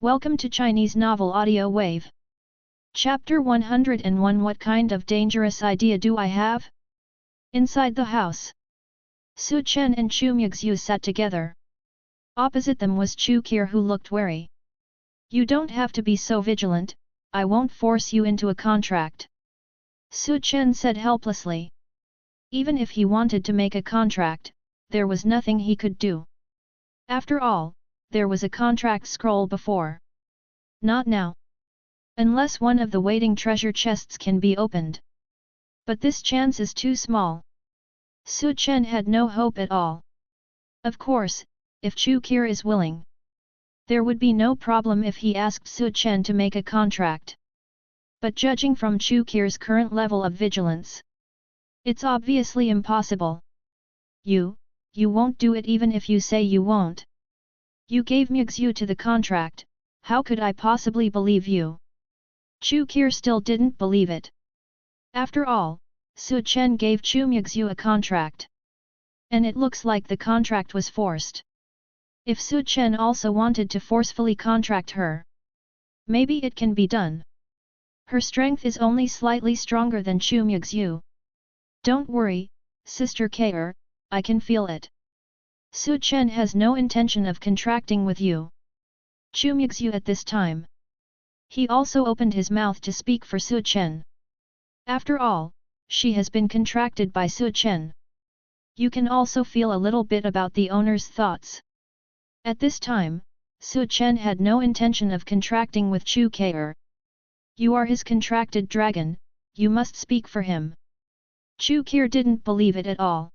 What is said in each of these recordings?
Welcome to Chinese Novel Audio Wave. Chapter 101. What kind of dangerous idea do I have? Inside the house, Chen and Chu Muxue sat together. Opposite them was Chu Qir, who looked wary. You don't have to be so vigilant, I won't force you into a contract. Chen said helplessly. Even if he wanted to make a contract, there was nothing he could do. After all, there was a contract scroll before. Not now. Unless one of the waiting treasure chests can be opened. But this chance is too small. Chen had no hope at all. Of course, if Chu Qir is willing, there would be no problem if he asked Chen to make a contract. But judging from Chu Qir's current level of vigilance, it's obviously impossible. You won't do it even if you say you won't. You gave Muxue to the contract, how could I possibly believe you? Chu Qir still didn't believe it. After all, Chen gave Chu Muxue a contract. And it looks like the contract was forced. If Chen also wanted to forcefully contract her, maybe it can be done. Her strength is only slightly stronger than Chu Muxue. Don't worry, Sister Qir, I can feel it. Chen has no intention of contracting with you. Chu Muxue at this time. He also opened his mouth to speak for Chen. After all, she has been contracted by Chen. You can also feel a little bit about the owner's thoughts. At this time, Chen had no intention of contracting with Chu Qir. You are his contracted dragon, you must speak for him. Chu Qir didn't believe it at all.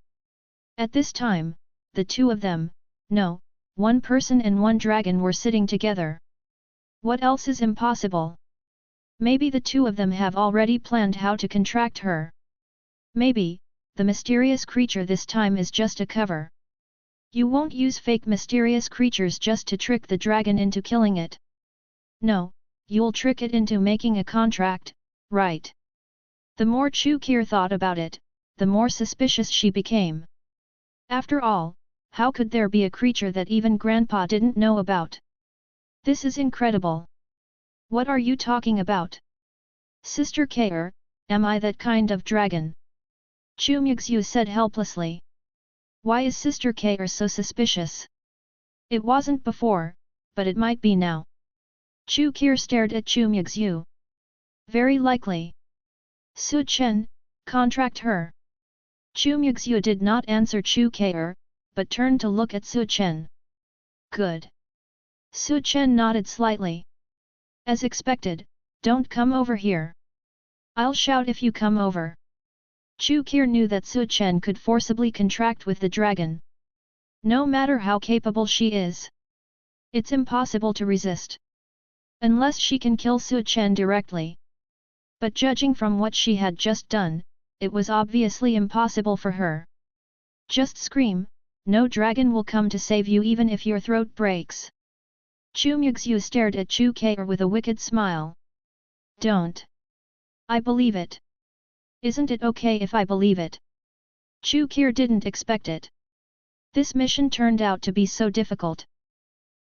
At this time, the two of them, no, one person and one dragon were sitting together. What else is impossible? Maybe the two of them have already planned how to contract her. Maybe, the mysterious creature this time is just a cover. You won't use fake mysterious creatures just to trick the dragon into killing it. No, you'll trick it into making a contract, right? The more Chu Qir thought about it, the more suspicious she became. After all, how could there be a creature that even Grandpa didn't know about? This is incredible. What are you talking about? Sister Qir, am I that kind of dragon? Chu Muxue said helplessly. Why is Sister Qir so suspicious? It wasn't before, but it might be now. Chu Qir stared at Chu Muxue. Very likely. Chen, contract her. Chu Muxue did not answer Chu Qir, but turned to look at Chen. Good. Chen nodded slightly. As expected, don't come over here. I'll shout if you come over. Chu Qir knew that Chen could forcibly contract with the dragon. No matter how capable she is, it's impossible to resist. Unless she can kill Chen directly. But judging from what she had just done, it was obviously impossible for her. Just scream, no dragon will come to save you even if your throat breaks. Chu Muxue stared at Chu Qir with a wicked smile. Don't. I believe it. Isn't it okay if I believe it? Chu Qir didn't expect it. This mission turned out to be so difficult.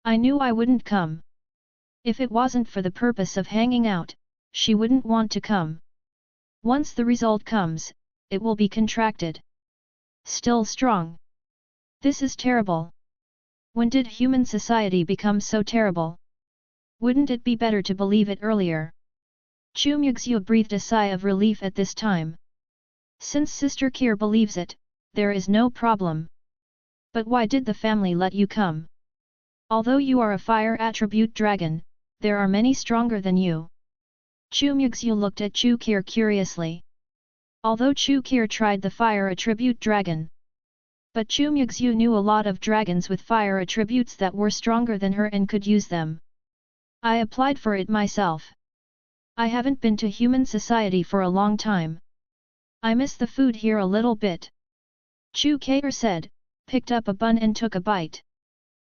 I knew I wouldn't come. If it wasn't for the purpose of hanging out, she wouldn't want to come. Once the result comes, it will be contracted. Still strong. This is terrible. When did human society become so terrible? Wouldn't it be better to believe it earlier? Chu Muxue breathed a sigh of relief at this time. Since Sister Qir believes it, there is no problem. But why did the family let you come? Although you are a fire attribute dragon, there are many stronger than you. Chu Muxue looked at Chu Qir curiously. Although Chu Qir tried the fire attribute dragon, but Chu Muxue knew a lot of dragons with fire attributes that were stronger than her and could use them. I applied for it myself. I haven't been to human society for a long time. I miss the food here a little bit. Chu Qir said, picked up a bun and took a bite.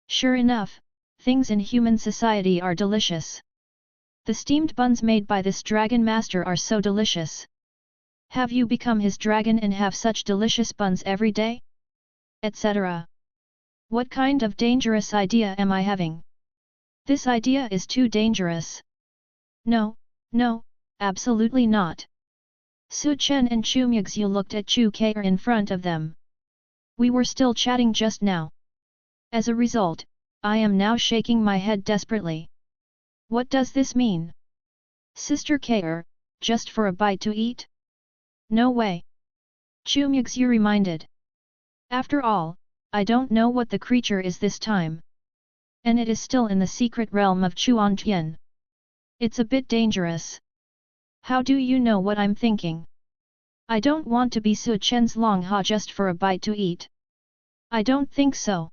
Sure enough, things in human society are delicious. The steamed buns made by this dragon master are so delicious. Have you become his dragon and have such delicious buns every day? Etc. What kind of dangerous idea am I having? This idea is too dangerous. No, no, absolutely not. Su Chen and Chu Muxue looked at Chu Muxue in front of them. We were still chatting just now. As a result, I am now shaking my head desperately. What does this mean? Sister Muxue, just for a bite to eat? No way. Chu Muxue reminded. After all, I don't know what the creature is this time. And it is still in the secret realm of Chuantian. It's a bit dangerous. How do you know what I'm thinking? I don't want to be Su Chen's Long Ha just for a bite to eat. I don't think so.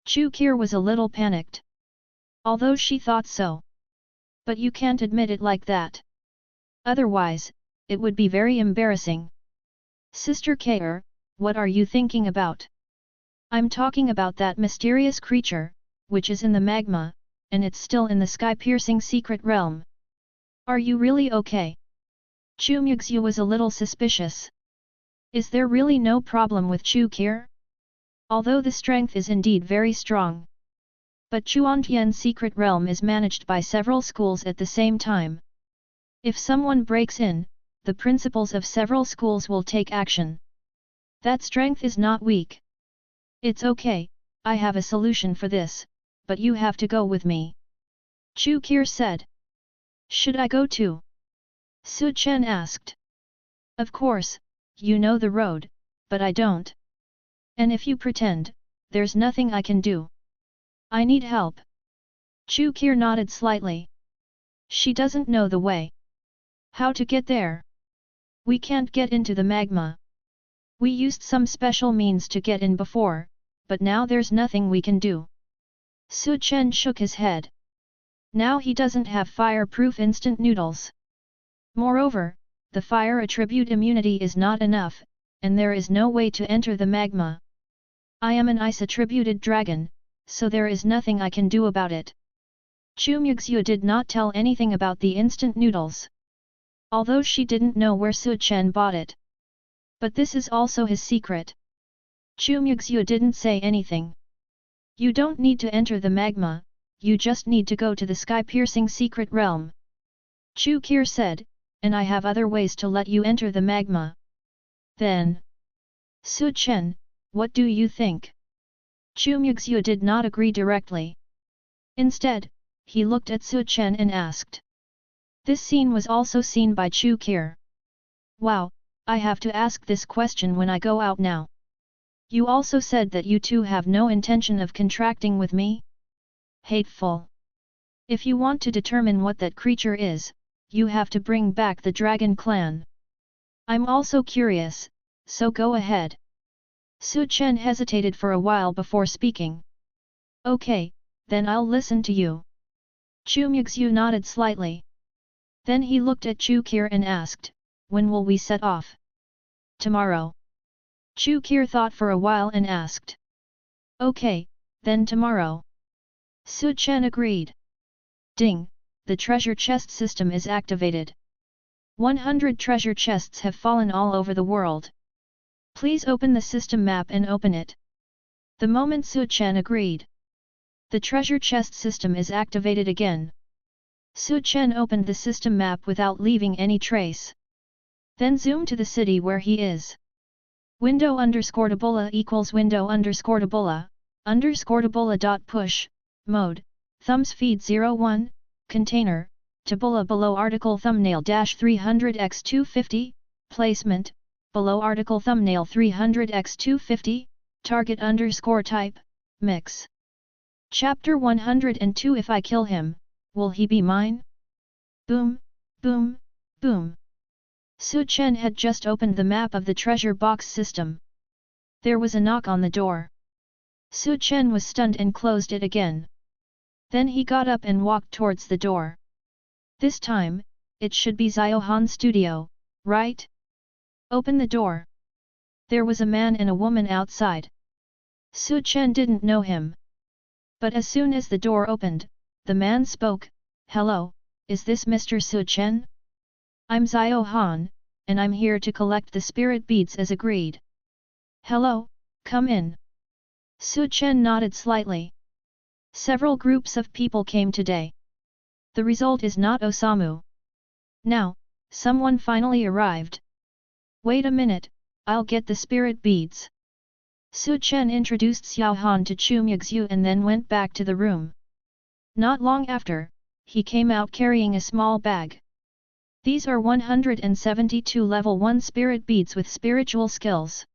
Chu Muxue was a little panicked. Although she thought so. But you can't admit it like that. Otherwise, it would be very embarrassing. Sister Muxue, what are you thinking about? I'm talking about that mysterious creature, which is in the magma, and it's still in the sky-piercing secret realm. Are you really okay? Chu Muxue was a little suspicious. Is there really no problem with Chu Muxue? Although the strength is indeed very strong. But Chuantian's secret realm is managed by several schools at the same time. If someone breaks in, the principals of several schools will take action. That strength is not weak. It's okay, I have a solution for this, but you have to go with me. Chu Muxue said. Should I go too? Su Chen asked. Of course, you know the road, but I don't. And if you pretend, there's nothing I can do. I need help. Chu Muxue nodded slightly. She doesn't know the way. How to get there? We can't get into the magma. We used some special means to get in before, but now there's nothing we can do. Su Chen shook his head. Now he doesn't have fire-proof instant noodles. Moreover, the fire attribute immunity is not enough, and there is no way to enter the magma. I am an ice-attributed dragon, so there is nothing I can do about it. Chu Muxue did not tell anything about the instant noodles. Although she didn't know where Su Chen bought it. But this is also his secret. Chu Muxue didn't say anything. You don't need to enter the magma, you just need to go to the sky-piercing secret realm. Chu Muxue said, and I have other ways to let you enter the magma. Then, Su Chen, what do you think? Chu Muxue did not agree directly. Instead, he looked at Su Chen and asked. This scene was also seen by Chu Muxue. Wow, I have to ask this question when I go out now. You also said that you two have no intention of contracting with me? Hateful. If you want to determine what that creature is, you have to bring back the Dragon Clan. I'm also curious, so go ahead. Su Chen hesitated for a while before speaking. Okay, then I'll listen to you. Chu Muxue nodded slightly. Then he looked at Chu Muxue and asked, when will we set off? Tomorrow. Chu Muxue thought for a while and asked. Okay, then tomorrow. Su Chen agreed. Ding, the treasure chest system is activated. 100 treasure chests have fallen all over the world. Please open the system map and open it. The moment Su Chen agreed. The treasure chest system is activated again. Su Chen opened the system map without leaving any trace. Then zoom to the city where he is. Window_Tabula equals window_Tabula dot push, mode, thumbs feed 01, container, tabula below article thumbnail -300x250, placement, below article thumbnail 300x250, target_type, mix. Chapter 102 If I kill him, will he be mine? Boom, boom, boom. Su Chen had just opened the map of the treasure box system. There was a knock on the door. Su Chen was stunned and closed it again. Then he got up and walked towards the door. This time, it should be Xiaolong's studio, right? Open the door. There was a man and a woman outside. Su Chen didn't know him. But as soon as the door opened, the man spoke, Hello, is this Mr. Su Chen? I'm Xiaolong, and I'm here to collect the spirit beads as agreed. Hello, come in. Su Chen nodded slightly. Several groups of people came today. The result is not Osamu. Now, someone finally arrived. Wait a minute, I'll get the spirit beads. Su Chen introduced Xiaolong to Chu Muxue and then went back to the room. Not long after, he came out carrying a small bag. These are 172 level 1 spirit beads with spiritual skills.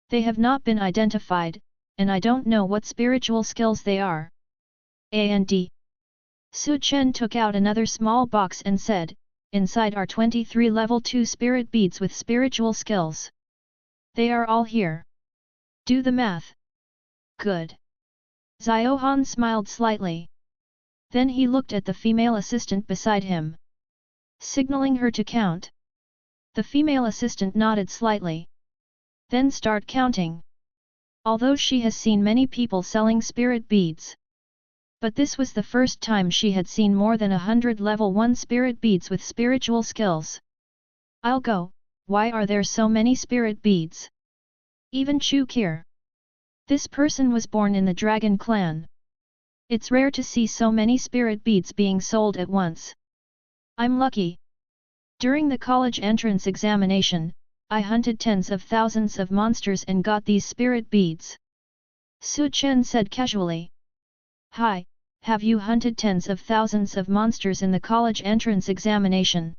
They have not been identified, and I don't know what spiritual skills they are. And Su Chen took out another small box and said, inside are 23 level 2 spirit beads with spiritual skills. They are all here. Do the math. Good. Xiaolong smiled slightly. Then he looked at the female assistant beside him, signaling her to count. The female assistant nodded slightly. Then start counting. Although she has seen many people selling spirit beads, but this was the first time she had seen more than 100 level 1 spirit beads with spiritual skills. I'll go, why are there so many spirit beads? Even Chu Muxue. This person was born in the Dragon Clan. It's rare to see so many spirit beads being sold at once. I'm lucky. During the college entrance examination, I hunted tens of thousands of monsters and got these spirit beads. Su Chen said casually. Hi, have you hunted tens of thousands of monsters in the college entrance examination?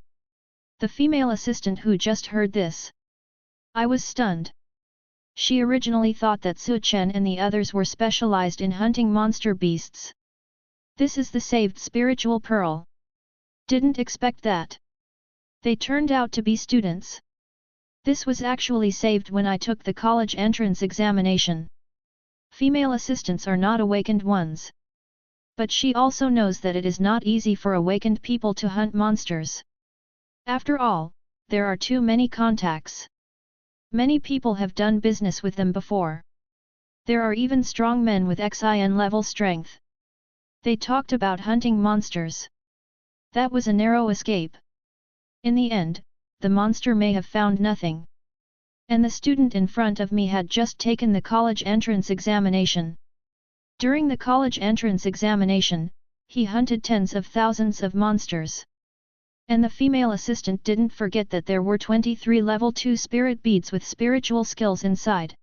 The female assistant who just heard this. I was stunned. She originally thought that Su Chen and the others were specialized in hunting monster beasts. This is the saved spiritual pearl. Didn't expect that. They turned out to be students. This was actually saved when I took the college entrance examination. Female assistants are not awakened ones. But she also knows that it is not easy for awakened people to hunt monsters. After all, there are too many contacts. Many people have done business with them before. There are even strong men with XIN level strength. They talked about hunting monsters. That was a narrow escape. In the end, the monster may have found nothing. And the student in front of me had just taken the college entrance examination. During the college entrance examination, he hunted tens of thousands of monsters. And the female assistant didn't forget that there were 23 level 2 spirit beads with spiritual skills inside.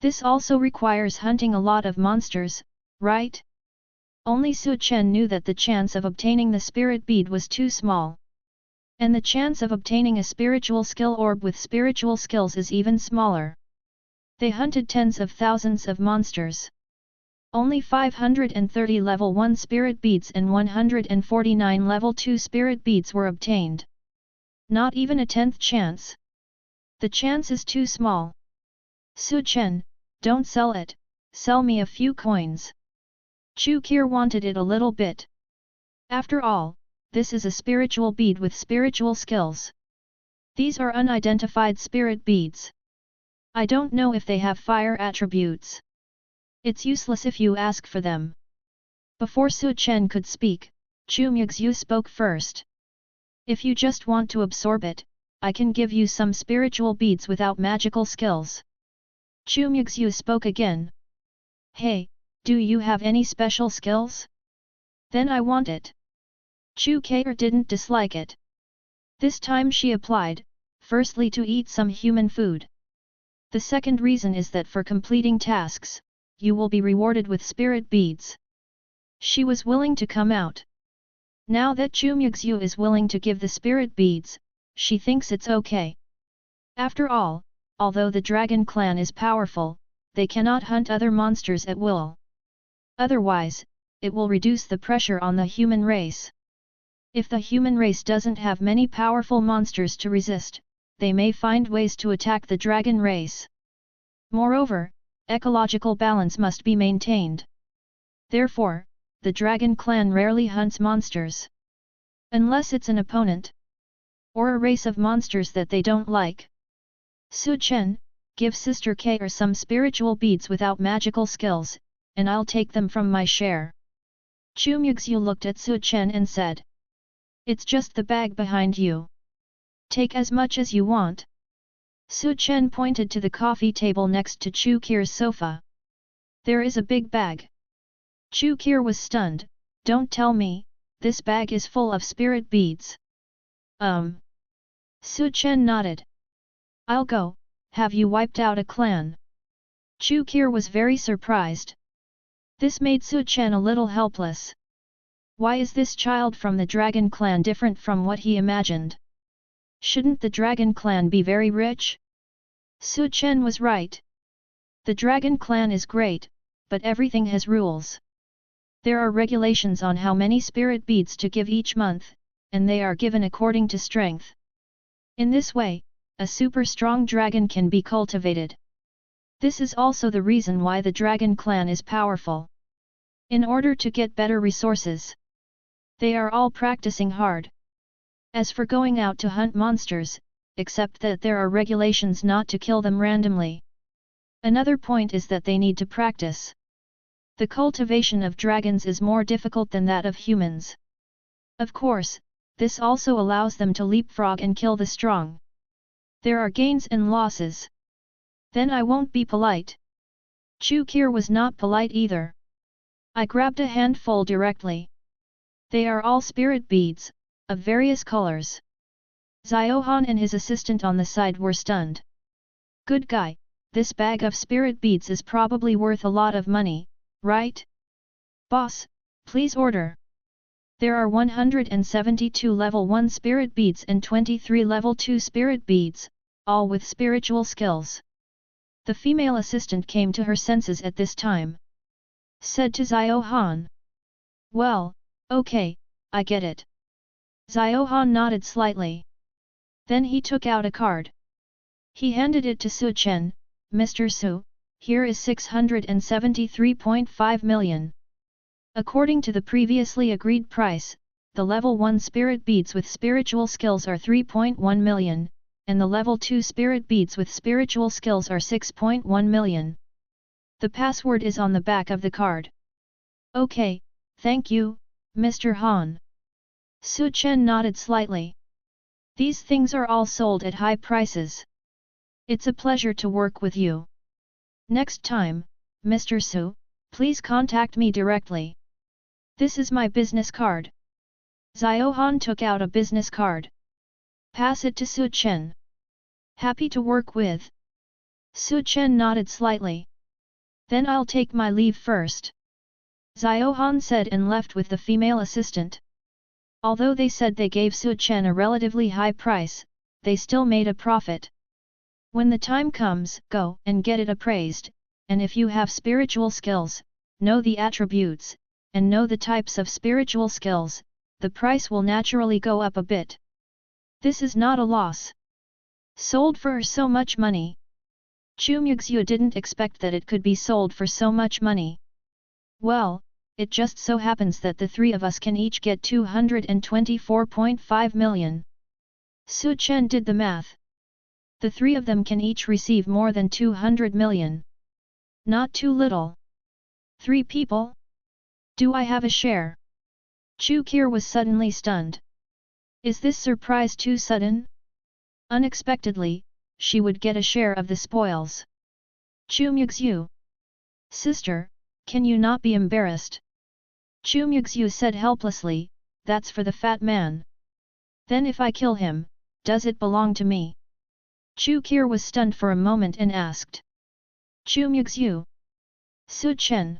This also requires hunting a lot of monsters, right? Only Su Chen knew that the chance of obtaining the spirit bead was too small. And the chance of obtaining a spiritual skill orb with spiritual skills is even smaller. They hunted tens of thousands of monsters. Only 530 level 1 spirit beads and 149 level 2 spirit beads were obtained. Not even a 10th chance. The chance is too small. Su Chen, don't sell it, sell me a few coins. Chu Muxue wanted it a little bit. After all, this is a spiritual bead with spiritual skills. These are unidentified spirit beads. I don't know if they have fire attributes. It's useless if you ask for them. Before Su Chen could speak, Chu Muxue spoke first. If you just want to absorb it, I can give you some spiritual beads without magical skills. Chu Muxue spoke again. Hey, do you have any special skills? Then I want it. Chu Muxue didn't dislike it. This time she applied, firstly to eat some human food. The second reason is that for completing tasks, you will be rewarded with spirit beads. She was willing to come out. Now that Chu Muxue is willing to give the spirit beads, she thinks it's okay. After all, although the Dragon Clan is powerful, they cannot hunt other monsters at will. Otherwise, it will reduce the pressure on the human race. If the human race doesn't have many powerful monsters to resist, they may find ways to attack the dragon race. Moreover, ecological balance must be maintained. Therefore, the Dragon Clan rarely hunts monsters. Unless it's an opponent. Or a race of monsters that they don't like. Su Chen, give Sister K some spiritual beads without magical skills, and I'll take them from my share. Chu Muxue looked at Su Chen and said. It's just the bag behind you. Take as much as you want. Su Chen pointed to the coffee table next to Chu Muxue's sofa. There is a big bag. Chu Qir was stunned. Don't tell me, this bag is full of spirit beads. Su Chen nodded. I'll go, have you wiped out a clan? Chu Qir was very surprised. This made Su Chen a little helpless. Why is this child from the Dragon Clan different from what he imagined? Shouldn't the Dragon Clan be very rich? Su Chen was right. The Dragon Clan is great, but everything has rules. There are regulations on how many spirit beads to give each month, and they are given according to strength. In this way, a super strong dragon can be cultivated. This is also the reason why the Dragon Clan is powerful. In order to get better resources, they are all practicing hard. As for going out to hunt monsters, except that there are regulations not to kill them randomly. Another point is that they need to practice. The cultivation of dragons is more difficult than that of humans. Of course, this also allows them to leapfrog and kill the strong. There are gains and losses. Then I won't be polite. Chu Qir was not polite either. I grabbed a handful directly. They are all spirit beads, of various colors. Xiaolong and his assistant on the side were stunned. Good guy, this bag of spirit beads is probably worth a lot of money, right? Boss, please order. There are 172 level 1 spirit beads and 23 level 2 spirit beads, all with spiritual skills. The female assistant came to her senses at this time. Said to Xiaolong. Well, okay, I get it. Xiaolong nodded slightly. Then he took out a card. He handed it to Su Chen. Mr. Su, here is 673.5 million. According to the previously agreed price, the level 1 spirit beads with spiritual skills are 3.1 million, and the level 2 spirit beads with spiritual skills are 6.1 million. The password is on the back of the card. Okay, thank you, Mr. Han. Su Chen nodded slightly. These things are all sold at high prices. It's a pleasure to work with you. Next time, Mr. Su, please contact me directly. This is my business card. Xiaolong took out a business card. Pass it to Su Chen. Happy to work with. Su Chen nodded slightly. Then I'll take my leave first. Xiaolong said and left with the female assistant. Although they said they gave Su Chen a relatively high price, they still made a profit. When the time comes, go and get it appraised, and if you have spiritual skills, know the attributes, and know the types of spiritual skills, the price will naturally go up a bit. This is not a loss. Sold for so much money. Chu Muxue didn't expect that it could be sold for so much money. Well, it just so happens that the three of us can each get 224.5 million. Su Chen did the math. The three of them can each receive more than 200 million. Not too little. 3 people? Do I have a share? Chu Qir was suddenly stunned. Is this surprise too sudden? Unexpectedly, she would get a share of the spoils. Chu Muxue. Sister, can you not be embarrassed? Chu Muxue said helplessly, that's for the fat man. Then if I kill him, does it belong to me? Chu Qir was stunned for a moment and asked. Chu Muxue. Su Chen.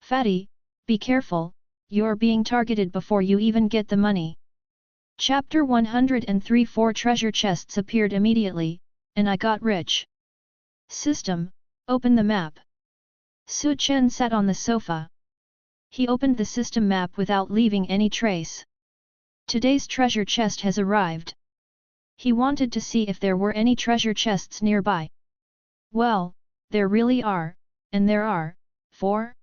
Fatty, be careful, you're being targeted before you even get the money. Chapter 103 4 treasure chests appeared immediately, and I got rich. System, open the map. Su Chen sat on the sofa. He opened the system map without leaving any trace. Today's treasure chest has arrived. He wanted to see if there were any treasure chests nearby. Well, there really are, and there are 4.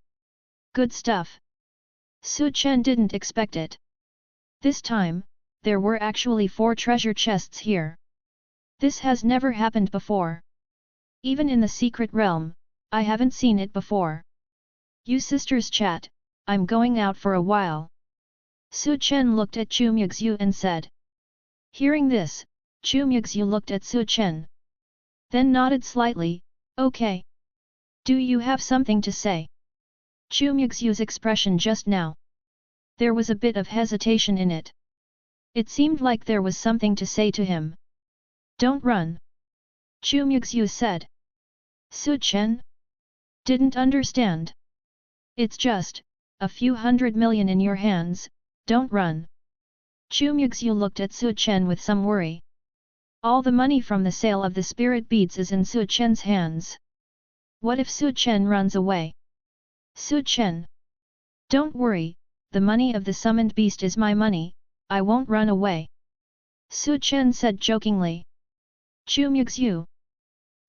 Good stuff. Su Chen didn't expect it. This time, there were actually 4 treasure chests here. This has never happened before. Even in the secret realm, I haven't seen it before. You sisters chat, I'm going out for a while. Su Chen looked at Chu Muxue and said. Hearing this, Chu Muxue looked at Su Chen. Then nodded slightly, okay. Do you have something to say? Chu Muxue's expression just now. There was a bit of hesitation in it. It seemed like there was something to say to him. Don't run. Chu Muxue said. Chen? Didn't understand. It's just, a few 100 million in your hands, don't run. Chu Muxue looked at Chen with some worry. All the money from the sale of the spirit beads is in Chen's hands. What if Chen runs away? Chen! Don't worry, the money of the summoned beast is my money, I won't run away. Chen said jokingly. Chu Muxue.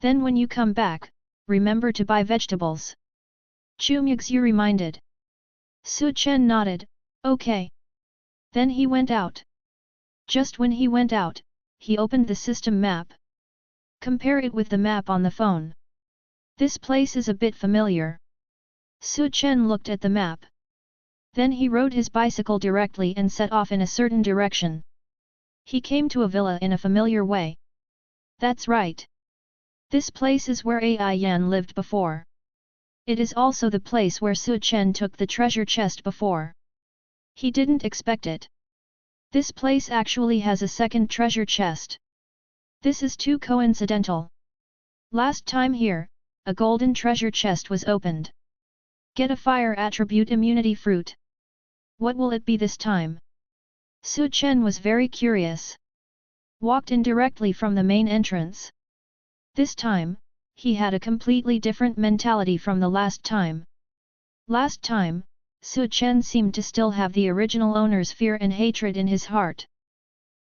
Then when you come back, remember to buy vegetables. Chu Muxue reminded. Chen nodded, okay. Then he went out. Just when he went out, he opened the system map. Compare it with the map on the phone. This place is a bit familiar. Chen looked at the map. Then he rode his bicycle directly and set off in a certain direction. He came to a villa in a familiar way. That's right. This place is where Ai Yan lived before. It is also the place where Chen took the treasure chest before. He didn't expect it. This place actually has a second treasure chest. This is too coincidental. Last time here, a golden treasure chest was opened. Get a fire attribute immunity fruit. What will it be this time? Chen was very curious. Walked in directly from the main entrance. This time, he had a completely different mentality from the last time. Last time, Chen seemed to still have the original owner's fear and hatred in his heart.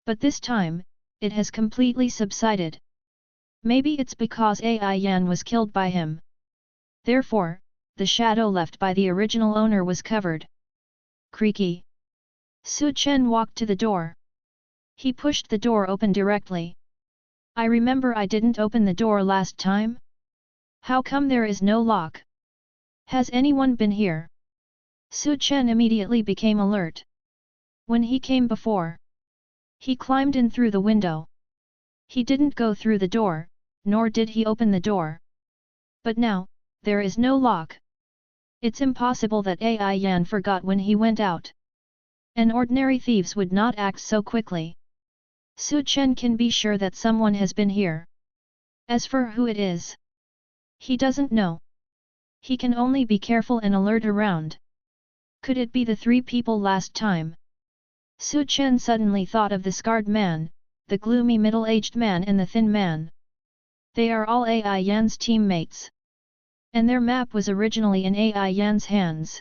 But this time, it has completely subsided. Maybe it's because Ai Yan was killed by him. Therefore, the shadow left by the original owner was covered. Creaky. Chen walked to the door. He pushed the door open directly. I remember I didn't open the door last time? How come there is no lock? Has anyone been here? Chen immediately became alert. When he came before, he climbed in through the window. He didn't go through the door, nor did he open the door. But now, there is no lock. It's impossible that Ai Yan forgot when he went out. An ordinary thieves would not act so quickly. Chen can be sure that someone has been here. As for who it is, he doesn't know. He can only be careful and alert around. Could it be the three people last time? Chen suddenly thought of the scarred man, the gloomy middle-aged man and the thin man. They are all Ai Yan's teammates. And their map was originally in Ai Yan's hands.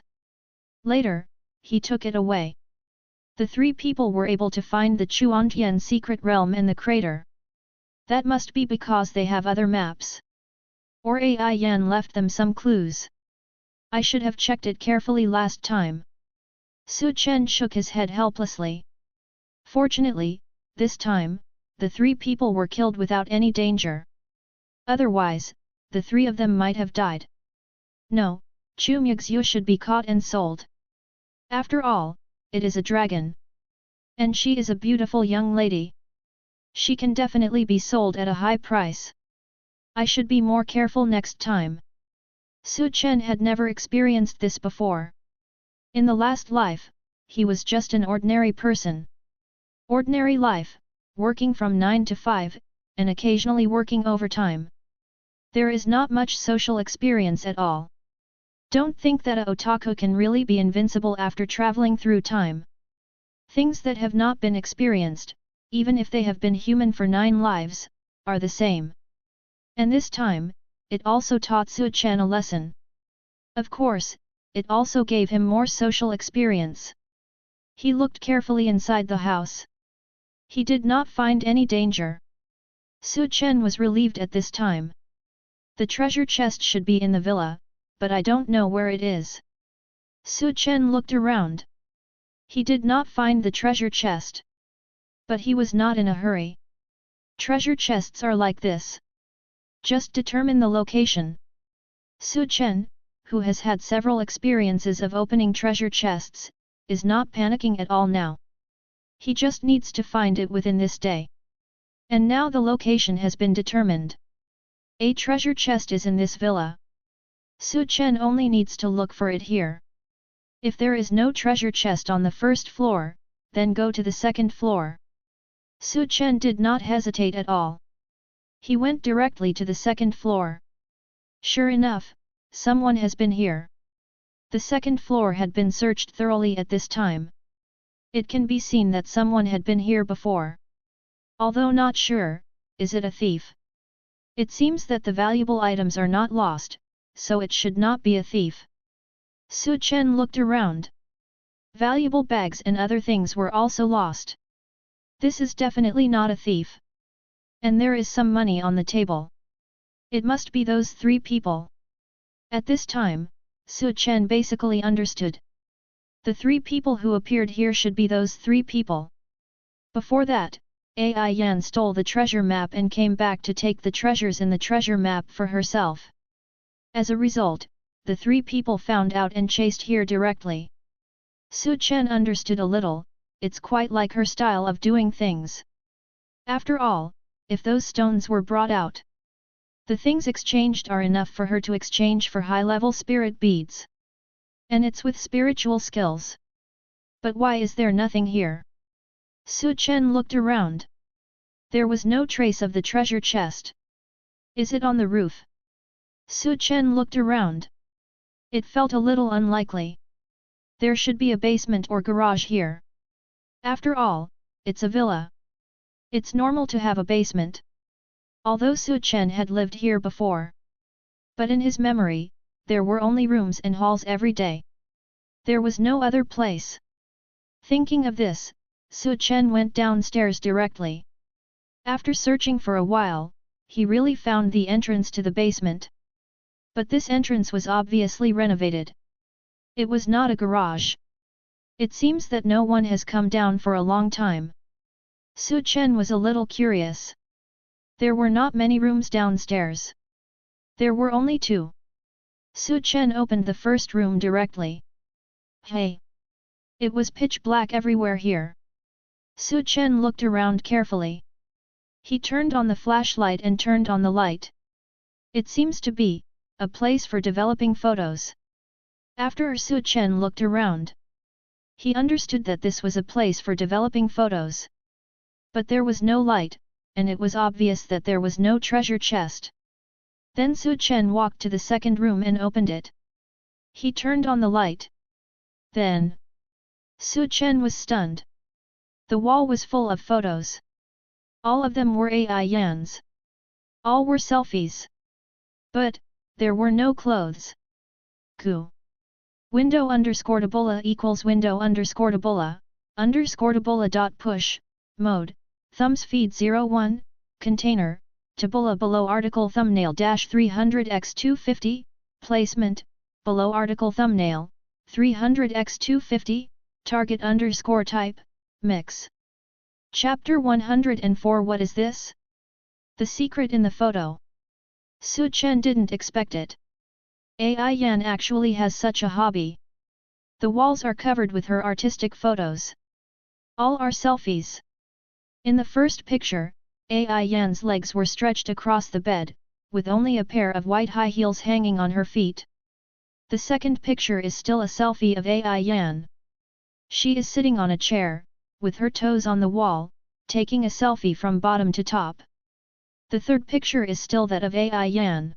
Later, he took it away. The three people were able to find the Chuantian secret realm and the crater. That must be because they have other maps. Or Ai Yan left them some clues. I should have checked it carefully last time. Chen shook his head helplessly. Fortunately, this time, the three people were killed without any danger. Otherwise, the three of them might have died. No, Chu Muxue should be caught and sold. After all, it is a dragon. And she is a beautiful young lady. She can definitely be sold at a high price. I should be more careful next time. Chen had never experienced this before. In the last life, he was just an ordinary person. Ordinary life, working from 9 to 5, and occasionally working overtime. There is not much social experience at all. Don't think that a otaku can really be invincible after traveling through time. Things that have not been experienced, even if they have been human for 9 lives, are the same. And this time, it also taught Chen a lesson. Of course, it also gave him more social experience. He looked carefully inside the house. He did not find any danger. Chen was relieved at this time. The treasure chest should be in the villa, but I don't know where it is. Chen looked around. He did not find the treasure chest. But he was not in a hurry. Treasure chests are like this. Just determine the location. Chen, who has had several experiences of opening treasure chests, is not panicking at all now. He just needs to find it within this day. And now the location has been determined. A treasure chest is in this villa. Su Chen only needs to look for it here. If there is no treasure chest on the first floor, then go to the second floor. Su Chen did not hesitate at all. He went directly to the second floor. Sure enough, someone has been here. The second floor had been searched thoroughly at this time. It can be seen that someone had been here before. Although not sure, is it a thief? It seems that the valuable items are not lost, so it should not be a thief. Su Chen looked around. Valuable bags and other things were also lost. This is definitely not a thief. And there is some money on the table. It must be those three people. At this time, Su Chen basically understood. The three people who appeared here should be those three people. Before that, Ai Yan stole the treasure map and came back to take the treasures in the treasure map for herself. As a result, the three people found out and chased here directly. Su Chen understood a little, it's quite like her style of doing things. After all, if those stones were brought out, the things exchanged are enough for her to exchange for high-level spirit beads. And it's with spiritual skills. But why is there nothing here? Su Chen looked around. There was no trace of the treasure chest. Is it on the roof? Su Chen looked around. It felt a little unlikely. There should be a basement or garage here. After all, it's a villa. It's normal to have a basement. Although Su Chen had lived here before. But in his memory, there were only rooms and halls every day. There was no other place. Thinking of this, Su Chen went downstairs directly. After searching for a while, he really found the entrance to the basement. But this entrance was obviously renovated. It was not a garage. It seems that no one has come down for a long time. Su Chen was a little curious. There were not many rooms downstairs. There were only two. Su Chen opened the first room directly. Hey! It was pitch black everywhere here. Su Chen looked around carefully. He turned on the flashlight and turned on the light. It seems to be a place for developing photos. After Su Chen looked around, he understood that this was a place for developing photos. But there was no light, and it was obvious that there was no treasure chest. Then Su Chen walked to the second room and opened it. He turned on the light. Then, Su Chen was stunned. The wall was full of photos. All of them were Ai Yan's. All were selfies. But, there were no clothes. Q. Window underscore tabula equals window underscore tabula dot push, mode, thumbs feed 01, container, tabula below article thumbnail dash 300x250, placement, below article thumbnail, 300x250, target underscore type, mix. Chapter 104 What is this? The secret in the photo. Su Chen didn't expect it. Ai Yan actually has such a hobby. The walls are covered with her artistic photos. All are selfies. In the first picture, Ai Yan's legs were stretched across the bed, with only a pair of white high heels hanging on her feet. The second picture is still a selfie of Ai Yan. She is sitting on a chair, with her toes on the wall, taking a selfie from bottom to top. The third picture is still that of Ai Yan.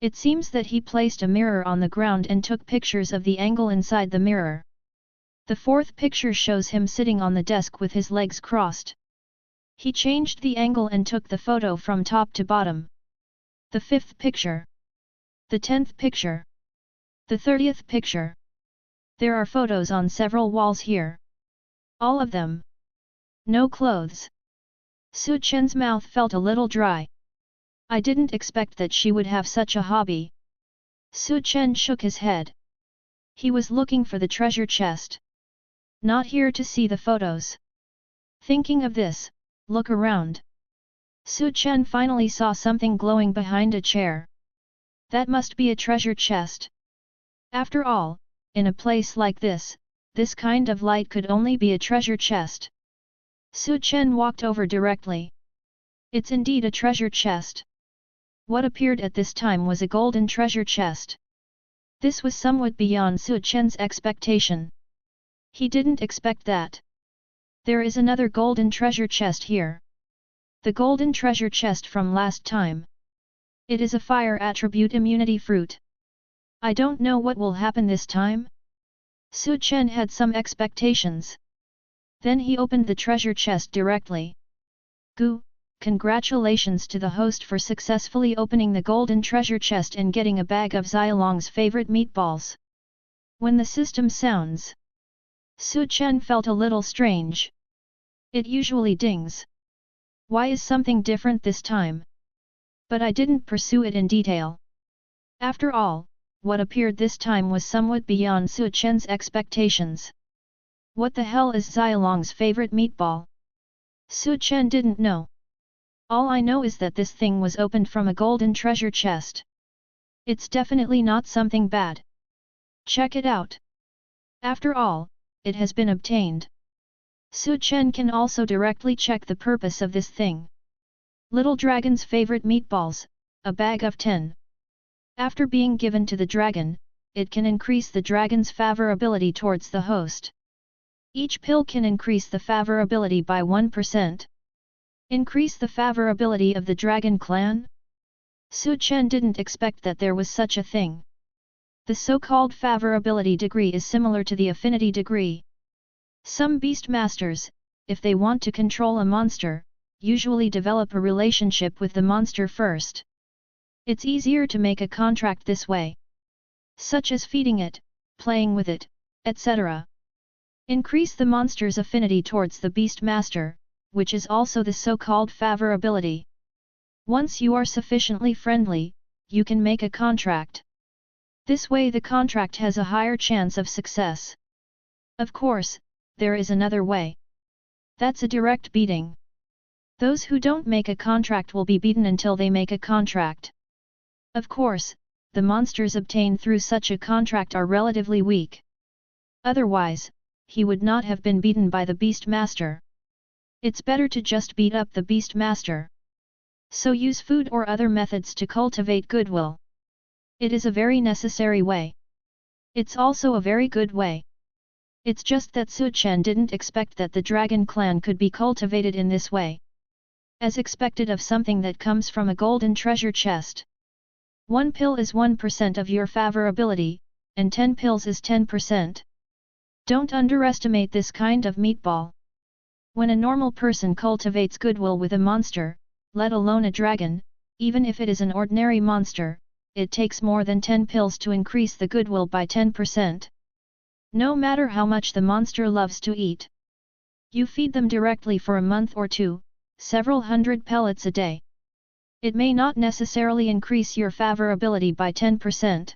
It seems that he placed a mirror on the ground and took pictures of the angle inside the mirror. The fourth picture shows him sitting on the desk with his legs crossed. He changed the angle and took the photo from top to bottom. The fifth picture. The 10th picture. The 30th picture. There are photos on several walls here. All of them. No clothes. Su Chen's mouth felt a little dry. I didn't expect that she would have such a hobby. Su Chen shook his head. He was looking for the treasure chest. Not here to see the photos. Thinking of this, look around. Su Chen finally saw something glowing behind a chair. That must be a treasure chest. After all, in a place like this kind of light could only be a treasure chest. Su Chen walked over directly. It's indeed a treasure chest. What appeared at this time was a golden treasure chest. This was somewhat beyond Su Chen's expectation. He didn't expect that. There is another golden treasure chest here. The golden treasure chest from last time. It is a fire attribute immunity fruit. I don't know what will happen this time. Su Chen had some expectations. Then he opened the treasure chest directly. Gu, congratulations to the host for successfully opening the golden treasure chest and getting a bag of Xiaolong's favorite meatballs. When the system sounds, Su Chen felt a little strange. It usually dings. Why is something different this time? But I didn't pursue it in detail. After all, what appeared this time was somewhat beyond Su Chen's expectations. What the hell is Xiaolong's favorite meatball? Su Chen didn't know. All I know is that this thing was opened from a golden treasure chest. It's definitely not something bad. Check it out. After all, it has been obtained. Su Chen can also directly check the purpose of this thing. Little Dragon's favorite meatballs, a bag of 10. After being given to the dragon, it can increase the dragon's favorability towards the host. Each pill can increase the favorability by 1%. Increase the favorability of the dragon clan? Su Chen didn't expect that there was such a thing. The so-called favorability degree is similar to the affinity degree. Some beast masters, if they want to control a monster, usually develop a relationship with the monster first. It's easier to make a contract this way. Such as feeding it, playing with it, etc. Increase the monster's affinity towards the beast master, which is also the so-called favorability. Once you are sufficiently friendly, you can make a contract. This way the contract has a higher chance of success. Of course, there is another way. That's a direct beating. Those who don't make a contract will be beaten until they make a contract. Of course, the monsters obtained through such a contract are relatively weak. Otherwise, he would not have been beaten by the Beast Master. It's better to just beat up the Beast Master. So use food or other methods to cultivate goodwill. It is a very necessary way. It's also a very good way. It's just that Su Chen didn't expect that the Dragon Clan could be cultivated in this way. As expected of something that comes from a golden treasure chest. 1 pill is 1% of your favorability, and 10 pills is 10%. Don't underestimate this kind of meatball. When a normal person cultivates goodwill with a monster, let alone a dragon, even if it is an ordinary monster, it takes more than 10 pills to increase the goodwill by 10%. No matter how much the monster loves to eat. You feed them directly for a month or two, several hundred pellets a day. It may not necessarily increase your favorability by 10%.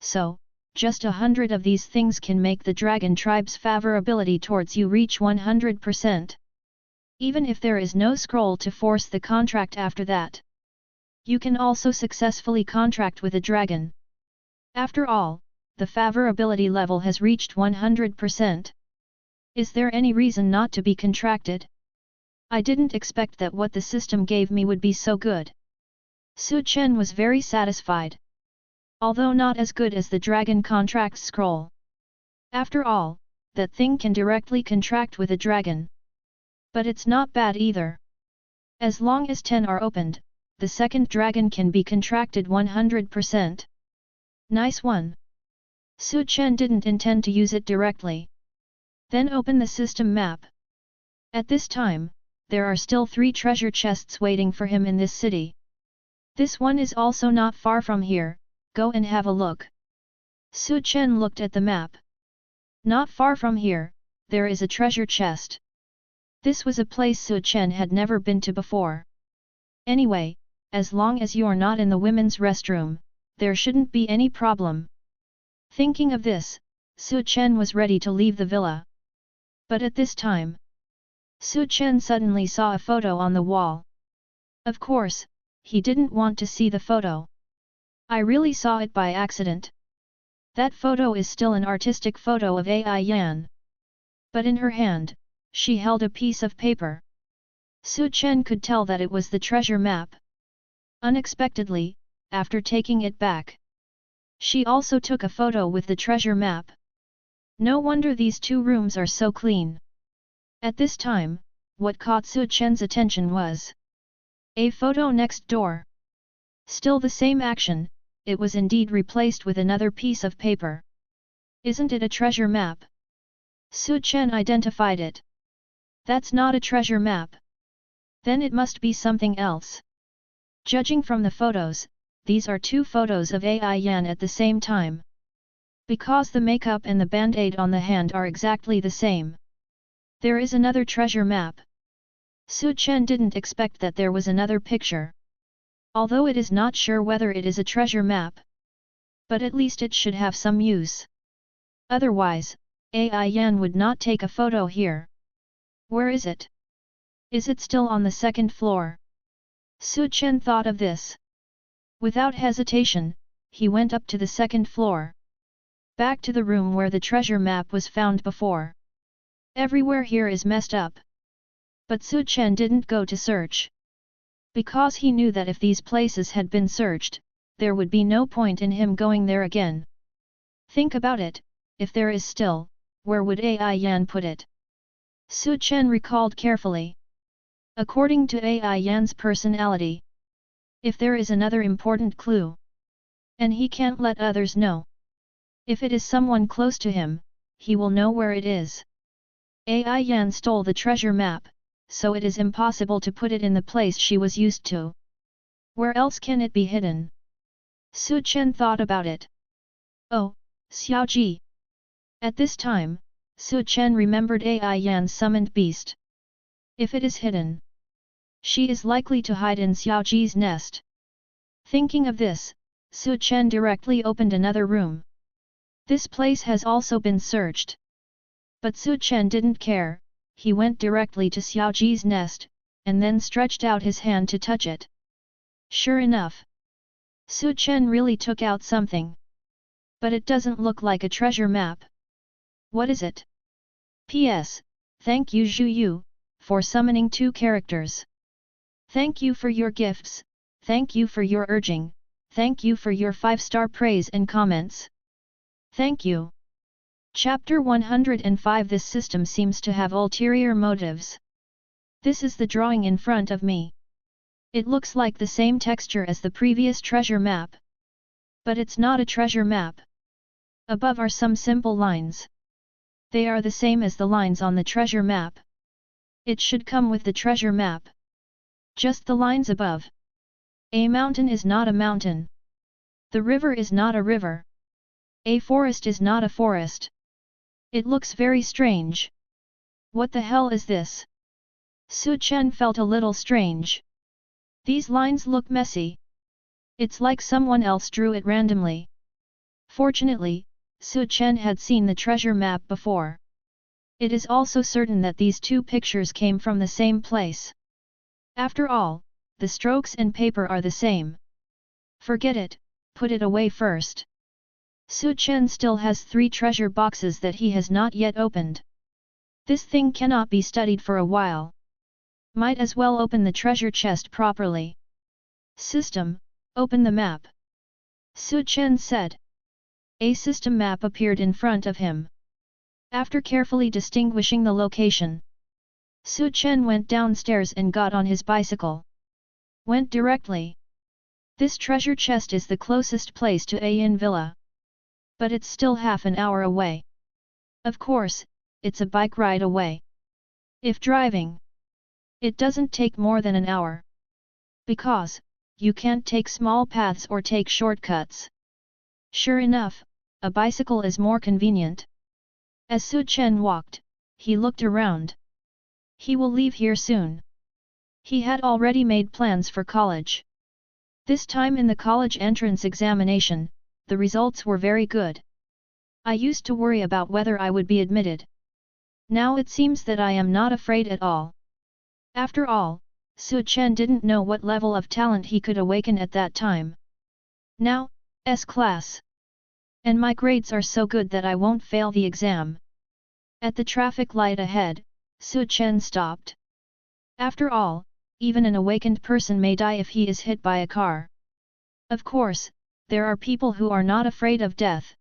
So, just 100 of these things can make the dragon tribe's favorability towards you reach 100%. Even if there is no scroll to force the contract after that. You can also successfully contract with a dragon. After all, the favorability level has reached 100%. Is there any reason not to be contracted? I didn't expect that what the system gave me would be so good. Su Chen was very satisfied. Although not as good as the dragon contract scroll. After all, that thing can directly contract with a dragon. But it's not bad either. As long as 10 are opened, the second dragon can be contracted 100%. Nice one. Su Chen didn't intend to use it directly. Then open the system map. At this time, there are still 3 treasure chests waiting for him in this city. This one is also not far from here, go and have a look. Su Chen looked at the map. Not far from here, there is a treasure chest. This was a place Su Chen had never been to before. Anyway, as long as you're not in the women's restroom, there shouldn't be any problem. Thinking of this, Su Chen was ready to leave the villa. But at this time, Su Chen suddenly saw a photo on the wall. Of course, he didn't want to see the photo. I really saw it by accident. That photo is still an artistic photo of Ai Yan. But in her hand, she held a piece of paper. Su Chen could tell that it was the treasure map. Unexpectedly, after taking it back, She also took a photo with the treasure map. No wonder these two rooms are so clean. At this time, what caught Su Chen's attention was a photo next door. Still the same action, it was indeed replaced with another piece of paper. Isn't it a treasure map? Su Chen identified it. That's not a treasure map. Then it must be something else. Judging from the photos, these are two photos of Ai Yan at the same time. Because the makeup and the band-aid on the hand are exactly the same. There is another treasure map. Su Chen didn't expect that there was another picture. Although it is not sure whether it is a treasure map. But at least it should have some use. Otherwise, Ai Yan would not take a photo here. Where is it? Is it still on the second floor? Su Chen thought of this. Without hesitation, he went up to the second floor. Back to the room where the treasure map was found before. Everywhere here is messed up. But Su Chen didn't go to search. Because he knew that if these places had been searched, there would be no point in him going there again. Think about it, if there is still, where would Ai Yan put it? Su Chen recalled carefully. According to Ai Yan's personality, if there is another important clue, and he can't let others know. If it is someone close to him, he will know where it is. Ai Yan stole the treasure map, so it is impossible to put it in the place she was used to. Where else can it be hidden? Su Chen thought about it. Oh, Xiaoji. At this time, Su Chen remembered Ai Yan's summoned beast. If it is hidden, she is likely to hide in Xiaoji's nest. Thinking of this, Su Chen directly opened another room. This place has also been searched. But Su Chen didn't care, he went directly to Xiaoji's nest, and then stretched out his hand to touch it. Sure enough, Su Chen really took out something. But it doesn't look like a treasure map. What is it? P.S. Thank you Zhu Yu, for summoning 2 characters. Thank you for your gifts, thank you for your urging, thank you for your 5-star praise and comments. Thank you. Chapter 105. This system seems to have ulterior motives. This is the drawing in front of me. It looks like the same texture as the previous treasure map. But it's not a treasure map. Above are some simple lines. They are the same as the lines on the treasure map. It should come with the treasure map. Just the lines above. A mountain is not a mountain. The river is not a river. A forest is not a forest. It looks very strange. What the hell is this? Su Chen felt a little strange. These lines look messy. It's like someone else drew it randomly. Fortunately, Su Chen had seen the treasure map before. It is also certain that these 2 pictures came from the same place. After all, the strokes and paper are the same. Forget it, put it away first. Su Chen still has 3 treasure boxes that he has not yet opened. This thing cannot be studied for a while. Might as well open the treasure chest properly. System, open the map. Su Chen said. A system map appeared in front of him. After carefully distinguishing the location, Su Chen went downstairs and got on his bicycle. Went directly. This treasure chest is the closest place to Ayin Villa. But it's still half an hour away. Of course, it's a bike ride away. If driving, it doesn't take more than an hour. Because, you can't take small paths or take shortcuts. Sure enough, a bicycle is more convenient. As Su Chen walked, he looked around. He will leave here soon. He had already made plans for college. This time in the college entrance examination, the results were very good. I used to worry about whether I would be admitted. Now it seems that I am not afraid at all. After all, Su Chen didn't know what level of talent he could awaken at that time. Now, S-class. And my grades are so good that I won't fail the exam. At the traffic light ahead, Su Chen stopped. After all, even an awakened person may die if he is hit by a car. Of course, there are people who are not afraid of death.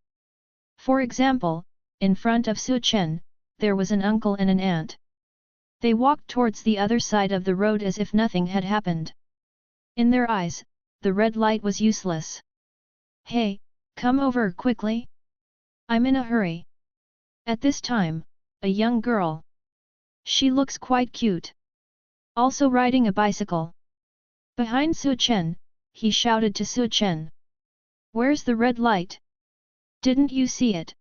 For example, in front of Su Chen, there was an uncle and an aunt. They walked towards the other side of the road as if nothing had happened. In their eyes, the red light was useless. Hey, come over quickly! I'm in a hurry. At this time, a young girl. She looks quite cute. Also riding a bicycle. Behind Su Chen, he shouted to Su Chen. Where's the red light? Didn't you see it?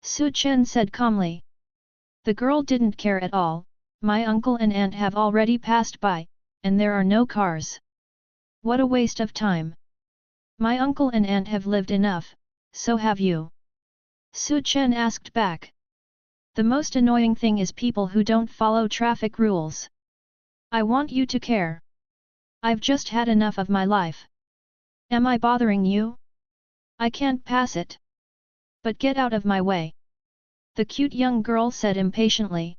Su Chen said calmly. The girl didn't care at all. My uncle and aunt have already passed by, and there are no cars. What a waste of time. My uncle and aunt have lived enough, so have you. Su Chen asked back. The most annoying thing is people who don't follow traffic rules. I want you to care. I've just had enough of my life. Am I bothering you? I can't pass it. But get out of my way. The cute young girl said impatiently.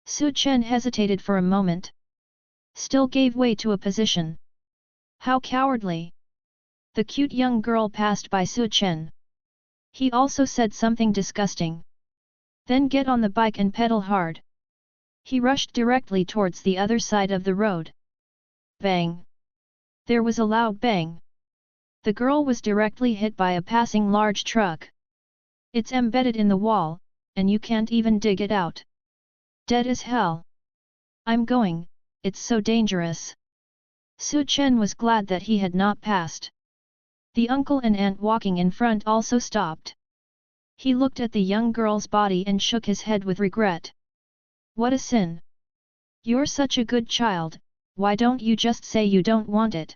Su Chen hesitated for a moment. Still gave way to a position. How cowardly! The cute young girl passed by Su Chen. He also said something disgusting. Then get on the bike and pedal hard. He rushed directly towards the other side of the road. Bang! There was a loud bang. The girl was directly hit by a passing large truck. It's embedded in the wall, and you can't even dig it out. Dead as hell. I'm going, it's so dangerous. Su Chen was glad that he had not passed. The uncle and aunt walking in front also stopped. He looked at the young girl's body and shook his head with regret. What a sin! You're such a good child, why don't you just say you don't want it?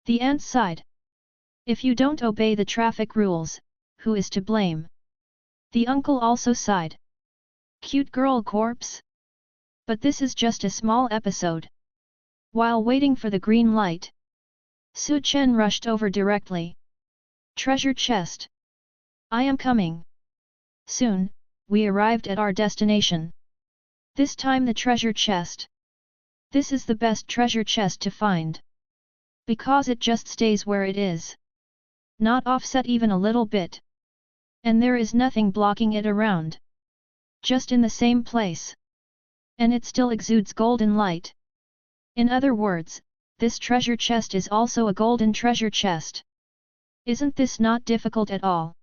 The aunt sighed. If you don't obey the traffic rules, who is to blame? The uncle also sighed. Cute girl corpse? But this is just a small episode. While waiting for the green light, Su Chen rushed over directly. Treasure chest. I am coming. Soon, we arrived at our destination. This time the treasure chest. This is the best treasure chest to find. Because it just stays where it is. Not offset even a little bit. And there is nothing blocking it around. Just in the same place. And it still exudes golden light. In other words, this treasure chest is also a golden treasure chest. Isn't this not difficult at all?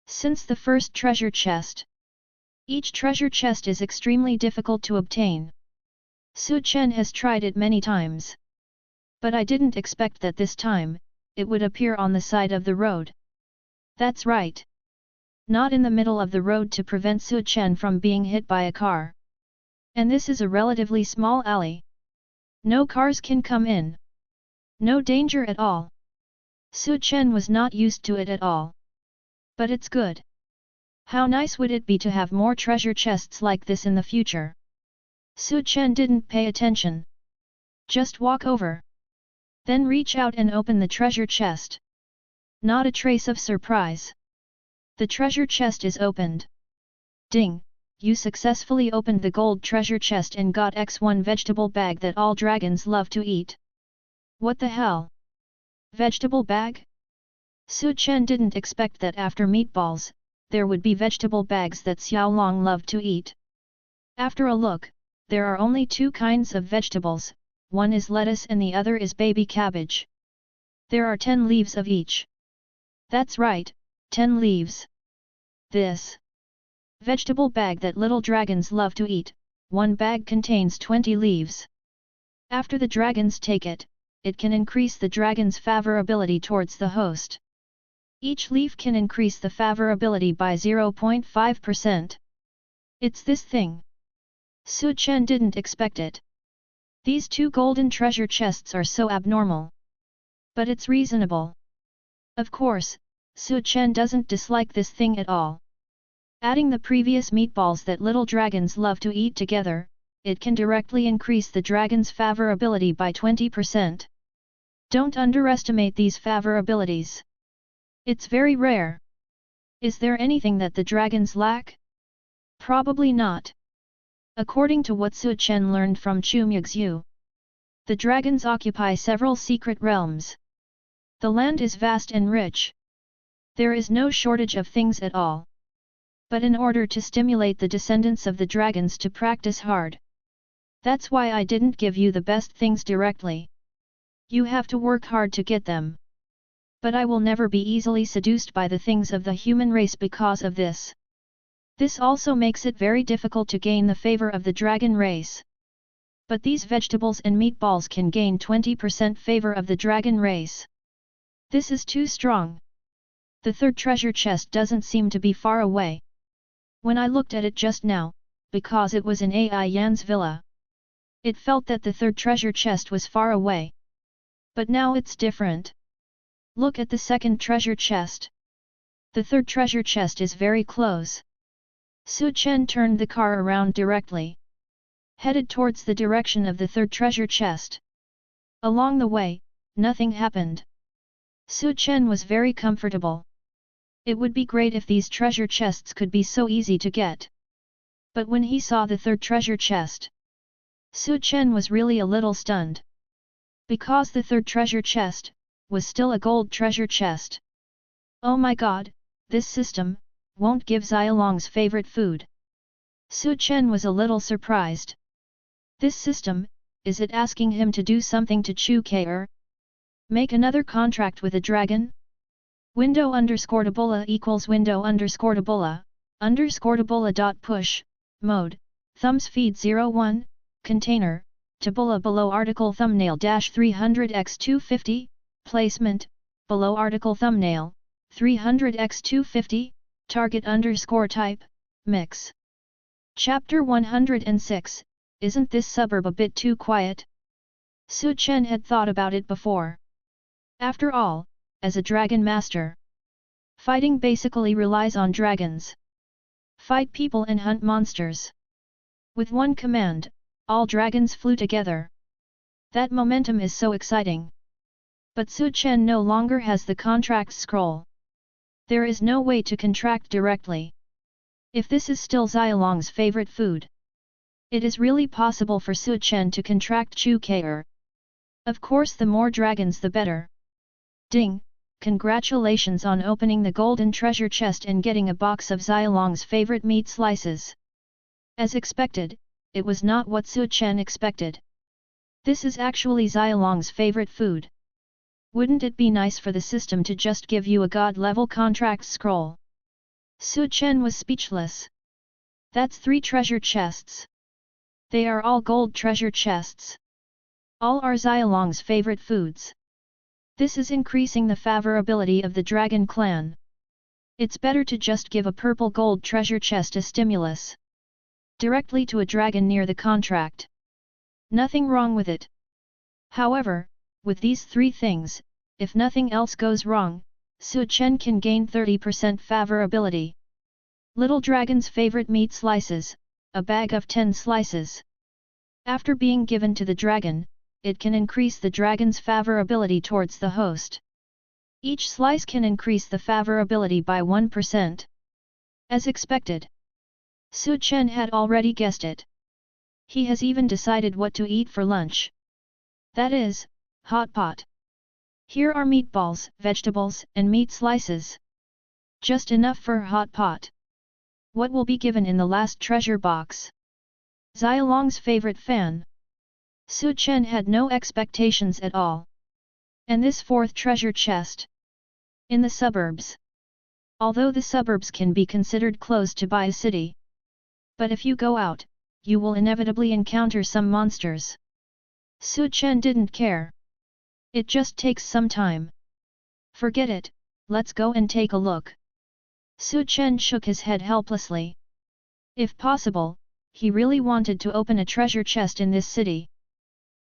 Since the first treasure chest. Each treasure chest is extremely difficult to obtain. Su Chen has tried it many times. But I didn't expect that this time, it would appear on the side of the road. That's right. Not in the middle of the road to prevent Su Chen from being hit by a car. And this is a relatively small alley. No cars can come in. No danger at all. Su Chen was not used to it at all. But it's good. How nice would it be to have more treasure chests like this in the future? Su Chen didn't pay attention. Just walk over. Then reach out and open the treasure chest. Not a trace of surprise. The treasure chest is opened. Ding! You successfully opened the gold treasure chest and got X1 vegetable bag that all dragons love to eat. What the hell? Vegetable bag? Su Chen didn't expect that after meatballs, there would be vegetable bags that Xiaolong loved to eat. After a look, there are only two kinds of vegetables, one is lettuce and the other is baby cabbage. There are 10 leaves of each. That's right, 10 leaves. This vegetable bag that little dragons love to eat, one bag contains 20 leaves. After the dragons take it, it can increase the dragon's favorability towards the host. Each leaf can increase the favorability by 0.5%. It's this thing. Su Chen didn't expect it. These two golden treasure chests are so abnormal. But it's reasonable. Of course, Su Chen doesn't dislike this thing at all. Adding the previous meatballs that little dragons love to eat together, it can directly increase the dragon's favorability by 20%. Don't underestimate these favorabilities. It's very rare. Is there anything that the dragons lack? Probably not. According to what Su Chen learned from Chu Muxue, the dragons occupy several secret realms. The land is vast and rich. There is no shortage of things at all. But in order to stimulate the descendants of the dragons to practice hard. That's why I didn't give you the best things directly. You have to work hard to get them. But I will never be easily seduced by the things of the human race because of this. This also makes it very difficult to gain the favor of the dragon race. But these vegetables and meatballs can gain 20% favor of the dragon race. This is too strong. The third treasure chest doesn't seem to be far away. When I looked at it just now, because it was in Ai Yan's villa, it felt that the third treasure chest was far away. But now it's different. Look at the second treasure chest. The third treasure chest is very close. Chen turned the car around directly, headed towards the direction of the third treasure chest. Along the way, nothing happened. Chen was very comfortable. It would be great if these treasure chests could be so easy to get. But when he saw the third treasure chest, Chen was really a little stunned. Because the third treasure chest was still a gold treasure chest. Oh my god, this system won't give Xiaolong's favorite food. Chen was a little surprised. This system, is it asking him to do something to Chu Muxue? Make another contract with a dragon? Window_tabola equals window_tabola dot push, mode, thumbs feed 01, container, tabola below article thumbnail dash 300x250, placement, below article thumbnail, 300x250, target _type, mix. Chapter 106, Isn't this suburb a bit too quiet? Chen had thought about it before. After all, as a dragon master, fighting basically relies on dragons. Fight people and hunt monsters. With one command, all dragons flew together. That momentum is so exciting. But Chen no longer has the contract scroll. There is no way to contract directly. If this is still Xiaolong's favorite food, it is really possible for Chen to contract Chu Muxue. Of course, the more dragons the better. Ding! Congratulations on opening the golden treasure chest and getting a box of Xiaolong's favorite meat slices. As expected, it was not what Chen expected. This is actually Xiaolong's favorite food. Wouldn't it be nice for the system to just give you a god-level contract scroll? Chen was speechless. That's 3 treasure chests. They are all gold treasure chests. All are Xiaolong's favorite foods. This is increasing the favorability of the dragon clan. It's better to just give a purple gold treasure chest a stimulus. Directly to a dragon near the contract. Nothing wrong with it. However, with these 3 things, if nothing else goes wrong, Chen can gain 30% favorability. Little dragon's favorite meat slices, a bag of 10 slices. After being given to the dragon, it can increase the dragon's favorability towards the host. Each slice can increase the favorability by 1%. As expected. Chen had already guessed it. He has even decided what to eat for lunch. That is, hot pot. Here are meatballs, vegetables, and meat slices. Just enough for hot pot. What will be given in the last treasure box? Xiaolong's favorite fan. Chen had no expectations at all. And this 4th treasure chest? In the suburbs. Although the suburbs can be considered close to by a city. But if you go out, you will inevitably encounter some monsters. Chen didn't care. It just takes some time. Forget it, let's go and take a look. Chen shook his head helplessly. If possible, he really wanted to open a treasure chest in this city.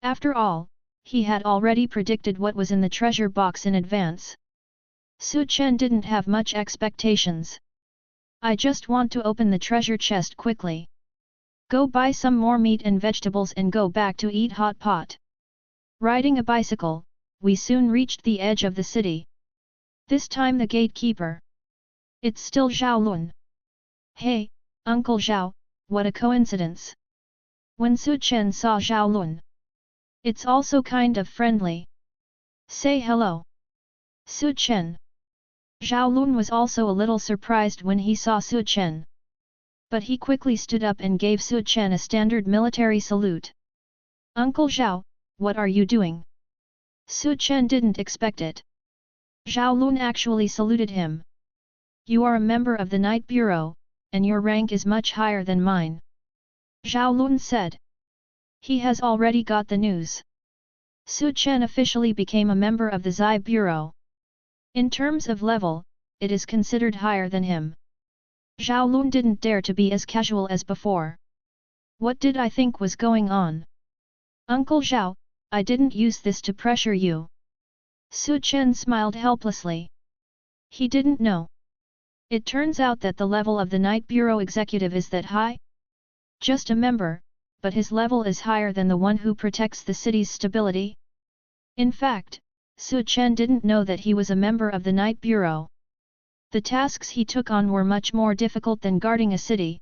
After all, he had already predicted what was in the treasure box in advance. Chen didn't have much expectations. I just want to open the treasure chest quickly. Go buy some more meat and vegetables and go back to eat hot pot. Riding a bicycle, we soon reached the edge of the city. This time the gatekeeper. It's still Xiaolong. Hey, Uncle Xiao, what a coincidence. When Chen saw Xiaolong, it's also kind of friendly. Say hello. Su Chen. Xiaolong was also a little surprised when he saw Su Chen. But he quickly stood up and gave Su Chen a standard military salute. Uncle Xiao, what are you doing? Su Chen didn't expect it. Xiaolong actually saluted him. You are a member of the Night Bureau, and your rank is much higher than mine. Xiaolong said. He has already got the news. Su Chen officially became a member of the Zai Bureau. In terms of level, it is considered higher than him. Xiaolong didn't dare to be as casual as before. What did I think was going on? Uncle Xiao, I didn't use this to pressure you. Su Chen smiled helplessly. He didn't know. It turns out that the level of the Night Bureau executive is that high? Just a member, but his level is higher than the one who protects the city's stability? In fact, Su Chen didn't know that he was a member of the Night Bureau. The tasks he took on were much more difficult than guarding a city.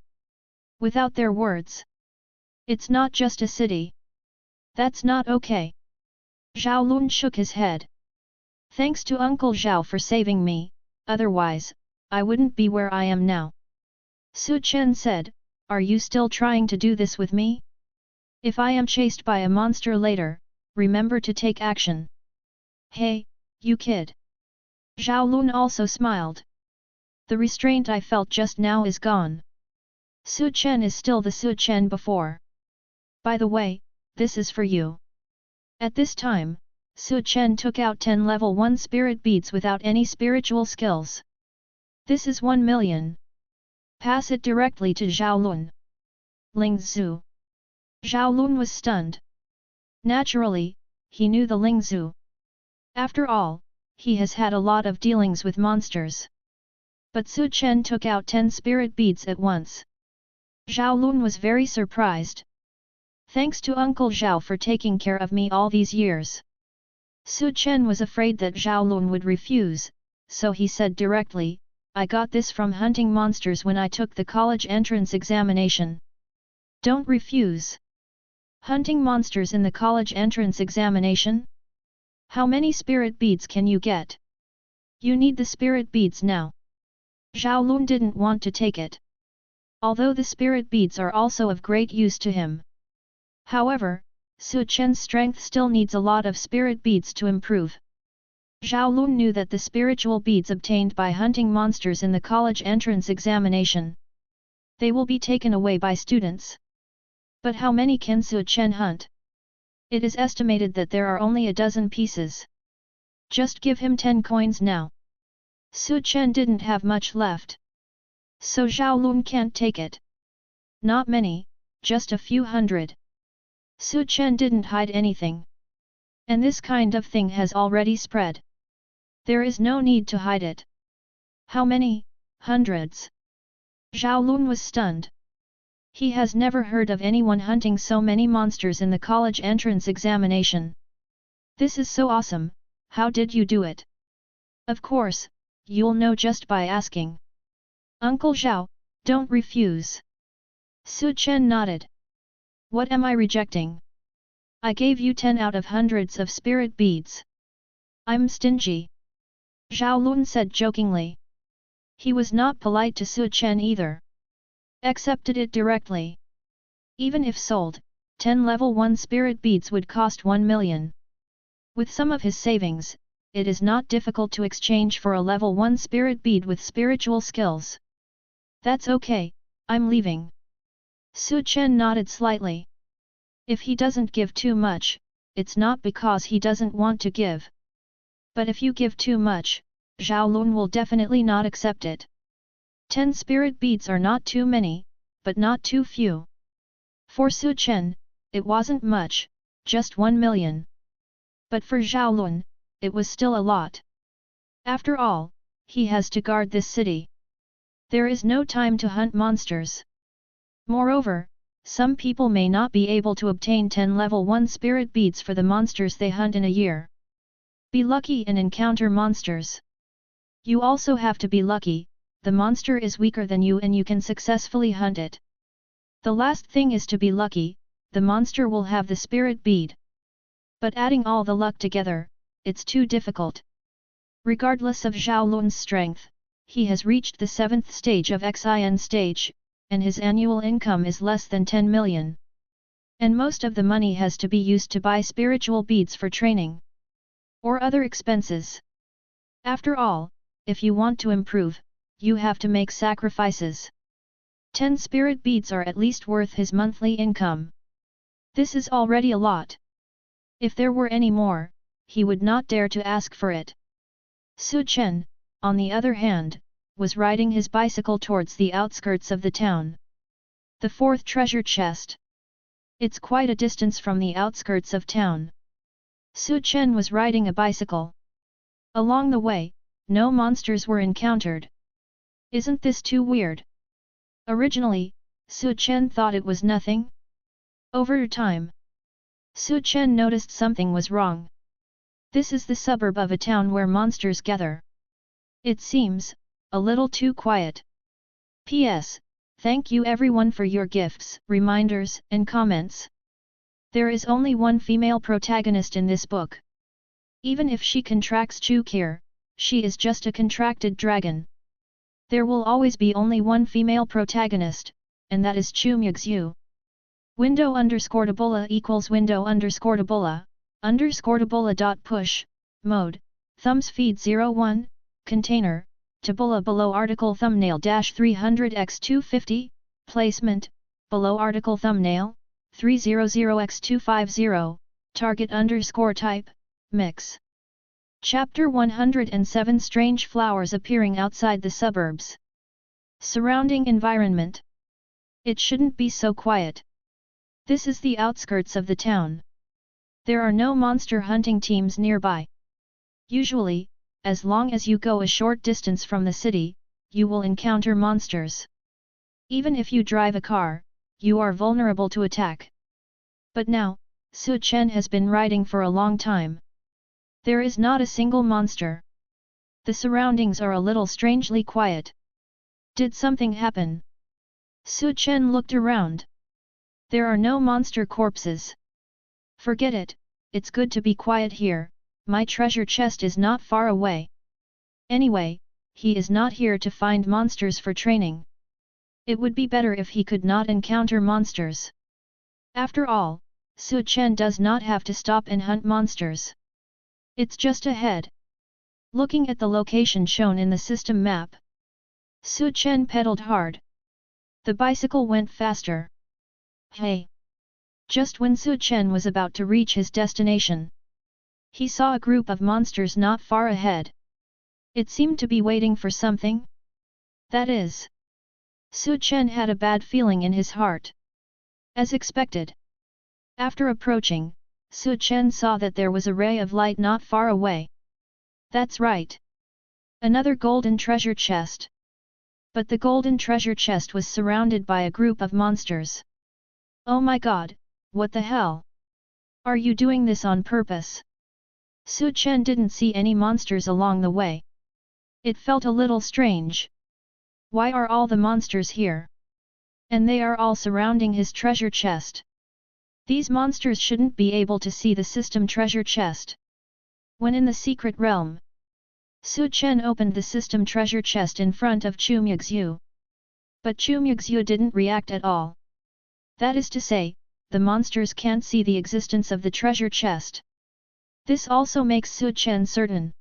Without their words. It's not just a city. That's not okay. Xiaolong shook his head. Thanks to Uncle Xiao for saving me, otherwise, I wouldn't be where I am now. Su Chen said, are you still trying to do this with me? If I am chased by a monster later, remember to take action. Hey, you kid. Xiaolong also smiled. The restraint I felt just now is gone. Su Chen is still the Su Chen before. By the way, this is for you. At this time, Su Chen took out 10 level 1 spirit beads without any spiritual skills. This is 1 million. Pass it directly to Xiaolong. Ling Zhu. Xiaolong was stunned. Naturally, he knew the Ling Zhu. After all, he has had a lot of dealings with monsters. But Su Chen took out 10 spirit beads at once. Xiaolong was very surprised. Thanks to Uncle Xiao for taking care of me all these years. Su Chen was afraid that Xiaolong would refuse, so he said directly, I got this from hunting monsters when I took the college entrance examination. Don't refuse. Hunting monsters in the college entrance examination? How many spirit beads can you get? You need the spirit beads now. Xiaolong didn't want to take it. Although the spirit beads are also of great use to him. However, Su Chen's strength still needs a lot of spirit beads to improve. Xiaolong knew that the spiritual beads obtained by hunting monsters in the college entrance examination. They will be taken away by students. But how many can Su Chen hunt? It is estimated that there are only a dozen pieces. Just give him 10 coins now. Su Chen didn't have much left. So Xiaolong can't take it. Not many, just a few hundred. Su Chen didn't hide anything. And this kind of thing has already spread. There is no need to hide it. How many? Hundreds. Xiaolong was stunned. He has never heard of anyone hunting so many monsters in the college entrance examination. This is so awesome, how did you do it? Of course, you'll know just by asking. Uncle Xiao, don't refuse. Su Chen nodded. What am I rejecting? I gave you 10 out of hundreds of spirit beads. I'm stingy. Xiaolong said jokingly. He was not polite to Su Chen either. Accepted it directly. Even if sold, 10 level 1 spirit beads would cost 1 million. With some of his savings, it is not difficult to exchange for a level 1 spirit bead with spiritual skills. That's okay, I'm leaving. Su Chen nodded slightly. If he doesn't give too much, it's not because he doesn't want to give. But if you give too much, Xiaolong will definitely not accept it. 10 spirit beads are not too many, but not too few. For Su Chen, it wasn't much, just 1 million. But for Xiaolong, it was still a lot. After all, he has to guard this city. There is no time to hunt monsters. Moreover, some people may not be able to obtain 10 level 1 spirit beads for the monsters they hunt in a year. Be lucky and encounter monsters. You also have to be lucky. The monster is weaker than you and you can successfully hunt it. The last thing is to be lucky, the monster will have the spirit bead. But adding all the luck together, it's too difficult. Regardless of Xiaolong's strength, he has reached the 7th stage of Xin stage, and his annual income is less than 10 million. And most of the money has to be used to buy spiritual beads for training or other expenses. After all, if you want to improve, you have to make sacrifices. 10 spirit beads are at least worth his monthly income. This is already a lot. If there were any more, he would not dare to ask for it. Chen, on the other hand, was riding his bicycle towards the outskirts of the town. The 4th treasure chest. It's quite a distance from the outskirts of town. Chen was riding a bicycle. Along the way, no monsters were encountered. Isn't this too weird? Originally, Chen thought it was nothing. Over time, Chen noticed something was wrong. This is the suburb of a town where monsters gather. It seems a little too quiet. P.S. Thank you everyone for your gifts, reminders, and comments. There is only one female protagonist in this book. Even if she contracts Chu Muxue, she is just a contracted dragon. There will always be only one female protagonist, and that is Chu Muxue. Window_Tabola equals window_Tabola_Tabola.push, mode, thumbs feed 01, container, Tabola below article thumbnail -300x250, placement, below article thumbnail, 300x250, target_type, mix. Chapter 107 Strange flowers appearing outside the suburbs. Surrounding environment. It shouldn't be so quiet. This is the outskirts of the town. There are no monster hunting teams nearby. Usually, as long as you go a short distance from the city, you will encounter monsters. Even if you drive a car, you are vulnerable to attack. But now, Chen has been riding for a long time. There is not a single monster. The surroundings are a little strangely quiet. Did something happen? Chen looked around. There are no monster corpses. Forget it, it's good to be quiet here, my treasure chest is not far away. Anyway, he is not here to find monsters for training. It would be better if he could not encounter monsters. After all, Chen does not have to stop and hunt monsters. It's just ahead. Looking at the location shown in the system map, Chen pedaled hard. The bicycle went faster. Hey! Just when Chen was about to reach his destination, he saw a group of monsters not far ahead. It seemed to be waiting for something. That is, Chen had a bad feeling in his heart. As expected. After approaching, Chen saw that there was a ray of light not far away. That's right. Another golden treasure chest. But the golden treasure chest was surrounded by a group of monsters. Oh my god, what the hell? Are you doing this on purpose? Chen didn't see any monsters along the way. It felt a little strange. Why are all the monsters here? And they are all surrounding his treasure chest. These monsters shouldn't be able to see the system treasure chest. When in the secret realm, Chen opened the system treasure chest in front of Chu Muxue. But Chu Muxue didn't react at all. That is to say, the monsters can't see the existence of the treasure chest. This also makes Chen certain.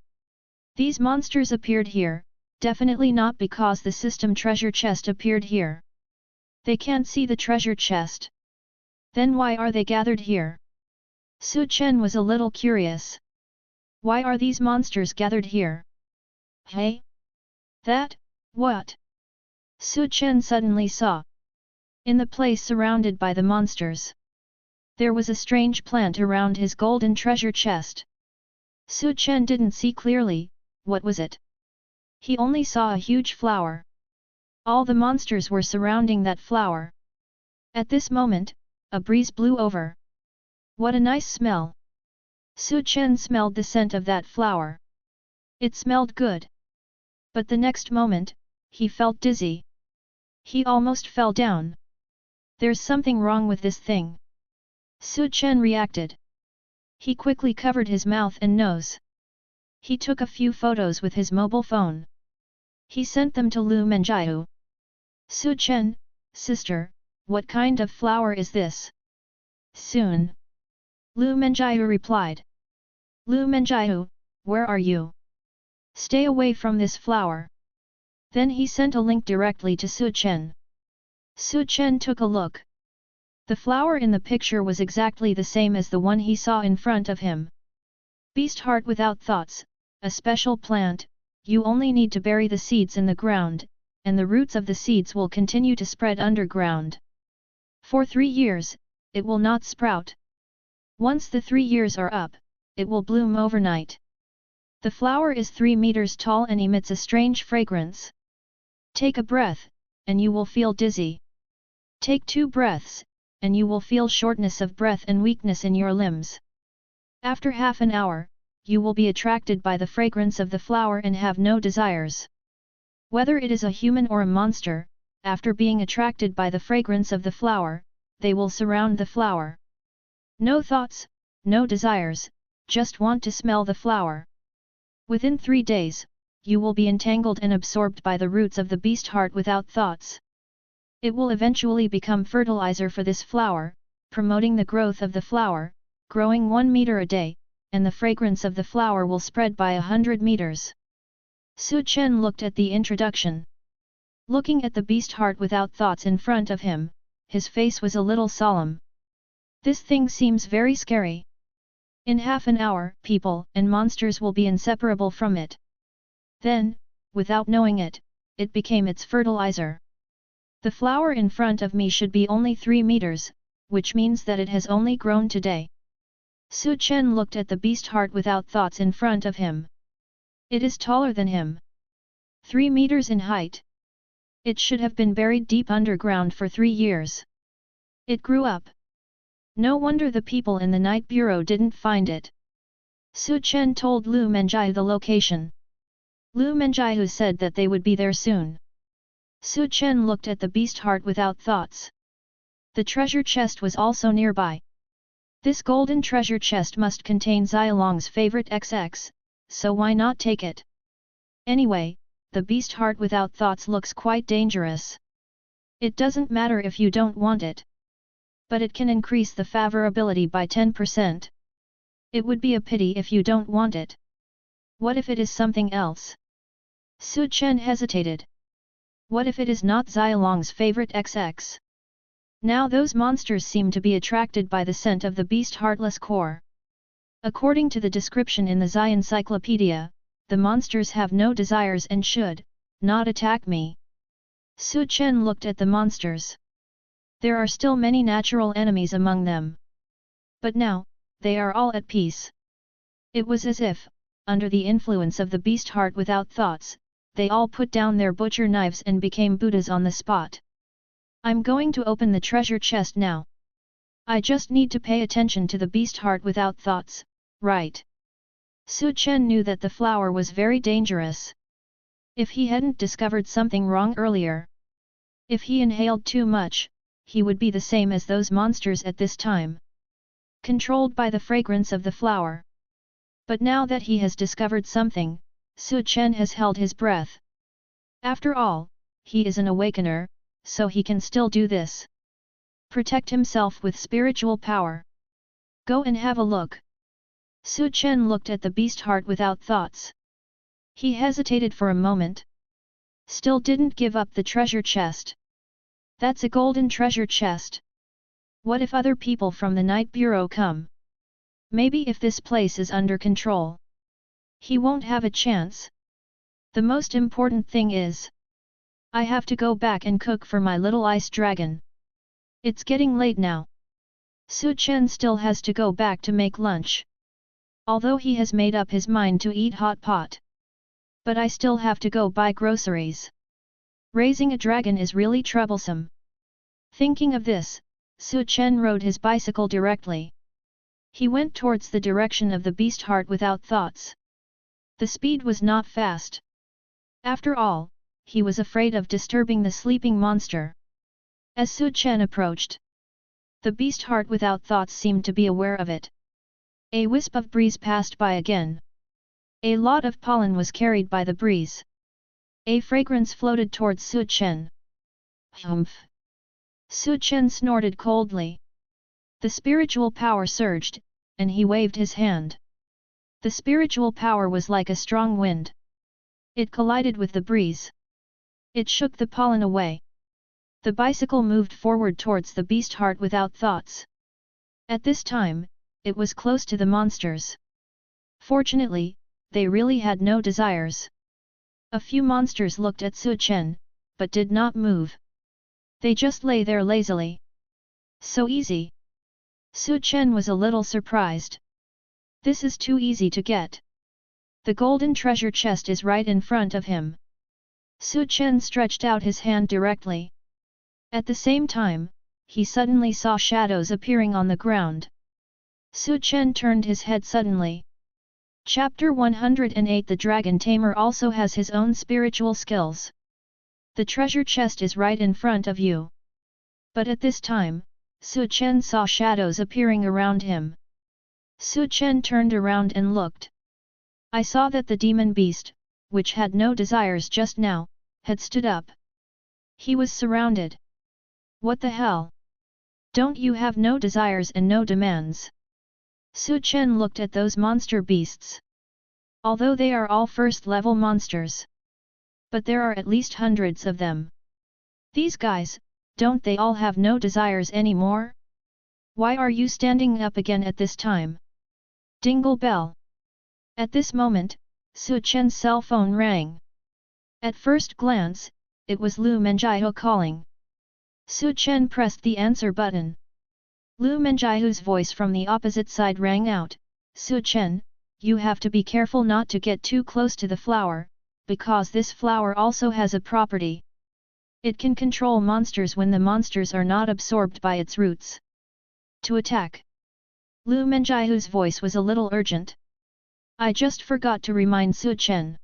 These monsters appeared here, definitely not because the system treasure chest appeared here. They can't see the treasure chest. Then why are they gathered here? Chen was a little curious. Why are these monsters gathered here? Hey? That, what? Chen suddenly saw. In the place surrounded by the monsters, there was a strange plant around his golden treasure chest. Chen didn't see clearly, what was it? He only saw a huge flower. All the monsters were surrounding that flower. At this moment, a breeze blew over. What a nice smell! Chen smelled the scent of that flower. It smelled good. But the next moment, he felt dizzy. He almost fell down. There's something wrong with this thing. Chen reacted. He quickly covered his mouth and nose. He took a few photos with his mobile phone. He sent them to Lu Menjiu. Su Chen, sister, what kind of flower is this? Soon. Lu Menjiu replied. Lu Menjiu, where are you? Stay away from this flower. Then he sent a link directly to Su Chen. Su Chen took a look. The flower in the picture was exactly the same as the one he saw in front of him. Beast heart without thoughts, a special plant, you only need to bury the seeds in the ground, and the roots of the seeds will continue to spread underground. For 3 years, it will not sprout. Once the 3 years are up, it will bloom overnight. The flower is 3 meters tall and emits a strange fragrance. Take a breath, and you will feel dizzy. Take 2 breaths, and you will feel shortness of breath and weakness in your limbs. After half an hour, you will be attracted by the fragrance of the flower and have no desires. Whether it is a human or a monster, after being attracted by the fragrance of the flower, they will surround the flower. No thoughts, no desires, just want to smell the flower. Within 3 days, you will be entangled and absorbed by the roots of the beast heart without thoughts. It will eventually become fertilizer for this flower, promoting the growth of the flower, growing 1 meter a day, and the fragrance of the flower will spread by 100 meters. Su Chen looked at the introduction. Looking at the beast heart without thoughts in front of him, his face was a little solemn. This thing seems very scary. In half an hour, people and monsters will be inseparable from it. Then, without knowing it, it became its fertilizer. The flower in front of me should be only 3 meters, which means that it has only grown today. Su Chen looked at the beast heart without thoughts in front of him. It is taller than him. 3 meters in height. It should have been buried deep underground for 3 years. It grew up. No wonder the people in the night bureau didn't find it. Su Chen told Lu Menjiu the location. Lu Menjiu said that they would be there soon. Su Chen looked at the beast heart without thoughts. The treasure chest was also nearby. This golden treasure chest must contain Xiaolong's favorite XX, so why not take it? Anyway, the beast heart without thoughts looks quite dangerous. It doesn't matter if you don't want it. But it can increase the favorability by 10%. It would be a pity if you don't want it. What if it is something else? Su Chen hesitated. What if it is not Xiaolong's favorite XX? Now those monsters seem to be attracted by the scent of the beast heartless core. According to the description in the Xi Encyclopedia, the monsters have no desires and should not attack me. Su Chen looked at the monsters. There are still many natural enemies among them. But now, they are all at peace. It was as if, under the influence of the beast heart without thoughts, they all put down their butcher knives and became Buddhas on the spot. I'm going to open the treasure chest now. I just need to pay attention to the beast heart without thoughts, right? Su Chen knew that the flower was very dangerous. If he hadn't discovered something wrong earlier, if he inhaled too much, he would be the same as those monsters at this time. Controlled by the fragrance of the flower. But now that he has discovered something, Su Chen has held his breath. After all, he is an awakener, so he can still do this. Protect himself with spiritual power. Go and have a look. Su Chen looked at the beast heart without thoughts. He hesitated for a moment. Still didn't give up the treasure chest. That's a golden treasure chest. What if other people from the night bureau come? Maybe if this place is under control, he won't have a chance. The most important thing is, I have to go back and cook for my little ice dragon. It's getting late now. Su Chen still has to go back to make lunch. Although he has made up his mind to eat hot pot. But I still have to go buy groceries. Raising a dragon is really troublesome. Thinking of this, Su Chen rode his bicycle directly. He went towards the direction of the beast heart without thoughts. The speed was not fast. After all, he was afraid of disturbing the sleeping monster. As Su Chen approached, the beast heart without thoughts seemed to be aware of it. A wisp of breeze passed by again. A lot of pollen was carried by the breeze. A fragrance floated towards Su Chen. Humph! Su Chen snorted coldly. The spiritual power surged, and he waved his hand. The spiritual power was like a strong wind. It collided with the breeze. It shook the pollen away. The bicycle moved forward towards the beast heart without thoughts. At this time, it was close to the monsters. Fortunately, they really had no desires. A few monsters looked at Su Chen, but did not move. They just lay there lazily. So easy. Su Chen was a little surprised. This is too easy to get. The golden treasure chest is right in front of him. Su Chen stretched out his hand directly. At the same time, he suddenly saw shadows appearing on the ground. Su Chen turned his head suddenly. Chapter 108 The Dragon Tamer also has his own spiritual skills. The treasure chest is right in front of you. But at this time, Su Chen saw shadows appearing around him. Su Chen turned around and looked. I saw that the demon beast, which had no desires just now, had stood up. He was surrounded. What the hell? Don't you have no desires and no demands? Su Chen looked at those monster beasts. Although they are all first-level monsters. But there are at least hundreds of them. These guys, don't they all have no desires anymore? Why are you standing up again at this time? Dingle bell. At this moment, Su Chen's cell phone rang. At first glance, it was Lu Menjiao calling. Su Chen pressed the answer button. Lu Menjiao's voice from the opposite side rang out, Su Chen, you have to be careful not to get too close to the flower, because this flower also has a property. It can control monsters when the monsters are not absorbed by its roots. To attack. Lu Menjiao's voice was a little urgent. I just forgot to remind Su Chen.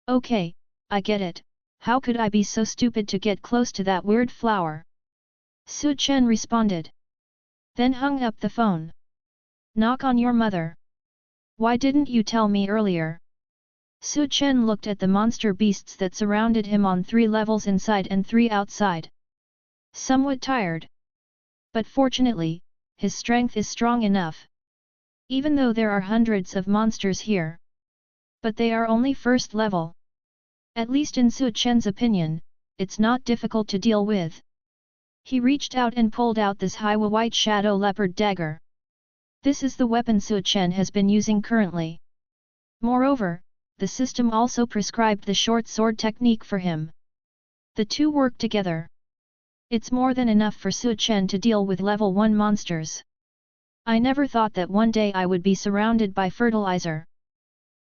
Okay, I get it, how could I be so stupid to get close to that weird flower? Su Chen responded. Then hung up the phone. Knock on your mother. Why didn't you tell me earlier? Su Chen looked at the monster beasts that surrounded him on 3 levels inside and 3 outside. Somewhat tired. But fortunately, his strength is strong enough. Even though there are hundreds of monsters here. But they are only first level. At least in Su Chen's opinion, it's not difficult to deal with. He reached out and pulled out this Hiwa White Shadow Leopard dagger. This is the weapon Su Chen has been using currently. Moreover, the system also prescribed the short sword technique for him. The two work together. It's more than enough for Su Chen to deal with level 1 monsters. I never thought that one day I would be surrounded by fertilizer.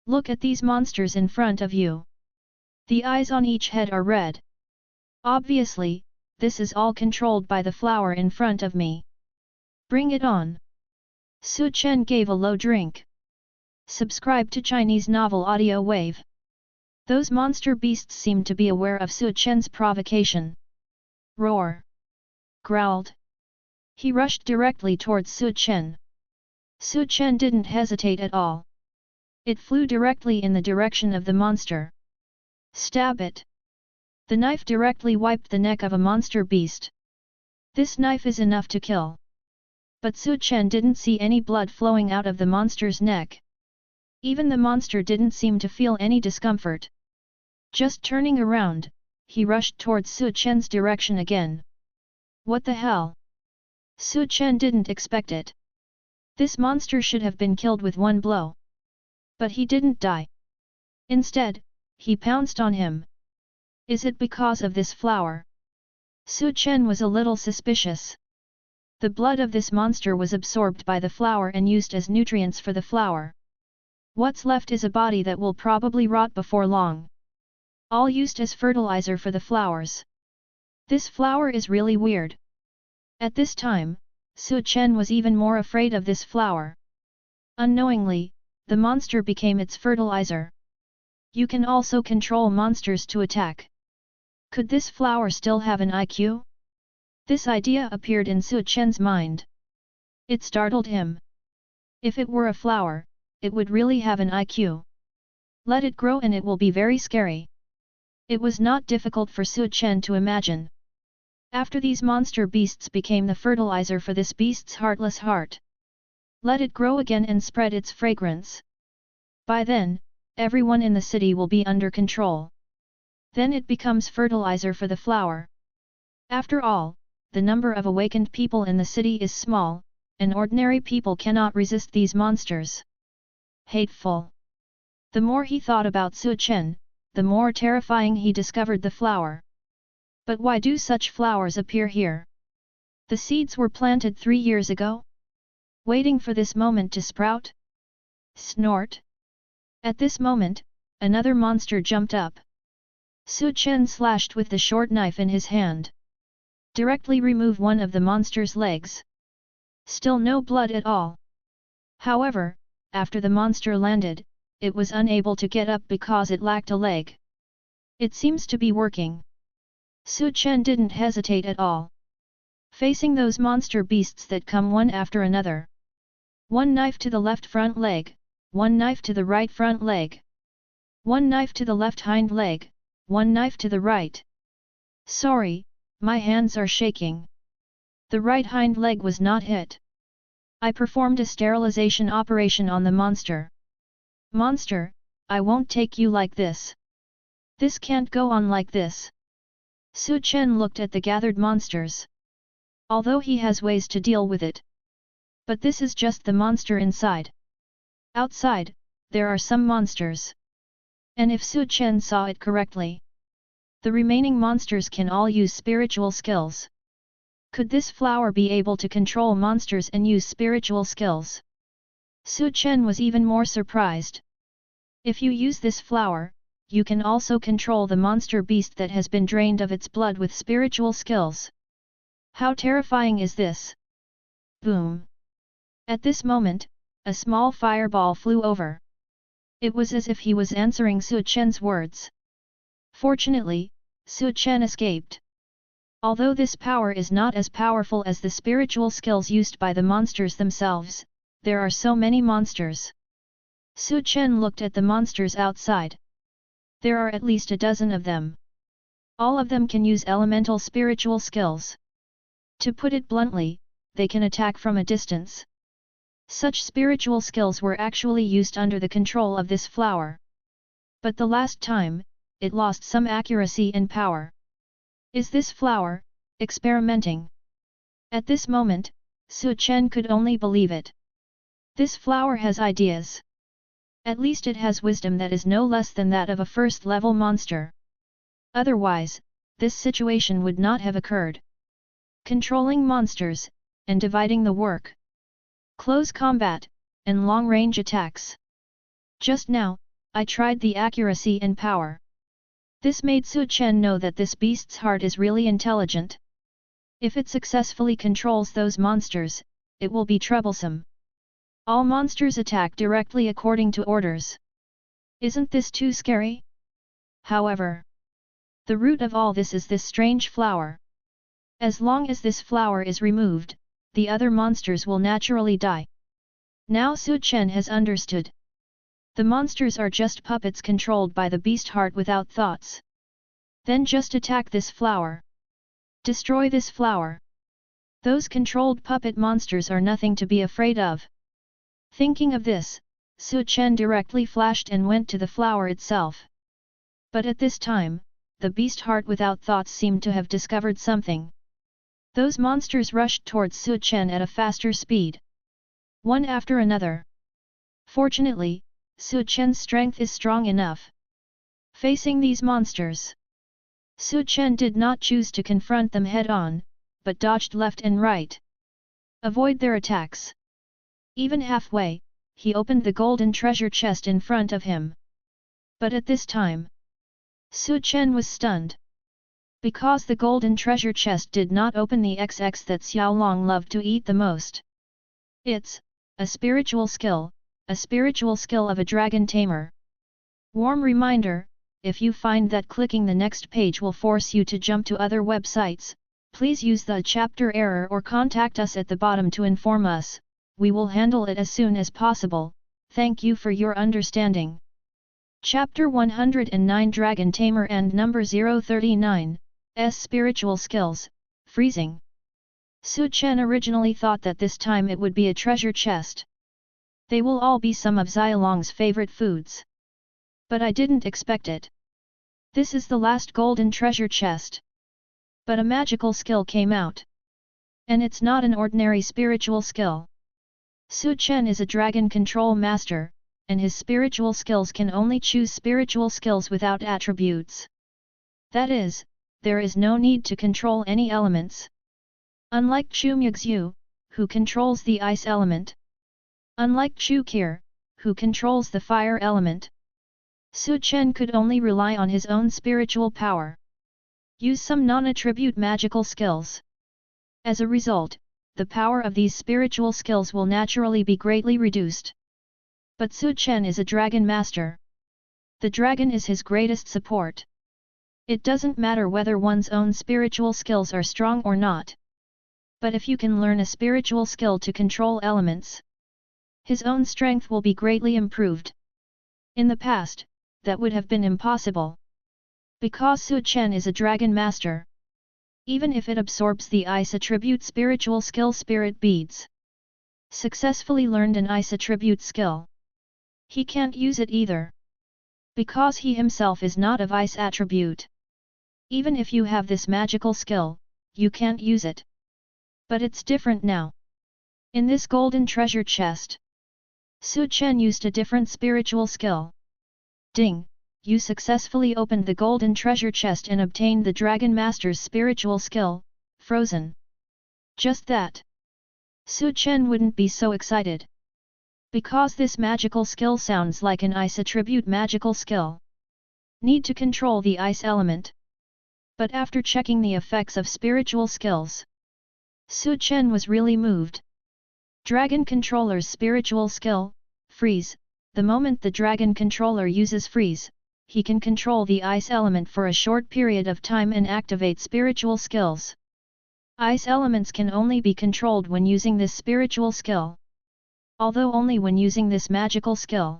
Look at these monsters in front of you. The eyes on each head are red. Obviously, this is all controlled by the flower in front of me. Bring it on. Su Chen gave a low drink. Subscribe to Chinese Novel Audio Wave. Those monster beasts seemed to be aware of Su Chen's provocation. Roar. Growled. He rushed directly towards Su Chen. Su Chen didn't hesitate at all. It flew directly in the direction of the monster. Stab it. The knife directly wiped the neck of a monster beast. This knife is enough to kill. But Su Chen didn't see any blood flowing out of the monster's neck. Even the monster didn't seem to feel any discomfort. Just turning around, he rushed towards Su Chen's direction again. What the hell? Su Chen didn't expect it. This monster should have been killed with one blow. But he didn't die. Instead, he pounced on him. Is it because of this flower? Su Chen was a little suspicious. The blood of this monster was absorbed by the flower and used as nutrients for the flower. What's left is a body that will probably rot before long. All used as fertilizer for the flowers. This flower is really weird. At this time, Su Chen was even more afraid of this flower. Unknowingly, the monster became its fertilizer. You can also control monsters to attack. Could this flower still have an IQ? This idea appeared in Su Chen's mind. It startled him. If it were a flower, it would really have an IQ. Let it grow and it will be very scary. It was not difficult for Chen to imagine. After these monster beasts became the fertilizer for this beast's heartless heart. Let it grow again and spread its fragrance. By then, everyone in the city will be under control. Then it becomes fertilizer for the flower. After all, the number of awakened people in the city is small, and ordinary people cannot resist these monsters. Hateful. The more he thought about Chen, the more terrifying he discovered the flower. But why do such flowers appear here? The seeds were planted 3 years ago? Waiting for this moment to sprout? Snort. At this moment, another monster jumped up. Chen slashed with the short knife in his hand. Directly remove one of the monster's legs. Still no blood at all. However, after the monster landed, it was unable to get up because it lacked a leg. It seems to be working. Chen didn't hesitate at all. Facing those monster beasts that come one after another. One knife to the left front leg, one knife to the right front leg. One knife to the left hind leg, one knife to the right. Sorry, my hands are shaking. The right hind leg was not hit. I performed a sterilization operation on the monster. Monster, I won't take you like this. This can't go on like this. Chen looked at the gathered monsters. Although he has ways to deal with it. But this is just the monster inside. Outside, there are some monsters. And if Chen saw it correctly, the remaining monsters can all use spiritual skills. Could this flower be able to control monsters and use spiritual skills? Chen was even more surprised. If you use this flower, you can also control the monster beast that has been drained of its blood with spiritual skills. How terrifying is this? Boom! At this moment, a small fireball flew over. It was as if he was answering Chen's words. Fortunately, Chen escaped. Although this power is not as powerful as the spiritual skills used by the monsters themselves, there are so many monsters. Chen looked at the monsters outside. There are at least a dozen of them. All of them can use elemental spiritual skills. To put it bluntly, they can attack from a distance. Such spiritual skills were actually used under the control of this flower. But the last time, it lost some accuracy and power. Is this flower experimenting? At this moment, Chen could only believe it. This flower has ideas. At least it has wisdom that is no less than that of a first-level monster. Otherwise, this situation would not have occurred. Controlling monsters, and dividing the work. Close combat, and long-range attacks. Just now, I tried the accuracy and power. This made Chen know that this beast's heart is really intelligent. If it successfully controls those monsters, it will be troublesome. All monsters attack directly according to orders. Isn't this too scary? However, the root of all this is this strange flower. As long as this flower is removed, the other monsters will naturally die. Now Chen has understood. The monsters are just puppets controlled by the beast heart without thoughts. Then just attack this flower. Destroy this flower. Those controlled puppet monsters are nothing to be afraid of. Thinking of this, Chen directly flashed and went to the flower itself. But at this time, the beast heart without thoughts seemed to have discovered something. Those monsters rushed towards Chen at a faster speed. One after another. Fortunately, Chen's strength is strong enough. Facing these monsters, Chen did not choose to confront them head-on, but dodged left and right. Avoid their attacks. Even halfway, he opened the golden treasure chest in front of him. But at this time, Chen was stunned. Because the golden treasure chest did not open the XX that Xiaolong loved to eat the most. It's a spiritual skill of a dragon tamer. Warm reminder, if you find that clicking the next page will force you to jump to other websites, please use the chapter error or contact us at the bottom to inform us. We will handle it as soon as possible. Thank you for your understanding. Chapter 109 Dragon Tamer and Number 039, S Spiritual Skills, Freezing. Chen originally thought that this time it would be a treasure chest. They will all be some of Xiaolong's favorite foods. But I didn't expect it. This is the last golden treasure chest. But a magical skill came out. And it's not an ordinary spiritual skill. Chen is a dragon control master, and his spiritual skills can only choose spiritual skills without attributes. That is, there is no need to control any elements. Unlike Chu Muxue, who controls the ice element. Unlike Chu Muxue, who controls the fire element. Chen could only rely on his own spiritual power. Use some non-attribute magical skills. As a result, the power of these spiritual skills will naturally be greatly reduced. But Chen is a dragon master. The dragon is his greatest support. It doesn't matter whether one's own spiritual skills are strong or not. But if you can learn a spiritual skill to control elements, his own strength will be greatly improved. In the past, that would have been impossible. Because Chen is a dragon master. Even if it absorbs the ice attribute spiritual skill spirit beads. Successfully learned an ice attribute skill. He can't use it either. Because he himself is not of ice attribute. Even if you have this magical skill, you can't use it. But it's different now. In this golden treasure chest, Chen used a different spiritual skill. Ding! You successfully opened the golden treasure chest and obtained the Dragon Master's spiritual skill, Frozen. Just that. Chen wouldn't be so excited. Because this magical skill sounds like an ice attribute magical skill. Need to control the ice element. But after checking the effects of spiritual skills, Chen was really moved. Dragon Controller's spiritual skill, Freeze. The moment the Dragon Controller uses Freeze, he can control the ice element for a short period of time and activate spiritual skills. Ice elements can only be controlled when using this spiritual skill. Although only when using this magical skill.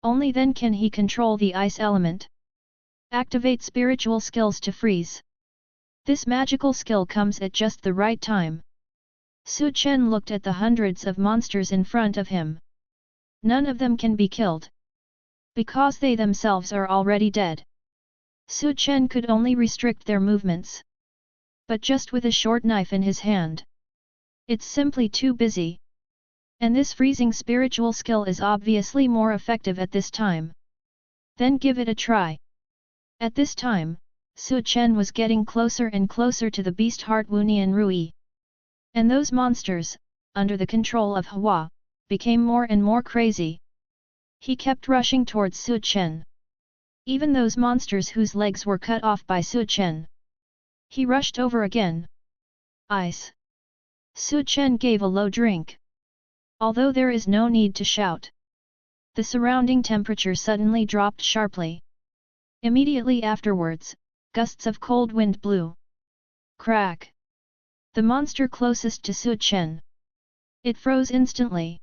Only then can he control the ice element. Activate spiritual skills to freeze. This magical skill comes at just the right time. Chen looked at the hundreds of monsters in front of him. None of them can be killed. Because they themselves are already dead. Chen could only restrict their movements. But just with a short knife in his hand. It's simply too busy. And this freezing spiritual skill is obviously more effective at this time. Then give it a try. At this time, Chen was getting closer and closer to the beast heart Wunian Rui. And those monsters, under the control of Hua, became more and more crazy. He kept rushing towards Chen. Even those monsters whose legs were cut off by Chen. He rushed over again. Ice. Chen gave a low drink. Although there is no need to shout. The surrounding temperature suddenly dropped sharply. Immediately afterwards, gusts of cold wind blew. Crack! The monster closest to Chen. It froze instantly.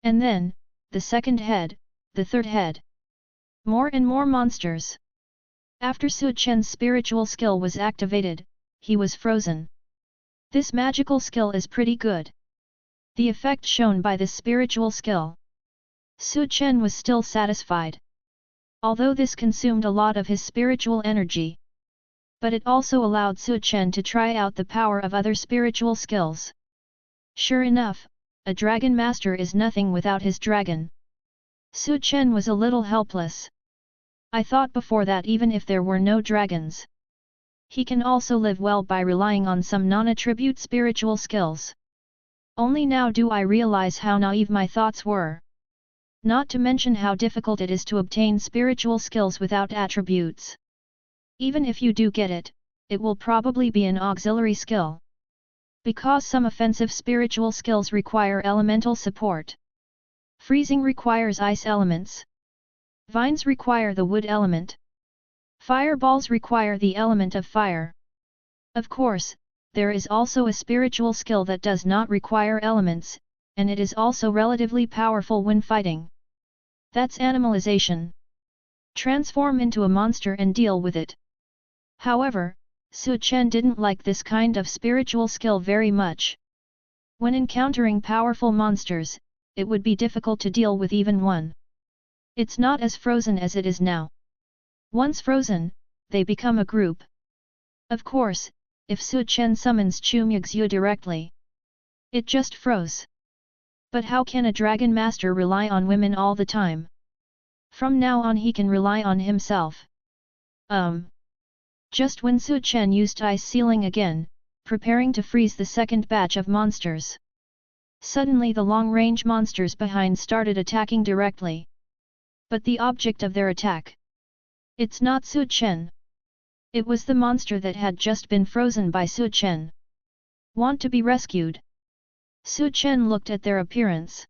And then, the second head, the third head. More and more monsters. After Chen's spiritual skill was activated, he was frozen. This magical skill is pretty good. The effect shown by this spiritual skill. Chen was still satisfied. Although this consumed a lot of his spiritual energy. But it also allowed Chen to try out the power of other spiritual skills. Sure enough, a dragon master is nothing without his dragon. Chen was a little helpless. I thought before that even if there were no dragons, he can also live well by relying on some non-attribute spiritual skills. Only now do I realize how naive my thoughts were. Not to mention how difficult it is to obtain spiritual skills without attributes. Even if you do get it, it will probably be an auxiliary skill. Because some offensive spiritual skills require elemental support. Freezing requires ice elements. Vines require the wood element. Fireballs require the element of fire. Of course, there is also a spiritual skill that does not require elements, and it is also relatively powerful when fighting. That's animalization. Transform into a monster and deal with it. However, Chen didn't like this kind of spiritual skill very much. When encountering powerful monsters, it would be difficult to deal with even one. It's not as frozen as it is now. Once frozen, they become a group. Of course, if Chen summons Chu Muxue directly, it just froze. But how can a dragon master rely on women all the time? From now on he can rely on himself. Just when Chen used ice sealing again, preparing to freeze the second batch of monsters, suddenly the long-range monsters behind started attacking directly. But the object of their attack, it's not Chen. It was the monster that had just been frozen by Chen. Want to be rescued? Chen looked at their appearance.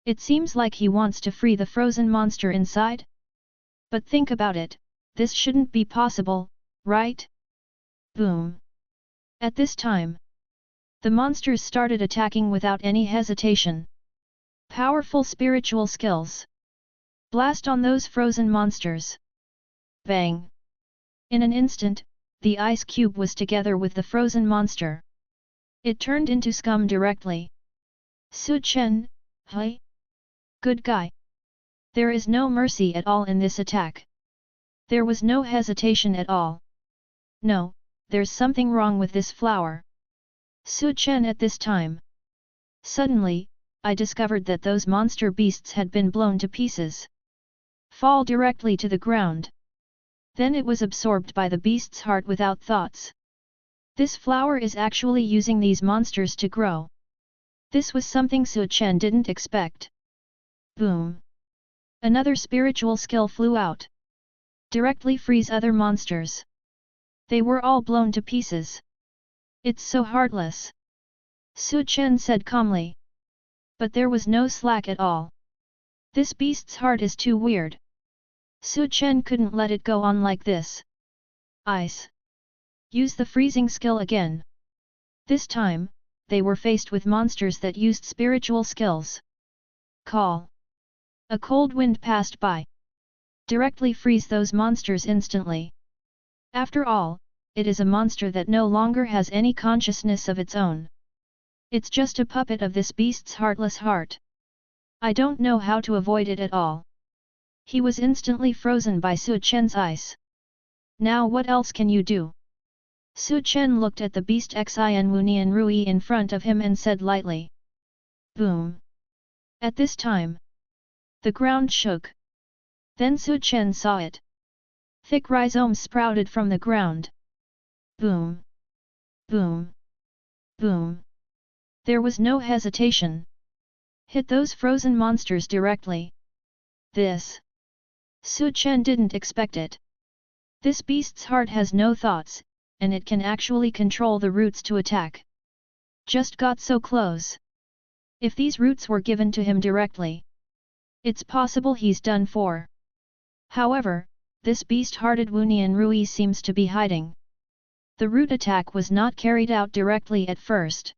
It seems like he wants to free the frozen monster inside? But think about it, this shouldn't be possible, right? Boom! At this time, the monsters started attacking without any hesitation. Powerful spiritual skills. Blast on those frozen monsters. Bang! In an instant, the ice cube was together with the frozen monster. It turned into scum directly. Chen, hey? Good guy. There is no mercy at all in this attack. There was no hesitation at all. No, there's something wrong with this flower. Chen at this time. Suddenly, I discovered that those monster beasts had been blown to pieces. Fall directly to the ground. Then it was absorbed by the beast's heart without thoughts. This flower is actually using these monsters to grow. This was something Chen didn't expect. Boom! Another spiritual skill flew out. Directly freeze other monsters. They were all blown to pieces. It's so heartless. Chen said calmly. But there was no slack at all. This beast's heart is too weird. Chen couldn't let it go on like this. Ice. Use the freezing skill again. This time, they were faced with monsters that used spiritual skills. Call. A cold wind passed by. Directly freeze those monsters instantly. After all, it is a monster that no longer has any consciousness of its own. It's just a puppet of this beast's heartless heart. I don't know how to avoid it at all. He was instantly frozen by Chen's ice. Now what else can you do? Chen looked at the beast Xin Wunian Rui in front of him and said lightly. Boom! At this time, the ground shook. Then Chen saw it. Thick rhizomes sprouted from the ground. Boom! Boom! Boom! There was no hesitation. Hit those frozen monsters directly. This. Chen didn't expect it. This beast's heart has no thoughts, and it can actually control the roots to attack. Just got so close. If these roots were given to him directly, it's possible he's done for. However, this beast-hearted Wunian Rui seems to be hiding. The root attack was not carried out directly at first.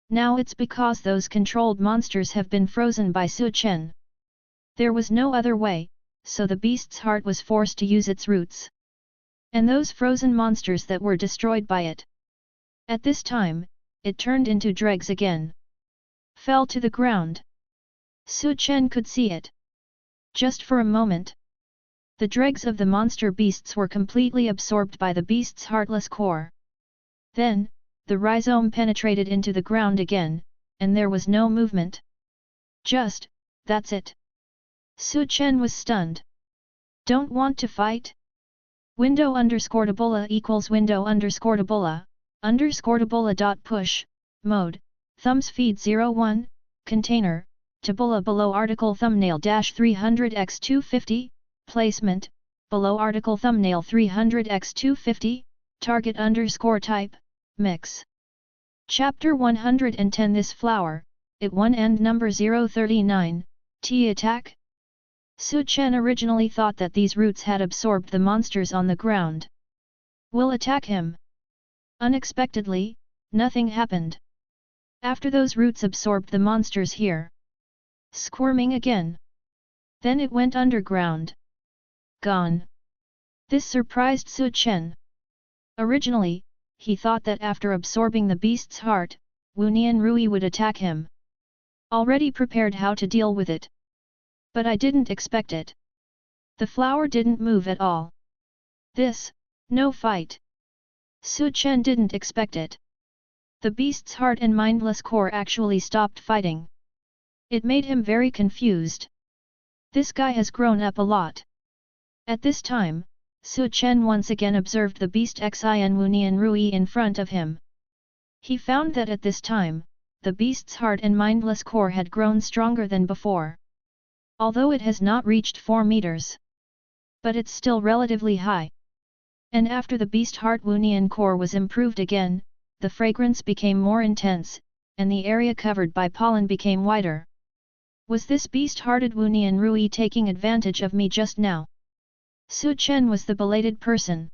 Now it's because those controlled monsters have been frozen by Chen. There was no other way, so the beast's heart was forced to use its roots. And those frozen monsters that were destroyed by it. At this time, it turned into dregs again. Fell to the ground. Chen could see it. Just for a moment. The dregs of the monster beasts were completely absorbed by the beast's heartless core. Then, the rhizome penetrated into the ground again, and there was no movement. Just, that's it. Chen was stunned. Don't want to fight? Window_tabola equals window_tabola, .push, mode, thumbs feed 01, container, tabola below article thumbnail -300x250, placement, below article thumbnail 300x250, target_type, mix. Chapter 110 This flower, it one and number 039, T attack? Chen originally thought that these roots had absorbed the monsters on the ground. Will attack him. Unexpectedly, nothing happened. After those roots absorbed the monsters here. Squirming again. Then it went underground. gone. This surprised Su Chen. Originally, he thought that after absorbing the beast's heart, Wu Nianrui would attack him. Already prepared how to deal with it. But I didn't expect it. The flower didn't move at all. No fight. Su Chen didn't expect it. The beast's heart and mindless core actually stopped fighting. It made him very confused. This guy has grown up a lot. At this time, Su Chen once again observed the beast Xin Wu Nianrui in front of him. He found that at this time, the beast's heart and mindless core had grown stronger than before. Although it has not reached 4 meters. But it's still relatively high. And after the beast heart Wu Nian core was improved again, the fragrance became more intense, and the area covered by pollen became wider. Was this beast-hearted Wu Nianrui taking advantage of me just now? Su Chen was the belated person.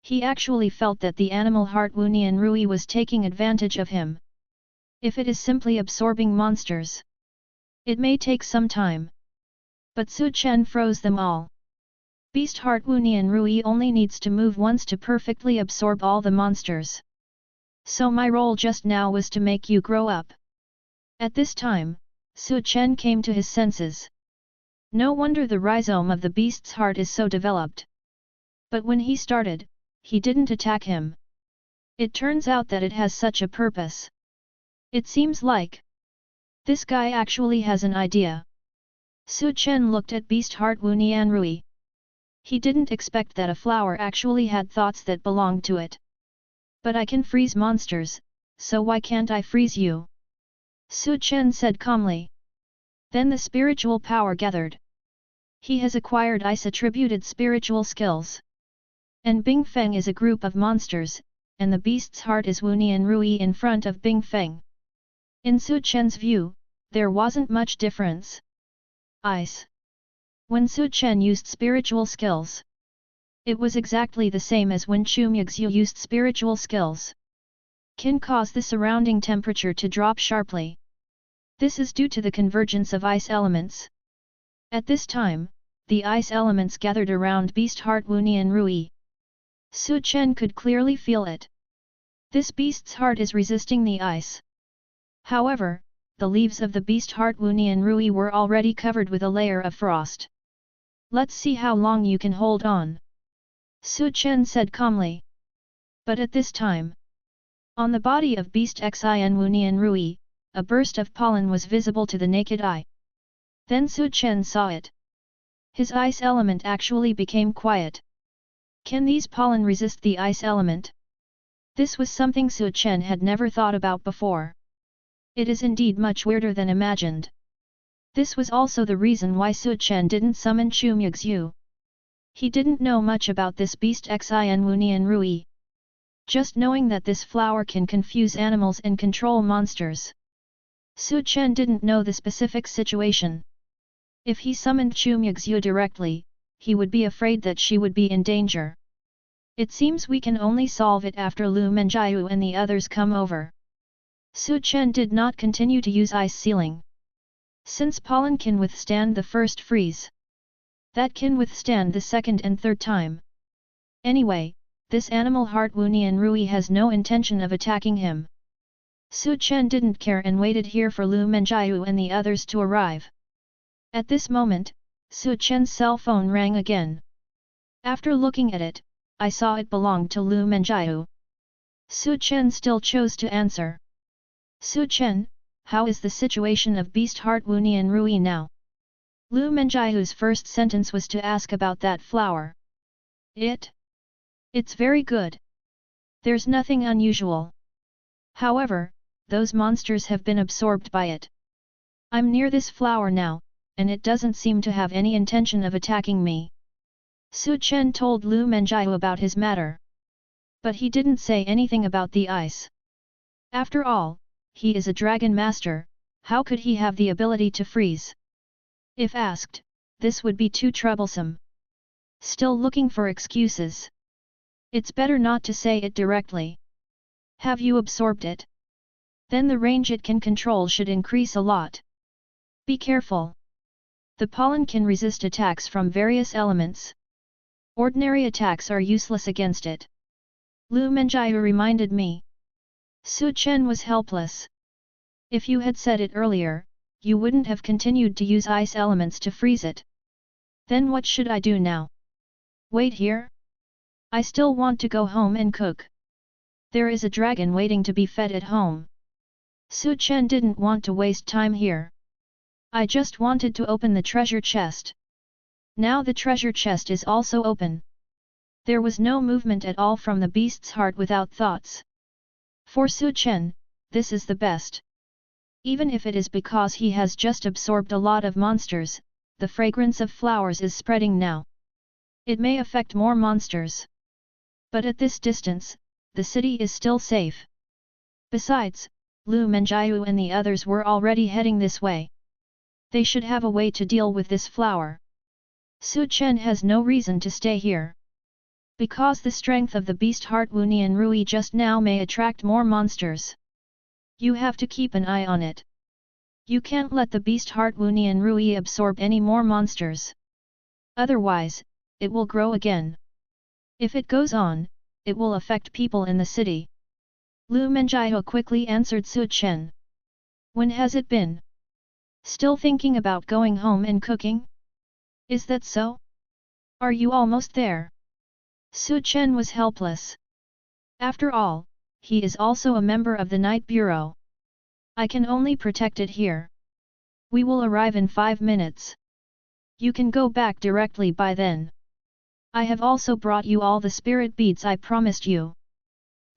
He actually felt that the animal heart Wu Nianrui was taking advantage of him. If it is simply absorbing monsters, it may take some time. But Su Chen froze them all. Beast heart Wu Nianrui only needs to move once to perfectly absorb all the monsters. So my role just now was to make you grow up. At this time, Su Chen came to his senses. No wonder the rhizome of the beast's heart is so developed. But when he started, he didn't attack him. It turns out that it has such a purpose. It seems like this guy actually has an idea. Su Chen looked at beast heart Wu Nianrui. He didn't expect that a flower actually had thoughts that belonged to it. But I can freeze monsters, so why can't I freeze you? Su Chen said calmly. Then the spiritual power gathered. He has acquired ice-attributed spiritual skills. And Bing Feng is a group of monsters, and the beast's heart is Wu Nianrui in front of Bing Feng. In Su Chen's view, there wasn't much difference. Ice. When Su Chen used spiritual skills, it was exactly the same as when Chu Muxue used spiritual skills. Can cause the surrounding temperature to drop sharply. This is due to the convergence of ice elements. At this time, the ice elements gathered around beast heart Wu Nianrui. Su Chen could clearly feel it. This beast's heart is resisting the ice. However, the leaves of the beast heart Wu Nianrui were already covered with a layer of frost. Let's see how long you can hold on. Su Chen said calmly. But at this time, on the body of beast Xin Wu Nianrui, a burst of pollen was visible to the naked eye. Then Su Chen saw it. His ice element actually became quiet. Can these pollen resist the ice element? This was something Su Chen had never thought about before. It is indeed much weirder than imagined. This was also the reason why Su Chen didn't summon Chu Muxue. He didn't know much about this beast Xin Wu Nianrui. Just knowing that this flower can confuse animals and control monsters. Su Chen didn't know the specific situation. If he summoned Chu Muxue directly, he would be afraid that she would be in danger. It seems we can only solve it after Lu Menjiu and the others come over. Su Chen did not continue to use ice sealing. Since pollen can withstand the first freeze, that can withstand the second and third time. Anyway, this animal heart Wu Nianrui has no intention of attacking him. Su Chen didn't care and waited here for Lu Menjiu and the others to arrive. At this moment, Su Chen's cell phone rang again. After looking at it, I saw it belonged to Lu Menjiu. Su Chen still chose to answer. Su Chen, how is the situation of beast heart Wu Nianrui now? Lu Menjiu's first sentence was to ask about that flower. It's very good. There's nothing unusual. However, those monsters have been absorbed by it. I'm near this flower now, and it doesn't seem to have any intention of attacking me. Su Chen told Lu Menjiu about his matter. But he didn't say anything about the ice. After all, he is a dragon master, how could he have the ability to freeze? If asked, this would be too troublesome. Still looking for excuses. It's better not to say it directly. Have you absorbed it? Then the range it can control should increase a lot. Be careful. The pollen can resist attacks from various elements. Ordinary attacks are useless against it. Lu Menjiu reminded me. Su Chen was helpless. If you had said it earlier, you wouldn't have continued to use ice elements to freeze it. Then what should I do now? Wait here? I still want to go home and cook. There is a dragon waiting to be fed at home. Su Chen didn't want to waste time here. I just wanted to open the treasure chest. Now the treasure chest is also open. There was no movement at all from the beast's heart without thoughts. For Su Chen, this is the best. Even if it is because he has just absorbed a lot of monsters, the fragrance of flowers is spreading now. It may affect more monsters. But at this distance, the city is still safe. Besides, Lu Menjiu and the others were already heading this way. They should have a way to deal with this flower. Su Chen has no reason to stay here. Because the strength of the beast heart Wu Nian Rui just now may attract more monsters. You have to keep an eye on it. You can't let the beast heart Wu Nian Rui absorb any more monsters. Otherwise, it will grow again. If it goes on, it will affect people in the city. Lu Menjiu quickly answered Su Chen. When has it been? Still thinking about going home and cooking? Is that so? Are you almost there? Su Chen was helpless. After all, he is also a member of the Night Bureau. I can only protect it here. We will arrive in 5 minutes. You can go back directly by then. I have also brought you all the spirit beads I promised you.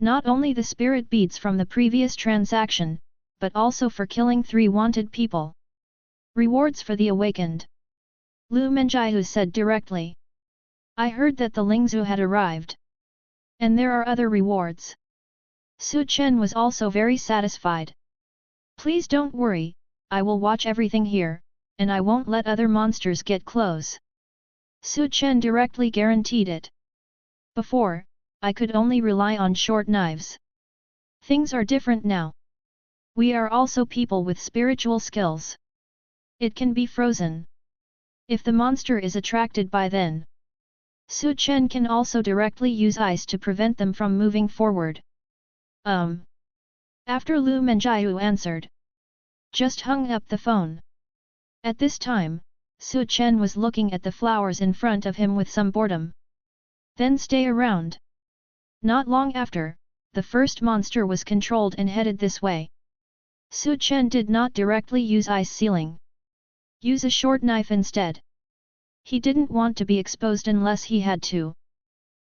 Not only the spirit beads from the previous transaction, but also for killing 3 wanted people. Rewards for the awakened. Lu Menjiu said directly. I heard that the Lingzhu had arrived. And there are other rewards. Su Chen was also very satisfied. Please don't worry, I will watch everything here, and I won't let other monsters get close. Su Chen directly guaranteed it. Before, I could only rely on short knives. Things are different now. We are also people with spiritual skills. It can be frozen. If the monster is attracted by then, Su Chen can also directly use ice to prevent them from moving forward. After Lu Menjiu answered. Just hung up the phone. At this time, Su Chen was looking at the flowers in front of him with some boredom. Then stay around. Not long after, the first monster was controlled and headed this way. Su Chen did not directly use ice sealing. Use a short knife instead. He didn't want to be exposed unless he had to.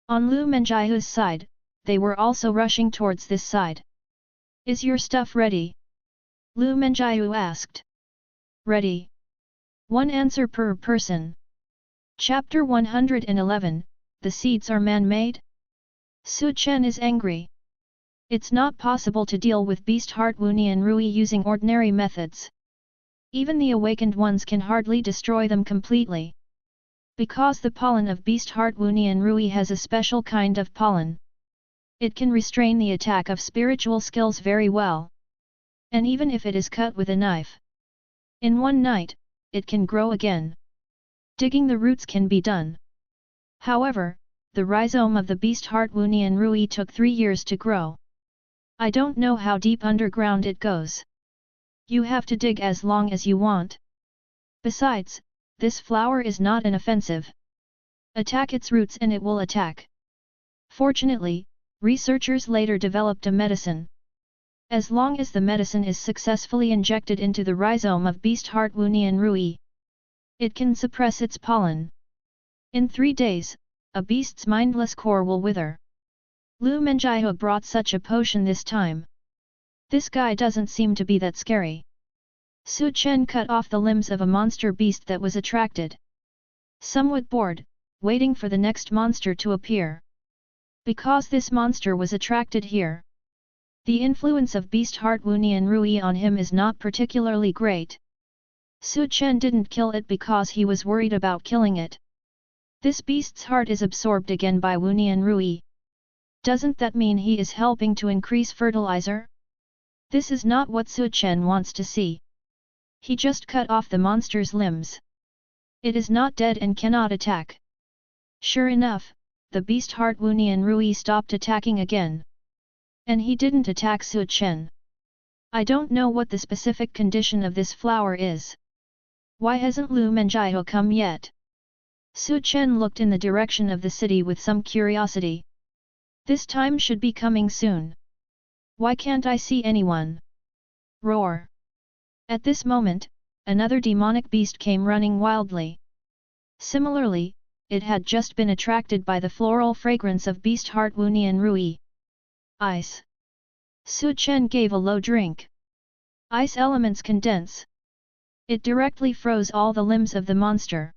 On Lu Menjiu's side, they were also rushing towards this side. Is your stuff ready? Lu Menjiu asked. Ready. One answer per person. Chapter 111, The seeds are man-made? Su Chen is angry. It's not possible to deal with beast heart Wu Nian Rui using ordinary methods. Even the awakened ones can hardly destroy them completely. Because the pollen of beast heart Wu Nian Rui has a special kind of pollen. It can restrain the attack of spiritual skills very well. And even if it is cut with a knife, in one night, it can grow again. Digging the roots can be done. However, the rhizome of the beast heart Wu Nian Rui took 3 years to grow. I don't know how deep underground it goes. You have to dig as long as you want. Besides, this flower is not an offensive. Attack its roots and it will attack. Fortunately, researchers later developed a medicine. As long as the medicine is successfully injected into the rhizome of beast heart Wu Nian Rui, it can suppress its pollen. In 3 days, a beast's mindless core will wither. Lu Menjiu brought such a potion this time. This guy doesn't seem to be that scary. Su Chen cut off the limbs of a monster beast that was attracted. Somewhat bored, waiting for the next monster to appear. Because this monster was attracted here, the influence of beast heart Wu Nian Rui on him is not particularly great. Su Chen didn't kill it because he was worried about killing it. This beast's heart is absorbed again by Wu Nian Rui. Doesn't that mean he is helping to increase fertilizer? This is not what Su Chen wants to see. He just cut off the monster's limbs. It is not dead and cannot attack. Sure enough, the beast heart Wunian Rui stopped attacking again. And he didn't attack Su Chen. I don't know what the specific condition of this flower is. Why hasn't Lu Menjiao come yet? Su Chen looked in the direction of the city with some curiosity. This time should be coming soon. Why can't I see anyone? Roar! At this moment, another demonic beast came running wildly. Similarly, it had just been attracted by the floral fragrance of beast heart Wunian Rui. Ice. Su Chen gave a low drink. Ice elements condense. It directly froze all the limbs of the monster.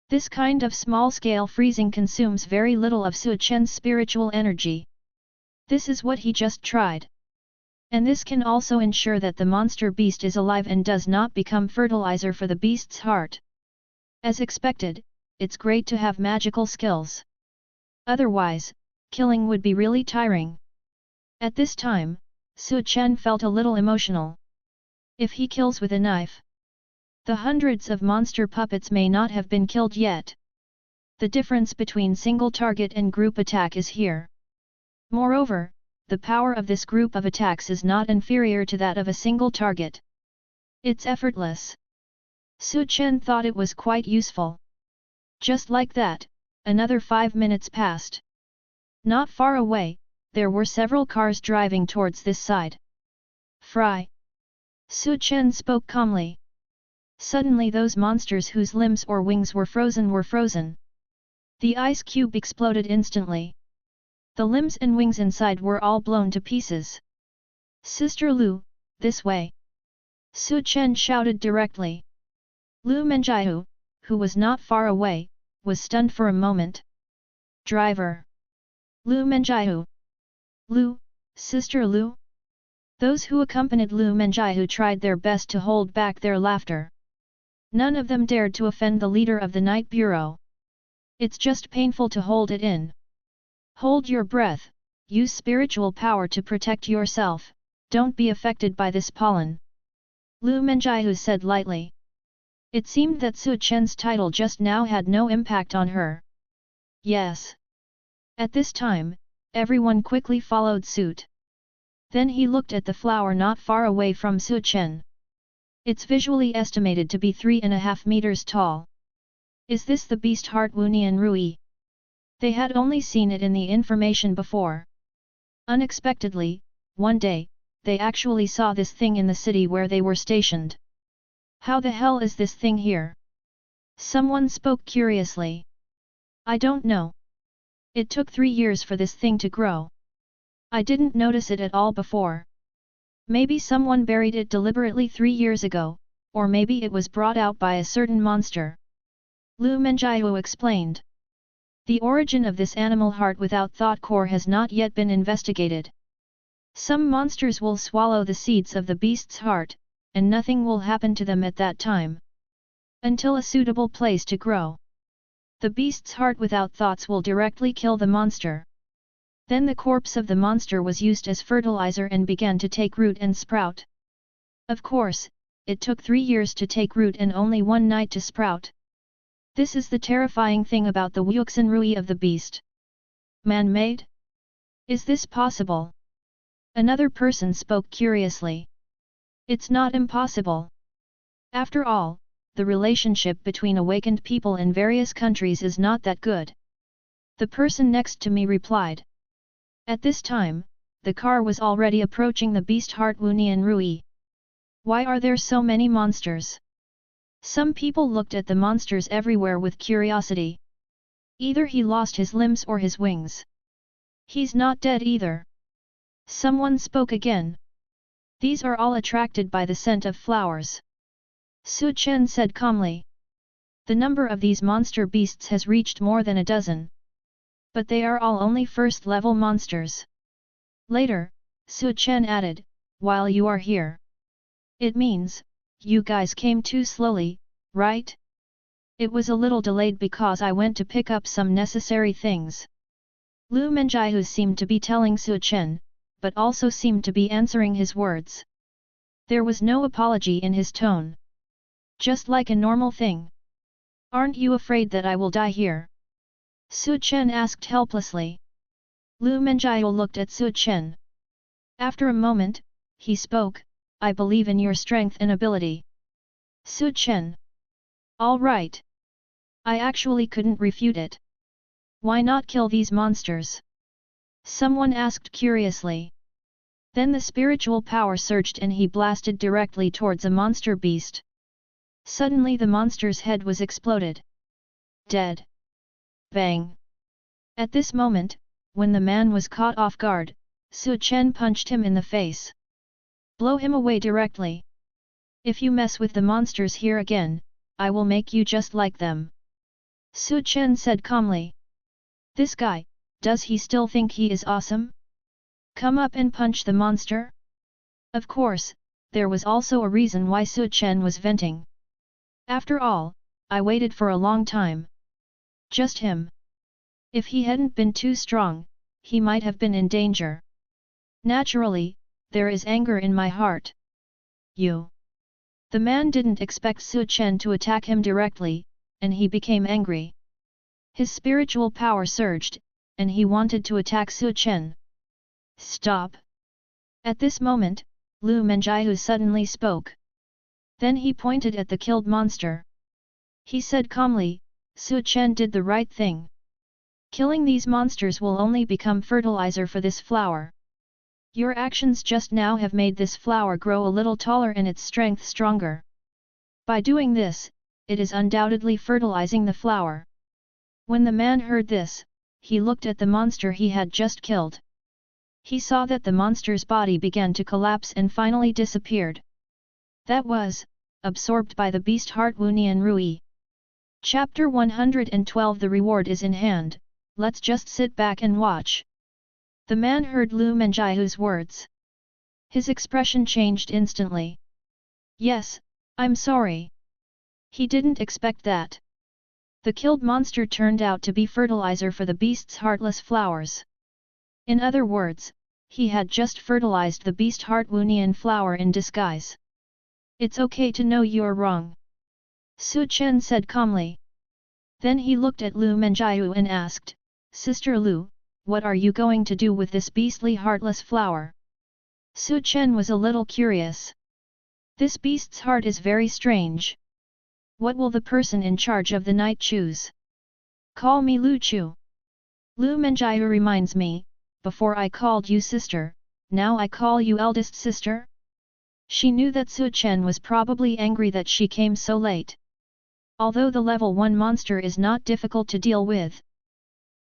This kind of small-scale freezing consumes very little of Su Chen's spiritual energy. This is what he just tried. And this can also ensure that the monster beast is alive and does not become fertilizer for the beast's heart. As expected, it's great to have magical skills. Otherwise, killing would be really tiring. At this time, Su Chen felt a little emotional. If he kills with a knife, the hundreds of monster puppets may not have been killed yet. The difference between single target and group attack is here. Moreover, the power of this group of attacks is not inferior to that of a single target. It's effortless. Su Chen thought it was quite useful. Just like that, another 5 minutes passed. Not far away, there were several cars driving towards this side. Fry! Su Chen spoke calmly. Suddenly those monsters whose limbs or wings were frozen. The ice cube exploded instantly. The limbs and wings inside were all blown to pieces. Sister Lu, this way! Su Chen shouted directly. Lu Menjiao, who was not far away, was stunned for a moment. Driver! Lu Menjiao! Lu, Sister Lu? Those who accompanied Lu Menjiao tried their best to hold back their laughter. None of them dared to offend the leader of the night bureau. It's just painful to hold it in. Hold your breath, use spiritual power to protect yourself, don't be affected by this pollen. Lu Menjiao said lightly. It seemed that Su Chen's title just now had no impact on her. Yes. At this time, everyone quickly followed suit. Then he looked at the flower not far away from Su Chen. It's visually estimated to be 3.5 meters tall. Is this the beast heart Wunian Rui? They had only seen it in the information before. Unexpectedly, one day, they actually saw this thing in the city where they were stationed. How the hell is this thing here? Someone spoke curiously. I don't know. It took 3 years for this thing to grow. I didn't notice it at all before. Maybe someone buried it deliberately 3 years ago, or maybe it was brought out by a certain monster. Lu Menjiao explained. The origin of this animal heart without thought core has not yet been investigated. Some monsters will swallow the seeds of the beast's heart, and nothing will happen to them at that time. Until a suitable place to grow. The beast's heart without thoughts will directly kill the monster. Then the corpse of the monster was used as fertilizer and began to take root and sprout. Of course, it took 3 years to take root and only 1 night to sprout. This is the terrifying thing about the Wuxin Rui of the beast. Man-made? Is this possible? Another person spoke curiously. It's not impossible. After all, the relationship between awakened people in various countries is not that good. The person next to me replied. At this time, the car was already approaching the beast heart Wunian Rui. Why are there so many monsters? Some people looked at the monsters everywhere with curiosity. Either he lost his limbs or his wings. He's not dead either. Someone spoke again. These are all attracted by the scent of flowers. Su Chen said calmly. The number of these monster beasts has reached more than a dozen. But they are all only first-level monsters. Later, Su Chen added, while you are here. It means, you guys came too slowly, right? It was a little delayed because I went to pick up some necessary things. Lu Menjiao seemed to be telling Su Chen, but also seemed to be answering his words. There was no apology in his tone. Just like a normal thing. Aren't you afraid that I will die here? Su Chen asked helplessly. Lu Menjiu looked at Su Chen. After a moment, he spoke, I believe in your strength and ability. Su Chen. All right. I actually couldn't refute it. Why not kill these monsters? Someone asked curiously. Then the spiritual power surged and he blasted directly towards a monster beast. Suddenly the monster's head was exploded. Dead. Bang. At this moment, when the man was caught off guard, Su Chen punched him in the face. Blow him away directly. If you mess with the monsters here again, I will make you just like them. Su Chen said calmly. This guy, does he still think he is awesome? Come up and punch the monster? Of course, there was also a reason why Su Chen was venting. After all, I waited for a long time. Just him. If he hadn't been too strong, he might have been in danger. Naturally, there is anger in my heart. You. The man didn't expect Su Chen to attack him directly, and he became angry. His spiritual power surged, and he wanted to attack Su Chen. Stop! At this moment, Lu Menjiu suddenly spoke. Then he pointed at the killed monster. He said calmly, Su Chen did the right thing. Killing these monsters will only become fertilizer for this flower. Your actions just now have made this flower grow a little taller and its strength stronger. By doing this, it is undoubtedly fertilizing the flower. When the man heard this, he looked at the monster he had just killed. He saw that the monster's body began to collapse and finally disappeared. That was, absorbed by the beast heart Wu Nian Rui. Chapter 112 The reward is in hand, let's just sit back and watch. The man heard Lu Menjiu's words. His expression changed instantly. Yes, I'm sorry. He didn't expect that. The killed monster turned out to be fertilizer for the beast's heartless flowers. In other words, he had just fertilized the beast heart Wu Nian flower in disguise. It's okay to know you're wrong. Su Chen said calmly. Then he looked at Lu Menjiu and asked, Sister Lu, what are you going to do with this beastly heartless flower? Su Chen was a little curious. This beast's heart is very strange. What will the person in charge of the night choose? Call me Lu Chu. Lu Menjiu reminds me, before I called you sister, now I call you eldest sister? She knew that Su Chen was probably angry that she came so late. Although the level 1 monster is not difficult to deal with,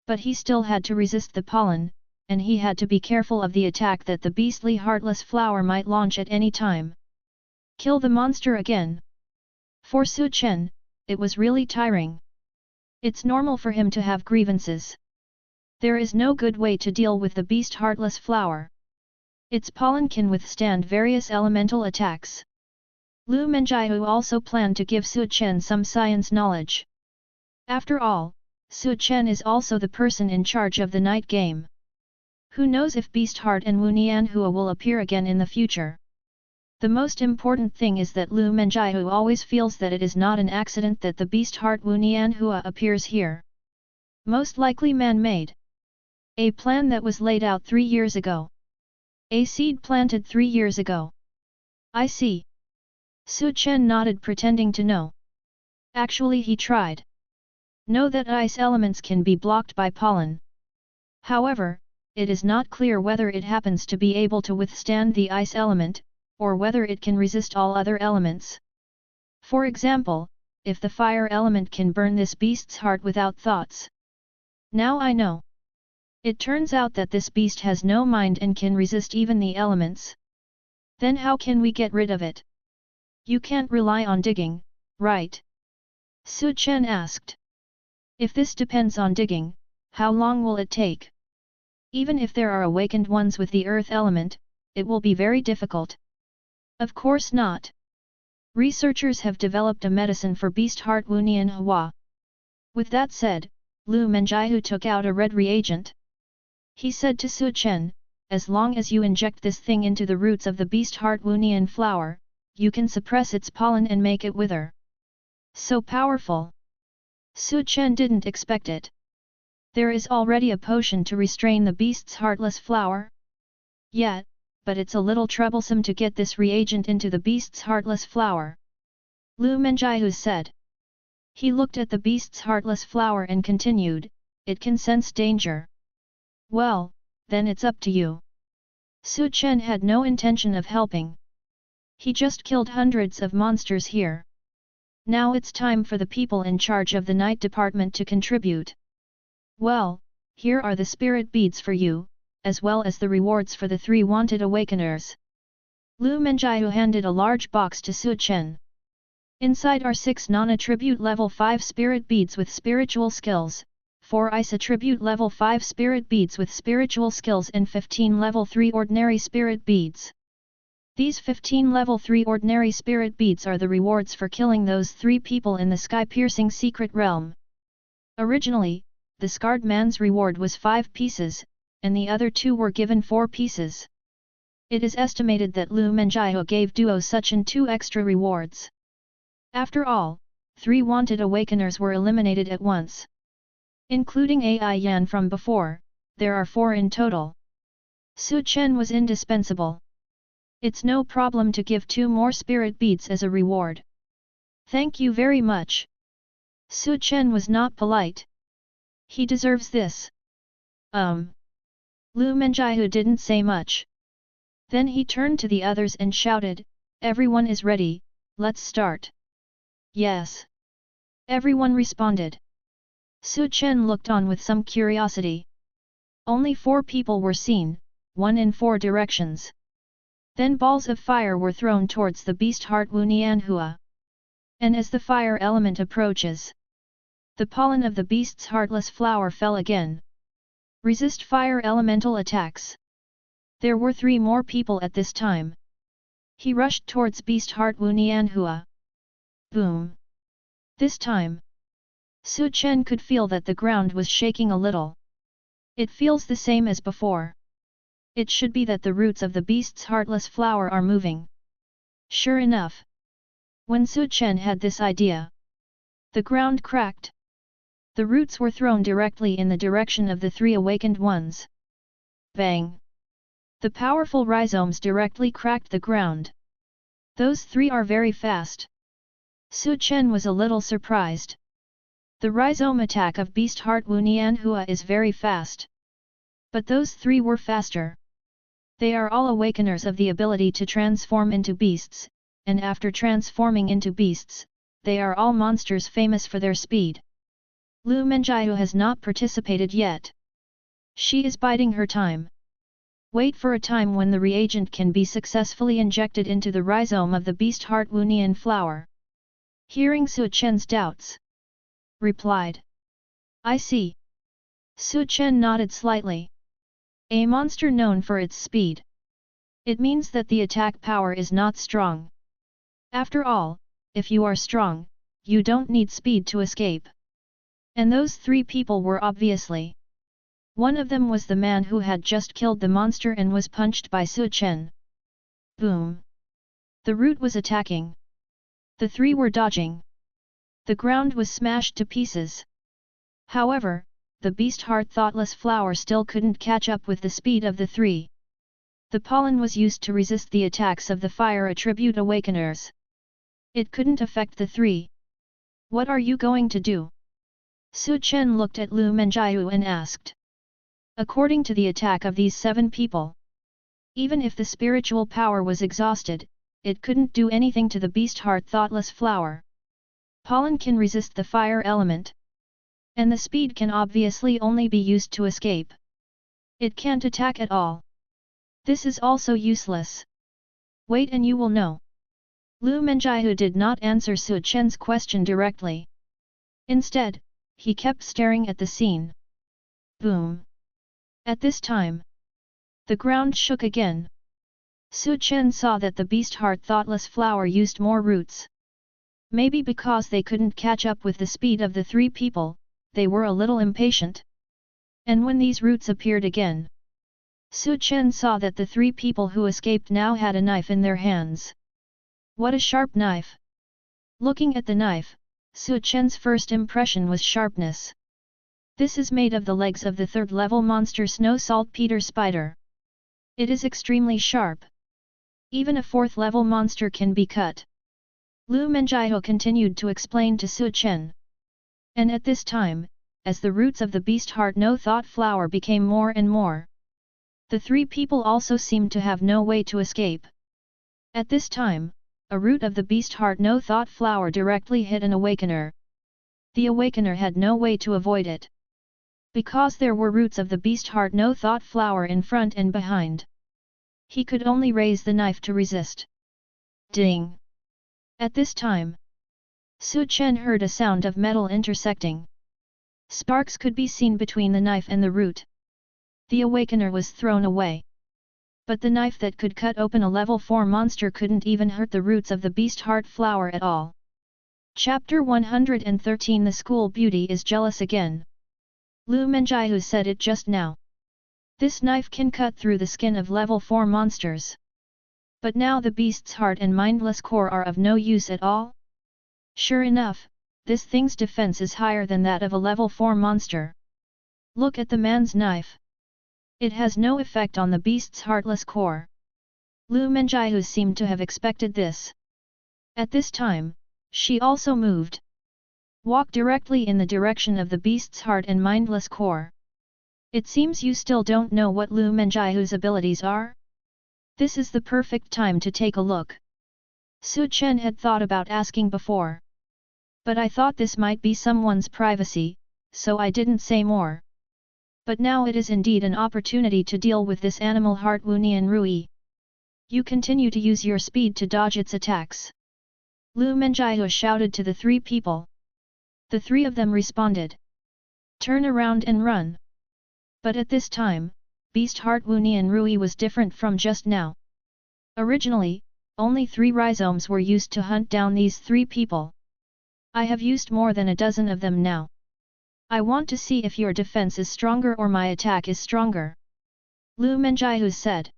but he still had to resist the pollen, and he had to be careful of the attack that the beastly heartless flower might launch at any time. Kill the monster again. For Su Chen, it was really tiring. It's normal for him to have grievances. There is no good way to deal with the beast heartless flower. Its pollen can withstand various elemental attacks. Lu Menjiu also planned to give Su Chen some science knowledge. After all, Su Chen is also the person in charge of the night game. Who knows if Beast Heart and Wu Nianhua will appear again in the future? The most important thing is that Lu Menjiu always feels that it is not an accident that the Beast Heart Wu Nianhua appears here. Most likely man-made. A plan that was laid out 3 years ago. A seed planted 3 years ago. I see. Su Chen nodded pretending to know. Actually he tried. Know that ice elements can be blocked by pollen. However, it is not clear whether it happens to be able to withstand the ice element, or whether it can resist all other elements. For example, if the fire element can burn this beast's heart without thoughts. Now I know. It turns out that this beast has no mind and can resist even the elements. Then how can we get rid of it? You can't rely on digging, right? Su Chen asked. If this depends on digging, how long will it take? Even if there are awakened ones with the earth element, it will be very difficult. Of course not. Researchers have developed a medicine for beast heart Wu Nianhua. With that said, Lu Menjiu took out a red reagent. He said to Su Chen, as long as you inject this thing into the roots of the beast heart Wu Nian flower, you can suppress its pollen and make it wither. So powerful. Su Chen didn't expect it. There is already a potion to restrain the beast's heartless flower? Yet, but it's a little troublesome to get this reagent into the beast's heartless flower. Lu Menjiu said. He looked at the beast's heartless flower and continued, it can sense danger. Well, then it's up to you. Su Chen had no intention of helping. He just killed hundreds of monsters here. Now it's time for the people in charge of the night department to contribute. Well, here are the spirit beads for you, as well as the rewards for the 3 wanted awakeners. Lu Menjiu handed a large box to Su Chen. Inside are 6 non-attribute level 5 spirit beads with spiritual skills, 4 ice attribute level 5 spirit beads with spiritual skills and 15 level 3 ordinary spirit beads. These 15 level 3 ordinary spirit beads are the rewards for killing those 3 people in the sky-piercing secret realm. Originally, the scarred man's reward was 5 pieces, and the other 2 were given 4 pieces. It is estimated that Lu Menjiu gave Duo Suchen 2 extra rewards. After all, 3 wanted awakeners were eliminated at once. Including Ai Yan from before, there are 4 in total. Su Chen was indispensable. It's no problem to give 2 more spirit beads as a reward. Thank you very much. Su Chen was not polite. He deserves this. Lu Menjiu didn't say much. Then he turned to the others and shouted, everyone is ready, let's start. Yes. Everyone responded. Su Chen looked on with some curiosity. Only 4 people were seen, 1 in 4 directions. Then balls of fire were thrown towards the beast heart Wu Nianhua. And as the fire element approaches, the pollen of the beast's heartless flower fell again. Resist fire elemental attacks. There were 3 more people at this time. He rushed towards beast heart Wu Nianhua. Boom! This time, Su Chen could feel that the ground was shaking a little. It feels the same as before. It should be that the roots of the beast's heartless flower are moving. Sure enough. When Su Chen had this idea, the ground cracked. The roots were thrown directly in the direction of the 3 awakened ones. Bang! The powerful rhizomes directly cracked the ground. Those 3 are very fast. Su Chen was a little surprised. The rhizome attack of beast heart Wu Nianhua is very fast. But those 3 were faster. They are all awakeners of the ability to transform into beasts, and after transforming into beasts, they are all monsters famous for their speed. Lu Menjiu has not participated yet. She is biding her time. Wait for a time when the reagent can be successfully injected into the rhizome of the beast heart Wu Nian flower. Hearing Su Chen's doubts, replied. I see. Su Chen nodded slightly. A monster known for its speed. It means that the attack power is not strong. After all, if you are strong, you don't need speed to escape. And those 3 people were obviously. One of them was the man who had just killed the monster and was punched by Su Chen. Boom! The root was attacking. The 3 were dodging. The ground was smashed to pieces. However, the beast heart thoughtless flower still couldn't catch up with the speed of the 3. The pollen was used to resist the attacks of the fire attribute awakeners. It couldn't affect the 3. What are you going to do? Su Chen looked at Lu Menjiu and asked. According to the attack of these 7 people, even if the spiritual power was exhausted, it couldn't do anything to the beast heart thoughtless flower. Pollen can resist the fire element. And the speed can obviously only be used to escape. It can't attack at all. This is also useless. Wait and you will know. Lu Menjiu did not answer Su Chen's question directly. Instead, he kept staring at the scene. Boom! At this time, the ground shook again. Su Chen saw that the beast heart thoughtless flower used more roots. Maybe because they couldn't catch up with the speed of the 3 people, they were a little impatient. And when these roots appeared again, Su Chen saw that the 3 people who escaped now had a knife in their hands. What a sharp knife! Looking at the knife, Su Chen's first impression was sharpness. This is made of the legs of the third-level monster snow saltpeter spider. It is extremely sharp. Even a fourth-level monster can be cut. Lu Menjiao continued to explain to Su Chen. And at this time, as the roots of the beast heart no thought flower became more and more, the three people also seemed to have no way to escape. At this time, a root of the beast heart no thought flower directly hit an awakener. The awakener had no way to avoid it. Because there were roots of the beast heart no thought flower in front and behind, he could only raise the knife to resist. Ding! At this time, Su Chen heard a sound of metal intersecting. Sparks could be seen between the knife and the root. The awakener was thrown away. But the knife that could cut open a level 4 monster couldn't even hurt the roots of the beast heart flower at all. Chapter 113 The School Beauty is Jealous Again. Lu Menjiao said it just now. This knife can cut through the skin of level 4 monsters. But now the beast's heart and mindless core are of no use at all? Sure enough, this thing's defense is higher than that of a level 4 monster. Look at the man's knife. It has no effect on the beast's heartless core. Lu Menjiao seemed to have expected this. At this time, she also moved. Walk directly in the direction of the beast's heart and mindless core. It seems you still don't know what Lu Menjiao's abilities are? This is the perfect time to take a look. Su Chen had thought about asking before. But I thought this might be someone's privacy, so I didn't say more. But now it is indeed an opportunity to deal with this animal heart Wunian Rui. You continue to use your speed to dodge its attacks. Lu Menjiao shouted to the three people. The three of them responded. Turn around and run. But at this time, Beast Heart Wunian Rui was different from just now. Originally, only 3 rhizomes were used to hunt down these 3 people. I have used more than a dozen of them now. I want to see if your defense is stronger or my attack is stronger. Lu Menjiao said.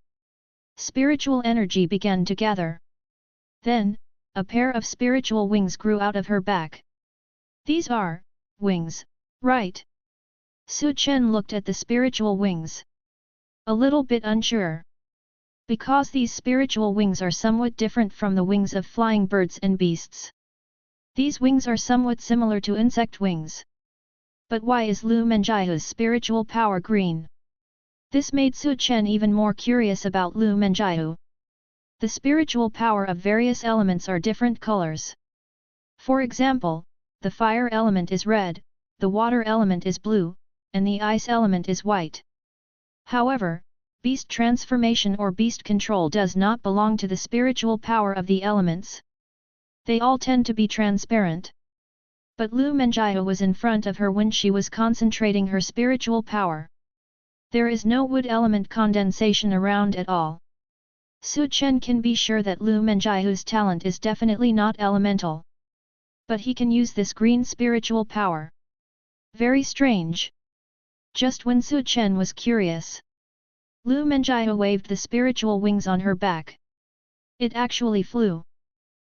Spiritual energy began to gather. Then, a pair of spiritual wings grew out of her back. These are wings, right? Su Chen looked at the spiritual wings. A little bit unsure. Because these spiritual wings are somewhat different from the wings of flying birds and beasts. These wings are somewhat similar to insect wings. But why is Lu Menjiao's spiritual power green? This made Su Chen even more curious about Lu Menjiao. The spiritual power of various elements are different colors. For example, the fire element is red, the water element is blue, and the ice element is white. However, beast transformation or beast control does not belong to the spiritual power of the elements. They all tend to be transparent. But Lu Menjiao was in front of her when she was concentrating her spiritual power. There is no wood element condensation around at all. Su Chen can be sure that Lu Menjiao's talent is definitely not elemental. But he can use this green spiritual power. Very strange. Just when Su Chen was curious, Lu Menjiao waved the spiritual wings on her back. It actually flew.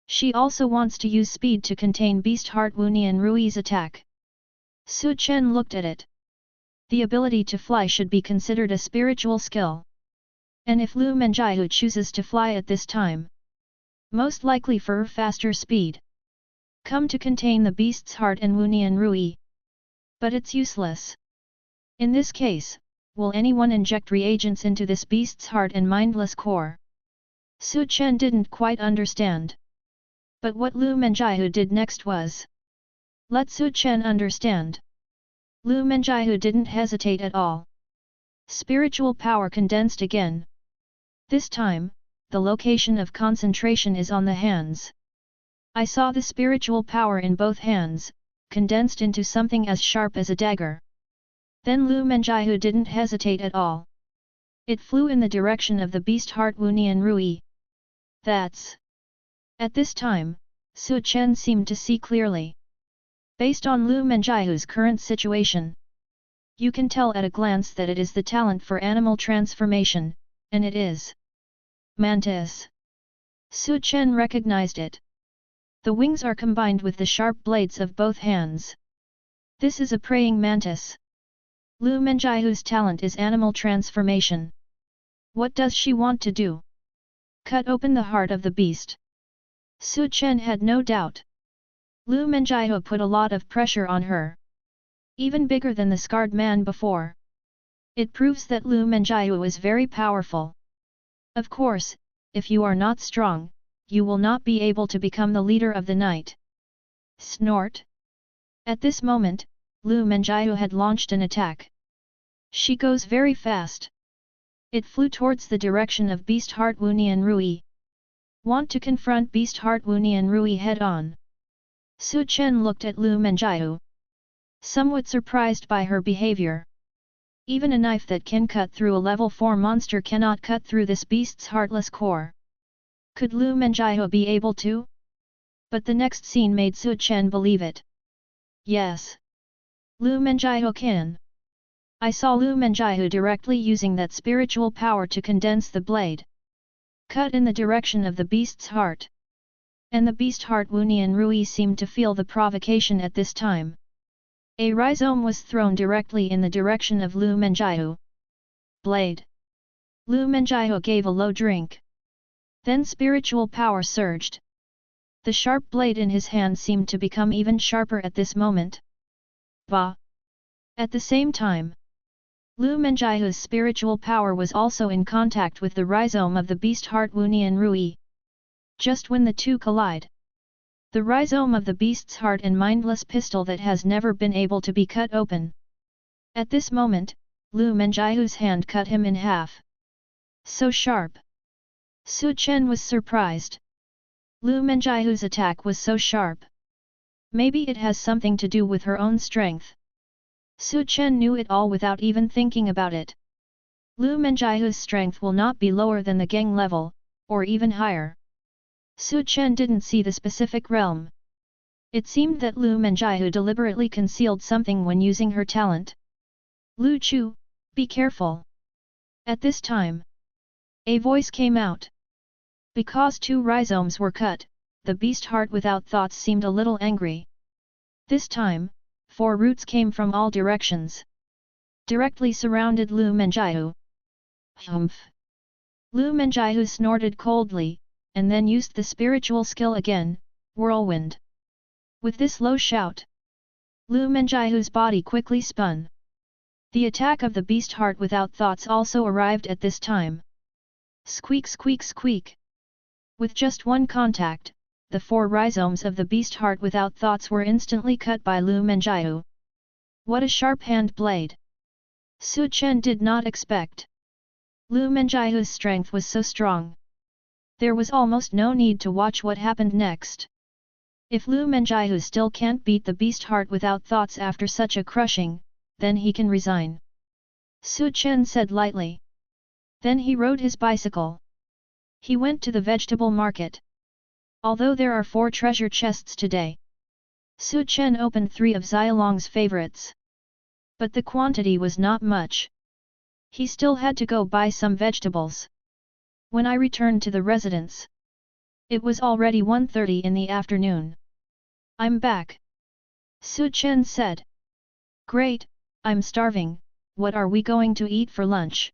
She also wants to use speed to contain Beast Heart Wunian Rui's attack. Su Chen looked at it. The ability to fly should be considered a spiritual skill. And if Lu Menjiao chooses to fly at this time, most likely for faster speed, come to contain the beast's heart and Wunian Rui. But it's useless. In this case, will anyone inject reagents into this beast's heart and mindless core? Su Chen didn't quite understand. But what Lu Menjiao did next was, let Su Chen understand. Lu Menjiao didn't hesitate at all. Spiritual power condensed again. This time, the location of concentration is on the hands. I saw the spiritual power in both hands, condensed into something as sharp as a dagger. Then Lu Menjiao didn't hesitate at all. It flew in the direction of the beast heart Wunian Rui. That's... At this time, Su Chen seemed to see clearly. Based on Lu Menjiao's current situation, you can tell at a glance that it is the talent for animal transformation, and it is Mantis. Su Chen recognized it. The wings are combined with the sharp blades of both hands. This is a praying mantis. Lu Menjiahu's talent is animal transformation. What does she want to do? Cut open the heart of the beast. Su Chen had no doubt. Lu Menjiahu put a lot of pressure on her. Even bigger than the scarred man before. It proves that Lu Menjiahu is very powerful. Of course, if you are not strong, you will not be able to become the leader of the night. Snort. At this moment, Lu Menjiahu had launched an attack. She goes very fast. It flew towards the direction of Beast Heart Wunian Rui. Want to confront Beast Heart Wunian Rui head-on. Su Chen looked at Lu Menjiahu. Somewhat surprised by her behavior. Even a knife that can cut through a level 4 monster cannot cut through this beast's heartless core. Could Lu Menjiahu be able to? But the next scene made Su Chen believe it. Yes. Lu Menjiahu can. I saw Lu Menjiahu directly using that spiritual power to condense the blade. Cut in the direction of the beast's heart. And the beast heart Wunian Rui seemed to feel the provocation at this time. A rhizome was thrown directly in the direction of Lu Menjiahu. Blade. Lu Menjiahu gave a low drink. Then spiritual power surged. The sharp blade in his hand seemed to become even sharper at this moment. Bah! At the same time, Lu Menjiahu's spiritual power was also in contact with the rhizome of the beast heart Wunian Rui. Just when the two collide, the rhizome of the beast's heart and mindless pistol that has never been able to be cut open. At this moment, Lu Menjiahu's hand cut him in half. So sharp! Su Chen was surprised. Lu Menjiahu's attack was so sharp. Maybe it has something to do with her own strength. Su Chen knew it all without even thinking about it. Lu Menjiahu's strength will not be lower than the gang level, or even higher. Su Chen didn't see the specific realm. It seemed that Lu Menjiahu deliberately concealed something when using her talent. Lu Chu, be careful. At this time, a voice came out. Because two rhizomes were cut, the beast heart without thoughts seemed a little angry. This time, 4 roots came from all directions. Directly surrounded Lu Menjiahu. Humph! Lu Menjiahu snorted coldly, and then used the spiritual skill again, whirlwind. With this low shout, Lu Menjiahu's body quickly spun. The attack of the beast heart without thoughts also arrived at this time. Squeak squeak squeak! With just one contact, the 4 rhizomes of the beast heart without thoughts were instantly cut by Lu Menjiahu. What a sharp hand blade! Su Chen did not expect. Lu Menjiahu's strength was so strong. There was almost no need to watch what happened next. If Lu Menjiahu still can't beat the beast heart without thoughts after such a crushing, then he can resign. Su Chen said lightly. Then he rode his bicycle. He went to the vegetable market. Although there are 4 treasure chests today, Su Chen opened 3 of Xiaolong's favorites. But the quantity was not much. He still had to go buy some vegetables. When I returned to the residence, it was already 1:30 in the afternoon. I'm back. Su Chen said. Great, I'm starving, what are we going to eat for lunch?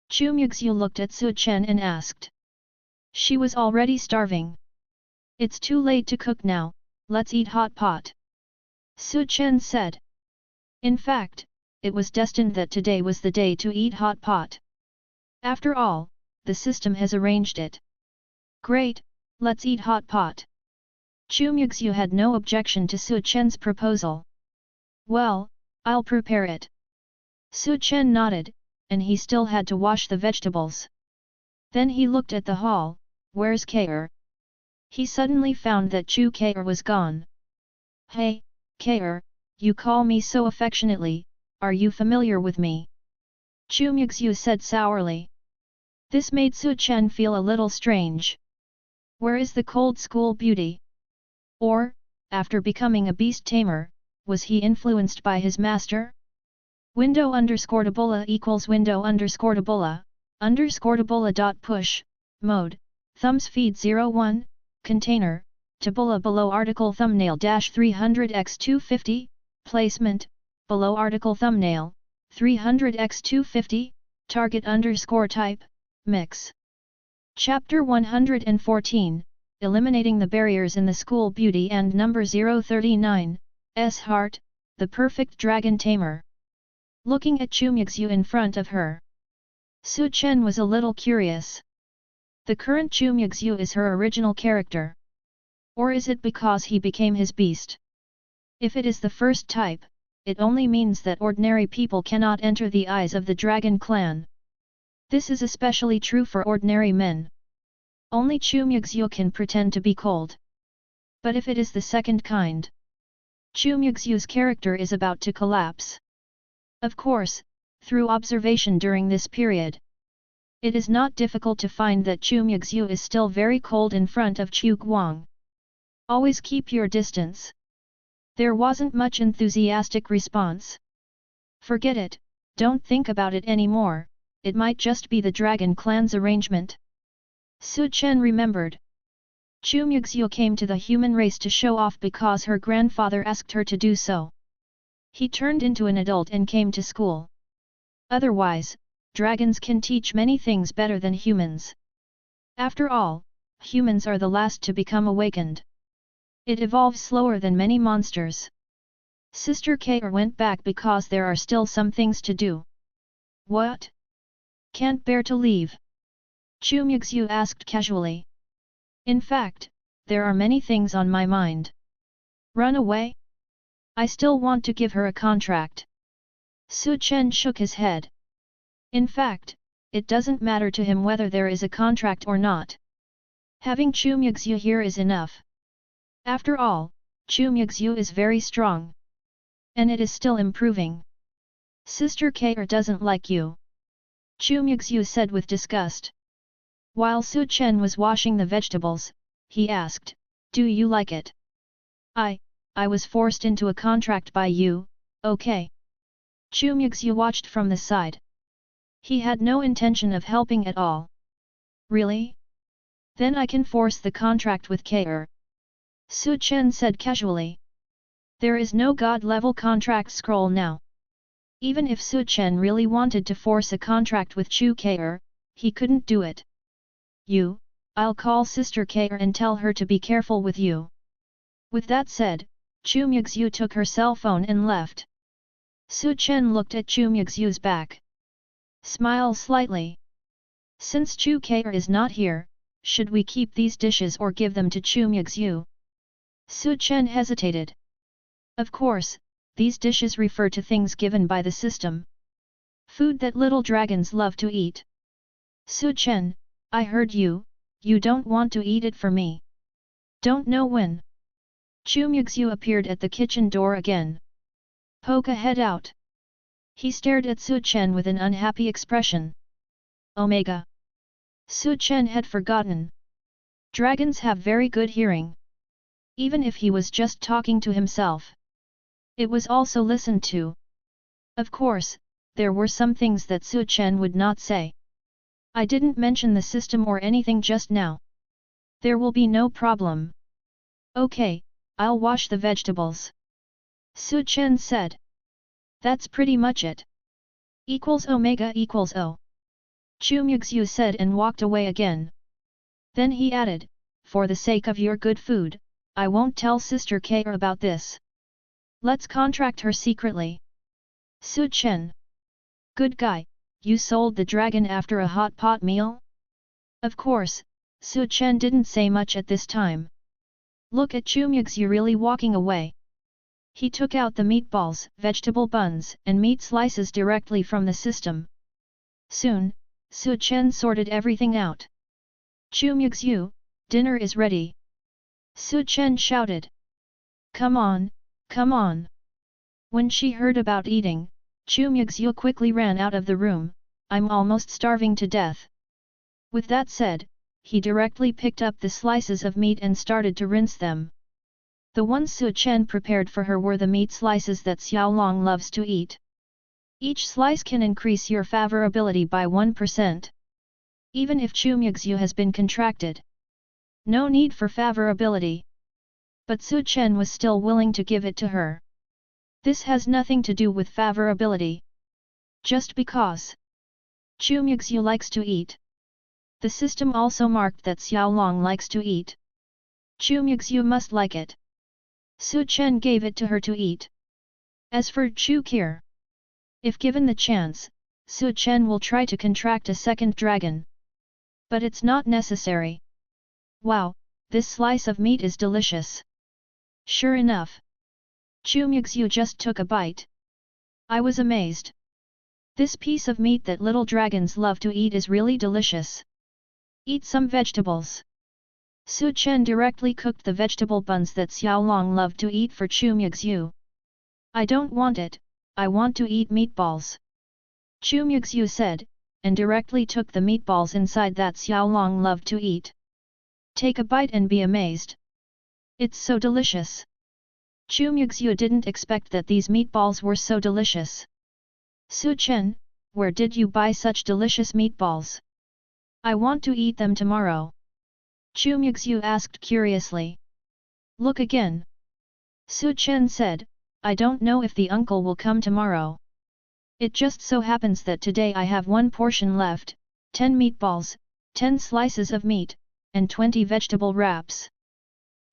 Chu Muxue looked at Su Chen and asked. She was already starving. It's too late to cook now, let's eat hot pot. Su Chen said. In fact, it was destined that today was the day to eat hot pot. After all, the system has arranged it. Great, let's eat hot pot. Chu Muxue had no objection to Su Chen's proposal. Well, I'll prepare it. Su Chen nodded, and he still had to wash the vegetables. Then he looked at the hall, where's Kair? He suddenly found that Chu Kair was gone. Hey, Kair, you call me so affectionately, are you familiar with me? Chu Muxue said sourly. This made Su Chen feel a little strange. Where is the cold school beauty? Or, after becoming a beast tamer, was he influenced by his master? Window_tabula equals window_tabula dot push, mode, thumbs feed 01, container, tabula below article thumbnail -300x250, placement, below article thumbnail, 300x250, target underscore type, mix. Chapter 114, Eliminating the Barriers in the School Beauty and number 039, S Heart, the Perfect Dragon Tamer. Looking at Chu Muxue in front of her, Su Chen was a little curious. The current Chu Muxue is her original character. Or is it because he became his beast? If it is the first type, it only means that ordinary people cannot enter the eyes of the Dragon Clan. This is especially true for ordinary men. Only Chu Muxue can pretend to be cold. But if it is the second kind, Chu Muxue's character is about to collapse. Of course, through observation during this period, it is not difficult to find that Chu Muxue is still very cold in front of Chu Guang. Always keep your distance. There wasn't much enthusiastic response. Forget it, don't think about it anymore, it might just be the Dragon Clan's arrangement. Su Chen remembered. Chu Muxue came to the human race to show off because her grandfather asked her to do so. He turned into an adult and came to school. Otherwise, dragons can teach many things better than humans. After all, humans are the last to become awakened. It evolves slower than many monsters. Sister K'er went back because there are still some things to do. What? Can't bear to leave? Chu Muxue asked casually. In fact, there are many things on my mind. Run away? I still want to give her a contract. Su Chen shook his head. In fact, it doesn't matter to him whether there is a contract or not. Having Chu Muxue here is enough. After all, Chu Muxue is very strong. And it is still improving. Sister K'er doesn't like you. Chu Muxue said with disgust. While Su Chen was washing the vegetables, he asked, do you like it? I was forced into a contract by you, okay. Chu Muxue watched from the side. He had no intention of helping at all. Really? Then I can force the contract with K'er. Su Chen said casually. There is no god-level contract scroll now. Even if Su Chen really wanted to force a contract with Chu K'er, he couldn't do it. I'll call Sister K'er and tell her to be careful with you. With that said, Chu Muxue took her cell phone and left. Su Chen looked at Chu Muxue's back. Smiled slightly. Since Chu K'er is not here, should we keep these dishes or give them to Chu Muxue? Su Chen hesitated. Of course, these dishes refer to things given by the system. Food that little dragons love to eat. Su Chen, I heard you don't want to eat it for me. Don't know when. Chu Muxue appeared at the kitchen door again. Poke a head out. He stared at Su Chen with an unhappy expression. Omega. Su Chen had forgotten. Dragons have very good hearing. Even if he was just talking to himself, it was also listened to. Of course, there were some things that Su Chen would not say. I didn't mention the system or anything just now. There will be no problem. Okay, I'll wash the vegetables. Su Chen said. That's pretty much it. Equals omega equals O. Chu Muxue said and walked away again. Then he added, for the sake of your good food, I won't tell Sister K'er about this. Let's contract her secretly. Su Chen. Good guy, you sold the dragon after a hot pot meal? Of course, Su Chen didn't say much at this time. Look at Chu Muxue really walking away. He took out the meatballs, vegetable buns, and meat slices directly from the system. Soon, Su Chen sorted everything out. Chu Muxue, dinner is ready. Su Chen shouted. Come on, come on. When she heard about eating, Chu Muxue quickly ran out of the room. I'm almost starving to death. With that said, he directly picked up the slices of meat and started to rinse them. The ones Su Chen prepared for her were the meat slices that Xiaolong loves to eat. Each slice can increase your favorability by 1%. Even if Chu Muxue has been contracted. No need for favorability. But Su Chen was still willing to give it to her. This has nothing to do with favorability. Just because Chu Muxue likes to eat. The system also marked that Xiaolong likes to eat. Chu Muxue must like it. Su Chen gave it to her to eat. As for Chu Kir, if given the chance, Su Chen will try to contract a second dragon. But it's not necessary. Wow, this slice of meat is delicious. Sure enough. Chu Muxue just took a bite. I was amazed. This piece of meat that little dragons love to eat is really delicious. Eat some vegetables. Su Chen directly cooked the vegetable buns that Xiaolong loved to eat for Chu Muxue. I don't want it, I want to eat meatballs. Chu Muxue said, and directly took the meatballs inside that Xiaolong loved to eat. Take a bite and be amazed. It's so delicious. Chu Muxue didn't expect that these meatballs were so delicious. Su Chen, where did you buy such delicious meatballs? I want to eat them tomorrow. Chu Muxue asked curiously. Look again. Su Chen said, I don't know if the uncle will come tomorrow. It just so happens that today I have 1 portion left, 10 meatballs, 10 slices of meat, and 20 vegetable wraps.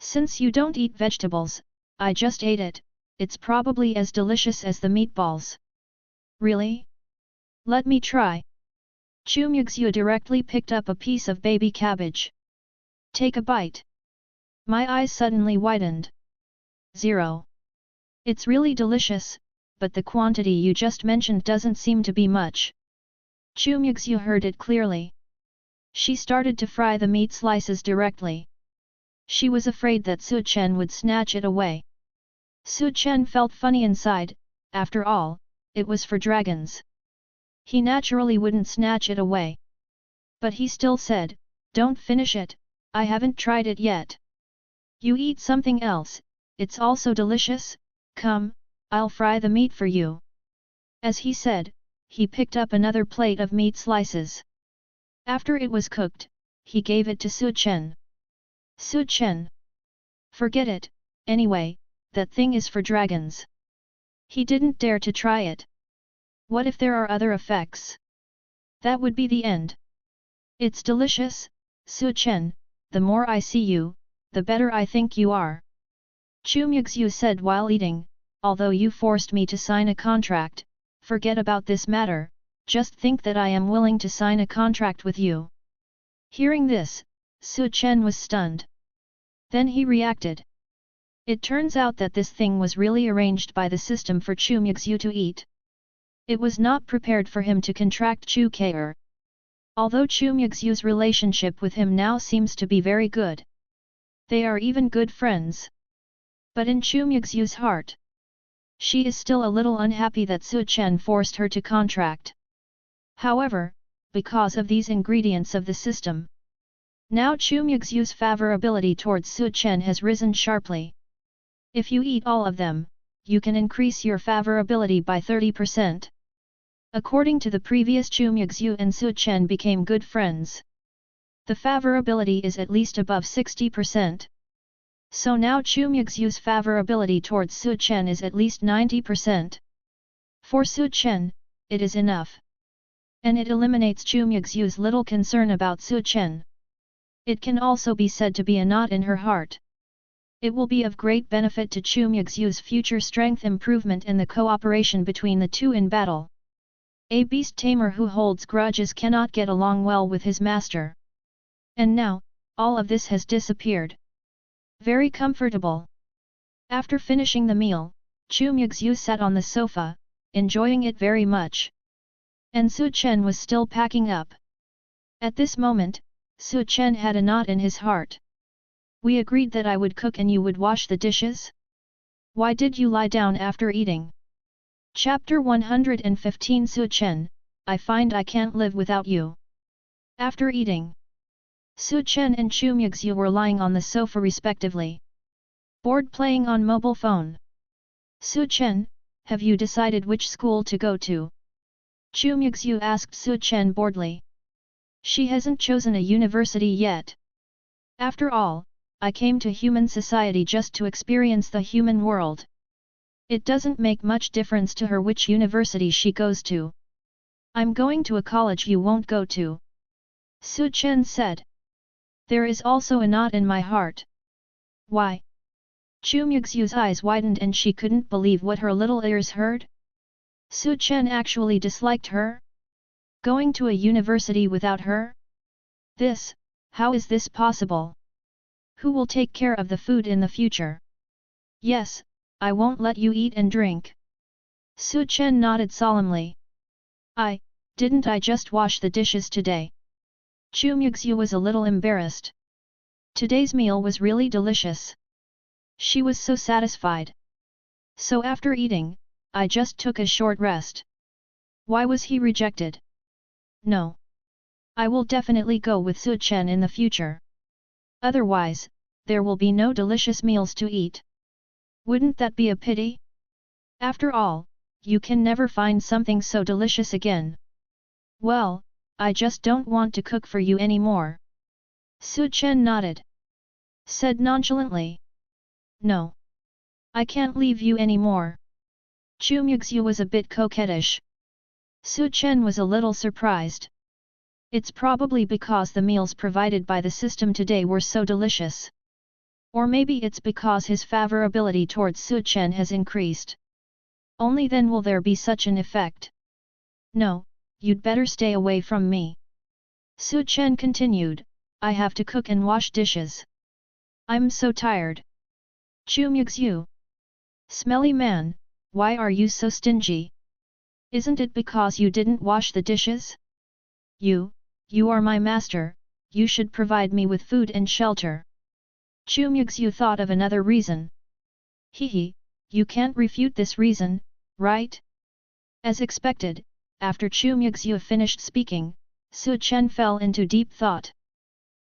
Since you don't eat vegetables, I just ate it, it's probably as delicious as the meatballs. Really? Let me try. Chu Muxue directly picked up a piece of baby cabbage. Take a bite. My eyes suddenly widened. 0. It's really delicious, but the quantity you just mentioned doesn't seem to be much. Chu Muxue heard it clearly. She started to fry the meat slices directly. She was afraid that Su Chen would snatch it away. Su Chen felt funny inside, after all, it was for dragons. He naturally wouldn't snatch it away. But he still said, don't finish it, I haven't tried it yet. You eat something else, it's also delicious, come, I'll fry the meat for you. As he said, he picked up another plate of meat slices. After it was cooked, he gave it to Su Chen. Su Chen. Forget it, anyway, that thing is for dragons. He didn't dare to try it. What if there are other effects? That would be the end. It's delicious, Su Chen, the more I see you, the better I think you are. Chu Muxue said while eating, although you forced me to sign a contract, forget about this matter, just think that I am willing to sign a contract with you. Hearing this, Su Chen was stunned. Then he reacted. It turns out that this thing was really arranged by the system for Chu Muxue to eat. It was not prepared for him to contract Chu Kir. Although Chu Muxue's relationship with him now seems to be very good. They are even good friends. But in Chu Muxue's heart, she is still a little unhappy that Su Chen forced her to contract. However, because of these ingredients of the system, now Chu Muxue's favorability towards Su Chen has risen sharply. If you eat all of them, you can increase your favorability by 30%. According to the previous, Chu Muxue and Su Chen became good friends. The favorability is at least above 60%. So now Chu Muxue's favorability towards Su Chen is at least 90%. For Su Chen, it is enough. And it eliminates Chu Muxue's little concern about Su Chen. It can also be said to be a knot in her heart. It will be of great benefit to Chu Muxue's future strength improvement and the cooperation between the two in battle. A beast tamer who holds grudges cannot get along well with his master. And now, all of this has disappeared. Very comfortable. After finishing the meal, Chu Muxue sat on the sofa, enjoying it very much. And Su Chen was still packing up. At this moment, Su Chen had a knot in his heart. We agreed that I would cook and you would wash the dishes? Why did you lie down after eating? Chapter 115 Su Chen, I find I can't live without you. After eating, Su Chen and Chu Muxue were lying on the sofa respectively. Bored playing on mobile phone. Su Chen, have you decided which school to go to? Chu Muxue asked Su Chen boredly. She hasn't chosen a university yet. After all, I came to human society just to experience the human world. It doesn't make much difference to her which university she goes to. I'm going to a college you won't go to. Su Chen said. There is also a knot in my heart. Why? Chu Muxue's eyes widened and she couldn't believe what her little ears heard. Su Chen actually disliked her? Going to a university without her? How is this possible? Who will take care of the food in the future? Yes, I won't let you eat and drink. Su Chen nodded solemnly. Didn't I just wash the dishes today? Chu Muxue was a little embarrassed. Today's meal was really delicious. She was so satisfied. So after eating, I just took a short rest. Why was he rejected? No. I will definitely go with Su Chen in the future. Otherwise, there will be no delicious meals to eat. Wouldn't that be a pity? After all, you can never find something so delicious again. Well, I just don't want to cook for you anymore. Su Chen nodded. Said nonchalantly. No. I can't leave you anymore. Chu Muxue was a bit coquettish. Su Chen was a little surprised. It's probably because the meals provided by the system today were so delicious. Or maybe it's because his favorability towards Su Chen has increased. Only then will there be such an effect. No, you'd better stay away from me. Su Chen continued, I have to cook and wash dishes. I'm so tired. Chu Muxue. Smelly man, why are you so stingy? Isn't it because you didn't wash the dishes? You are my master, you should provide me with food and shelter. Chu Muxue thought of another reason. Hehe, you can't refute this reason, right? As expected, after Chu Muxue finished speaking, Su Chen fell into deep thought.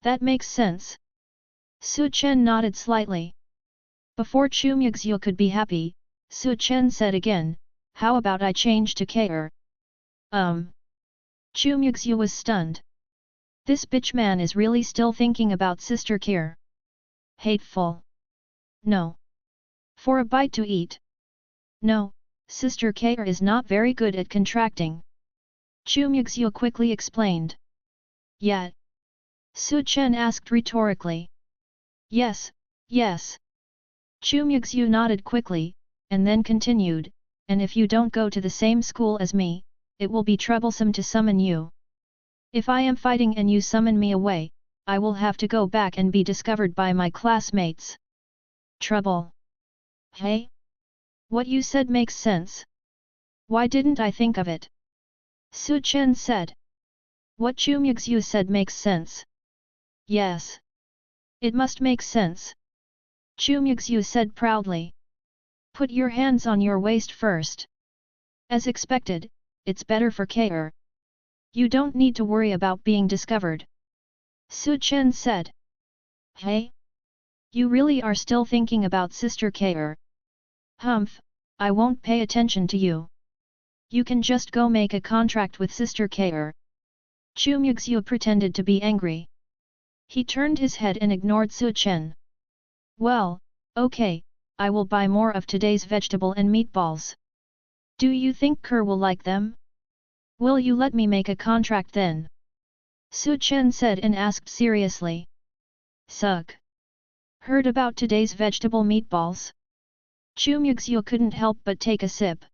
That makes sense. Su Chen nodded slightly. Before Chu Muxue could be happy, Su Chen said again, how about I change to K'er? Chu Muxue was stunned. This bitch man is really still thinking about Sister K'er. Hateful. No. For a bite to eat. No, Sister K'er is not very good at contracting. Chu Muxue quickly explained. Yet? Su Chen asked rhetorically. Yes, yes. Chu Muxue nodded quickly, and then continued, and if you don't go to the same school as me, it will be troublesome to summon you. If I am fighting and you summon me away, I will have to go back and be discovered by my classmates. Trouble. Hey? What you said makes sense. Why didn't I think of it? Su Chen said. What Chu Muxue said makes sense. Yes. It must make sense. Chu Muxue said proudly. Put your hands on your waist first. As expected, it's better for K'er. You don't need to worry about being discovered. Su Chen said. Hey? You really are still thinking about Sister K'er? Humph, I won't pay attention to you. You can just go make a contract with Sister K'er. Chu Muxue pretended to be angry. He turned his head and ignored Su Chen. Well, okay, I will buy more of today's vegetable and meatballs. Do you think K'er will like them? Will you let me make a contract then? Su Chen said and asked seriously. Suck. Heard about today's vegetable meatballs? Chu Muxue couldn't help but take a sip.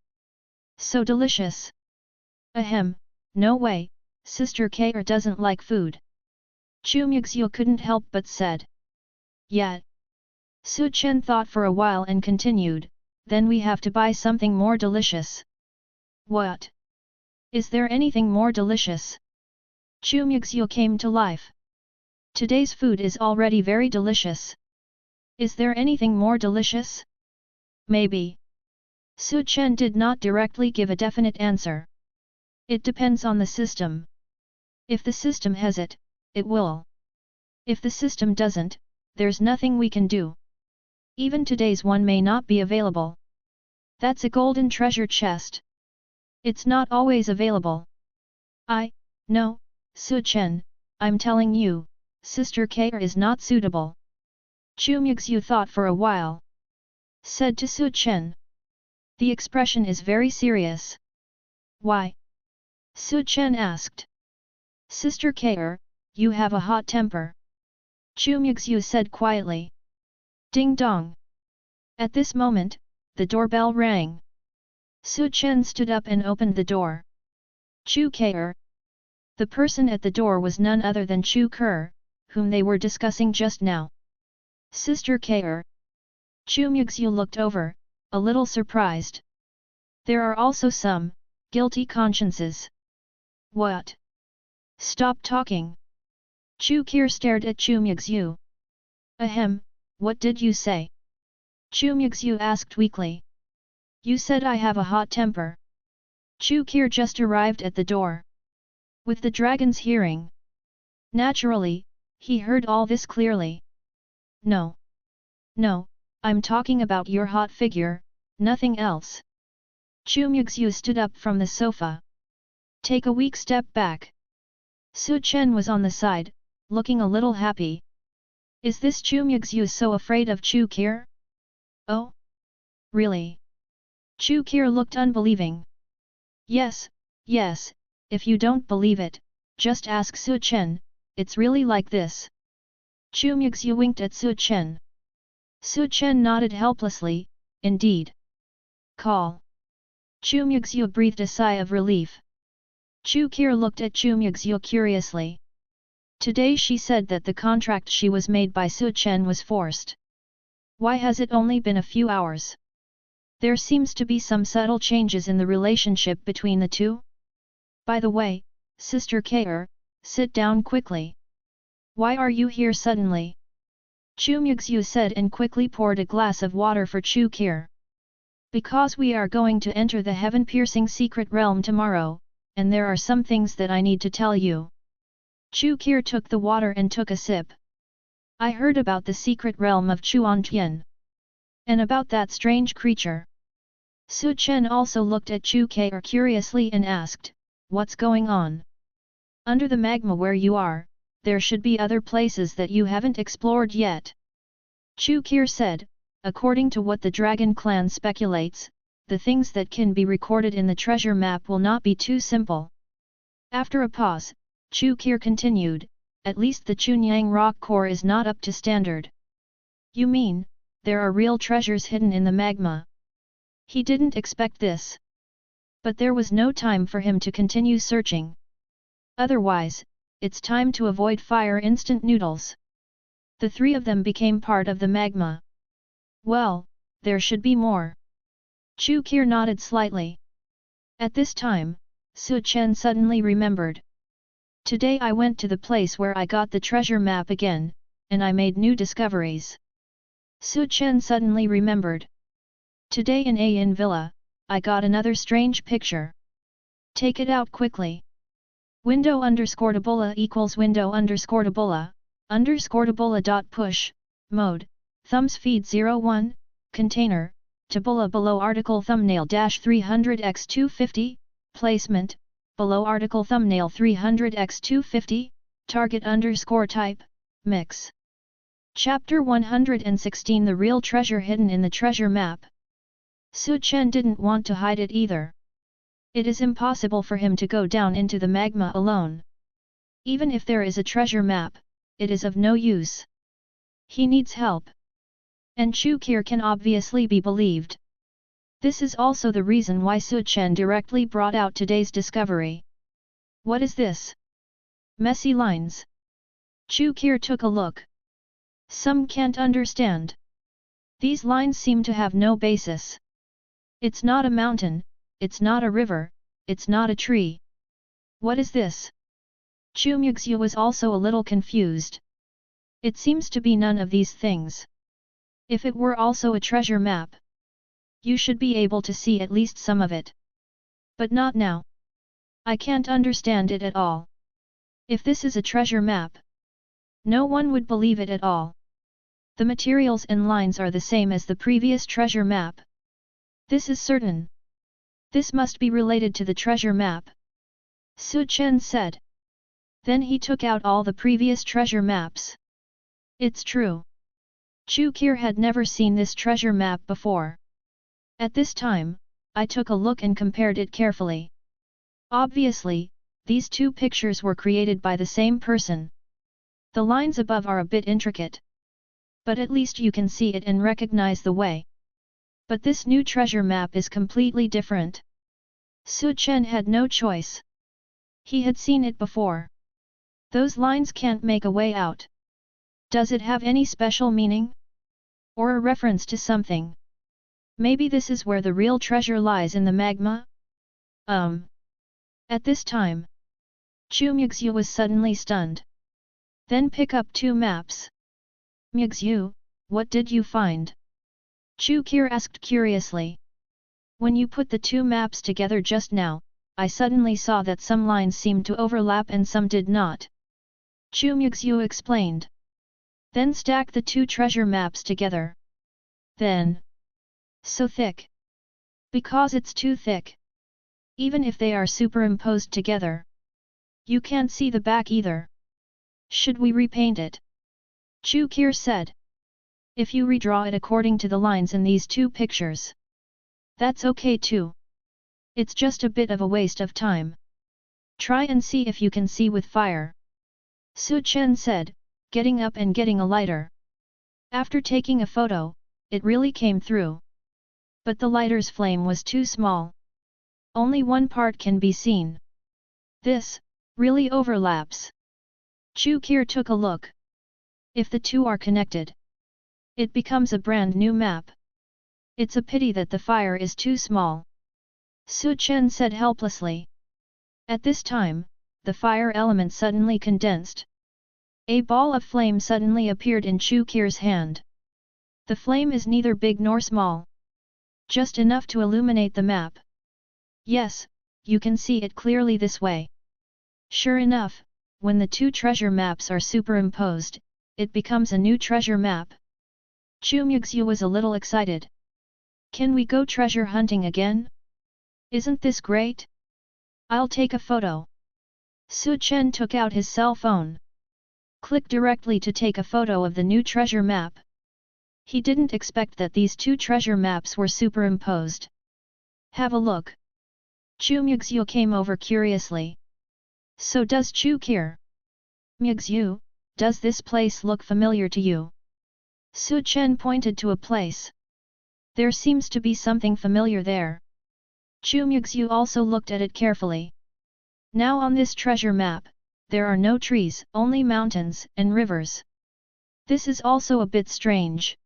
So delicious. Ahem, no way, Sister K'er doesn't like food. Chu Muxue couldn't help but said. Yet. Su Chen thought for a while and continued, then we have to buy something more delicious. What? Is there anything more delicious? Chu Muxue came to life. Today's food is already very delicious. Is there anything more delicious? Maybe. Su Chen did not directly give a definite answer. It depends on the system. If the system has it, it will. If the system doesn't, there's nothing we can do. Even today's one may not be available. That's a golden treasure chest. It's not always available. No, Su Chen, I'm telling you, Sister K'er is not suitable. Chu Muxue thought for a while. Said to Su Chen. The expression is very serious. Why? Su Chen asked. Sister K'er, you have a hot temper. Chu Muxue said quietly. Ding dong. At this moment, the doorbell rang. Su Chen stood up and opened the door. Chu K'er. The person at the door was none other than Chu Ke, whom they were discussing just now. Sister K'er. Chu Muxue looked over, a little surprised. There are also some guilty consciences. What? Stop talking. Chu Ke stared at Chu Muxue. Ahem, what did you say? Chu Muxue asked weakly. You said I have a hot temper. Chu Ke just arrived at the door. With the dragon's hearing. Naturally, he heard all this clearly. No. No, I'm talking about your hot figure, nothing else. Chu Muxue stood up from the sofa. Take a weak step back. Su Chen was on the side, looking a little happy. Is this Chu Muxue so afraid of Chu Ke? Oh? Really? Chu Ke looked unbelieving. Yes, yes, if you don't believe it, just ask Su Chen, it's really like this. Chu Muxue winked at Su Chen. Su Chen nodded helplessly, indeed. Call. Chu Muxue breathed a sigh of relief. Chu Ke looked at Chu Muxue curiously. Today she said that the contract she was made by Su Chen was forced. Why has it only been a few hours? There seems to be some subtle changes in the relationship between the two. By the way, Sister K'er, sit down quickly. Why are you here suddenly? Chu Muxue said and quickly poured a glass of water for Chu Ke. Because we are going to enter the heaven-piercing secret realm tomorrow, and there are some things that I need to tell you. Chu Ke took the water and took a sip. I heard about the secret realm of Chuantian. And about that strange creature. Su Chen also looked at Chu Ke curiously and asked, what's going on? Under the magma where you are, there should be other places that you haven't explored yet. Chu Ke said, according to what the Dragon Clan speculates, the things that can be recorded in the treasure map will not be too simple. After a pause, Chu Ke continued, at least the Chunyang rock core is not up to standard. You mean, there are real treasures hidden in the magma? He didn't expect this. But there was no time for him to continue searching. Otherwise, it's time to avoid fire instant noodles. The three of them became part of the magma. Well, there should be more. Chu Ke nodded slightly. At this time, Su Chen suddenly remembered. Today I went to the place where I got the treasure map again, and I made new discoveries. Su Chen suddenly remembered. Today in Ayin Villa, I got another strange picture. Take it out quickly. Window_tabula equals window_tabula, _tabula. Mode, thumbs feed 01, container, tabula below article thumbnail -300x250, placement, below article thumbnail 300x250, target _type, mix. Chapter 116 The real treasure hidden in the treasure map. Su Chen didn't want to hide it either. It is impossible for him to go down into the magma alone. Even if there is a treasure map, it is of no use. He needs help. And Chu Ke can obviously be believed. This is also the reason why Su Chen directly brought out today's discovery. What is this? Messy lines. Chu Ke took a look. Some can't understand. These lines seem to have no basis. It's not a mountain, it's not a river, it's not a tree. What is this? Chu Muxue was also a little confused. It seems to be none of these things. If it were also a treasure map, you should be able to see at least some of it. But not now. I can't understand it at all. If this is a treasure map, no one would believe it at all. The materials and lines are the same as the previous treasure map. This is certain. This must be related to the treasure map. Su Chen said. Then he took out all the previous treasure maps. It's true. Chu Ke had never seen this treasure map before. At this time, I took a look and compared it carefully. Obviously, these two pictures were created by the same person. The lines above are a bit intricate. But at least you can see it and recognize the way. But this new treasure map is completely different. Chen had no choice. He had seen it before. Those lines can't make a way out. Does it have any special meaning? Or a reference to something? Maybe this is where the real treasure lies in the magma? At this time, Chu Muxue was suddenly stunned. Then pick up two maps. Muxue, what did you find? Chu Qi asked curiously. When you put the two maps together just now, I suddenly saw that some lines seemed to overlap and some did not. Chu Muxue explained. Then stack the two treasure maps together. Then. So thick. Because it's too thick. Even if they are superimposed together. You can't see the back either. Should we repaint it? Chu Qi said. If you redraw it according to the lines in these two pictures. That's okay too. It's just a bit of a waste of time. Try and see if you can see with fire. Chen said, getting up and getting a lighter. After taking a photo, it really came through. But the lighter's flame was too small. Only one part can be seen. This really overlaps. Chu Qi took a look. If the two are connected, it becomes a brand new map. It's a pity that the fire is too small. Chen said helplessly. At this time, the fire element suddenly condensed. A ball of flame suddenly appeared in Chu Qi's hand. The flame is neither big nor small. Just enough to illuminate the map. Yes, you can see it clearly this way. Sure enough, when the two treasure maps are superimposed, it becomes a new treasure map. Chu Muxue was a little excited. Can we go treasure hunting again? Isn't this great? I'll take a photo. Chen took out his cell phone. Click directly to take a photo of the new treasure map. He didn't expect that these two treasure maps were superimposed. Have a look. Chu Muxue came over curiously. So does Chu Qi. Muxue, does this place look familiar to you? Chen pointed to a place. There seems to be something familiar there. Chu Muxue also looked at it carefully. Now on this treasure map, there are no trees, only mountains and rivers. This is also a bit strange.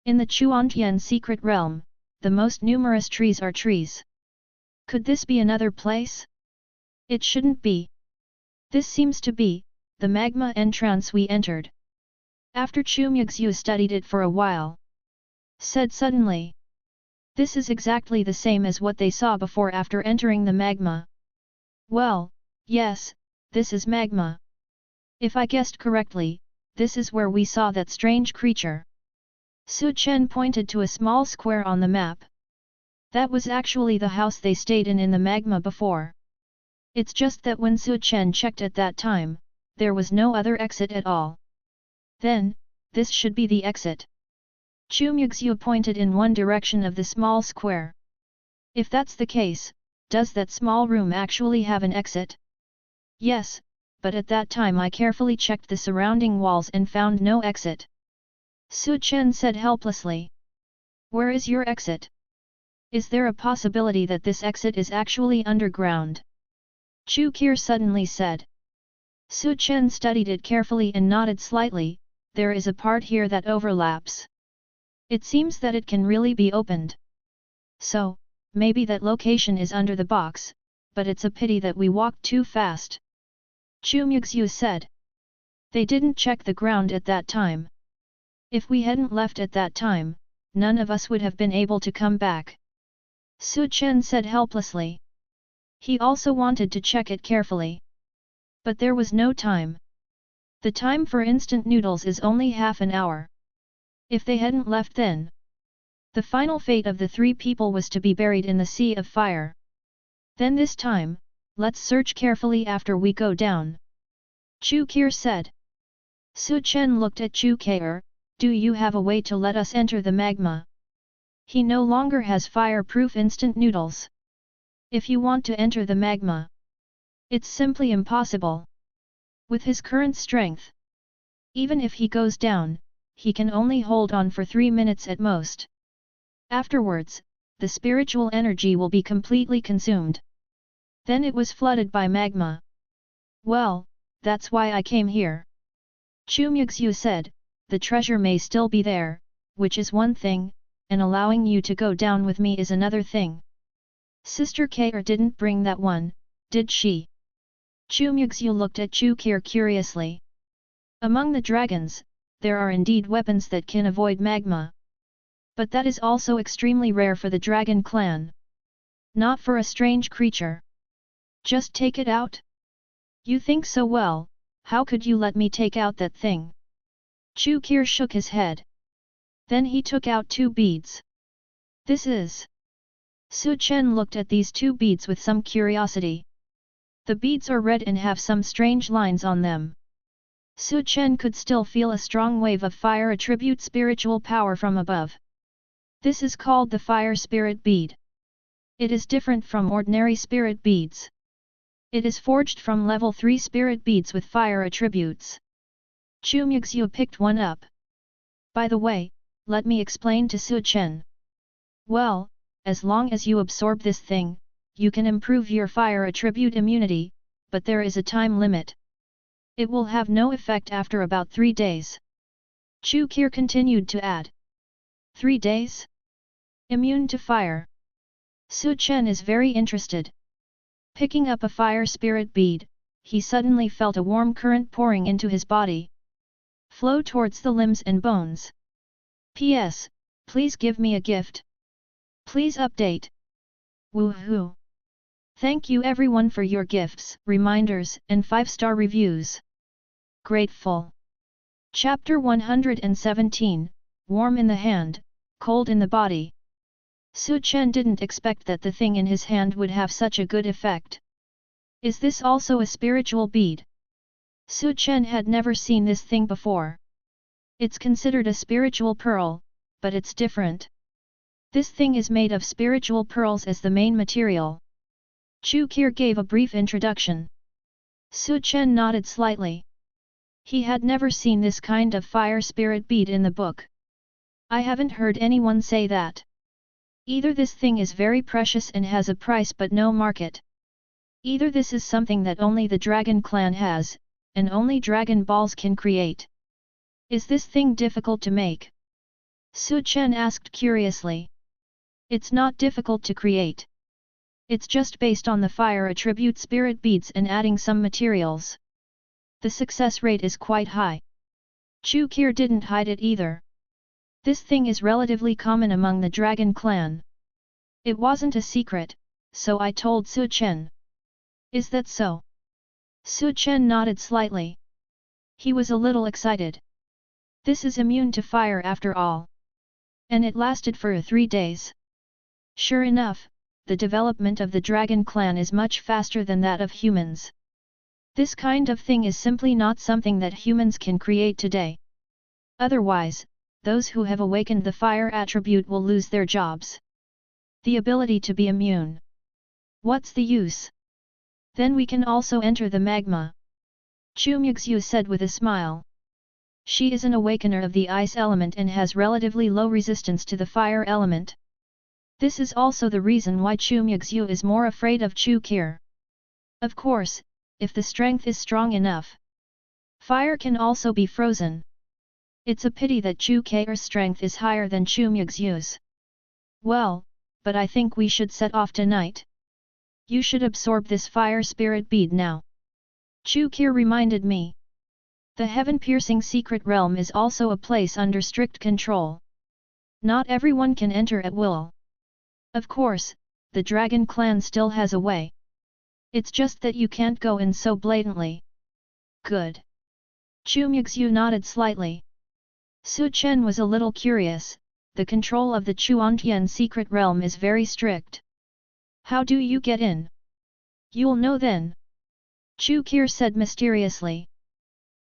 In the Chuantian secret realm, the most numerous trees are trees. Could this be another place? It shouldn't be. This seems to be the magma entrance we entered. After Chu Muxue studied it for a while, said suddenly, this is exactly the same as what they saw before after entering the magma. Well, yes, this is magma. If I guessed correctly, this is where we saw that strange creature. Chen pointed to a small square on the map. That was actually the house they stayed in the magma before. It's just that when Chen checked at that time, there was no other exit at all. Then, this should be the exit. Chu Muxue pointed in one direction of the small square. If that's the case, does that small room actually have an exit? Yes, but at that time I carefully checked the surrounding walls and found no exit. Chen said helplessly. Where is your exit? Is there a possibility that this exit is actually underground? Chu Qi suddenly said. Chen studied it carefully and nodded slightly. There is a part here that overlaps. It seems that it can really be opened. So, maybe that location is under the box, but it's a pity that we walked too fast. Chu Muxue said. They didn't check the ground at that time. If we hadn't left at that time, none of us would have been able to come back. Chen said helplessly. He also wanted to check it carefully. But there was no time. The time for instant noodles is only half an hour. If they hadn't left then, the final fate of the three people was to be buried in the sea of fire. Then this time, let's search carefully after we go down. Chu Qi said. Chen looked at Chu Qi. Do you have a way to let us enter the magma? He no longer has fire-proof instant noodles. If you want to enter the magma, It's simply impossible. With his current strength, even if he goes down, he can only hold on for 3 minutes at most. Afterwards, the spiritual energy will be completely consumed. Then it was flooded by magma. Well, that's why I came here. Chu Muxue said, the treasure may still be there, which is one thing, and allowing you to go down with me is another thing. Sister Kair didn't bring that one, did she? Chu Muxue looked at Chu Kair curiously. Among the dragons, there are indeed weapons that can avoid magma. But that is also extremely rare for the dragon clan. Not for a strange creature. Just take it out? You think so well, how could you let me take out that thing? Chu Kair shook his head. Then he took out 2 beads. This is... Chen looked at these 2 beads with some curiosity. The beads are red and have some strange lines on them. Chen could still feel a strong wave of fire attribute spiritual power from above. This is called the fire spirit bead. It is different from ordinary spirit beads. It is forged from level 3 spirit beads with fire attributes. Chu Muxue picked one up. By the way, let me explain to Chen. Well, as long as you absorb this thing, you can improve your fire attribute immunity, but there is a time limit. It will have no effect after about 3 days. Chu Kair continued to add. 3 days? Immune to fire. Chen is very interested. Picking up a fire spirit bead, he suddenly felt a warm current pouring into his body. Flow towards the limbs and bones. P.S. Please give me a gift. Please update. Woohoo! Thank you everyone for your gifts, reminders, and 5-star reviews. Grateful. Chapter 117, Warm in the Hand, Cold in the Body. Chen didn't expect that the thing in his hand would have such a good effect. Is this also a spiritual bead? Chen had never seen this thing before. It's considered a spiritual pearl, but it's different. This thing is made of spiritual pearls as the main material. Chu Kair gave a brief introduction. Chen nodded slightly. He had never seen this kind of fire spirit bead in the book. I haven't heard anyone say that. Either this thing is very precious and has a price but no market. Either this is something that only the Dragon Clan has, and only Dragon Balls can create. Is this thing difficult to make? Chen asked curiously. It's not difficult to create. It's just based on the fire attribute spirit beads and adding some materials. The success rate is quite high. Chu Kair didn't hide it either. This thing is relatively common among the Dragon Clan. It wasn't a secret, so I told Chen. Is that so? Chen nodded slightly. He was a little excited. This is immune to fire after all. And it lasted for 3 days. Sure enough, the development of the Dragon Clan is much faster than that of humans. This kind of thing is simply not something that humans can create today. Otherwise, those who have awakened the fire attribute will lose their jobs. The ability to be immune. What's the use? Then we can also enter the magma. Chu Muxue said with a smile. She is an awakener of the ice element and has relatively low resistance to the fire element. This is also the reason why Chu Muxue is more afraid of Chu Kair. Of course, if the strength is strong enough, fire can also be frozen. It's a pity that Chu Kair's strength is higher than Chu Muxue's. Well, but I think we should set off tonight. You should absorb this fire spirit bead now. Chu Kair reminded me. The heaven-piercing secret realm is also a place under strict control. Not everyone can enter at will. Of course, the Dragon Clan still has a way. It's just that you can't go in so blatantly. Good. Chu Muxue nodded slightly. Chen was a little curious, the control of the Chuantian secret realm is very strict. How do you get in? You'll know then. Chu Kair said mysteriously.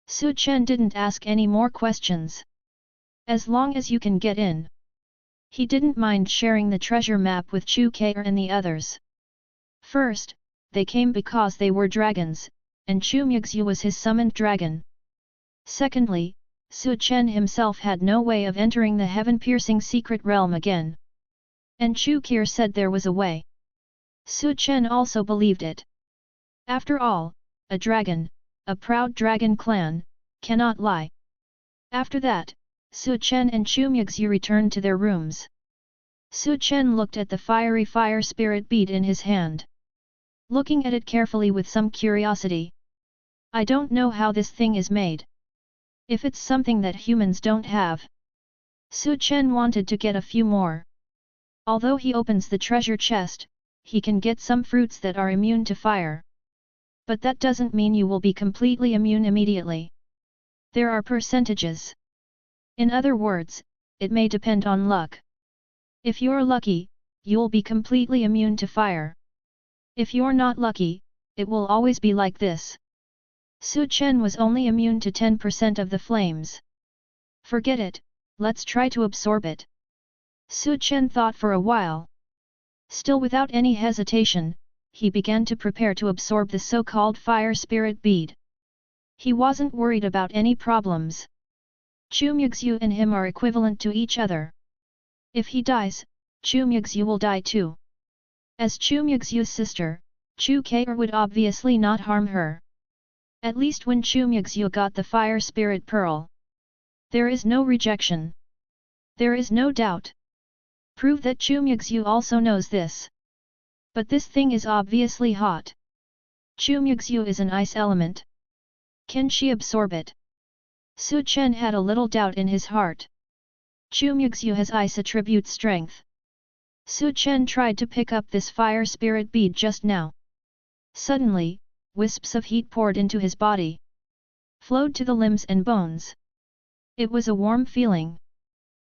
Chen didn't ask any more questions. As long as you can get in. He didn't mind sharing the treasure map with Chu Kair and the others. First, they came because they were dragons, and Chu Muxue was his summoned dragon. Secondly, Chen himself had no way of entering the heaven-piercing secret realm again. And Chu Qir said there was a way. Chen also believed it. After all, a dragon, a proud dragon clan, cannot lie. After that, Chen and Chu Muxue returned to their rooms. Chen looked at the fiery fire spirit bead in his hand. Looking at it carefully with some curiosity. I don't know how this thing is made. If it's something that humans don't have. Chen wanted to get a few more. Although he opens the treasure chest, he can get some fruits that are immune to fire. But that doesn't mean you will be completely immune immediately. There are percentages. In other words, it may depend on luck. If you're lucky, you'll be completely immune to fire. If you're not lucky, it will always be like this. Chen was only immune to 10% of the flames. Forget it, let's try to absorb it. Chen thought for a while. Still without any hesitation, he began to prepare to absorb the so-called fire spirit bead. He wasn't worried about any problems. Chu Muxue and him are equivalent to each other. If he dies, Chu Muxue will die too. As Chu Muxue's sister, Chu Qir would obviously not harm her. At least when Chu Muxue got the fire spirit pearl. There is no rejection. There is no doubt. Prove that Chu Muxue also knows this. But this thing is obviously hot. Chu Muxue is an ice element. Can she absorb it? Chen had a little doubt in his heart. Chu Muxue has ice attribute strength. Chen tried to pick up this fire spirit bead just now. Suddenly, wisps of heat poured into his body. Flowed to the limbs and bones. It was a warm feeling.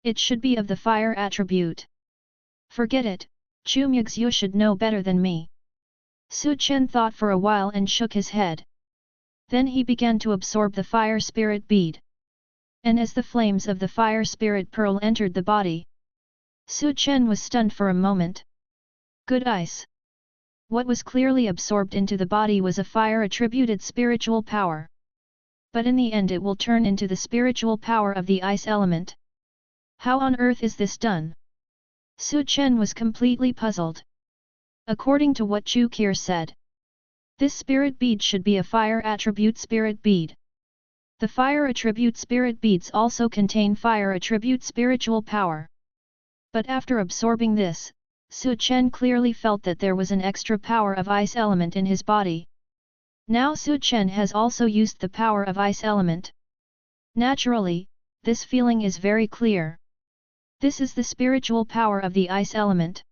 It should be of the fire attribute. Forget it, Chu Muxue should know better than me. Chen thought for a while and shook his head. Then he began to absorb the fire spirit bead. And as the flames of the fire spirit pearl entered the body, Chen was stunned for a moment. Good ice. What was clearly absorbed into the body was a fire-attributed spiritual power. But in the end it will turn into the spiritual power of the ice element. How on earth is this done? Chen was completely puzzled. According to what Chu Qir said, this spirit bead should be a fire attribute spirit bead. The fire attribute spirit beads also contain fire attribute spiritual power. But after absorbing this, Chen clearly felt that there was an extra power of ice element in his body. Now Chen has also used the power of ice element. Naturally, this feeling is very clear. This is the spiritual power of the ice element.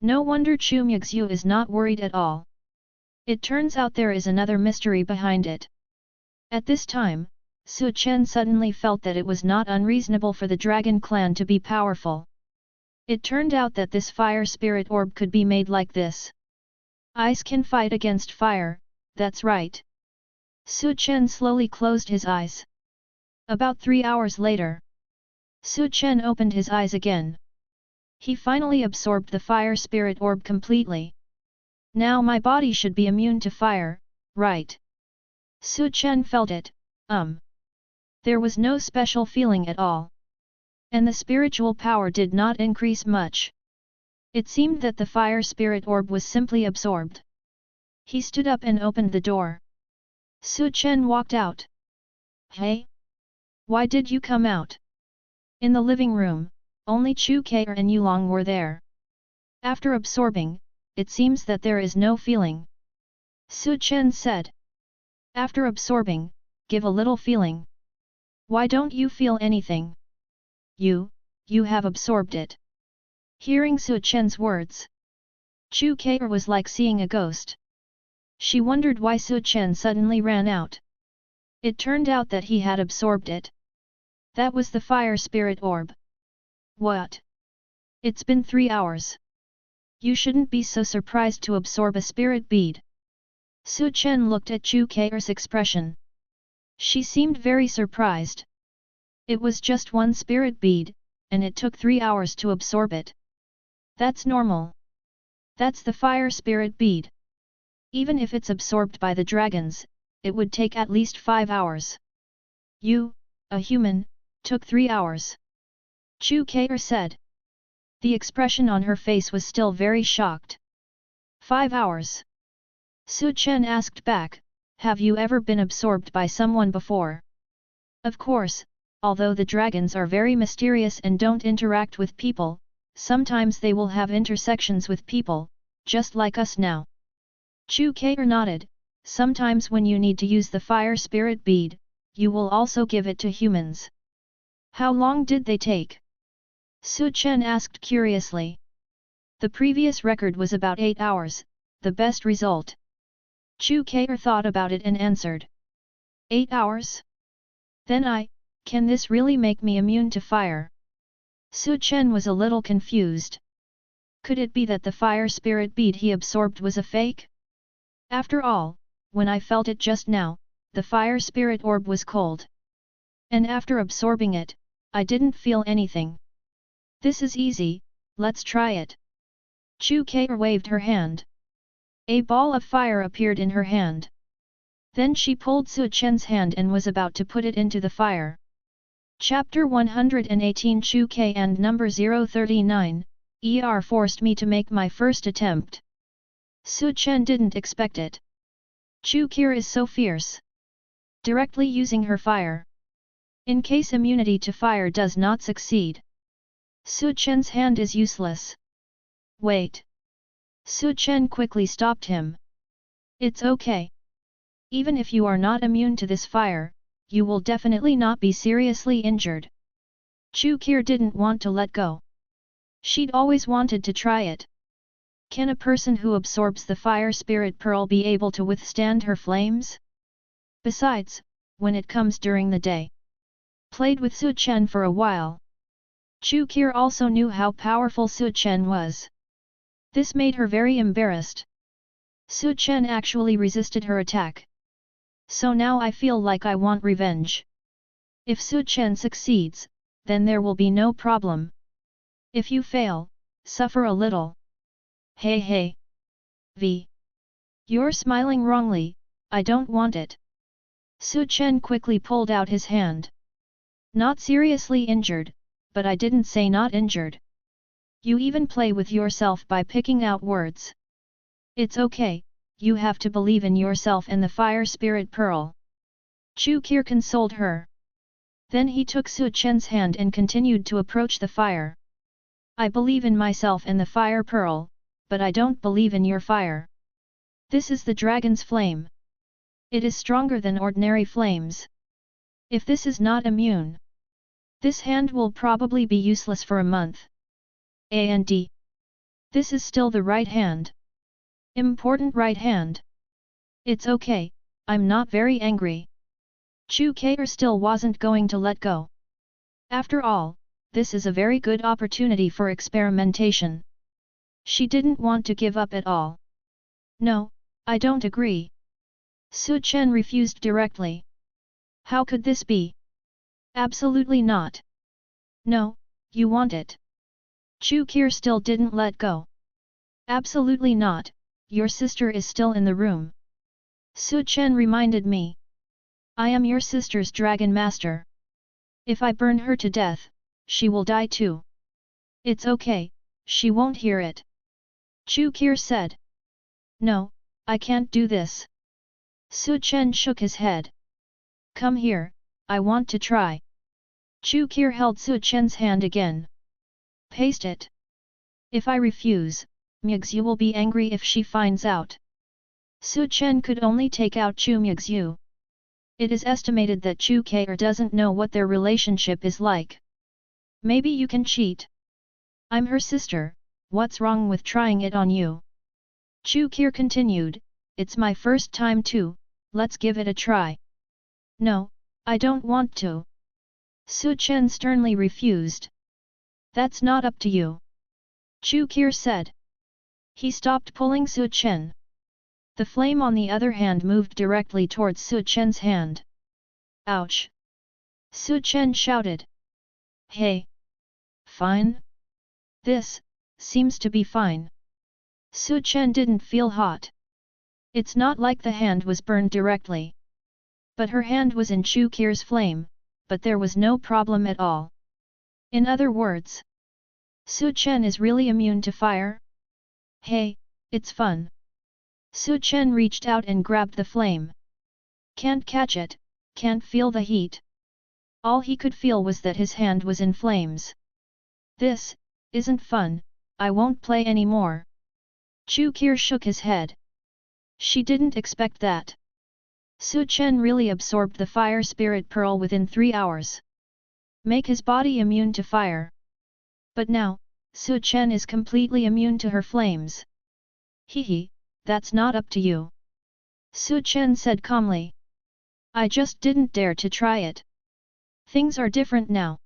No wonder Chu Muxue is not worried at all. It turns out there is another mystery behind it. At this time, Chen suddenly felt that it was not unreasonable for the dragon clan to be powerful. It turned out that this fire spirit orb could be made like this. Ice can fight against fire, that's right. Chen slowly closed his eyes. About 3 hours later, Chen opened his eyes again. He finally absorbed the fire spirit orb completely. Now my body should be immune to fire, right? Chen felt it, There was no special feeling at all. And the spiritual power did not increase much. It seemed that the fire spirit orb was simply absorbed. He stood up and opened the door. Chen walked out. Hey? Why did you come out? In the living room, only Chu Qir and Xiaolong were there. After absorbing, it seems that there is no feeling. Chen said. After absorbing, give a little feeling. Why don't you feel anything? You have absorbed it. Hearing Chen's words, Chu Qir was like seeing a ghost. She wondered why Chen suddenly ran out. It turned out that he had absorbed it. That was the fire spirit orb. What? It's been 3 hours. You shouldn't be so surprised to absorb a spirit bead. Chen looked at Chu Qir's expression. She seemed very surprised. It was just one spirit bead, and it took 3 hours to absorb it. That's normal. That's the fire spirit bead. Even if it's absorbed by the dragons, it would take at least 5 hours. You, a human, took 3 hours. Chu Muxue said. The expression on her face was still very shocked. 5 hours. Chen asked back, have you ever been absorbed by someone before? Of course, although the dragons are very mysterious and don't interact with people, sometimes they will have intersections with people, just like us now. Chu Muxue nodded, sometimes when you need to use the fire spirit bead, you will also give it to humans. How long did they take? Chen asked curiously. The previous record was about 8 hours, the best result. Chu Muxue thought about it and answered. 8 hours? Then can this really make me immune to fire? Chen was a little confused. Could it be that the fire spirit bead he absorbed was a fake? After all, when I felt it just now, the fire spirit orb was cold. And after absorbing it, I didn't feel anything. This is easy, let's try it. Chu Muxue waved her hand. A ball of fire appeared in her hand. Then she pulled Chen's hand and was about to put it into the fire. Chapter 118 Chu Muxue and number 039, forced me to make my first attempt. Chen didn't expect it. Chu Muxue is so fierce. Directly using her fire. In case immunity to fire does not succeed, Chen's hand is useless. Wait. Chen quickly stopped him. It's okay. Even if you are not immune to this fire, you will definitely not be seriously injured. Chu Muxue didn't want to let go. She'd always wanted to try it. Can a person who absorbs the fire spirit pearl be able to withstand her flames? Besides, when it comes during the day. Played with Chen for a while. Chu Muxue also knew how powerful Chen was. This made her very embarrassed. Chen actually resisted her attack. So now I feel like I want revenge. If Chen succeeds, then there will be no problem. If you fail, suffer a little. Hey hey. V. You're smiling wrongly, I don't want it. Chen quickly pulled out his hand. Not seriously injured, but I didn't say not injured. You even play with yourself by picking out words. It's okay, you have to believe in yourself and the fire spirit pearl. Chu Muxue consoled her. Then he took Chen's hand and continued to approach the fire. I believe in myself and the fire pearl, but I don't believe in your fire. This is the dragon's flame. It is stronger than ordinary flames. If this is not immune, this hand will probably be useless for a month. And this is still the right hand. Important right hand. It's okay, I'm not very angry. Chu Muxue still wasn't going to let go. After all, this is a very good opportunity for experimentation. She didn't want to give up at all. No, I don't agree. Chen refused directly. How could this be? Absolutely not. No, you want it. Chu Muxue still didn't let go. Absolutely not, your sister is still in the room. Chen reminded me. I am your sister's dragon master. If I burn her to death, she will die too. It's okay, she won't hear it. Chu Muxue said. No, I can't do this. Chen shook his head. Come here, I want to try. Chu Muxue held Chen's hand again. Paste it. If I refuse, Muxue will be angry if she finds out. Chen could only take out Chu Muxue. It is estimated that Chu Muxue doesn't know what their relationship is like. Maybe you can cheat. I'm her sister, what's wrong with trying it on you? Chu Muxue continued, it's my first time too, let's give it a try. No, I don't want to. Chen sternly refused. That's not up to you. Chu Muxue said. He stopped pulling Chen. The flame on the other hand moved directly towards Chen's hand. Ouch! Chen shouted. Hey! Fine? This seems to be fine. Chen didn't feel hot. It's not like the hand was burned directly. But her hand was in Chu Kir's flame, but there was no problem at all. In other words, Su Chen is really immune to fire? Hey, it's fun. Su Chen reached out and grabbed the flame. Can't catch it, can't feel the heat. All he could feel was that his hand was in flames. This isn't fun, I won't play anymore. Chu Kir shook his head. She didn't expect that. Su Chen really absorbed the fire spirit pearl within 3 hours. Make his body immune to fire. But now, Su Chen is completely immune to her flames. Hehe, that's not up to you. Su Chen said calmly. I just didn't dare to try it. Things are different now.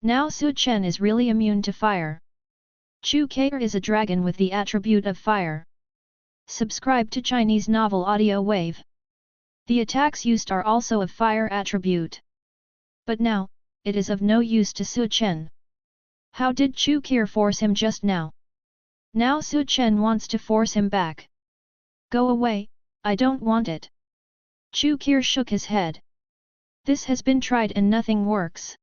Now Su Chen is really immune to fire. Chu Kir is a dragon with the attribute of fire. Subscribe to Chinese novel audio wave. The attacks used are also of fire attribute. But now, it is of no use to Su Chen. How did Chu Kir force him just now? Now Su Chen wants to force him back. Go away, I don't want it. Chu Kir shook his head. This has been tried and nothing works.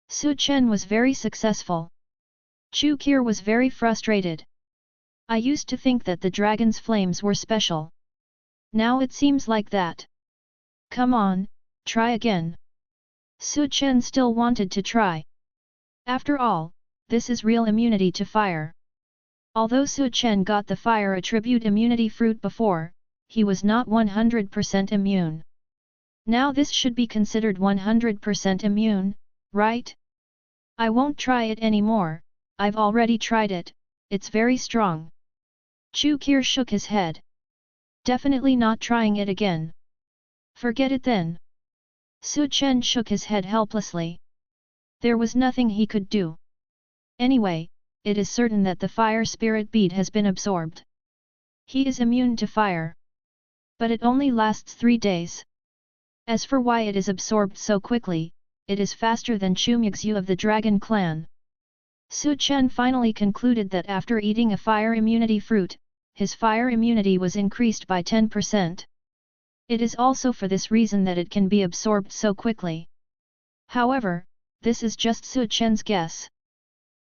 Su Chen was very successful. Chu Kir was very frustrated. I used to think that the dragon's flames were special. Now it seems like that. Come on, try again. Su Chen still wanted to try. After all, this is real immunity to fire. Although Su Chen got the fire attribute immunity fruit before, he was not 100% immune. Now this should be considered 100% immune, right? I won't try it anymore, I've already tried it, it's very strong. Chu Kir shook his head. Definitely not trying it again. Forget it then. Su Chen shook his head helplessly. There was nothing he could do. Anyway, it is certain that the fire spirit bead has been absorbed. He is immune to fire. But it only lasts 3 days. As for why it is absorbed so quickly, it is faster than Chu Muxue of the Dragon Clan. Su Chen finally concluded that after eating a fire immunity fruit, his fire immunity was increased by 10%. It is also for this reason that it can be absorbed so quickly. However, this is just Su Chen's guess.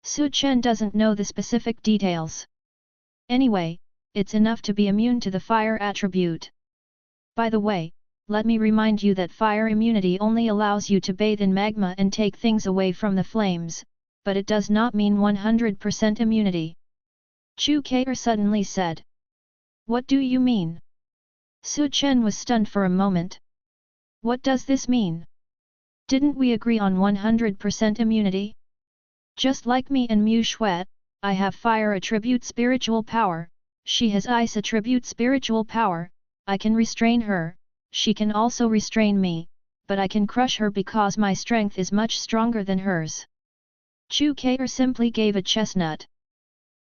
Su Chen doesn't know the specific details. Anyway, it's enough to be immune to the fire attribute. By the way, let me remind you that fire immunity only allows you to bathe in magma and take things away from the flames, but it does not mean 100% immunity. Chu Kir suddenly said. What do you mean? Su Chen was stunned for a moment. What does this mean? Didn't we agree on 100% immunity? Just like me and Muxue, I have fire attribute spiritual power, she has ice attribute spiritual power, I can restrain her, she can also restrain me, but I can crush her because my strength is much stronger than hers. Chu Kir simply gave a chestnut.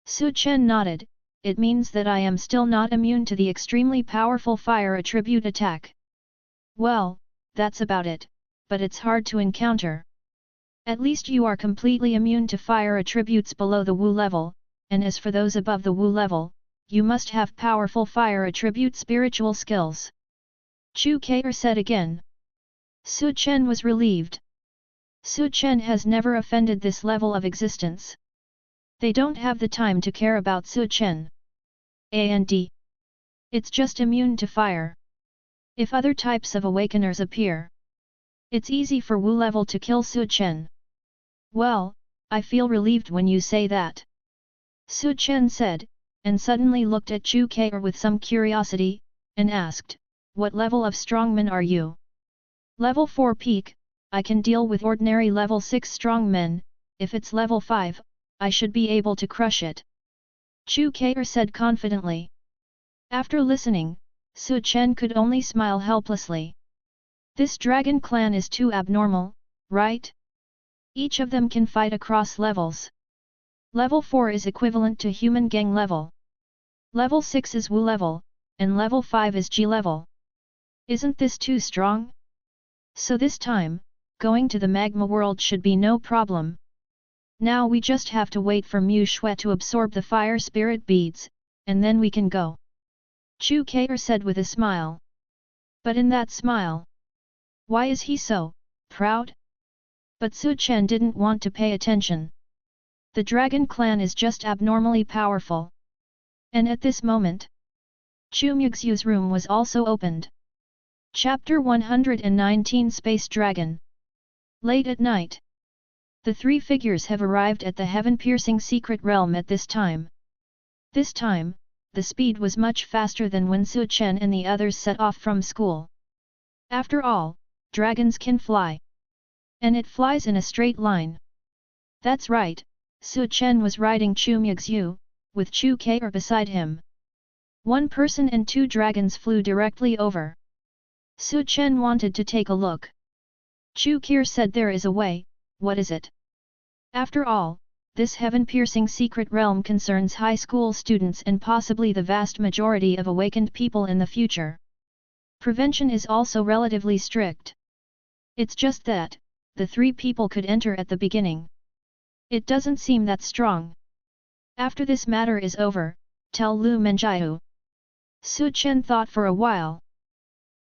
Su Chen nodded, it means that I am still not immune to the extremely powerful fire attribute attack. Well, that's about it, but it's hard to encounter. At least you are completely immune to fire attributes below the Wu level, and as for those above the Wu level, you must have powerful fire attribute spiritual skills. Chu Kir said again. Su Chen was relieved. Su Chen has never offended this level of existence. They don't have the time to care about Su Chen. And it's just immune to fire. If other types of awakeners appear, it's easy for Wu level to kill Su Chen. Well, I feel relieved when you say that. Su Chen said, and suddenly looked at Chu Kir with some curiosity, and asked, what level of strongman are you? Level 4 peak, I can deal with ordinary level 6 strongmen, if it's level 5, I should be able to crush it. Chu Kir said confidently. After listening, Su Chen could only smile helplessly. This dragon clan is too abnormal, right? Each of them can fight across levels. Level 4 is equivalent to human gang level. Level 6 is Wu level, and level 5 is G level. Isn't this too strong? So this time, going to the magma world should be no problem. Now we just have to wait for Muxue to absorb the fire spirit beads, and then we can go. Chu Muxue said with a smile. But in that smile, why is he so proud? But Chen didn't want to pay attention. The dragon clan is just abnormally powerful. And at this moment, Chu Muxue's room was also opened. Chapter 119 Space Dragon. Late at night, the three figures have arrived at the heaven-piercing secret realm at this time. This time, the speed was much faster than when Chen and the others set off from school. After all, dragons can fly. And it flies in a straight line. That's right, Chen was riding Chu Muxue, with Chu Muxue beside him. One person and two dragons flew directly over. Chen wanted to take a look. Chu Muxue said there is a way, what is it? After all, this heaven-piercing secret realm concerns high school students and possibly the vast majority of awakened people in the future. Prevention is also relatively strict. It's just that, the three people could enter at the beginning. It doesn't seem that strong. After this matter is over, tell Lu Menjiu. Chen thought for a while.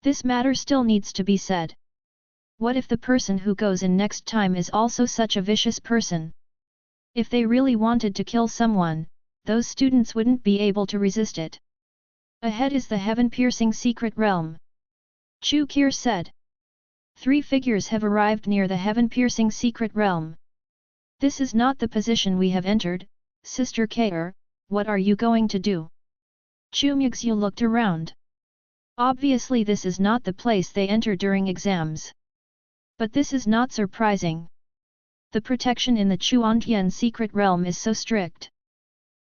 This matter still needs to be said. What if the person who goes in next time is also such a vicious person? If they really wanted to kill someone, those students wouldn't be able to resist it. Ahead is the heaven-piercing secret realm. Chu Muxue said. Three figures have arrived near the heaven-piercing secret realm. This is not the position we have entered, Sister Muxue, what are you going to do? Chu Muxue looked around. Obviously this is not the place they enter during exams. But this is not surprising. The protection in the Chuantian secret realm is so strict.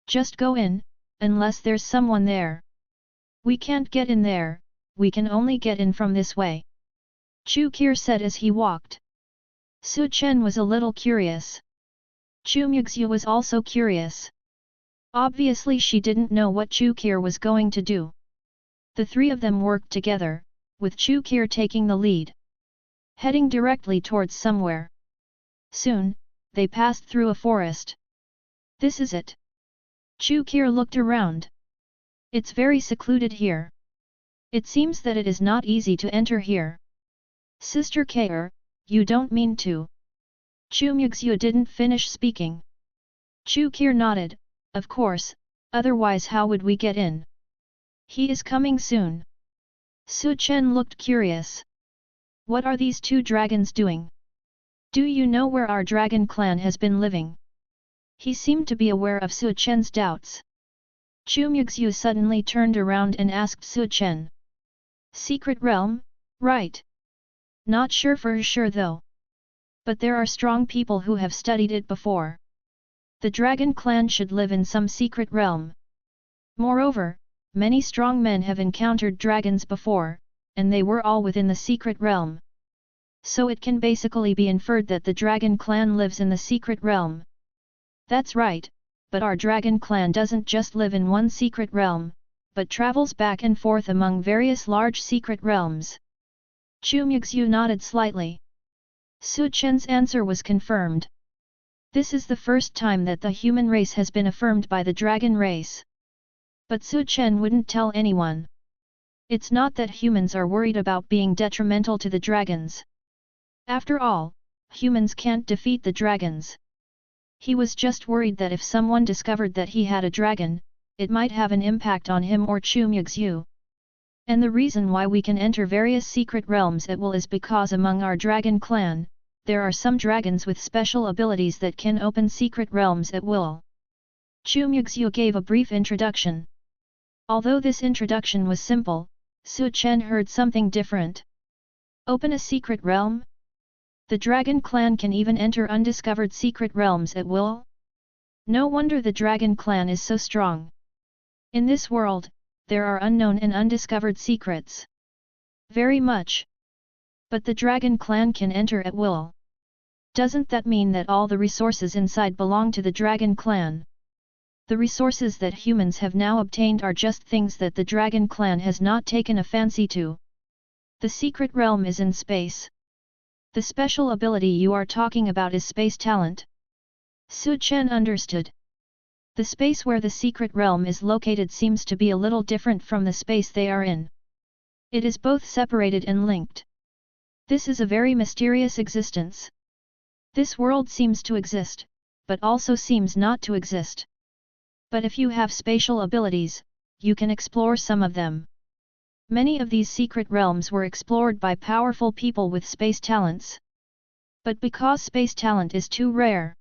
Just go in, unless there's someone there. We can't get in there, we can only get in from this way. Chu Muxue said as he walked. Chen was a little curious. Chu Muxue was also curious. Obviously she didn't know what Chu Muxue was going to do. The three of them worked together, with Chu Muxue taking the lead. Heading directly towards somewhere. Soon, they passed through a forest. This is it. Chu Muxue looked around. It's very secluded here. It seems that it is not easy to enter here. Sister Muxue, you don't mean to. Chu Muxue didn't finish speaking. Chu Muxue nodded, of course, otherwise how would we get in? He is coming soon. Chen looked curious. What are these two dragons doing? Do you know where our dragon clan has been living? He seemed to be aware of Chen's doubts. Chu Muxue suddenly turned around and asked Chen. Secret realm, right? Not sure for sure though. But there are strong people who have studied it before. The dragon clan should live in some secret realm. Moreover, many strong men have encountered dragons before, and they were all within the secret realm. So it can basically be inferred that the dragon clan lives in the secret realm. That's right, but our dragon clan doesn't just live in one secret realm, but travels back and forth among various large secret realms. Chu Muxue nodded slightly. Chen's answer was confirmed. This is the first time that the human race has been affirmed by the dragon race. But Chen wouldn't tell anyone. It's not that humans are worried about being detrimental to the dragons. After all, humans can't defeat the dragons. He was just worried that if someone discovered that he had a dragon, it might have an impact on him or Chu Muxue. And the reason why we can enter various secret realms at will is because among our dragon clan, there are some dragons with special abilities that can open secret realms at will. Chu Muxue gave a brief introduction. Although this introduction was simple, Chen heard something different. Open a secret realm? The dragon clan can even enter undiscovered secret realms at will? No wonder the dragon clan is so strong. In this world, there are unknown and undiscovered secrets. Very much. But the dragon clan can enter at will. Doesn't that mean that all the resources inside belong to the dragon clan? The resources that humans have now obtained are just things that the dragon clan has not taken a fancy to. The secret realm is in space. The special ability you are talking about is space talent. Chen understood. The space where the secret realm is located seems to be a little different from the space they are in. It is both separated and linked. This is a very mysterious existence. This world seems to exist, but also seems not to exist. But if you have spatial abilities, you can explore some of them. Many of these secret realms were explored by powerful people with space talents. But because space talent is too rare,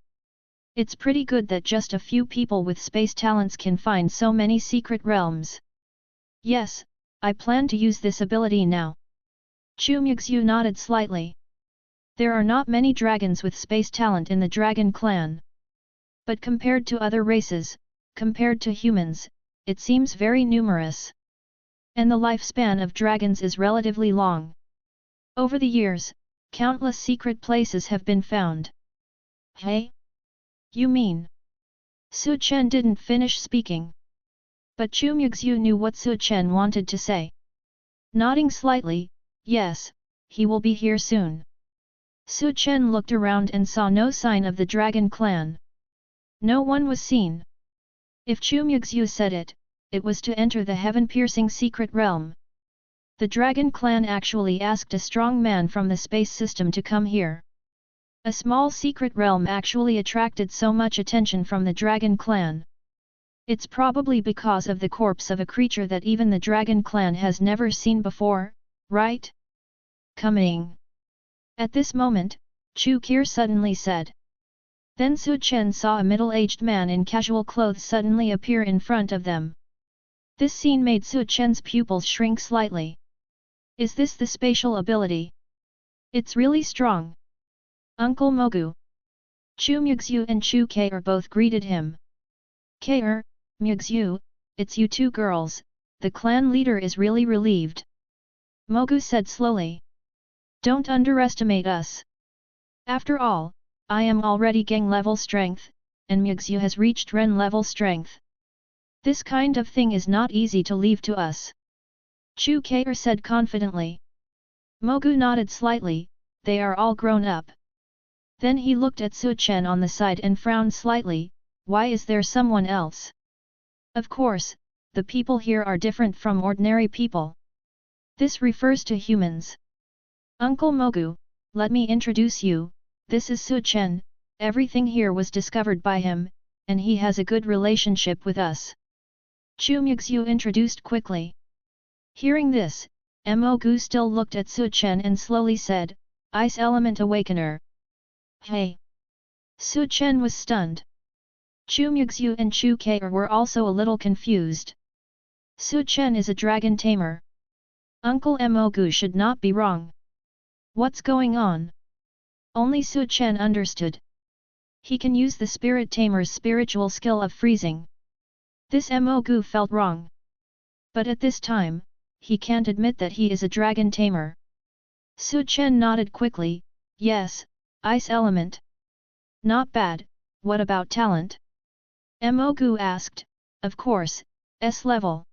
it's pretty good that just a few people with space talents can find so many secret realms. Yes, I plan to use this ability now. Chu Muxue nodded slightly. There are not many dragons with space talent in the dragon clan. But compared to other races, compared to humans, it seems very numerous. And the lifespan of dragons is relatively long. Over the years, countless secret places have been found. Hey? You mean? Su Chen didn't finish speaking. But Chu Muxue knew what Su Chen wanted to say. Nodding slightly, yes, he will be here soon. Su Chen looked around and saw no sign of the dragon clan. No one was seen. If Chu Muxue said it, it was to enter the heaven-piercing secret realm. The dragon clan actually asked a strong man from the space system to come here. A small secret realm actually attracted so much attention from the dragon clan. It's probably because of the corpse of a creature that even the dragon clan has never seen before, right? Coming. At this moment, Chu Kir suddenly said. Then Su Chen saw a middle-aged man in casual clothes suddenly appear in front of them. This scene made Su Chen's pupils shrink slightly. Is this the spatial ability? It's really strong. Uncle Mogu. Chu Muxue and Chu Kir both greeted him. Kir, Muxue, it's you two girls, the clan leader is really relieved. Mogu said slowly. Don't underestimate us. After all, I am already gang level strength, and Muxue has reached Ren level strength. This kind of thing is not easy to leave to us. Chu Kir said confidently. Mogu nodded slightly, they are all grown up. Then he looked at Su Chen on the side and frowned slightly, why is there someone else? Of course, the people here are different from ordinary people. This refers to humans. Uncle Mogu, let me introduce you, this is Su Chen, everything here was discovered by him, and he has a good relationship with us. Chu Muxue introduced quickly. Hearing this, Mogu still looked at Su Chen and slowly said, Ice Element Awakener. Hey! Su Chen was stunned. Chu Muxue and Chu Kir were also a little confused. Su Chen is a dragon tamer. Uncle Mogu should not be wrong. What's going on? Only Su Chen understood. He can use the spirit tamer's spiritual skill of freezing. This Mogu felt wrong. But at this time, he can't admit that he is a dragon tamer. Su Chen nodded quickly, yes, ice element. Not bad, what about talent? Mogu asked, of course, S level.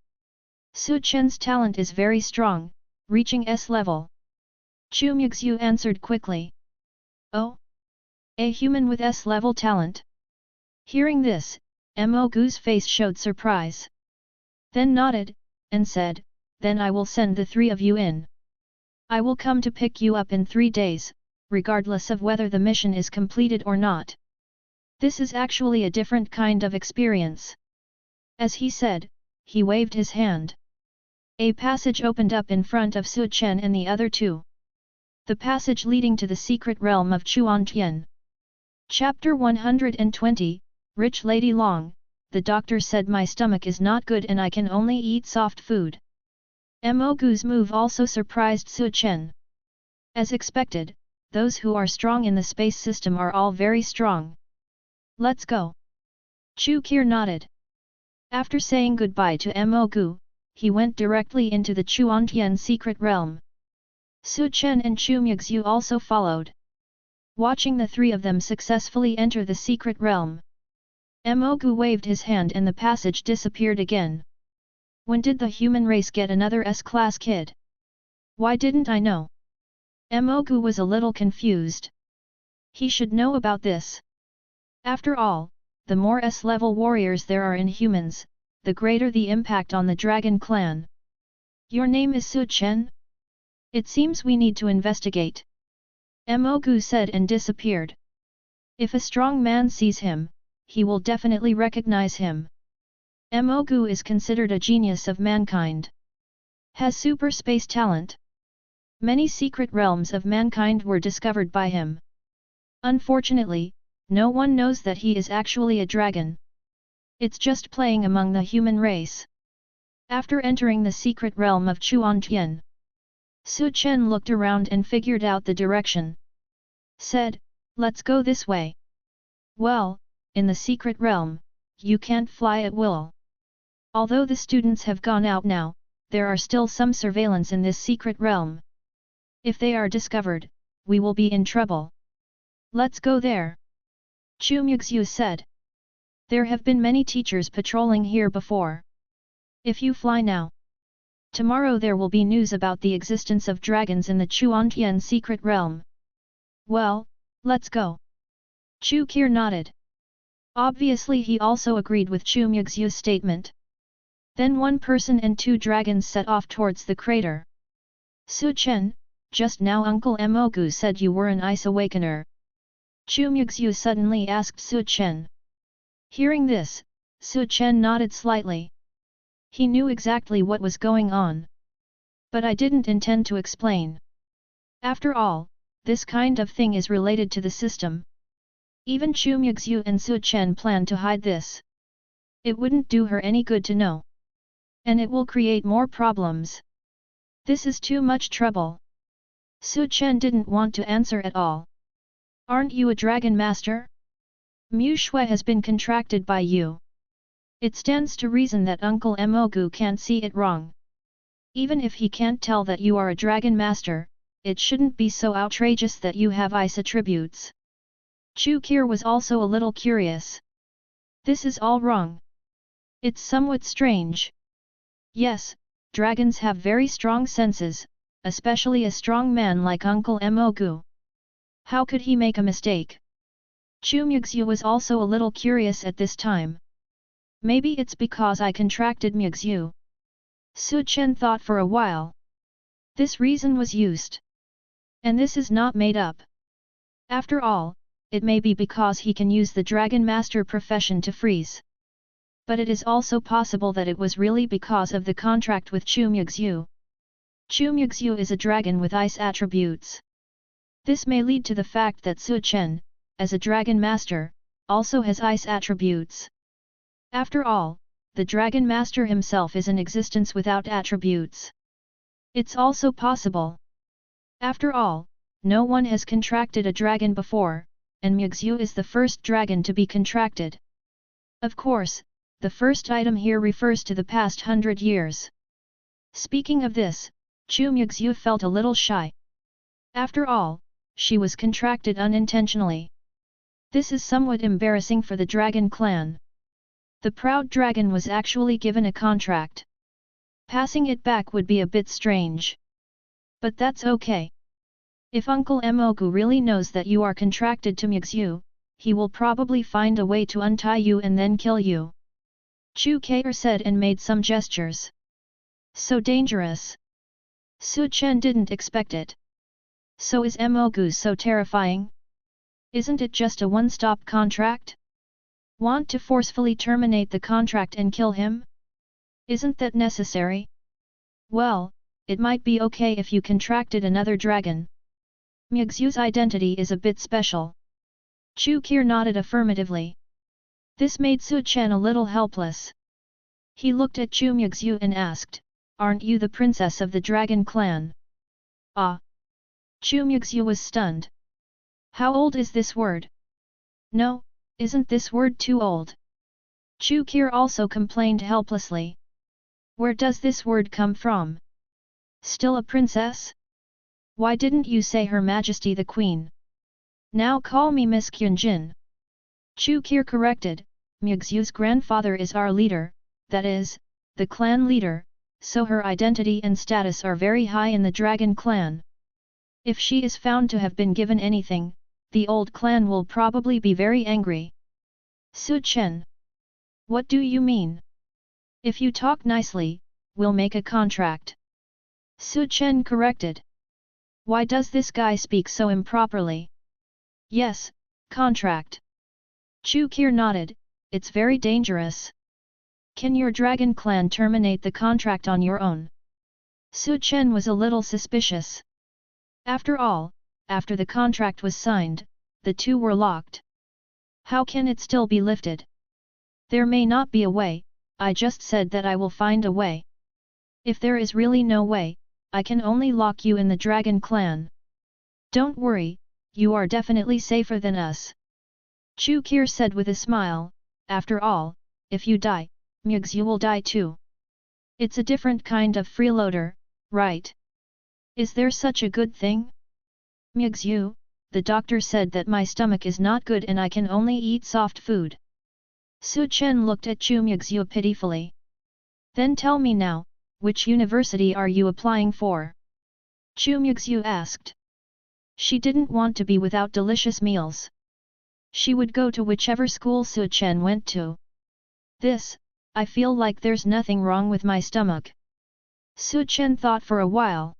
Su Chen's talent is very strong, reaching S level. Chu Muxue answered quickly. Oh? A human with S level talent? Hearing this, Mogu's face showed surprise. Then nodded, and said, then I will send the three of you in. I will come to pick you up in 3 days, regardless of whether the mission is completed or not. This is actually a different kind of experience. As he said, he waved his hand. A passage opened up in front of Su Chen and the other two. The passage leading to the secret realm of Chuantian. Chapter 120, Rich Lady Long, the doctor said my stomach is not good and I can only eat soft food. Mogu's move also surprised Su Chen. As expected, those who are strong in the space system are all very strong. Let's go. Chu Kir nodded. After saying goodbye to Mogu, he went directly into the Chuantian secret realm. Su Chen and Chu Muxue also followed. Watching the three of them successfully enter the secret realm. Mogu waved his hand and the passage disappeared again. When did the human race get another S-class kid? Why didn't I know? Mogu was a little confused. He should know about this. After all, the more S-level warriors there are in humans, the greater the impact on the dragon clan. Your name is Su Chen? It seems we need to investigate. Mogu said and disappeared. If a strong man sees him, he will definitely recognize him. Mogu is considered a genius of mankind. Has super space talent. Many secret realms of mankind were discovered by him. Unfortunately, no one knows that he is actually a dragon. It's just playing among the human race. After entering the secret realm of Chuantian, Su Chen looked around and figured out the direction. Said, let's go this way. Well, in the secret realm, you can't fly at will. Although the students have gone out now, there are still some surveillance in this secret realm. If they are discovered, we will be in trouble. Let's go there. Chu Muxue said. There have been many teachers patrolling here before. If you fly now, tomorrow there will be news about the existence of dragons in the Chuantian secret realm. Well, let's go. Chu Qir nodded. Obviously he also agreed with Chu Muxue's statement. Then one person and two dragons set off towards the crater. Su Chen, just now Uncle Mogu said you were an ice awakener. Chu Muxue suddenly asked Su Chen. Hearing this, Su Chen nodded slightly. He knew exactly what was going on. But I didn't intend to explain. After all, this kind of thing is related to the system. Even Chu Muxue and Su Chen plan to hide this. It wouldn't do her any good to know. And it will create more problems. This is too much trouble. Su Chen didn't want to answer at all. Aren't you a dragon master? Muxue has been contracted by you. It stands to reason that Uncle Mogu can't see it wrong. Even if he can't tell that you are a dragon master, it shouldn't be so outrageous that you have ice attributes. Chu Qir was also a little curious. This is all wrong. It's somewhat strange. Yes, dragons have very strong senses, especially a strong man like Uncle Mogu. How could he make a mistake? Chu Muxue was also a little curious at this time. Maybe it's because I contracted Muxue. Su Chen thought for a while. This reason was used. And this is not made up. After all, it may be because he can use the Dragon Master profession to freeze. But it is also possible that it was really because of the contract with Chu Muxue. Chu Muxue is a dragon with ice attributes. This may lead to the fact that Su Chen, as a Dragon Master, also has ice attributes. After all, the Dragon Master himself is an existence without attributes. It's also possible. After all, no one has contracted a dragon before, and Muxue is the first dragon to be contracted. Of course, the first item here refers to the past 100 years. Speaking of this, Chu Muxue felt a little shy. After all, she was contracted unintentionally. This is somewhat embarrassing for the dragon clan. The proud dragon was actually given a contract. Passing it back would be a bit strange. But that's okay. If Uncle Mogu really knows that you are contracted to Muxue, he will probably find a way to untie you and then kill you. Chu Qir said and made some gestures. So dangerous. Su Chen didn't expect it. So is Mogu so terrifying? Isn't it just a one-stop contract? Want to forcefully terminate the contract and kill him? Isn't that necessary? Well, it might be okay if you contracted another dragon. Muxue's identity is a bit special. Chu Qir nodded affirmatively. This made Su Chen a little helpless. He looked at Chu Muxue and asked, "Aren't you the princess of the dragon clan?" Ah! Chu Muxue was stunned. How old is this word? No, isn't this word too old? Chu Qir also complained helplessly. Where does this word come from? Still a princess? Why didn't you say Her Majesty the Queen? Now call me Miss Qunjin. Chu Qir corrected, Muxue's grandfather is our leader, that is, the clan leader, so her identity and status are very high in the dragon clan. If she is found to have been given anything, the old clan will probably be very angry. Su Chen. What do you mean? If you talk nicely, we'll make a contract. Su Chen corrected. Why does this guy speak so improperly? Yes, contract. Chu Qir nodded, it's very dangerous. Can your dragon clan terminate the contract on your own? Su Chen was a little suspicious. After all, after the contract was signed, the two were locked. How can it still be lifted? There may not be a way, I just said that I will find a way. If there is really no way, I can only lock you in the dragon clan. Don't worry, you are definitely safer than us. Chu Qir said with a smile, after all, if you die, Muxue will die too. It's a different kind of freeloader, right? Is there such a good thing? Muxue, the doctor said that my stomach is not good and I can only eat soft food. Su Chen looked at Chu Muxue pitifully. Then tell me now, which university are you applying for? Chu Muxue asked. She didn't want to be without delicious meals. She would go to whichever school Su Chen went to. I feel like there's nothing wrong with my stomach. Su Chen thought for a while.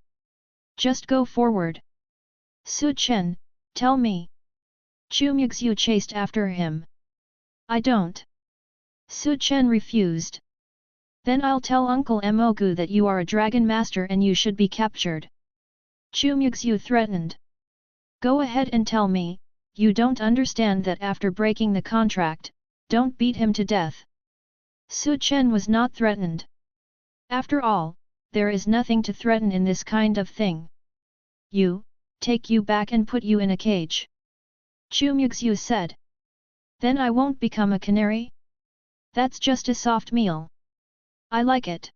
Just go forward. Su Chen, tell me. Chu Muxue chased after him. I don't. Su Chen refused. Then I'll tell Uncle Mogu that you are a dragon master and you should be captured. Chu Muxue threatened. Go ahead and tell me, you don't understand that after breaking the contract, don't beat him to death. Su Chen was not threatened. After all, there is nothing to threaten in this kind of thing. Take you back and put you in a cage. Chu Muxue said. Then I won't become a canary? That's just a soft meal. I like it.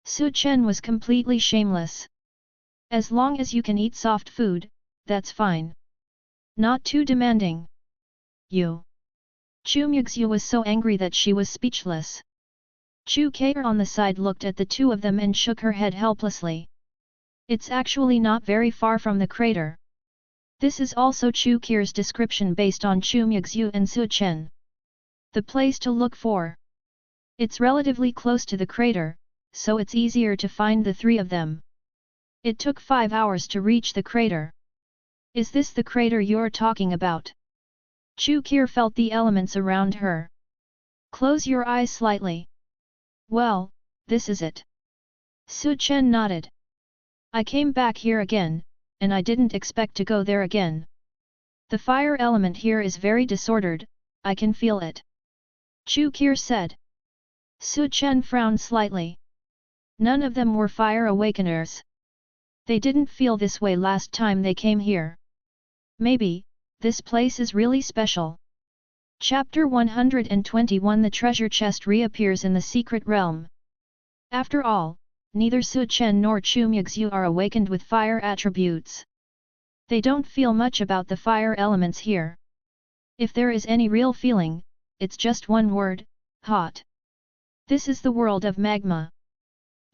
Su Chen was completely shameless. As long as you can eat soft food, that's fine. Not too demanding. Chu Muxue was so angry that she was speechless. Chu Qir on the side looked at the two of them and shook her head helplessly. It's actually not very far from the crater. This is also Chu Qir's description based on Chu Muxue and Su Chen. The place to look for. It's relatively close to the crater, so it's easier to find the three of them. It took 5 hours to reach the crater. Is this the crater you're talking about? Chu Qir felt the elements around her. Close your eyes slightly. Well, this is it. Su Chen nodded. I came back here again, and I didn't expect to go there again. The fire element here is very disordered, I can feel it. Chu Qir said. Su Chen frowned slightly. None of them were fire awakeners. They didn't feel this way last time they came here. Maybe, this place is really special. Chapter 121 The treasure chest reappears in the secret realm. After all, neither Su Chen nor Chu Muxue are awakened with fire attributes. They don't feel much about the fire elements here. If there is any real feeling, it's just one word, hot. This is the world of magma.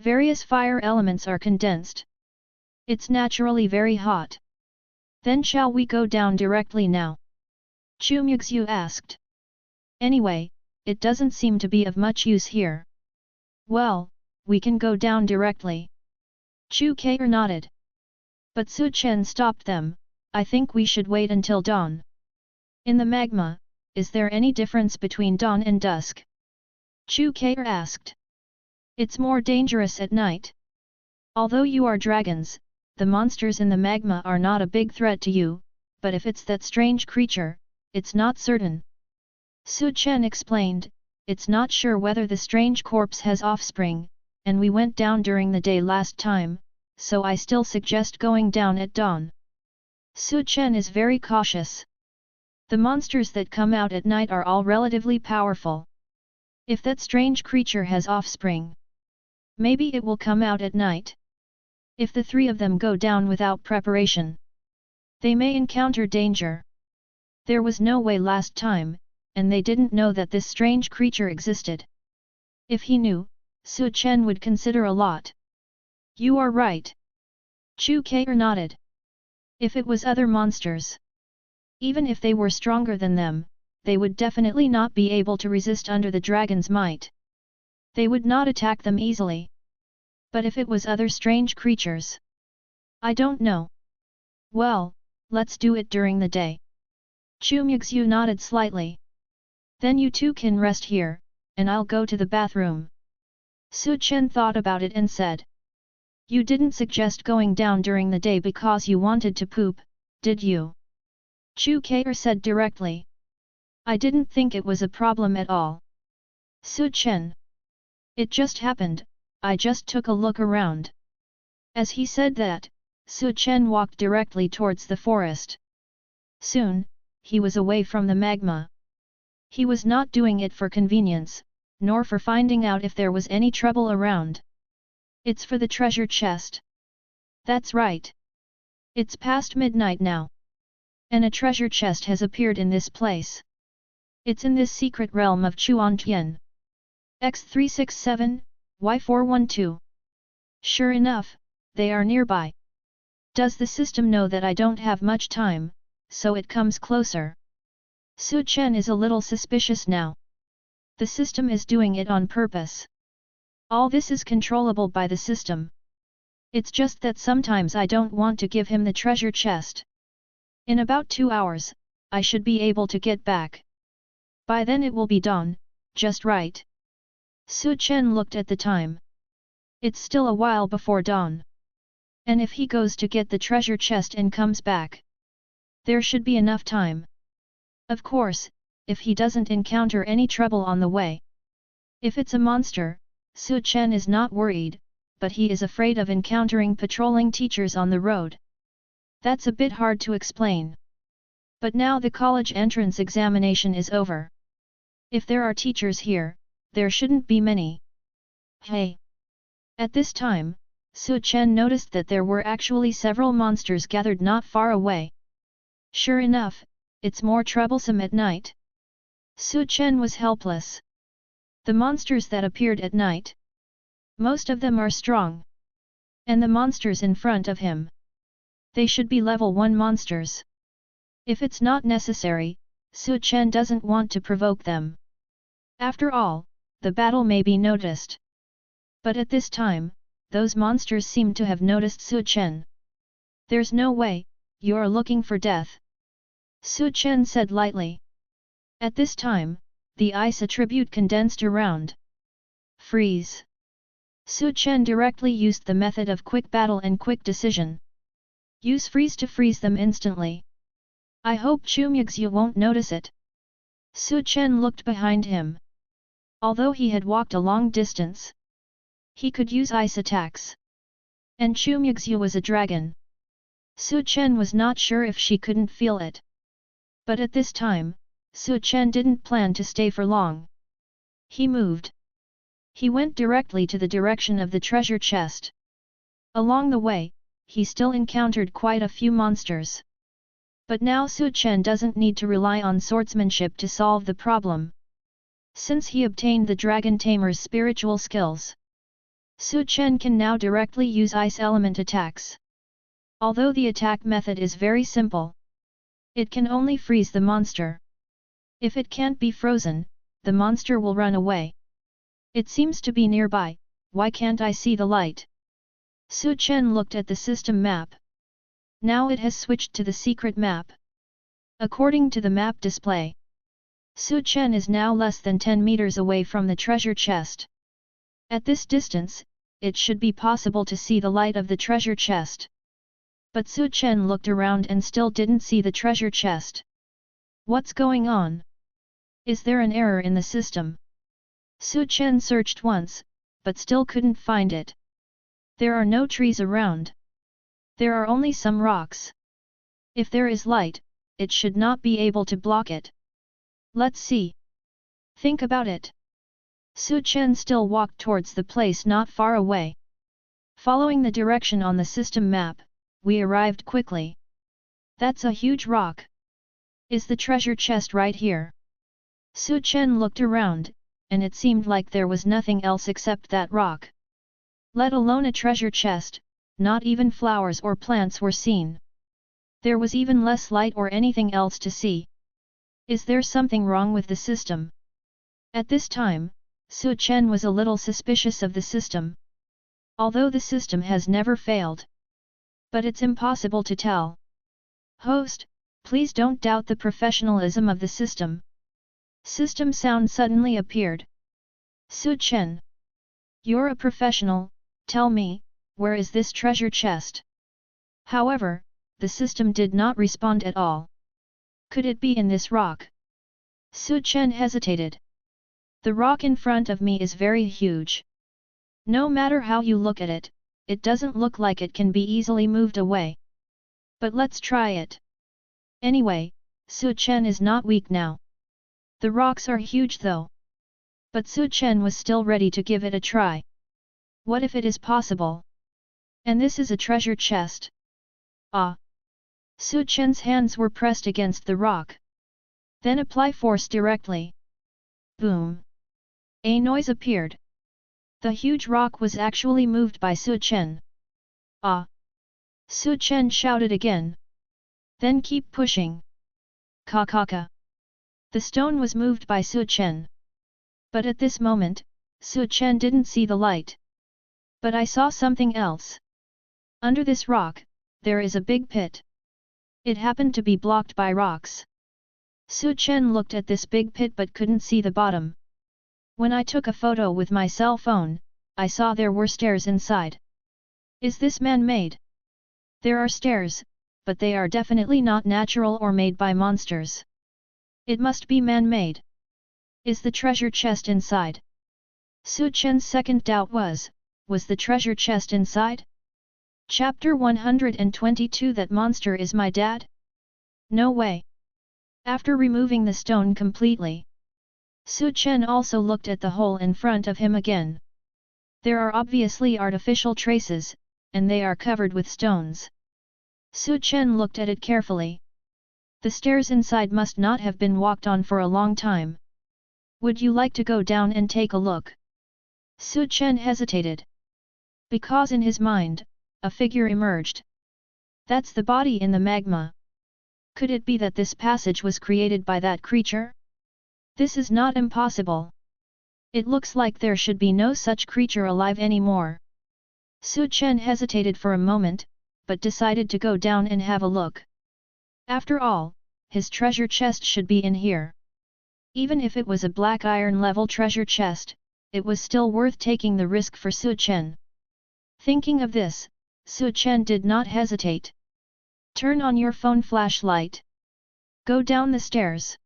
Various fire elements are condensed. It's naturally very hot. Then shall we go down directly now? Chu Muxue asked. Anyway, it doesn't seem to be of much use here. Well, we can go down directly. Chu Qir nodded. But Su Chen stopped them, I think we should wait until dawn. In the magma, is there any difference between dawn and dusk? Chu Qir asked. It's more dangerous at night. Although you are dragons, the monsters in the magma are not a big threat to you, but if it's that strange creature, it's not certain. Su Chen explained, it's not sure whether the strange corpse has offspring, and we went down during the day last time, so I still suggest going down at dawn. Su Chen is very cautious. The monsters that come out at night are all relatively powerful. If that strange creature has offspring, maybe it will come out at night. If the three of them go down without preparation, they may encounter danger. There was no way last time, and they didn't know that this strange creature existed. If he knew, Su Chen would consider a lot. You are right. Chu Qir nodded. If it was other monsters, even if they were stronger than them, they would definitely not be able to resist under the dragon's might. They would not attack them easily. But if it was other strange creatures? I don't know. Well, let's do it during the day. Chu Muxue nodded slightly. Then you two can rest here, and I'll go to the bathroom. Chen thought about it and said. You didn't suggest going down during the day because you wanted to poop, did you? Chu Muxue said directly. I didn't think it was a problem at all. Chen. It just happened, I just took a look around. As he said that, Chen walked directly towards the forest. Soon, he was away from the magma. He was not doing it for convenience, nor for finding out if there was any trouble around. It's for the treasure chest. That's right. It's past midnight now. And a treasure chest has appeared in this place. It's in this secret realm of Chuantian. X367, Y412. Sure enough, they are nearby. Does the system know that I don't have much time, so it comes closer? Chen is a little suspicious now. The system is doing it on purpose. All this is controllable by the system. It's just that sometimes I don't want to give him the treasure chest. In about 2 hours, I should be able to get back. By then it will be dawn, just right. Chen looked at the time. It's still a while before dawn. And if he goes to get the treasure chest and comes back, there should be enough time. Of course, if he doesn't encounter any trouble on the way. If it's a monster, Chen is not worried, but he is afraid of encountering patrolling teachers on the road. That's a bit hard to explain. But now the college entrance examination is over. If there are teachers here, there shouldn't be many. Hey! At this time, Chen noticed that there were actually several monsters gathered not far away. Sure enough, it's more troublesome at night. Chen was helpless. The monsters that appeared at night, most of them are strong. And the monsters in front of him, they should be level 1 monsters. If it's not necessary, Chen doesn't want to provoke them. After all, the battle may be noticed. But at this time, those monsters seem to have noticed Chen. There's no way, you're looking for death. Chen said lightly. At this time, the ice attribute condensed around. Freeze. Chen directly used the method of quick battle and quick decision. Use freeze to freeze them instantly. I hope Chu Muxue won't notice it. Chen looked behind him. Although he had walked a long distance, he could use ice attacks. And Chu Muxue was a dragon. Chen was not sure if she couldn't feel it. But at this time, Chen didn't plan to stay for long. He moved. He went directly to the direction of the treasure chest. Along the way, he still encountered quite a few monsters. But now Chen doesn't need to rely on swordsmanship to solve the problem. Since he obtained the Dragon Tamer's spiritual skills, Chen can now directly use ice element attacks. Although the attack method is very simple, it can only freeze the monster. If it can't be frozen, the monster will run away. It seems to be nearby, why can't I see the light? Chen looked at the system map. Now it has switched to the secret map. According to the map display, Chen is now less than 10 meters away from the treasure chest. At this distance, it should be possible to see the light of the treasure chest. But Chen looked around and still didn't see the treasure chest. What's going on? Is there an error in the system? Chen searched once, but still couldn't find it. There are no trees around. There are only some rocks. If there is light, it should not be able to block it. Let's see. Think about it. Chen still walked towards the place not far away. Following the direction on the system map, we arrived quickly. That's a huge rock. Is the treasure chest right here? Chen looked around, and it seemed like there was nothing else except that rock. Let alone a treasure chest, not even flowers or plants were seen. There was even less light or anything else to see. Is there something wrong with the system? At this time, Chen was a little suspicious of the system. Although the system has never failed. But it's impossible to tell. Host, please don't doubt the professionalism of the system. System sound suddenly appeared. Chen. You're a professional, tell me, where is this treasure chest? However, the system did not respond at all. Could it be in this rock? Chen hesitated. The rock in front of me is very huge. No matter how you look at it, it doesn't look like it can be easily moved away. But let's try it. Anyway, Chen is not weak now. The rocks are huge though. But Chen was still ready to give it a try. What if it is possible? And this is a treasure chest. Ah! Chen's hands were pressed against the rock. Then apply force directly. Boom! A noise appeared. The huge rock was actually moved by Chen. Ah! Chen shouted again. Then keep pushing. Ka. The stone was moved by Chen. But at this moment, Chen didn't see the light. But I saw something else. Under this rock, there is a big pit. It happened to be blocked by rocks. Chen looked at this big pit but couldn't see the bottom. When I took a photo with my cell phone, I saw there were stairs inside. Is this man-made? There are stairs, but they are definitely not natural or made by monsters. It must be man-made. Is the treasure chest inside? Chen's second doubt was the treasure chest inside? Chapter 122 That monster is my dad? No way. After removing the stone completely, Chen also looked at the hole in front of him again. There are obviously artificial traces, and they are covered with stones. Chen looked at it carefully. The stairs inside must not have been walked on for a long time. Would you like to go down and take a look? Chen hesitated. Because in his mind, a figure emerged. That's the body in the magma. Could it be that this passage was created by that creature? This is not impossible. It looks like there should be no such creature alive anymore. Chen hesitated for a moment, but decided to go down and have a look. After all, his treasure chest should be in here. Even if it was a black iron level treasure chest, it was still worth taking the risk for Chen. Thinking of this, Chen did not hesitate. Turn on your phone flashlight. Go down the stairs.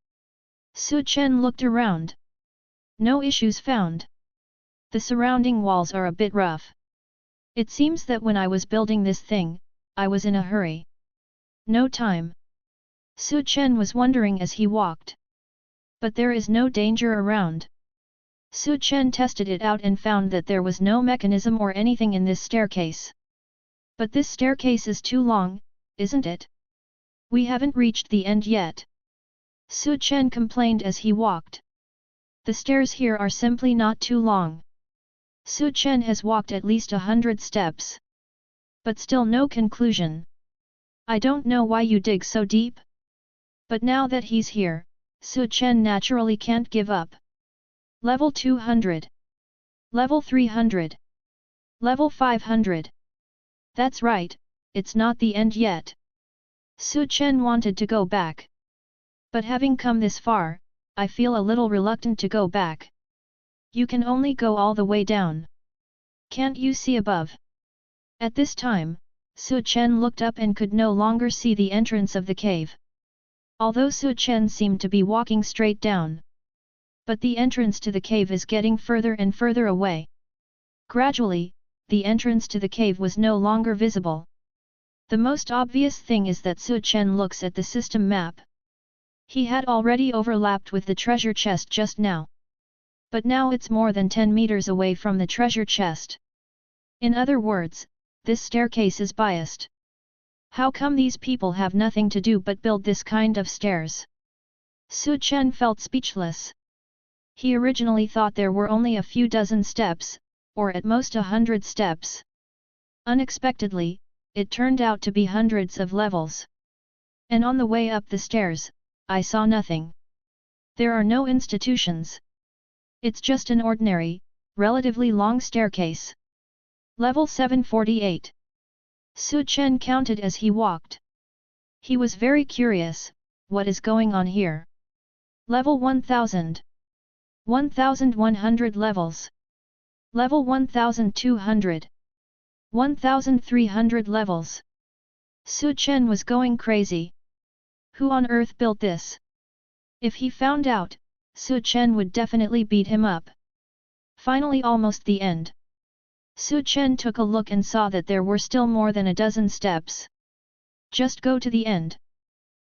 Chen looked around. No issues found. The surrounding walls are a bit rough. It seems that when I was building this thing, I was in a hurry. No time. Chen was wondering as he walked. But there is no danger around. Chen tested it out and found that there was no mechanism or anything in this staircase. But this staircase is too long, isn't it? We haven't reached the end yet. Chen complained as he walked. The stairs here are simply not too long. Chen has walked at least 100 steps. But still no conclusion. I don't know why you dig so deep. But now that he's here, Chen naturally can't give up. Level 200. Level 300. Level 500. That's right, it's not the end yet. Chen wanted to go back. But having come this far, I feel a little reluctant to go back. You can only go all the way down. Can't you see above? At this time, Chen looked up and could no longer see the entrance of the cave. Although Chen seemed to be walking straight down. But the entrance to the cave is getting further and further away. Gradually, the entrance to the cave was no longer visible. The most obvious thing is that Chen looks at the system map. He had already overlapped with the treasure chest just now. But now it's more than 10 meters away from the treasure chest. In other words, this staircase is biased. How come these people have nothing to do but build this kind of stairs? Chen felt speechless. He originally thought there were only a few dozen steps, or at most 100 steps. Unexpectedly, it turned out to be hundreds of levels. And on the way up the stairs, I saw nothing. There are no institutions. It's just an ordinary, relatively long staircase. Level 748. Su Chen counted as he walked. He was very curious, what is going on here? Level 1000. 1100 levels. Level 1200. 1300 levels. Su Chen was going crazy. Who on earth built this? If he found out, Su Chen would definitely beat him up. Finally, almost the end. Su Chen took a look and saw that there were still more than a dozen steps. Just go to the end.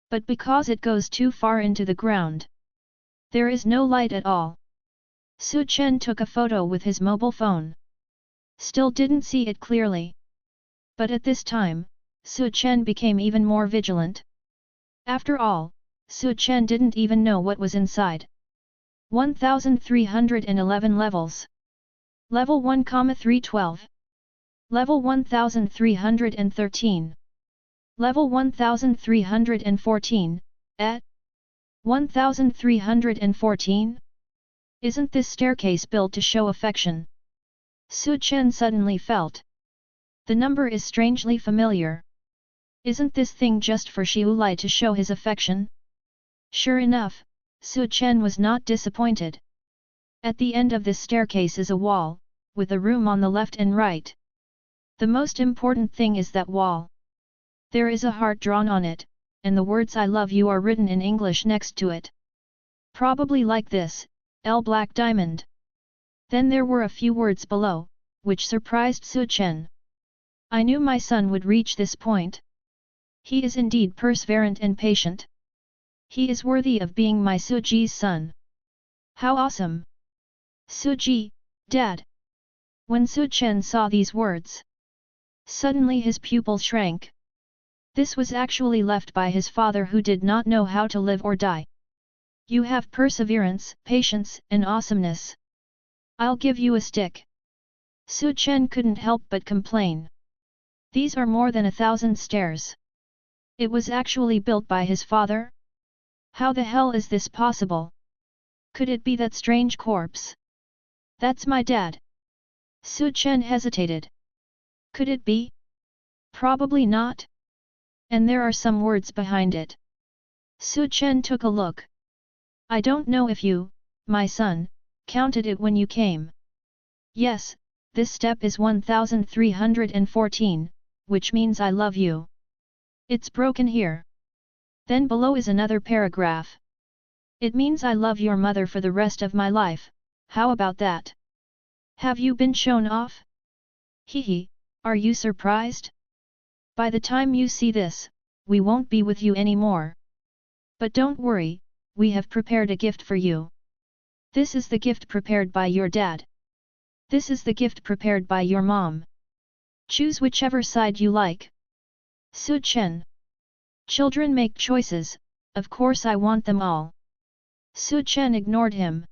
But because it goes too far into the ground, there is no light at all. Su Chen took a photo with his mobile phone. Still didn't see it clearly. But at this time, Su Chen became even more vigilant. After all, Su Chen didn't even know what was inside. 1311 levels. Level 1,312. Level 1313. Level 1314, at 1314? Isn't this staircase built to show affection? Su Chen suddenly felt. The number is strangely familiar. Isn't this thing just for Xiaolong to show his affection? Sure enough, Su Chen was not disappointed. At the end of this staircase is a wall, with a room on the left and right. The most important thing is that wall. There is a heart drawn on it, and the words I love you are written in English next to it. Probably like this, L Black Diamond. Then there were a few words below, which surprised Su Chen. I knew my son would reach this point. He is indeed perseverant and patient. He is worthy of being my Suji's son. How awesome! Suji, Dad! When Su Chen saw these words, suddenly his pupils shrank. This was actually left by his father who did not know how to live or die. You have perseverance, patience, and awesomeness. I'll give you a stick. Su Chen couldn't help but complain. These are more than 1,000 stairs. It was actually built by his father? How the hell is this possible? Could it be that strange corpse? That's my dad. Su Chen hesitated. Could it be? Probably not. And there are some words behind it. Su Chen took a look. I don't know if you, my son, counted it when you came. Yes, this step is 1314, which means I love you. It's broken here. Then below is another paragraph. It means I love your mother for the rest of my life, how about that? Have you been shown off? Hehe, are you surprised? By the time you see this, we won't be with you anymore. But don't worry, we have prepared a gift for you. This is the gift prepared by your dad. This is the gift prepared by your mom. Choose whichever side you like. Su Chen. Children make choices, of course I want them all. Su Chen ignored him.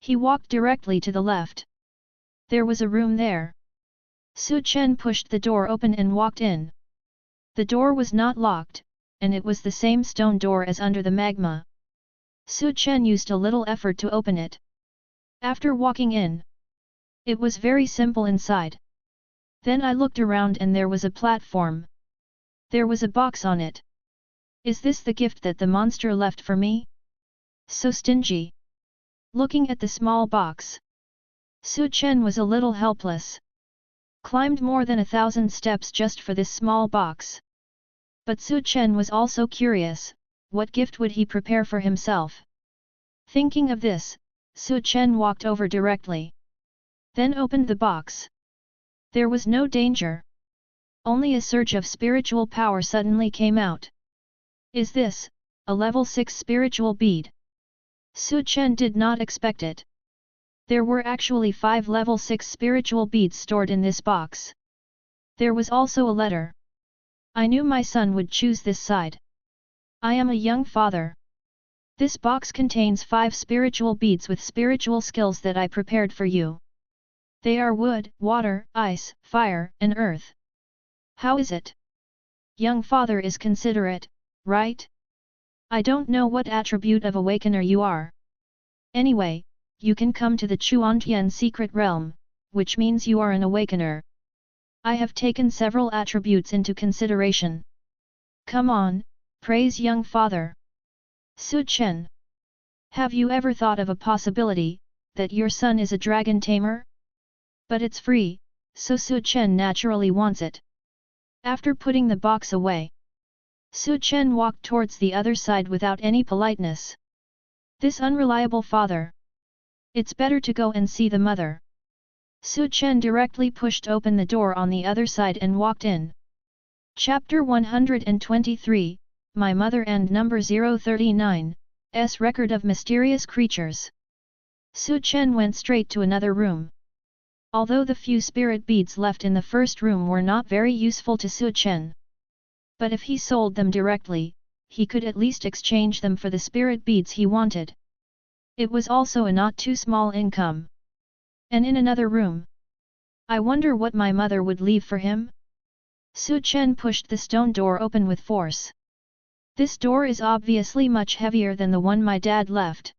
He walked directly to the left. There was a room there. Su Chen pushed the door open and walked in. The door was not locked, and it was the same stone door as under the magma. Su Chen used a little effort to open it. After walking in, it was very simple inside. Then I looked around and there was a platform. There was a box on it. Is this the gift that the monster left for me? So stingy. Looking at the small box, Su Chen was a little helpless. Climbed more than 1,000 steps just for this small box. But Su Chen was also curious, what gift would he prepare for himself? Thinking of this, Su Chen walked over directly. Then opened the box. There was no danger. Only a surge of spiritual power suddenly came out. Is this a level 6 spiritual bead? Su Chen did not expect it. There were actually 5 level 6 spiritual beads stored in this box. There was also a letter. I knew my son would choose this side. I am a young father. This box contains 5 spiritual beads with spiritual skills that I prepared for you. They are wood, water, ice, fire, and earth. How is it? Young father is considerate, right? I don't know what attribute of awakener you are. Anyway, you can come to the Chuantian secret realm, which means you are an awakener. I have taken several attributes into consideration. Come on, praise young father. Su Chen. Have you ever thought of a possibility, that your son is a dragon tamer? But it's free, so Su Chen naturally wants it. After putting the box away, Su Chen walked towards the other side without any politeness. This unreliable father. It's better to go and see the mother. Su Chen directly pushed open the door on the other side and walked in. Chapter 123, My Mother and Number 039, S Record of Mysterious Creatures. Su Chen went straight to another room. Although the few spirit beads left in the first room were not very useful to Su Chen. But if he sold them directly, he could at least exchange them for the spirit beads he wanted. It was also a not too small income. And in another room. I wonder what my mother would leave for him? Su Chen pushed the stone door open with force. This door is obviously much heavier than the one my dad left.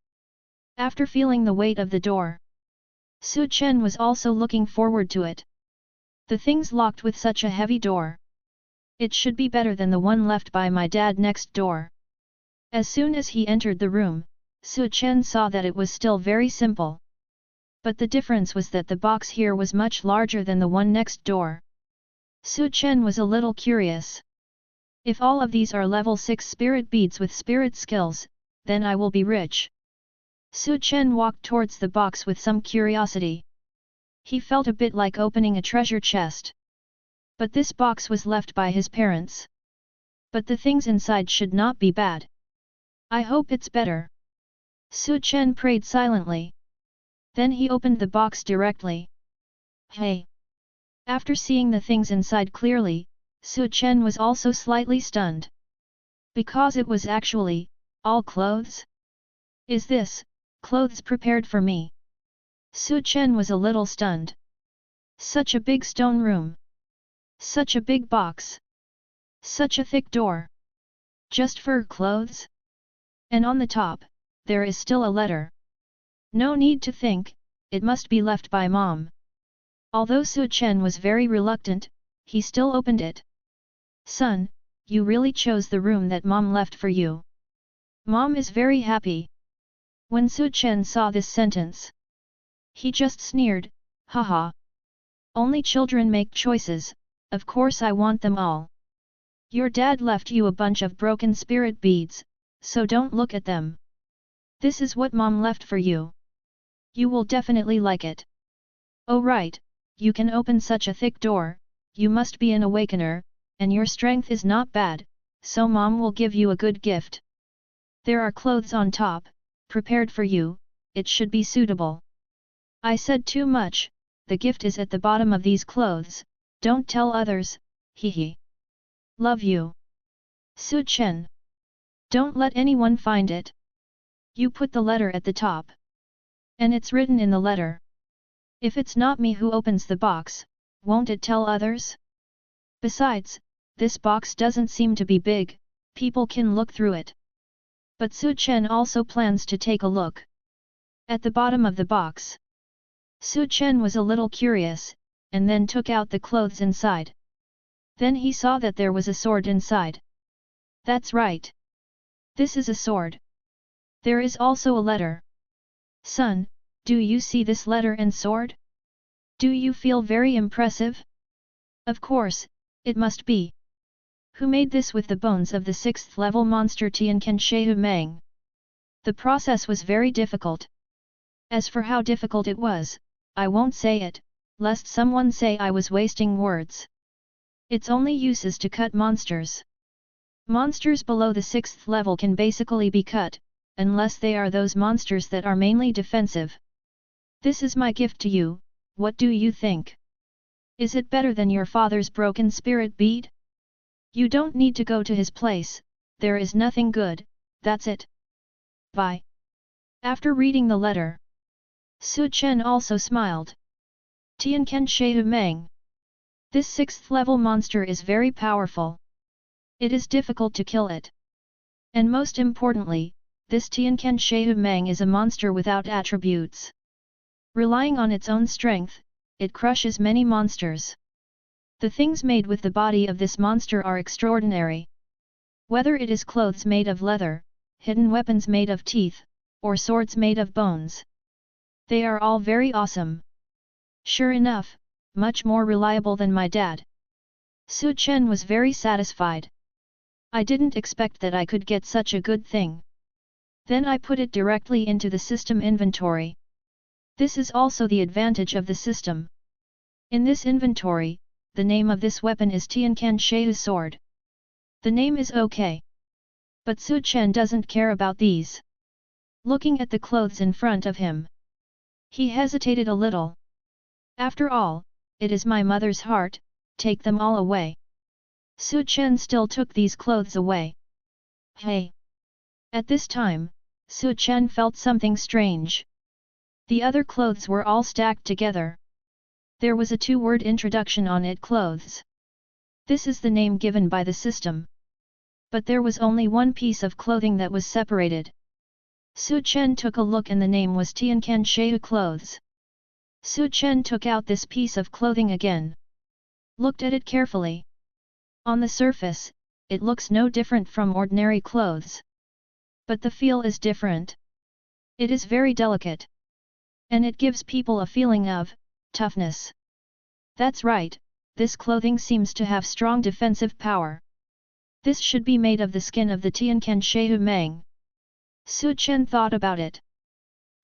After feeling the weight of the door, Su Chen was also looking forward to it. The things locked with such a heavy door. It should be better than the one left by my dad next door. As soon as he entered the room, Su Chen saw that it was still very simple. But the difference was that the box here was much larger than the one next door. Su Chen was a little curious. If all of these are level 6 spirit beads with spirit skills, then I will be rich. Su Chen walked towards the box with some curiosity. He felt a bit like opening a treasure chest. But this box was left by his parents. But the things inside should not be bad. I hope it's better. Su Chen prayed silently. Then he opened the box directly. Hey! After seeing the things inside clearly, Su Chen was also slightly stunned. Because it was actually, all clothes? Is this, clothes prepared for me? Su Chen was a little stunned. Such a big stone room. Such a big box. Such a thick door. Just fur clothes? And on the top, there is still a letter. No need to think, it must be left by mom. Although Su Chen was very reluctant, he still opened it. Son, you really chose the room that mom left for you. Mom is very happy. When Su Chen saw this sentence, he just sneered, haha. Only children make choices, of course I want them all. Your dad left you a bunch of broken spirit beads, so don't look at them. This is what mom left for you. You will definitely like it. Oh right, you can open such a thick door, you must be an awakener, and your strength is not bad, so mom will give you a good gift. There are clothes on top, prepared for you, it should be suitable. I said too much, the gift is at the bottom of these clothes, don't tell others, hee. Love you. Su Chen. Don't let anyone find it. You put the letter at the top. And it's written in the letter. If it's not me who opens the box, won't it tell others? Besides, this box doesn't seem to be big, people can look through it. But Su Chen also plans to take a look. At the bottom of the box. Su Chen was a little curious, and then took out the clothes inside. Then he saw that there was a sword inside. That's right. This is a sword. There is also a letter. Son, do you see this letter and sword? Do you feel very impressive? Of course, it must be. Who made this with the bones of the 6th level monster Tianquan Meng? The process was very difficult. As for how difficult it was, I won't say it, lest someone say I was wasting words. Its only use is to cut monsters. Monsters below the 6th level can basically be cut, unless they are those monsters that are mainly defensive. This is my gift to you, what do you think? Is it better than your father's broken spirit bead? You don't need to go to his place, there is nothing good, that's it. Bye. After reading the letter, Su Chen also smiled. Tianquan Meng. This 6th level monster is very powerful. It is difficult to kill it. And most importantly, this Tianken Shehu Meng is a monster without attributes. Relying on its own strength, it crushes many monsters. The things made with the body of this monster are extraordinary. Whether it is clothes made of leather, hidden weapons made of teeth, or swords made of bones. They are all very awesome. Sure enough, much more reliable than my dad. Su Chen was very satisfied. I didn't expect that I could get such a good thing. Then I put it directly into the system inventory. This is also the advantage of the system. In this inventory, the name of this weapon is Tianken Shehu sword. The name is okay. But Su Chen doesn't care about these. Looking at the clothes in front of him, he hesitated a little. After all, it is my mother's heart, take them all away. Su Chen still took these clothes away. Hey! At this time, Su Chen felt something strange. The other clothes were all stacked together. There was a two-word introduction on it, clothes. This is the name given by the system. But there was only one piece of clothing that was separated. Su Chen took a look and the name was Tianken Shehu clothes. Su Chen took out this piece of clothing again. Looked at it carefully. On the surface, it looks no different from ordinary clothes. But the feel is different. It is very delicate. And it gives people a feeling of toughness. That's right, this clothing seems to have strong defensive power. This should be made of the skin of the Tianken Shehu Meng. Su Chen thought about it.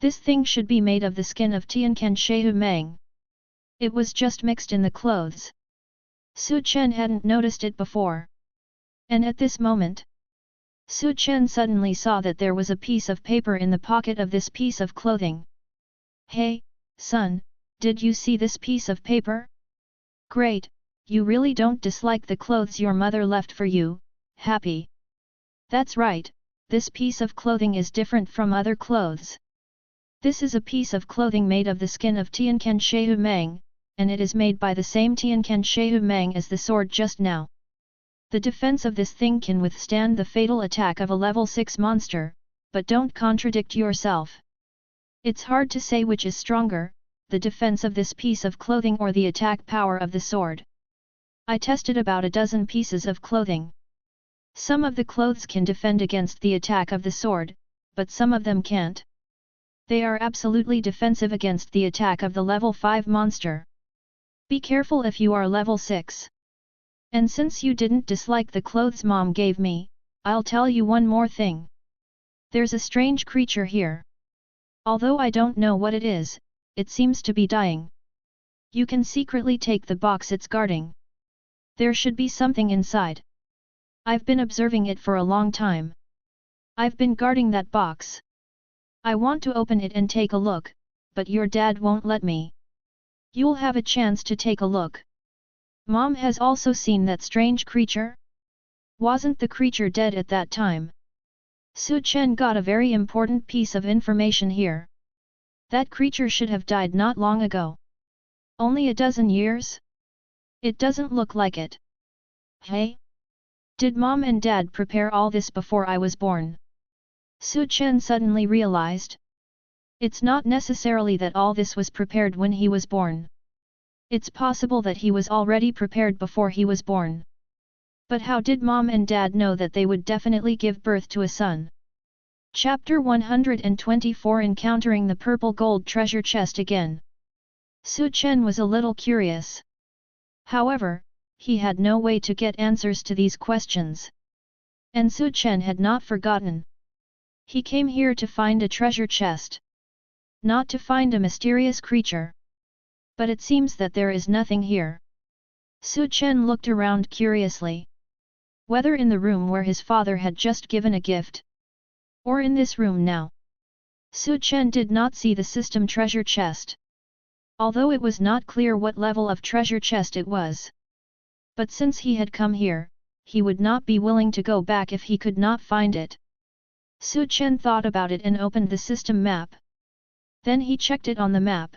This thing should be made of the skin of Tianken Shehu Meng. It was just mixed in the clothes. Su Chen hadn't noticed it before. And at this moment, Su Chen suddenly saw that there was a piece of paper in the pocket of this piece of clothing. Hey, son, did you see this piece of paper? Great, you really don't dislike the clothes your mother left for you, happy. That's right, this piece of clothing is different from other clothes. This is a piece of clothing made of the skin of Tianken Shehu Meng, and it is made by the same Tianken Shehu Meng as the sword just now. The defense of this thing can withstand the fatal attack of a level 6 monster, but don't contradict yourself. It's hard to say which is stronger, the defense of this piece of clothing or the attack power of the sword. I tested about a dozen pieces of clothing. Some of the clothes can defend against the attack of the sword, but some of them can't. They are absolutely defensive against the attack of the level 5 monster. Be careful if you are level 6. And since you didn't dislike the clothes mom gave me, I'll tell you one more thing. There's a strange creature here. Although I don't know what it is, it seems to be dying. You can secretly take the box it's guarding. There should be something inside. I've been observing it for a long time. I've been guarding that box. I want to open it and take a look, but your dad won't let me. You'll have a chance to take a look. Mom has also seen that strange creature? Wasn't the creature dead at that time? Su Chen got a very important piece of information here. That creature should have died not long ago. Only a dozen years? It doesn't look like it. Hey? Did Mom and Dad prepare all this before I was born? Su Chen suddenly realized. It's not necessarily that all this was prepared when he was born. It's possible that he was already prepared before he was born. But how did Mom and Dad know that they would definitely give birth to a son? Chapter 124 Encountering the Purple Gold Treasure Chest again. Su Chen was a little curious. However, he had no way to get answers to these questions. And Su Chen had not forgotten. He came here to find a treasure chest. Not to find a mysterious creature. But it seems that there is nothing here. Su Chen looked around curiously. Whether in the room where his father had just given a gift, or in this room now, Su Chen did not see the system treasure chest. Although it was not clear what level of treasure chest it was. But since he had come here, he would not be willing to go back if he could not find it. Su Chen thought about it and opened the system map. Then he checked it on the map.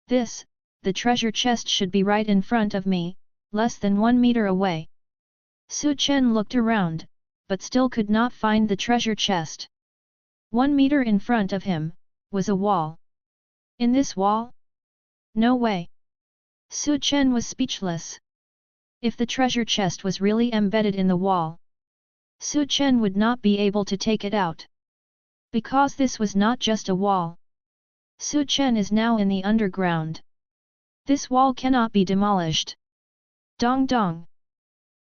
The treasure chest should be right in front of me, less than 1 meter away. Su Chen looked around, but still could not find the treasure chest. 1 meter in front of him was a wall. In this wall? No way! Su Chen was speechless. If the treasure chest was really embedded in the wall, Su Chen would not be able to take it out. Because this was not just a wall. Su Chen is now in the underground. This wall cannot be demolished. Dong dong!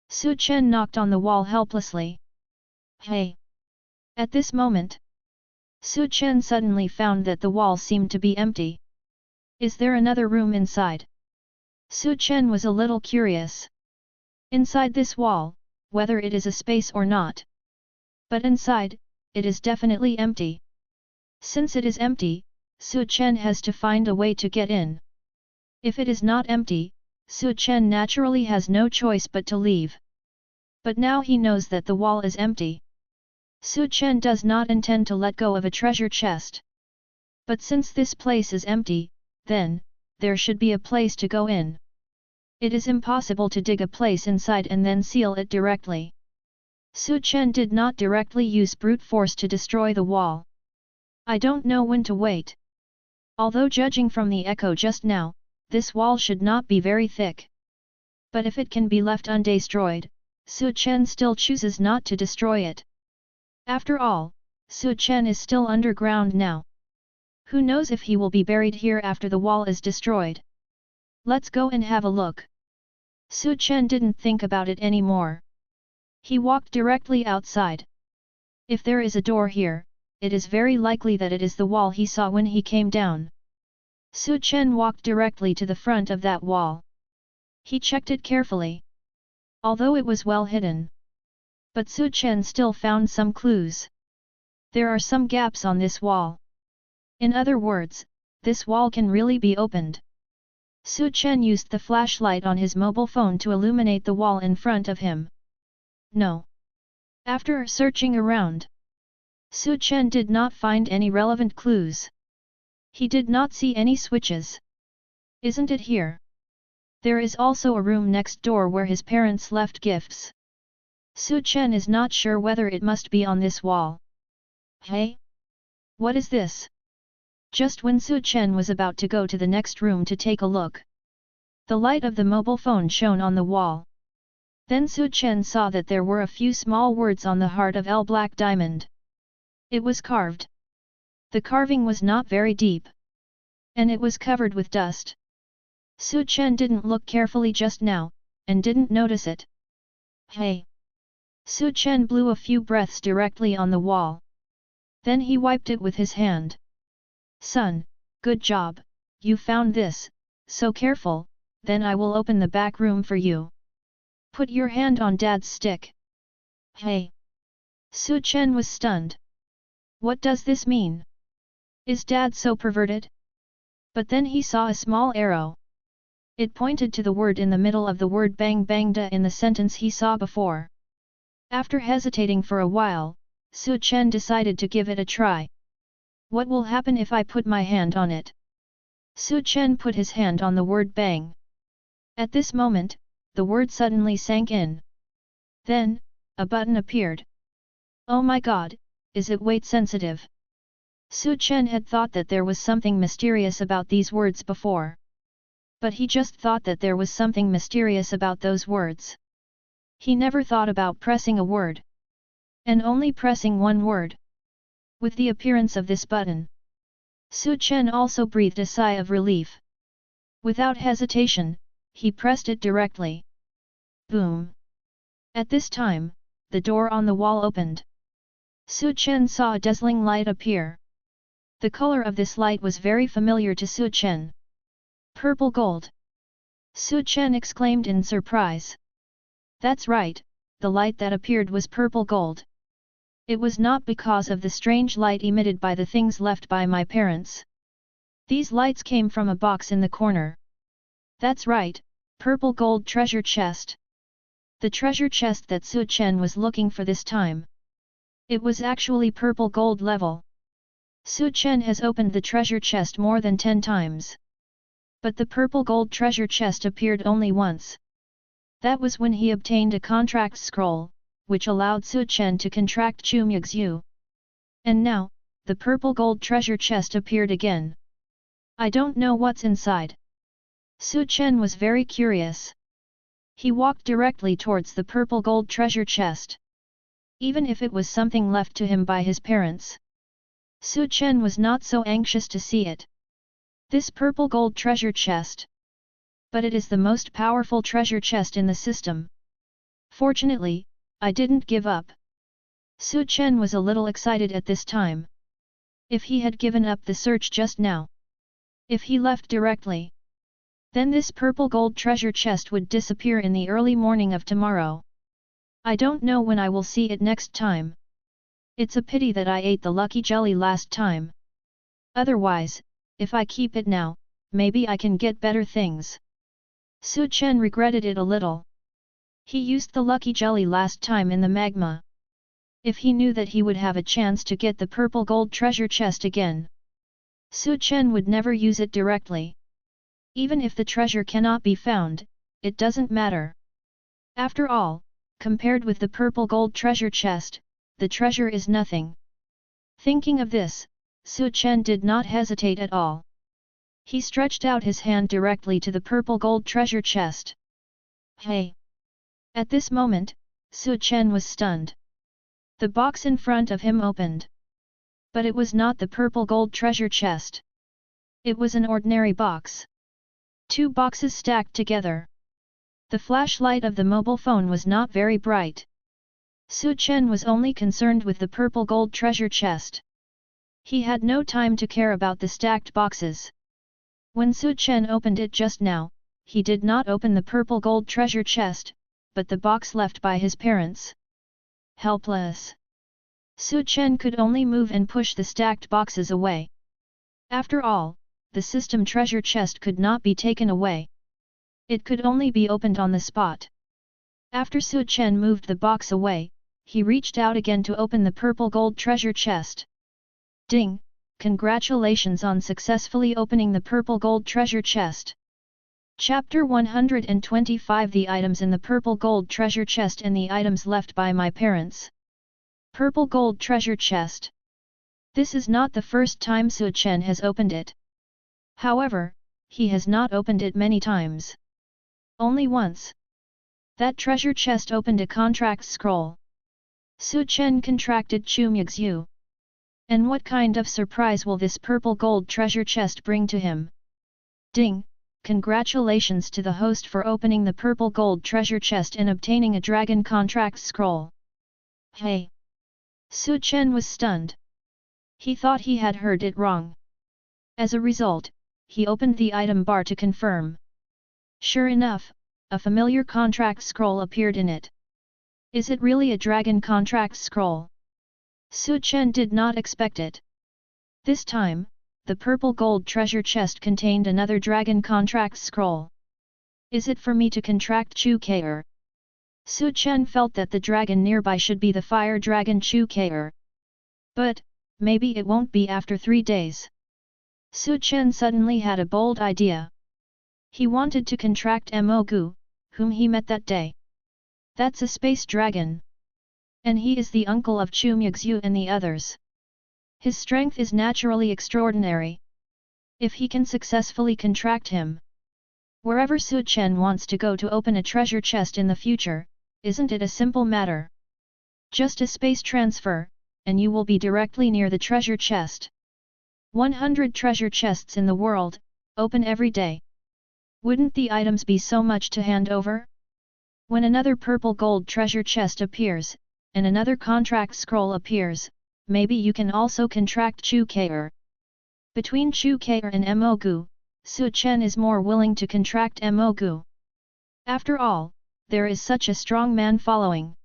Su Chen knocked on the wall helplessly. Hey! At this moment, Su Chen suddenly found that the wall seemed to be empty. Is there another room inside? Su Chen was a little curious. Inside this wall, whether it is a space or not. But inside, it is definitely empty. Since it is empty, Su Chen has to find a way to get in. If it is not empty, Su Chen naturally has no choice but to leave. But now he knows that the wall is empty. Su Chen does not intend to let go of a treasure chest. But since this place is empty, then, there should be a place to go in. It is impossible to dig a place inside and then seal it directly. Su Chen did not directly use brute force to destroy the wall. I don't know when to wait. Although judging from the echo just now, this wall should not be very thick. But if it can be left undestroyed, Su Chen still chooses not to destroy it. After all, Su Chen is still underground now. Who knows if he will be buried here after the wall is destroyed? Let's go and have a look. Su Chen didn't think about it anymore. He walked directly outside. If there is a door here, it is very likely that it is the wall he saw when he came down. Su Chen walked directly to the front of that wall. He checked it carefully. Although it was well hidden. But Su Chen still found some clues. There are some gaps on this wall. In other words, this wall can really be opened. Su Chen used the flashlight on his mobile phone to illuminate the wall in front of him. No. After searching around, Su Chen did not find any relevant clues. He did not see any switches. Isn't it here? There is also a room next door where his parents left gifts. Su Chen is not sure whether it must be on this wall. Hey? What is this? Just when Su Chen was about to go to the next room to take a look, the light of the mobile phone shone on the wall. Then Su Chen saw that there were a few small words on the heart of L black diamond. It was carved. The carving was not very deep. And it was covered with dust. Su Chen didn't look carefully just now, and didn't notice it. Hey! Su Chen blew a few breaths directly on the wall. Then he wiped it with his hand. Son, good job, you found this, so careful, then I will open the back room for you. Put your hand on Dad's stick. Hey! Su Chen was stunned. What does this mean? Is Dad so perverted? But then he saw a small arrow. It pointed to the word in the middle of the word bang bang da in the sentence he saw before. After hesitating for a while, Su Chen decided to give it a try. What will happen if I put my hand on it? Su Chen put his hand on the word bang. At this moment, the word suddenly sank in. Then, a button appeared. Oh my god, is it weight sensitive? Su Chen had thought that there was something mysterious about these words before. But he just thought that there was something mysterious about those words. He never thought about pressing a word. And only pressing one word. With the appearance of this button, Su Chen also breathed a sigh of relief. Without hesitation, he pressed it directly. Boom! At this time, the door on the wall opened. Su Chen saw a dazzling light appear. The color of this light was very familiar to Su Chen. Purple gold! Su Chen exclaimed in surprise. That's right, the light that appeared was purple gold. It was not because of the strange light emitted by the things left by my parents. These lights came from a box in the corner. That's right, purple gold treasure chest. The treasure chest that Su Chen was looking for this time. It was actually purple gold level. Su Chen has opened the treasure chest more than 10 times. But the purple gold treasure chest appeared only once. That was when he obtained a contract scroll, which allowed Su Chen to contract Chu Muxue. And now, the purple gold treasure chest appeared again. I don't know what's inside. Su Chen was very curious. He walked directly towards the purple gold treasure chest. Even if it was something left to him by his parents, Su Chen was not so anxious to see it. This purple gold treasure chest. But it is the most powerful treasure chest in the system. Fortunately, I didn't give up. Su Chen was a little excited at this time. If he had given up the search just now, if he left directly, then this purple gold treasure chest would disappear in the early morning of tomorrow. I don't know when I will see it next time. It's a pity that I ate the lucky jelly last time. Otherwise, if I keep it now, maybe I can get better things. Su Chen regretted it a little. He used the lucky jelly last time in the magma. If he knew that he would have a chance to get the purple gold treasure chest again, Su Chen would never use it directly. Even if the treasure cannot be found, it doesn't matter. After all, compared with the purple gold treasure chest, the treasure is nothing. Thinking of this, Su Chen did not hesitate at all. He stretched out his hand directly to the purple gold treasure chest. Hey! At this moment, Su Chen was stunned. The box in front of him opened. But it was not the purple gold treasure chest. It was an ordinary box. Two boxes stacked together. The flashlight of the mobile phone was not very bright. Su Chen was only concerned with the purple gold treasure chest. He had no time to care about the stacked boxes. When Su Chen opened it just now, he did not open the purple gold treasure chest, but the box left by his parents. Helpless. Su Chen could only move and push the stacked boxes away. After all, the system treasure chest could not be taken away. It could only be opened on the spot. After Su Chen moved the box away, he reached out again to open the purple gold treasure chest. Ding! Congratulations on successfully opening the purple gold treasure chest. Chapter 125 The items in the purple gold treasure chest and the items left by my parents. Purple gold treasure chest. This is not the first time Su Chen has opened it. However, he has not opened it many times. Only once. That treasure chest opened a contract scroll. Su Chen contracted Chu Muxue. And what kind of surprise will this purple gold treasure chest bring to him? Ding! Congratulations to the host for opening the purple gold treasure chest and obtaining a dragon contract scroll. Hey! Su Chen was stunned. He thought he had heard it wrong. As a result, he opened the item bar to confirm. Sure enough, a familiar contract scroll appeared in it. Is it really a dragon contract scroll? Su Chen did not expect it. This time, the purple gold treasure chest contained another dragon contract scroll. Is it for me to contract Chu Muxue? Su Chen felt that the dragon nearby should be the fire dragon Chu Muxue. But, maybe it won't be after 3 days. Su Chen suddenly had a bold idea. He wanted to contract Mo Gu, whom he met that day. That's a space dragon. And he is the uncle of Chu Muxue and the others. His strength is naturally extraordinary. If he can successfully contract him, wherever Su Chen wants to go to open a treasure chest in the future, isn't it a simple matter? Just a space transfer, and you will be directly near the treasure chest. 100 treasure chests in the world, open every day. Wouldn't the items be so much to hand over? When another purple gold treasure chest appears, and another contract scroll appears, maybe you can also contract Chu Muxue. Between Chu Muxue and Mo Gu, Su Chen is more willing to contract Mo Gu. After all, there is such a strong man following.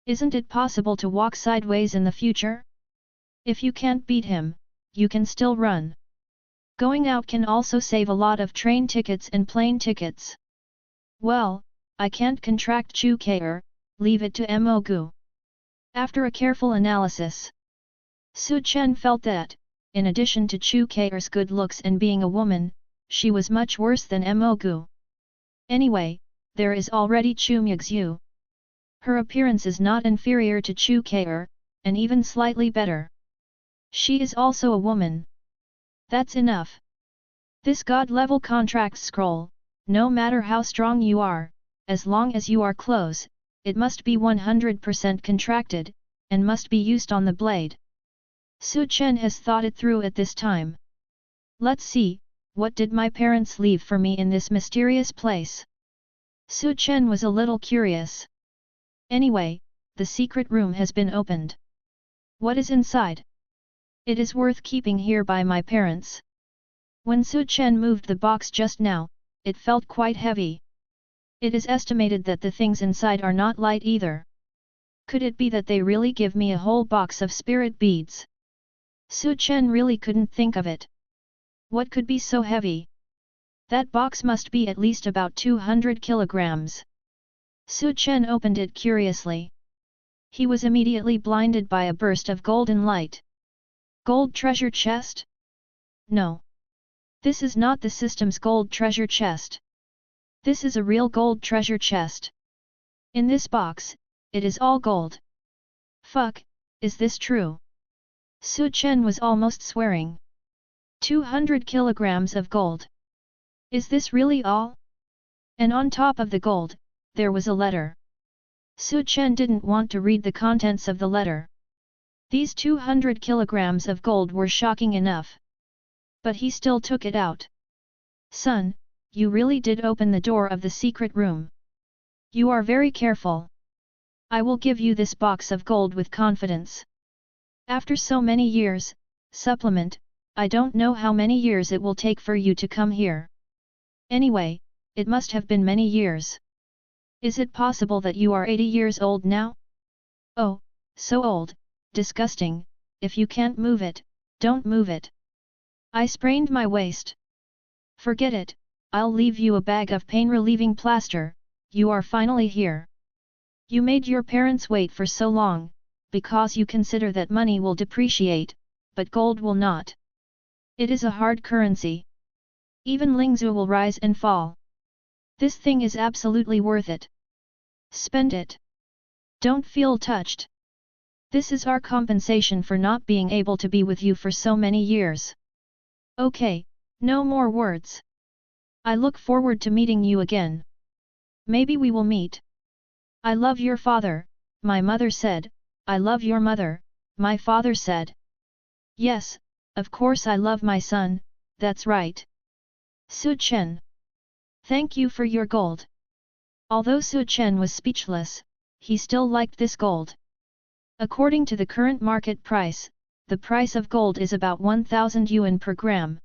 Isn't it possible to walk sideways in the future? If you can't beat him, you can still run. Going out can also save a lot of train tickets and plane tickets. Well, I can't contract Chu Muxue, leave it to Mo Gu. After a careful analysis, Su Chen felt that, in addition to Chu Muxue's good looks and being a woman, she was much worse than Mo Gu. Anyway, there is already Chu Muxue. Her appearance is not inferior to Chu Muxue, and even slightly better. She is also a woman. That's enough. This god-level contract scroll, no matter how strong you are, as long as you are close, it must be 100% contracted, and must be used on the blade. Chen has thought it through at this time. Let's see, what did my parents leave for me in this mysterious place? Chen was a little curious. Anyway, the secret room has been opened. What is inside? It is worth keeping here by my parents. When Chen moved the box just now, it felt quite heavy. It is estimated that the things inside are not light either. Could it be that they really give me a whole box of spirit beads? Chen really couldn't think of it. What could be so heavy? That box must be at least about 200 kilograms. Chen opened it curiously. He was immediately blinded by a burst of golden light. Gold treasure chest? No. This is not the system's gold treasure chest. This is a real gold treasure chest. In this box, it is all gold. Fuck, is this true? Chen was almost swearing. 200 kilograms of gold. Is this really all? And on top of the gold, there was a letter. Chen didn't want to read the contents of the letter. These 200 kilograms of gold were shocking enough. But he still took it out. Son, you really did open the door of the secret room. You are very careful. I will give you this box of gold with confidence. After so many years, supplement, I don't know how many years it will take for you to come here. Anyway, it must have been many years. Is it possible that you are 80 years old now? Oh, so old, disgusting, if you can't move it, don't move it. I sprained my waist. Forget it, I'll leave you a bag of pain-relieving plaster, you are finally here. You made your parents wait for so long, because you consider that money will depreciate, but gold will not. It is a hard currency. Even Lingzhu will rise and fall. This thing is absolutely worth it. Spend it. Don't feel touched. This is our compensation for not being able to be with you for so many years. Okay, no more words. I look forward to meeting you again. Maybe we will meet. I love your father, my mother said. I love your mother, my father said. Yes, of course I love my son, that's right. Chen. Thank you for your gold. Although Chen was speechless, he still liked this gold. According to the current market price, the price of gold is about 1,000 yuan per gram.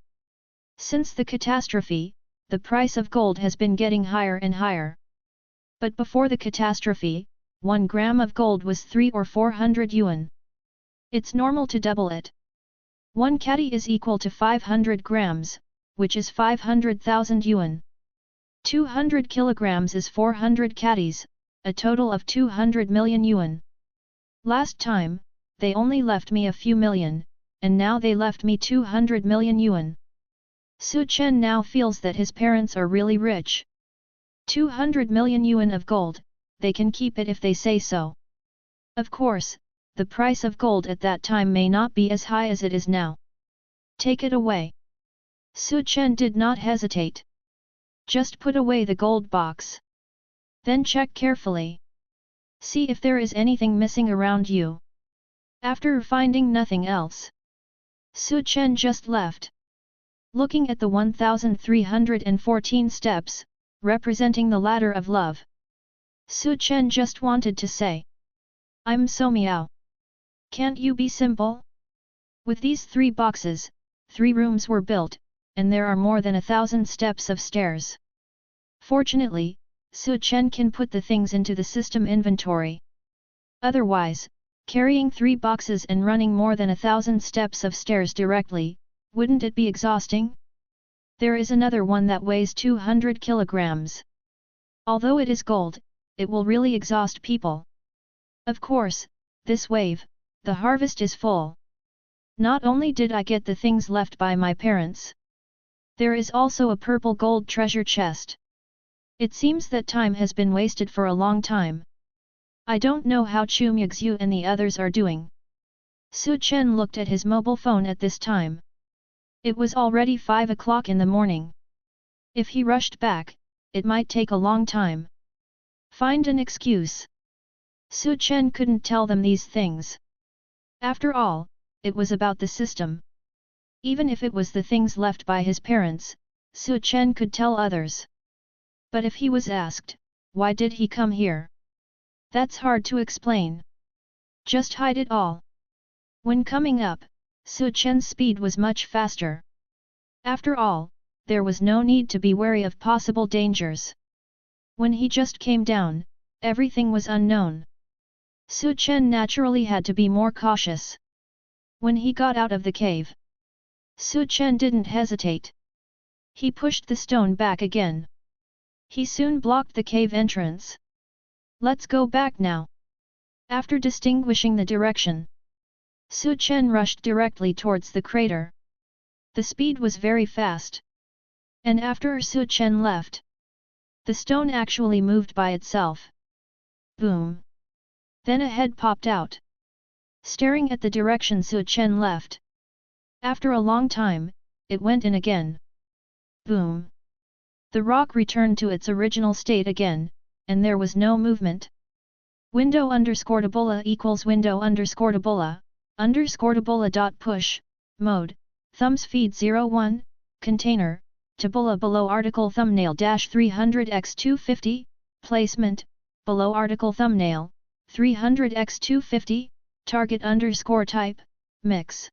Since the catastrophe, the price of gold has been getting higher and higher. But before the catastrophe, 1 gram of gold was 300 or 400 yuan. It's normal to double it. 1 catty is equal to 500 grams, which is 500,000 yuan. 200 kilograms is 400 catties, a total of 200 million yuan. Last time, they only left me a few million, and now they left me 200 million yuan. Chen now feels that his parents are really rich. 200 million yuan of gold, they can keep it if they say so. Of course, the price of gold at that time may not be as high as it is now. Take it away. Chen did not hesitate. Just put away the gold box. Then check carefully. See if there is anything missing around you. After finding nothing else, Chen just left. Looking at the 1314 steps, representing the ladder of love, Chen just wanted to say, I'm so meow. Can't you be simple? With these 3 boxes, 3 rooms were built, and there are more than 1,000 steps of stairs. Fortunately, Chen can put the things into the system inventory. Otherwise, carrying 3 boxes and running more than 1,000 steps of stairs directly, wouldn't it be exhausting? There is another one that weighs 200 kilograms. Although it is gold, it will really exhaust people. Of course, this wave, the harvest is full. Not only did I get the things left by my parents. There is also a purple gold treasure chest. It seems that time has been wasted for a long time. I don't know how Chu Muxue and the others are doing. Su Chen looked at his mobile phone at this time. It was already 5 o'clock in the morning. If he rushed back, it might take a long time. Find an excuse. Su Chen couldn't tell them these things. After all, it was about the system. Even if it was the things left by his parents, Su Chen could tell others. But if he was asked, why did he come here? That's hard to explain. Just hide it all. When coming up, Su Chen's speed was much faster. After all, there was no need to be wary of possible dangers. When he just came down, everything was unknown. Su Chen naturally had to be more cautious. When he got out of the cave, Su Chen didn't hesitate. He pushed the stone back again. He soon blocked the cave entrance. Let's go back now. After distinguishing the direction, Su Chen rushed directly towards the crater. The speed was very fast. And after Su Chen left, the stone actually moved by itself. Boom! Then a head popped out. Staring at the direction Su Chen left. After a long time, it went in again. Boom! The rock returned to its original state again, and there was no movement. Window_tabola equals window_tabola dot push, mode, thumbs feed 01, container, tabola below article thumbnail dash 300x250, placement, below article thumbnail, 300x250, target _type, mix.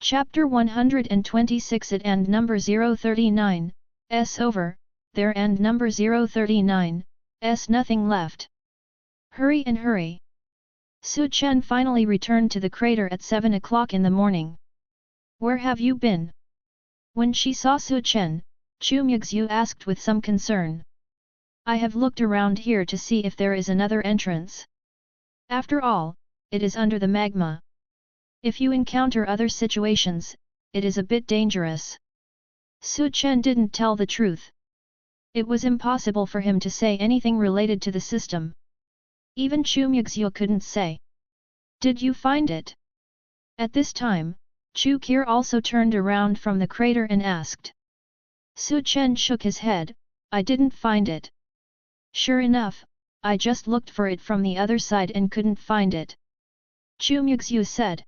Chapter 126 at end number 039, S over, there and number 039, S nothing left. Hurry and hurry. Su Chen finally returned to the crater at 7 o'clock in the morning. Where have you been? When she saw Su Chen, Chu Muxue asked with some concern. I have looked around here to see if there is another entrance. After all, it is under the magma. If you encounter other situations, it is a bit dangerous. Su Chen didn't tell the truth. It was impossible for him to say anything related to the system. Even Chu Muxue couldn't say. Did you find it? At this time, Chu Qir also turned around from the crater and asked. Su Chen shook his head, I didn't find it. Sure enough, I just looked for it from the other side and couldn't find it. Chu Muxue said.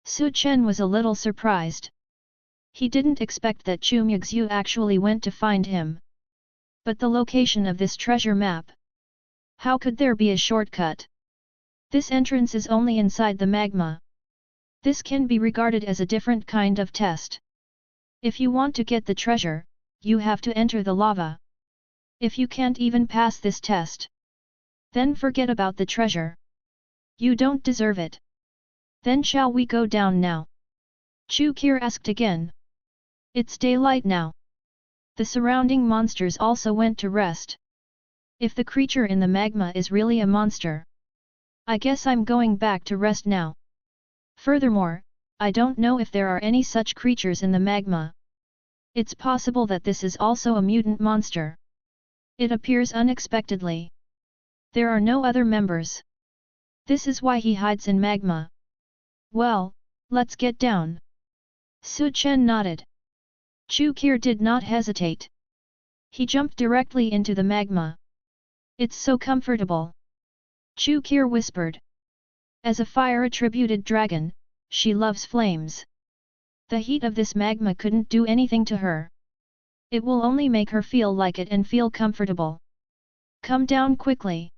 Su Chen was a little surprised. He didn't expect that Chu Muxue actually went to find him. But the location of this treasure map. How could there be a shortcut? This entrance is only inside the magma. This can be regarded as a different kind of test. If you want to get the treasure, you have to enter the lava. If you can't even pass this test, then forget about the treasure. You don't deserve it. Then shall we go down now? Chu Qir asked again. It's daylight now. The surrounding monsters also went to rest. If the creature in the magma is really a monster, I guess I'm going back to rest now. Furthermore, I don't know if there are any such creatures in the magma. It's possible that this is also a mutant monster. It appears unexpectedly. There are no other members. This is why he hides in magma. Well, let's get down. Su Chen nodded. Chu Qir did not hesitate. He jumped directly into the magma. It's so comfortable. Chu Qir whispered. As a fire-attributed dragon, she loves flames. The heat of this magma couldn't do anything to her. It will only make her feel like it and feel comfortable. Come down quickly.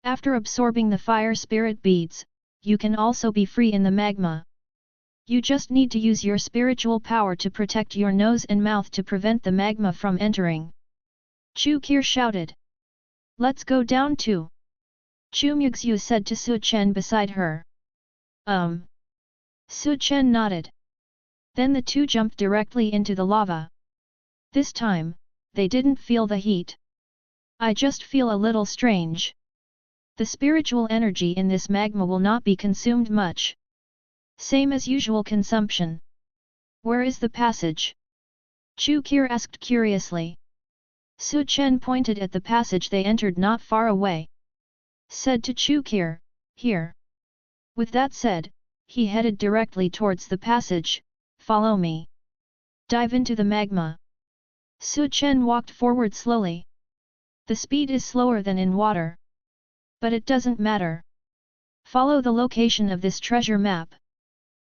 After absorbing the fire spirit beads, you can also be free in the magma. You just need to use your spiritual power to protect your nose and mouth to prevent the magma from entering. Chu Qir shouted. Let's go down too. Chu Muxue said to Su Chen beside her. Su Chen nodded. Then the two jumped directly into the lava. This time, they didn't feel the heat. I just feel a little strange. The spiritual energy in this magma will not be consumed much. Same as usual consumption. Where is the passage? Chu Qir asked curiously. Su Chen pointed at the passage they entered not far away. said to Chu Muxue, here. With that said, he headed directly towards the passage, follow me. Dive into the magma. Chen walked forward slowly. The speed is slower than in water. But it doesn't matter. Follow the location of this treasure map.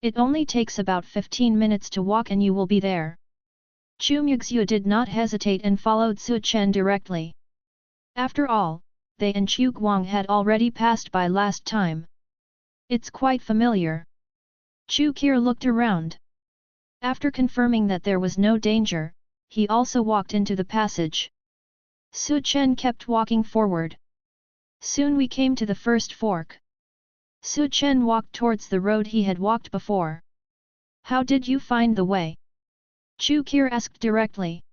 It only takes about 15 minutes to walk and you will be there. Chu Muxue did not hesitate and followed Chen directly. After all, they and Chu Guang had already passed by last time. It's quite familiar. Chu Muxue looked around. After confirming that there was no danger, he also walked into the passage. Chen kept walking forward. Soon we came to the first fork. Chen walked towards the road he had walked before. How did you find the way? Chu Muxue asked directly.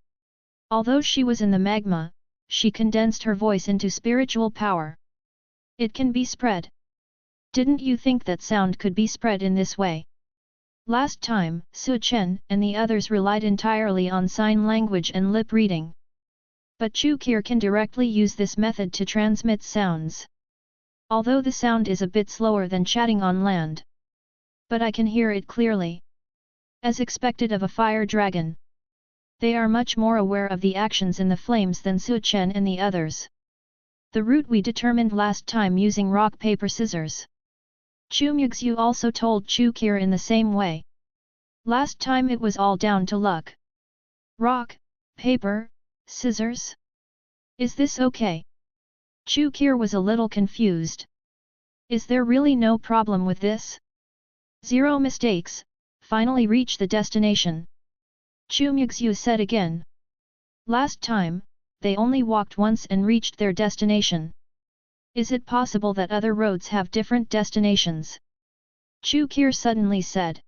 Although she was in the magma, she condensed her voice into spiritual power. It can be spread. Didn't you think that sound could be spread in this way? Last time, Chen and the others relied entirely on sign language and lip reading. But Chu Muxue can directly use this method to transmit sounds. Although the sound is a bit slower than chatting on land. But I can hear it clearly. As expected of a fire dragon. They are much more aware of the actions in the flames than Chen and the others. The route we determined last time using rock paper scissors. Chu Muxue also told Chu Muxue in the same way. Last time it was all down to luck. Rock, paper, scissors? Is this okay? Chu Muxue was a little confused. Is there really no problem with this? Zero mistakes, finally reach the destination. Chu Muxue said again. Last time, they only walked once and reached their destination. Is it possible that other roads have different destinations? Chu Muxue suddenly said.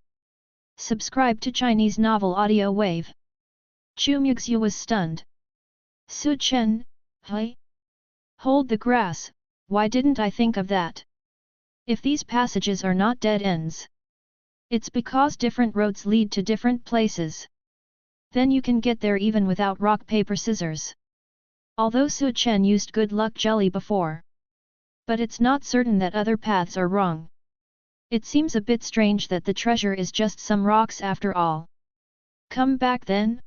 Subscribe to Chinese Novel Audio Wave. Chu Muxue was stunned. Chen, hey? Hold the grass, why didn't I think of that? If these passages are not dead ends. It's because different roads lead to different places. Then you can get there even without rock paper scissors. Although Chen used good luck jelly before. But it's not certain that other paths are wrong. It seems a bit strange that the treasure is just some rocks after all. Come back then?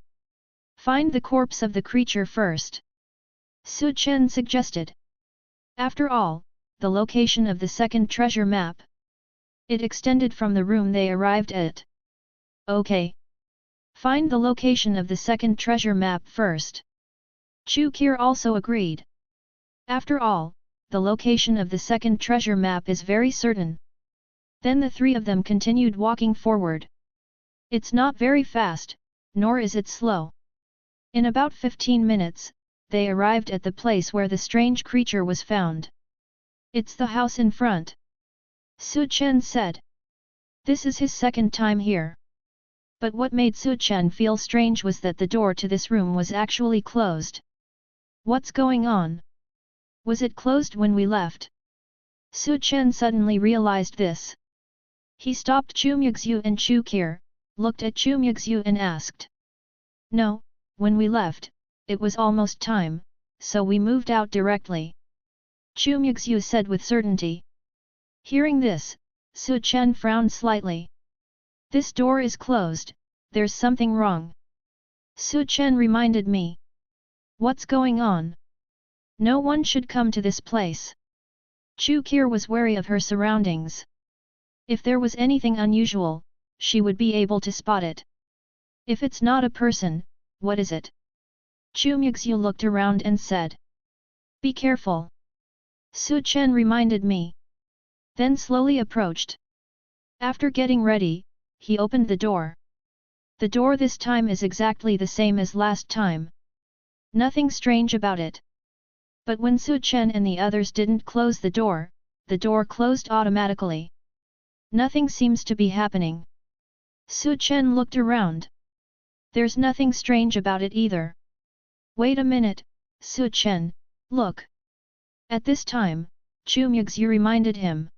Find the corpse of the creature first. Chen suggested. After all, the location of the second treasure map. It extended from the room they arrived at. Okay. Find the location of the second treasure map first. Chu Muxue also agreed. After all, the location of the second treasure map is very certain. Then the three of them continued walking forward. It's not very fast, nor is it slow. In about 15 minutes, they arrived at the place where the strange creature was found. It's the house in front. Chen said. This is his second time here. But what made Chen feel strange was that the door to this room was actually closed. What's going on? Was it closed when we left? Chen suddenly realized this. He stopped Chu Muxue and Chu Muxue, looked at Chu Muxue and asked. No, when we left, it was almost time, so we moved out directly. Chu Muxue said with certainty. Hearing this, Chen frowned slightly. This door is closed, there's something wrong. Chen reminded me. What's going on? No one should come to this place. Chu Muxue was wary of her surroundings. If there was anything unusual, she would be able to spot it. If it's not a person, what is it? Chu Muxue looked around and said. Be careful. Chen reminded me. Then slowly approached. After getting ready, he opened the door. The door this time is exactly the same as last time. Nothing strange about it. But when Chen and the others didn't close the door closed automatically. Nothing seems to be happening. Chen looked around. There's nothing strange about it either. Wait a minute, Chen, look. At this time, Chu Muxue reminded him.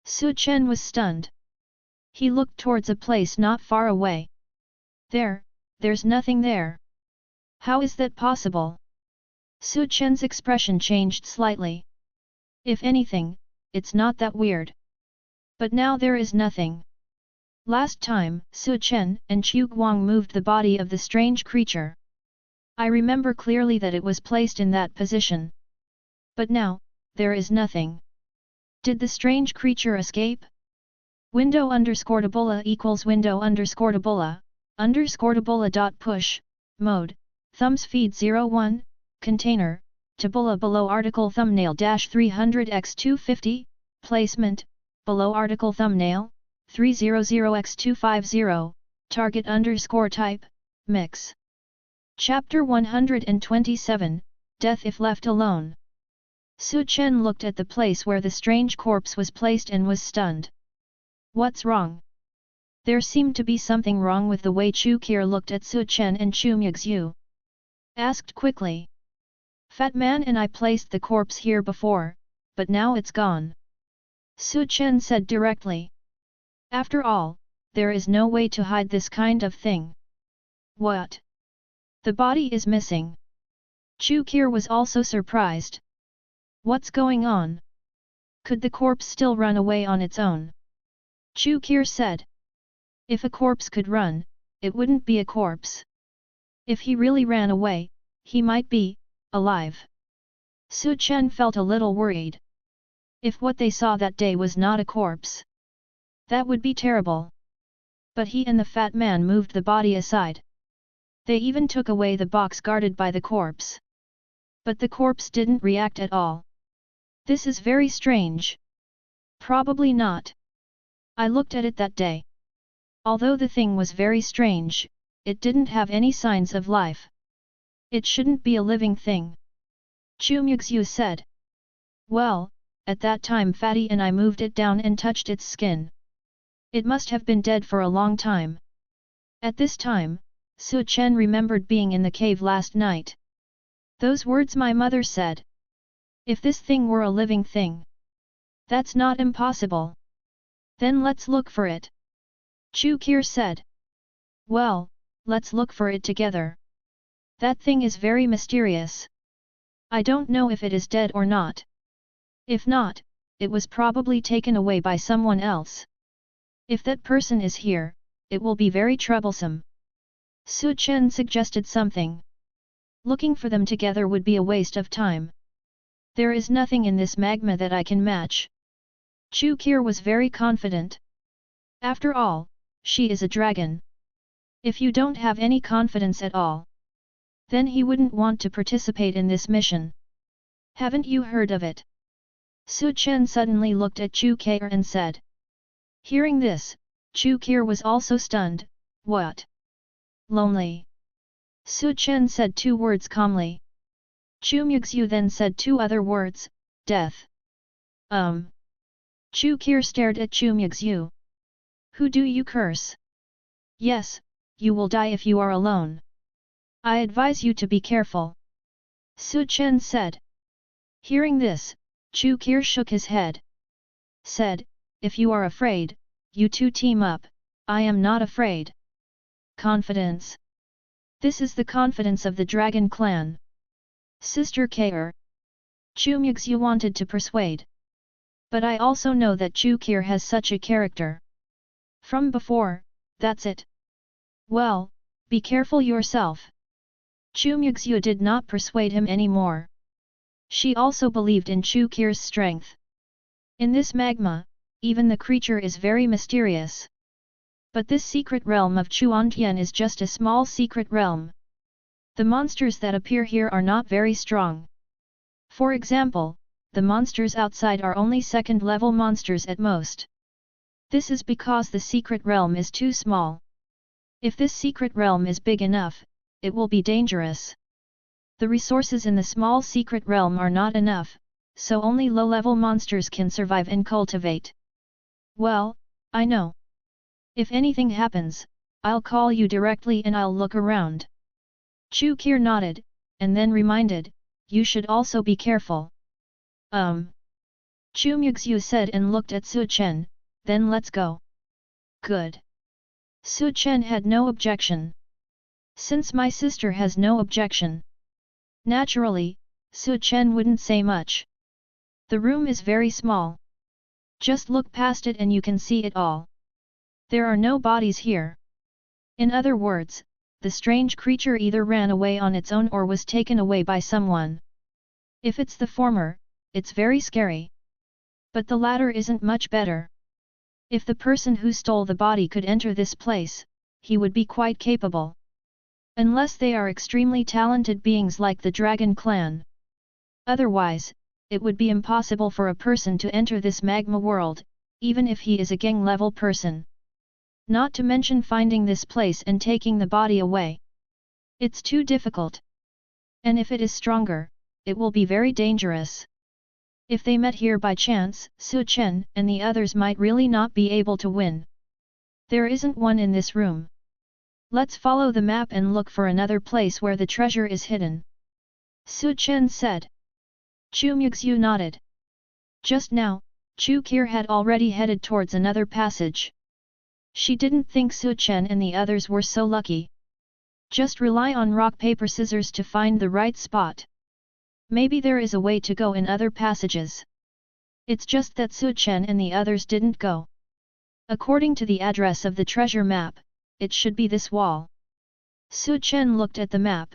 Chen was stunned. He looked towards a place not far away. There's nothing there. How is that possible? Chen's expression changed slightly. If anything, it's not that weird. But now there is nothing. Last time, Su Chen and Chu Guang moved the body of the strange creature. I remember clearly that it was placed in that position. But now, there is nothing. Did the strange creature escape? Window_tabola equals window_tabola dot push, mode, thumbs feed 01, container, tabola below article thumbnail dash 300x250, placement, below article thumbnail, 300x250, target type, mix. Chapter 127, Death if left alone. Su Chen looked at the place where the strange corpse was placed and was stunned. What's wrong? There seemed to be something wrong with the way Chu Qir looked at Su Chen and Chu Muxue. Asked quickly. Fat man and I placed the corpse here before, but now it's gone. Su Chen said directly. After all, there is no way to hide this kind of thing. What? The body is missing. Chu Qir was also surprised. What's going on? Could the corpse still run away on its own? Chu Qir said. If a corpse could run, it wouldn't be a corpse. If he really ran away, he might be alive. Su Chen felt a little worried. If what they saw that day was not a corpse, that would be terrible. But he and the fat man moved the body aside. They even took away the box guarded by the corpse. But the corpse didn't react at all. This is very strange. Probably not. I looked at it that day. Although the thing was very strange, it didn't have any signs of life. It shouldn't be a living thing. Chu Muxue said. Well, at that time Fatty and I moved it down and touched its skin. It must have been dead for a long time. At this time, Su Chen remembered being in the cave last night. Those words my mother said. If this thing were a living thing, that's not impossible. Then let's look for it. Chu Qir said. Well, let's look for it together. That thing is very mysterious. I don't know if it is dead or not. If not, it was probably taken away by someone else. If that person is here, it will be very troublesome. Su Chen suggested something. Looking for them together would be a waste of time. There is nothing in this magma that I can match. Chu Qir was very confident. After all, she is a dragon. If you don't have any confidence at all, then he wouldn't want to participate in this mission. Haven't you heard of it? Su Chen suddenly looked at Chu Qir and said. Hearing this, Chu Qir was also stunned. What? Lonely. Su Chen said 2 words calmly. Chu Muxue then said 2 other words, death. Chu Qir stared at Chu Muxue. Who do you curse? Yes, you will die if you are alone. I advise you to be careful. Su Chen said. Hearing this, Chu Qir shook his head. Said, if you are afraid, you two team up, I am not afraid. Confidence. This is the confidence of the Dragon Clan. Sister Qir. Chu Muxue wanted to persuade. But I also know that Chu Qir has such a character. From before, that's it. Well, be careful yourself. Chu Muxue did not persuade him anymore. She also believed in Chu Qir's strength. In this magma, even the creature is very mysterious. But this secret realm of Chuantian is just a small secret realm. The monsters that appear here are not very strong. For example, the monsters outside are only second-level monsters at most. This is because the secret realm is too small. If this secret realm is big enough, it will be dangerous. The resources in the small secret realm are not enough, so only low-level monsters can survive and cultivate. Well, I know. If anything happens, I'll call you directly and I'll look around. Chu Qir nodded, and then reminded, you should also be careful. Chu Muxue said and looked at Su Chen, then let's go. Good. Su Chen had no objection. Since my sister has no objection. Naturally, Su Chen wouldn't say much. The room is very small. Just look past it and you can see it all. There are no bodies here. In other words, the strange creature either ran away on its own or was taken away by someone. If it's the former, it's very scary. But the latter isn't much better. If the person who stole the body could enter this place, he would be quite capable. Unless they are extremely talented beings like the Dragon Clan. Otherwise, it would be impossible for a person to enter this magma world, even if he is a gang-level person. Not to mention finding this place and taking the body away. It's too difficult. And if it is stronger, it will be very dangerous. If they met here by chance, Chen and the others might really not be able to win. There isn't one in this room. Let's follow the map and look for another place where the treasure is hidden. Chen said. Chu Muxue nodded. Just now, Chu Kir had already headed towards another passage. She didn't think Chen and the others were so lucky. Just rely on rock paper scissors to find the right spot. Maybe there is a way to go in other passages. It's just that Chen and the others didn't go. According to the address of the treasure map, it should be this wall. Chen looked at the map.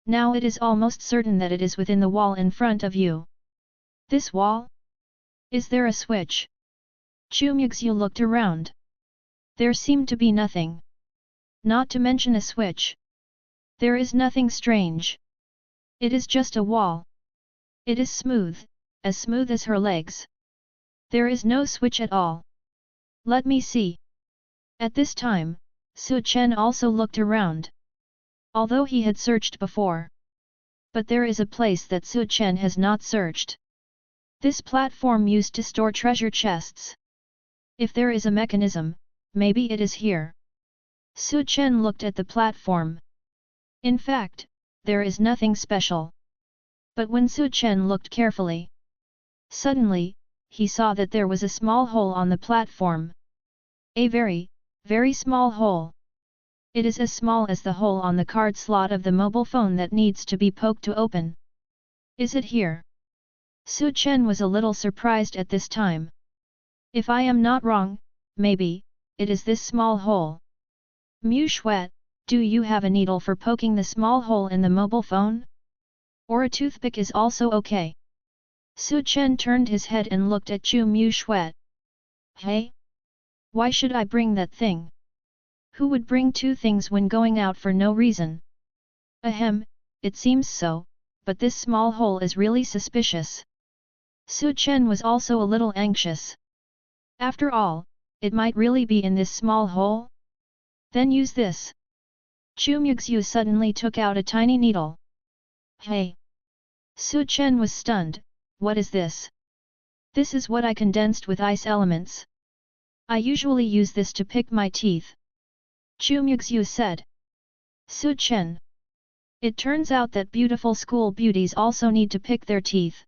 Now it is almost certain that it is within the wall in front of you. This wall? Is there a switch? Chu Muxue looked around. There seemed to be nothing. Not to mention a switch. There is nothing strange. It is just a wall. It is smooth as her legs. There is no switch at all. Let me see. At this time, Chen also looked around. Although he had searched before. But there is a place that Chen has not searched. This platform used to store treasure chests. If there is a mechanism, maybe it is here. Chen looked at the platform. In fact, there is nothing special. But when Chen looked carefully, suddenly, he saw that there was a small hole on the platform. A very, very small hole. It is as small as the hole on the card slot of the mobile phone that needs to be poked to open. Is it here? Chen was a little surprised at this time. If I am not wrong, maybe, it is this small hole. Muxue, do you have a needle for poking the small hole in the mobile phone? Or a toothpick is also okay. Chen turned his head and looked at Chu Muxue. Hey? Why should I bring that thing? Who would bring two things when going out for no reason? Ahem, it seems so, but this small hole is really suspicious. Chen was also a little anxious. After all, it might really be in this small hole? Then use this. Chu Muxue suddenly took out a tiny needle. Hey! Chen was stunned. What is this? This is what I condensed with ice elements. I usually use this to pick my teeth. Chu Muxue said. Chen. It turns out that beautiful school beauties also need to pick their teeth.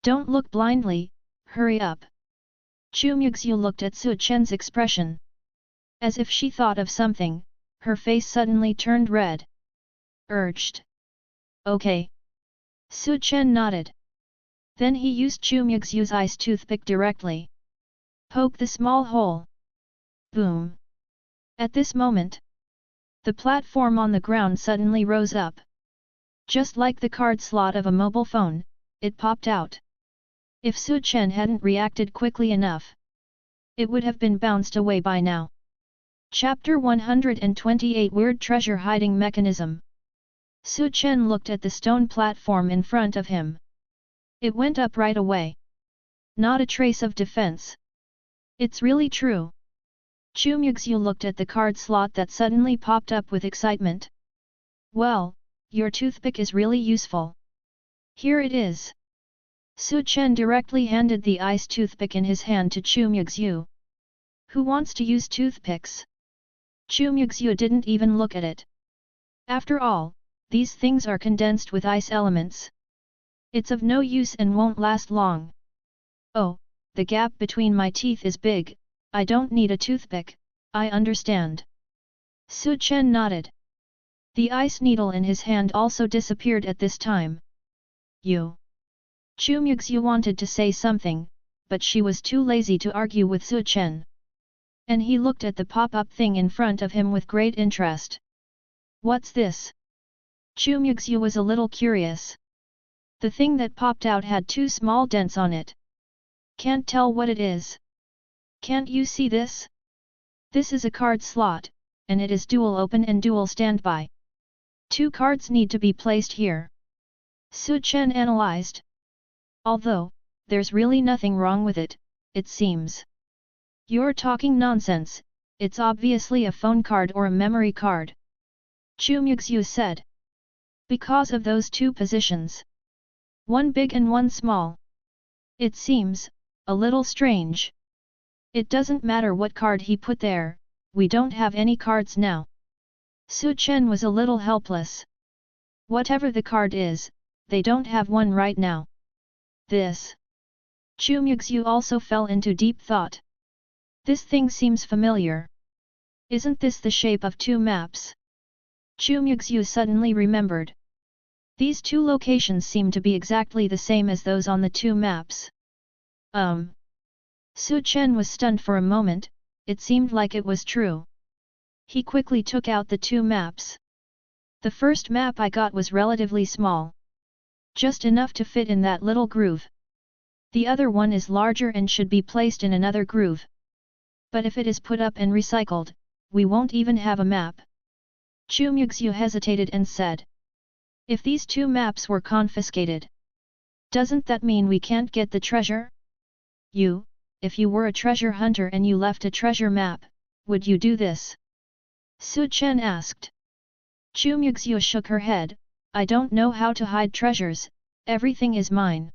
Don't look blindly, hurry up. Chu Muxue looked at Chen's expression. As if she thought of something, her face suddenly turned red. Urged. Okay. Chen nodded. Then he used Chu Muxue's ice toothpick directly. Poke the small hole. Boom. At this moment, the platform on the ground suddenly rose up. Just like the card slot of a mobile phone, it popped out. If Chen hadn't reacted quickly enough, it would have been bounced away by now. Chapter 128 Weird Treasure Hiding Mechanism. Chen looked at the stone platform in front of him. It went up right away. Not a trace of defense. It's really true. Chu Muxue looked at the card slot that suddenly popped up with excitement. Well, your toothpick is really useful. Here it is. Chen directly handed the ice toothpick in his hand to Chu Muxue. Who wants to use toothpicks? Chu Muxue didn't even look at it. After all, these things are condensed with ice elements. It's of no use and won't last long. Oh, the gap between my teeth is big, I don't need a toothpick, I understand. Chen nodded. The ice needle in his hand also disappeared at this time. You. Chu Muxue wanted to say something, but she was too lazy to argue with Su Chen. And he looked at the pop-up thing in front of him with great interest. What's this? Chu Muxue was a little curious. The thing that popped out had 2 small dents on it. Can't tell what it is. Can't you see this? This is a card slot, and it is dual open and dual standby. 2 cards need to be placed here. Su Chen analyzed. Although, there's really nothing wrong with it, it seems. You're talking nonsense, it's obviously a phone card or a memory card. Chu Muxue said. Because of those 2 positions. One big and one small. It seems a little strange. It doesn't matter what card he put there, we don't have any cards now. Su Chen was a little helpless. Whatever the card is, they don't have one right now. This. Chu Muxue also fell into deep thought. This thing seems familiar. Isn't this the shape of 2 maps? Chu Muxue suddenly remembered. These 2 locations seem to be exactly the same as those on the 2 maps. Su Chen was stunned for a moment, it seemed like it was true. He quickly took out the 2 maps. The first map I got was relatively small. Just enough to fit in that little groove. The other one is larger and should be placed in another groove. But if it is put up and recycled, we won't even have a map. Chu Muxue hesitated and said. If these 2 maps were confiscated, doesn't that mean we can't get the treasure? If you were a treasure hunter and you left a treasure map, would you do this? Su Chen asked. Chu Muxue shook her head, I don't know how to hide treasures, everything is mine.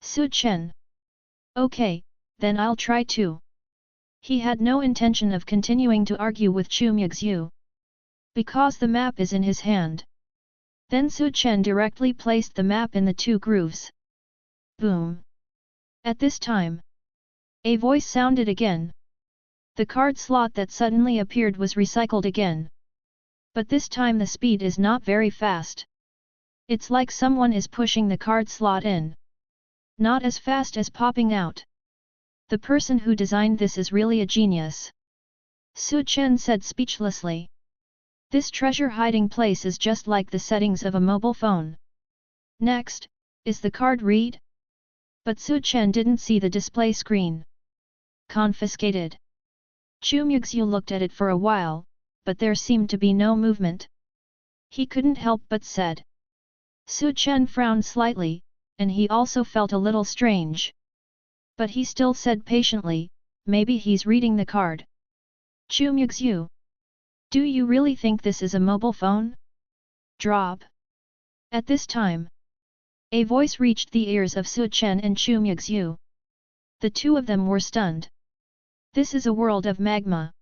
Su Chen. Okay, then I'll try too. He had no intention of continuing to argue with Chu Muxue. Because the map is in his hand. Then Su Chen directly placed the map in the 2 grooves. Boom. At this time, a voice sounded again. The card slot that suddenly appeared was recycled again. But this time the speed is not very fast. It's like someone is pushing the card slot in. Not as fast as popping out. The person who designed this is really a genius. Su Chen said speechlessly. This treasure hiding place is just like the settings of a mobile phone. Next, is the card read? But Su Chen didn't see the display screen. Confiscated. Chu Muxue looked at it for a while, but there seemed to be no movement. He couldn't help but said. Su Chen frowned slightly, and he also felt a little strange. But he still said patiently, maybe he's reading the card. Chu Muxue. Do you really think this is a mobile phone? Drop. At this time, a voice reached the ears of Su Chen and Chu Muxue. The 2 of them were stunned. This is a world of magma.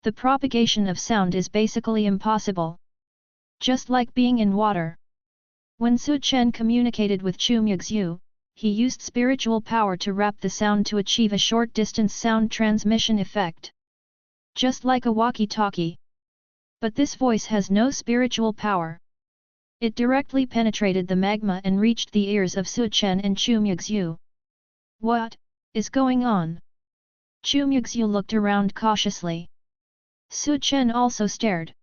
The propagation of sound is basically impossible. Just like being in water. When Su Chen communicated with Chu Muxue, he used spiritual power to wrap the sound to achieve a short-distance sound transmission effect. Just like a walkie-talkie. But this voice has no spiritual power. It directly penetrated the magma and reached the ears of Su Chen and Chu Muxue. What is going on? Chu Muxue looked around cautiously. Su Chen also stared.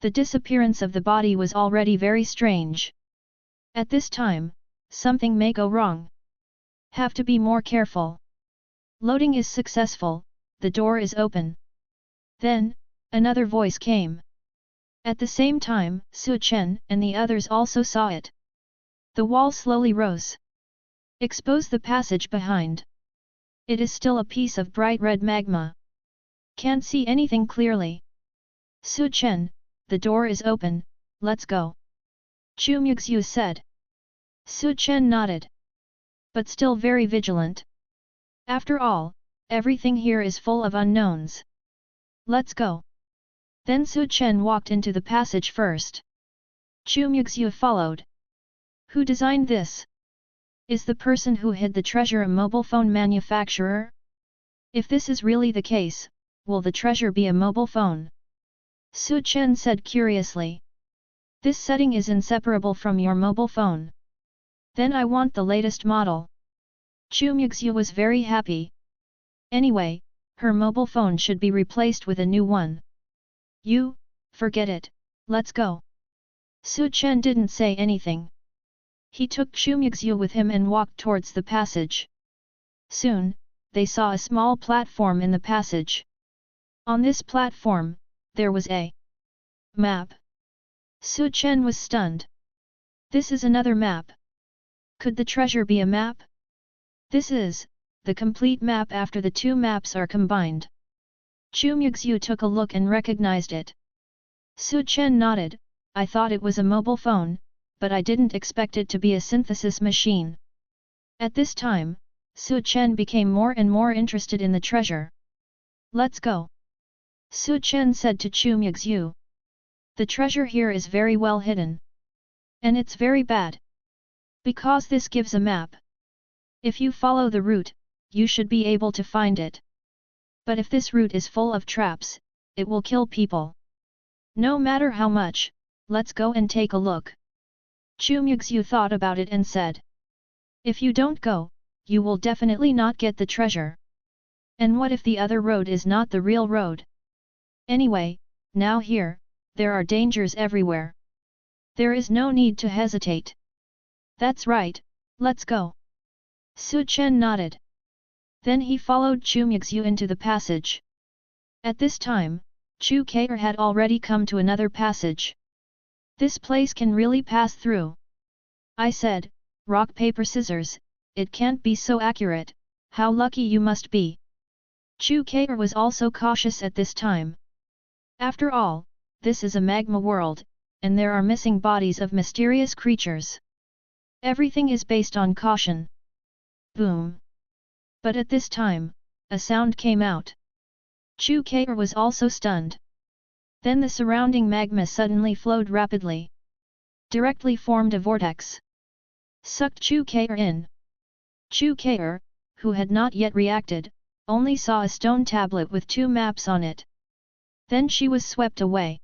The disappearance of the body was already very strange. At this time, something may go wrong. Have to be more careful. Loading is successful, the door is open. Then, another voice came. At the same time, Su Chen and the others also saw it. The wall slowly rose. Expose the passage behind. It is still a piece of bright red magma. Can't see anything clearly. Su Chen, the door is open, let's go. Chu Muxue said. Su Chen nodded. But still very vigilant. After all, everything here is full of unknowns. Let's go. Then Su Chen walked into the passage first. Chu Muxue followed. Who designed this? Is the person who hid the treasure a mobile phone manufacturer? If this is really the case, will the treasure be a mobile phone? Su Chen said curiously. This setting is inseparable from your mobile phone. Then I want the latest model. Chu Muxue was very happy. Anyway, her mobile phone should be replaced with a new one. You, forget it, let's go. Chen didn't say anything. He took Chu Muxue with him and walked towards the passage. Soon, they saw a small platform in the passage. On this platform, there was a map. Chen was stunned. This is another map. Could the treasure be a map? This is the complete map after the two maps are combined. Chu Muxue took a look and recognized it. Chen nodded. I thought it was a mobile phone, but I didn't expect it to be a synthesis machine. At this time, Chen became more and more interested in the treasure. Let's go. Chen said to Chu Muxue. The treasure here is very well hidden. And it's very bad. Because this gives a map. If you follow the route, you should be able to find it. But if this route is full of traps, it will kill people. No matter how much, let's go and take a look. Chu Muxue thought about it and said. If you don't go, you will definitely not get the treasure. And what if the other road is not the real road? Anyway, now here, there are dangers everywhere. There is no need to hesitate. That's right, let's go. Chen nodded. Then he followed Chu Muxue into the passage. At this time, Chu Muxue had already come to another passage. This place can really pass through. I said, rock paper scissors, it can't be so accurate, how lucky you must be. Chu Muxue was also cautious at this time. After all, this is a magma world, and there are missing bodies of mysterious creatures. Everything is based on caution. Boom. But at this time, a sound came out. Chu Muxue was also stunned. Then the surrounding magma suddenly flowed rapidly. Directly formed a vortex. Sucked Chu Muxue in. Chu Muxue, who had not yet reacted, only saw a stone tablet with two maps on it. Then she was swept away.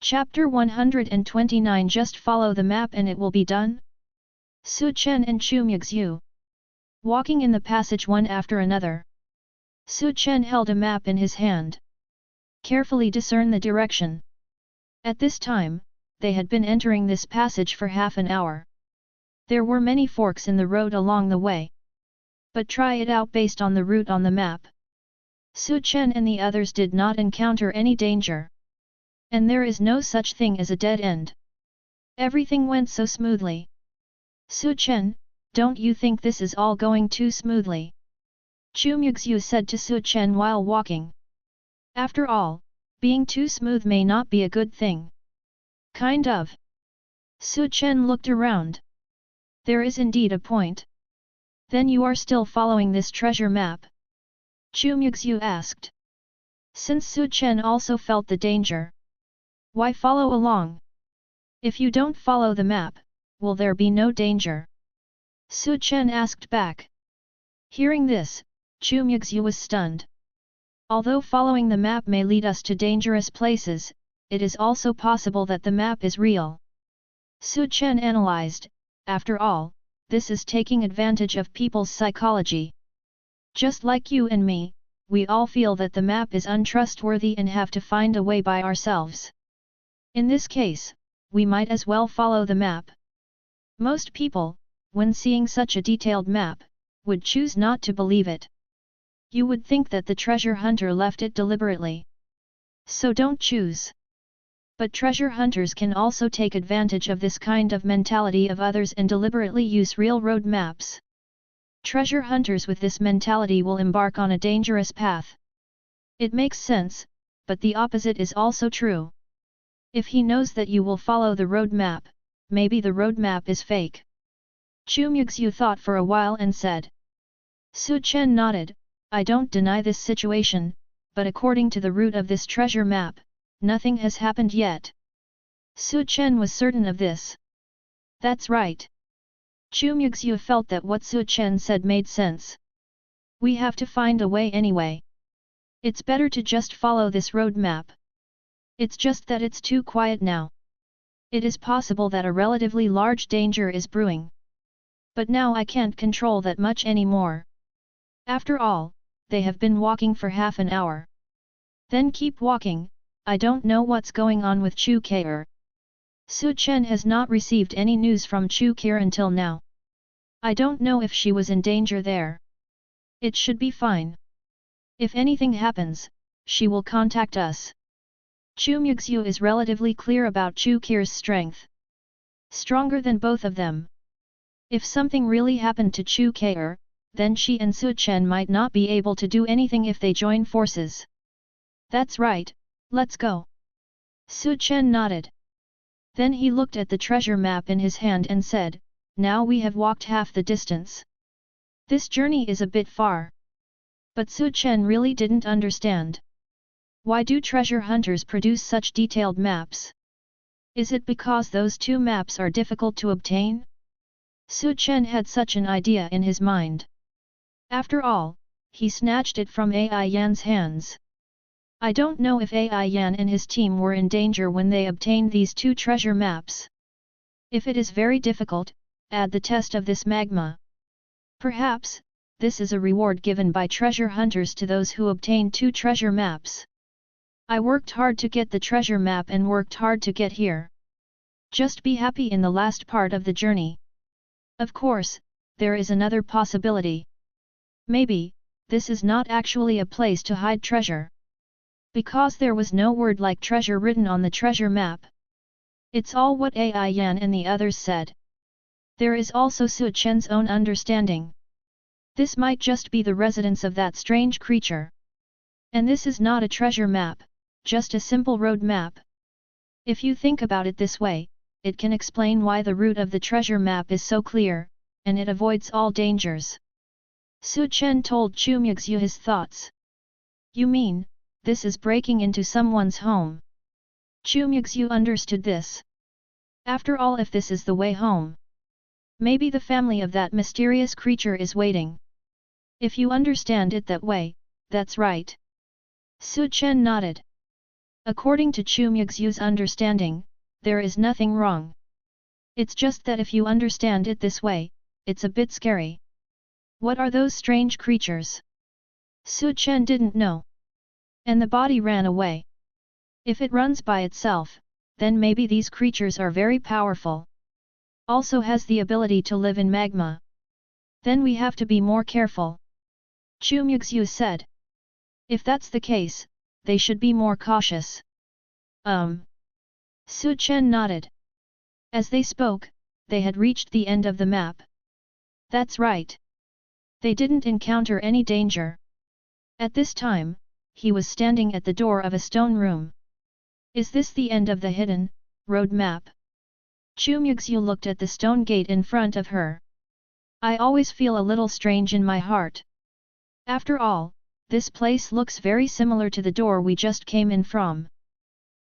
Chapter 129. Just follow the map and it will be done? Chen and Chu Muxue. Walking in the passage one after another. Chen held a map in his hand. Carefully discern the direction. At this time, they had been entering this passage for half an hour. There were many forks in the road along the way. But try it out based on the route on the map. Chen and the others did not encounter any danger. And there is no such thing as a dead end. Everything went so smoothly. Chen, don't you think this is all going too smoothly? Chu Muxue said to Chen while walking. After all, being too smooth may not be a good thing. Kind of. Chen looked around. There is indeed a point. Then you are still following this treasure map? Chu Muxue asked. Since Chen also felt the danger. Why follow along? If you don't follow the map, will there be no danger? Chen asked back. Hearing this, Chu Muxue was stunned. Although following the map may lead us to dangerous places, it is also possible that the map is real. Chen analyzed, after all, this is taking advantage of people's psychology. Just like you and me, we all feel that the map is untrustworthy and have to find a way by ourselves. In this case, we might as well follow the map. Most people, when seeing such a detailed map, would choose not to believe it. You would think that the treasure hunter left it deliberately. So don't choose. But treasure hunters can also take advantage of this kind of mentality of others and deliberately use real road maps. Treasure hunters with this mentality will embark on a dangerous path. It makes sense, but the opposite is also true. If he knows that you will follow the road map, maybe the road map is fake. Chu Muxue thought for a while and said. Chen nodded, I don't deny this situation, but according to the route of this treasure map, nothing has happened yet. Chen was certain of this. That's right. Chu Muxue felt that what Chen said made sense. We have to find a way anyway. It's better to just follow this road map. It's just that it's too quiet now. It is possible that a relatively large danger is brewing. But now I can't control that much anymore. After all, they have been walking for half an hour. Then keep walking, I don't know what's going on with Chu Muxue. Su Chen has not received any news from Chu Muxue until now. I don't know if she was in danger there. It should be fine. If anything happens, she will contact us. Chu Muxue is relatively clear about Chu Muxue's strength. Stronger than both of them. If something really happened to Chu Muxue, then she and Su Chen might not be able to do anything if they join forces. That's right, let's go. Su Chen nodded. Then he looked at the treasure map in his hand and said, now we have walked half the distance. This journey is a bit far. But Su Chen really didn't understand. Why do treasure hunters produce such detailed maps? Is it because those two maps are difficult to obtain? Su Chen had such an idea in his mind. After all, he snatched it from Ai Yan's hands. I don't know if Ai Yan and his team were in danger when they obtained these two treasure maps. If it is very difficult, add the test of this magma. Perhaps, this is a reward given by treasure hunters to those who obtain two treasure maps. I worked hard to get the treasure map and worked hard to get here. Just be happy in the last part of the journey. Of course, there is another possibility. Maybe, this is not actually a place to hide treasure. Because there was no word like treasure written on the treasure map. It's all what Ai Yan and the others said. There is also Su Chen's own understanding. This might just be the residence of that strange creature. And this is not a treasure map, just a simple road map. If you think about it this way, it can explain why the route of the treasure map is so clear, and it avoids all dangers. Su Chen told Chu Muxue his thoughts. You mean, this is breaking into someone's home? Chu Muxue understood this. After all, if this is the way home, maybe the family of that mysterious creature is waiting. If you understand it that way, that's right. Su Chen nodded. According to Chu Muxue's understanding, there is nothing wrong. It's just that if you understand it this way, it's a bit scary. What are those strange creatures? Su Chen didn't know. And the body ran away. If it runs by itself, then maybe these creatures are very powerful. Also has the ability to live in magma. Then we have to be more careful. Chu Muxue said. If that's the case, they should be more cautious. Su Chen nodded. As they spoke, they had reached the end of the map. That's right. They didn't encounter any danger. At this time, he was standing at the door of a stone room. Is this the end of the hidden road map? Chu Muxue looked at the stone gate in front of her. I always feel a little strange in my heart. After all, this place looks very similar to the door we just came in from.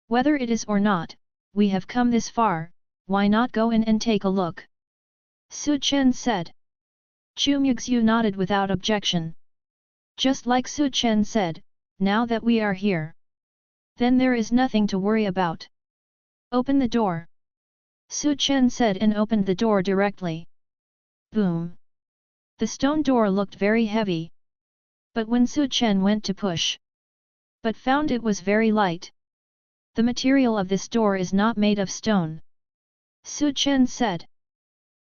Whether it is or not, we have come this far, why not go in and take a look? Su Chen said. Chu Muxue nodded without objection. Just like Su Chen said, now that we are here, then there is nothing to worry about. Open the door. Su Chen said and opened the door directly. Boom! The stone door looked very heavy. But when Su Chen went to push, but found it was very light. The material of this door is not made of stone. Su Chen said.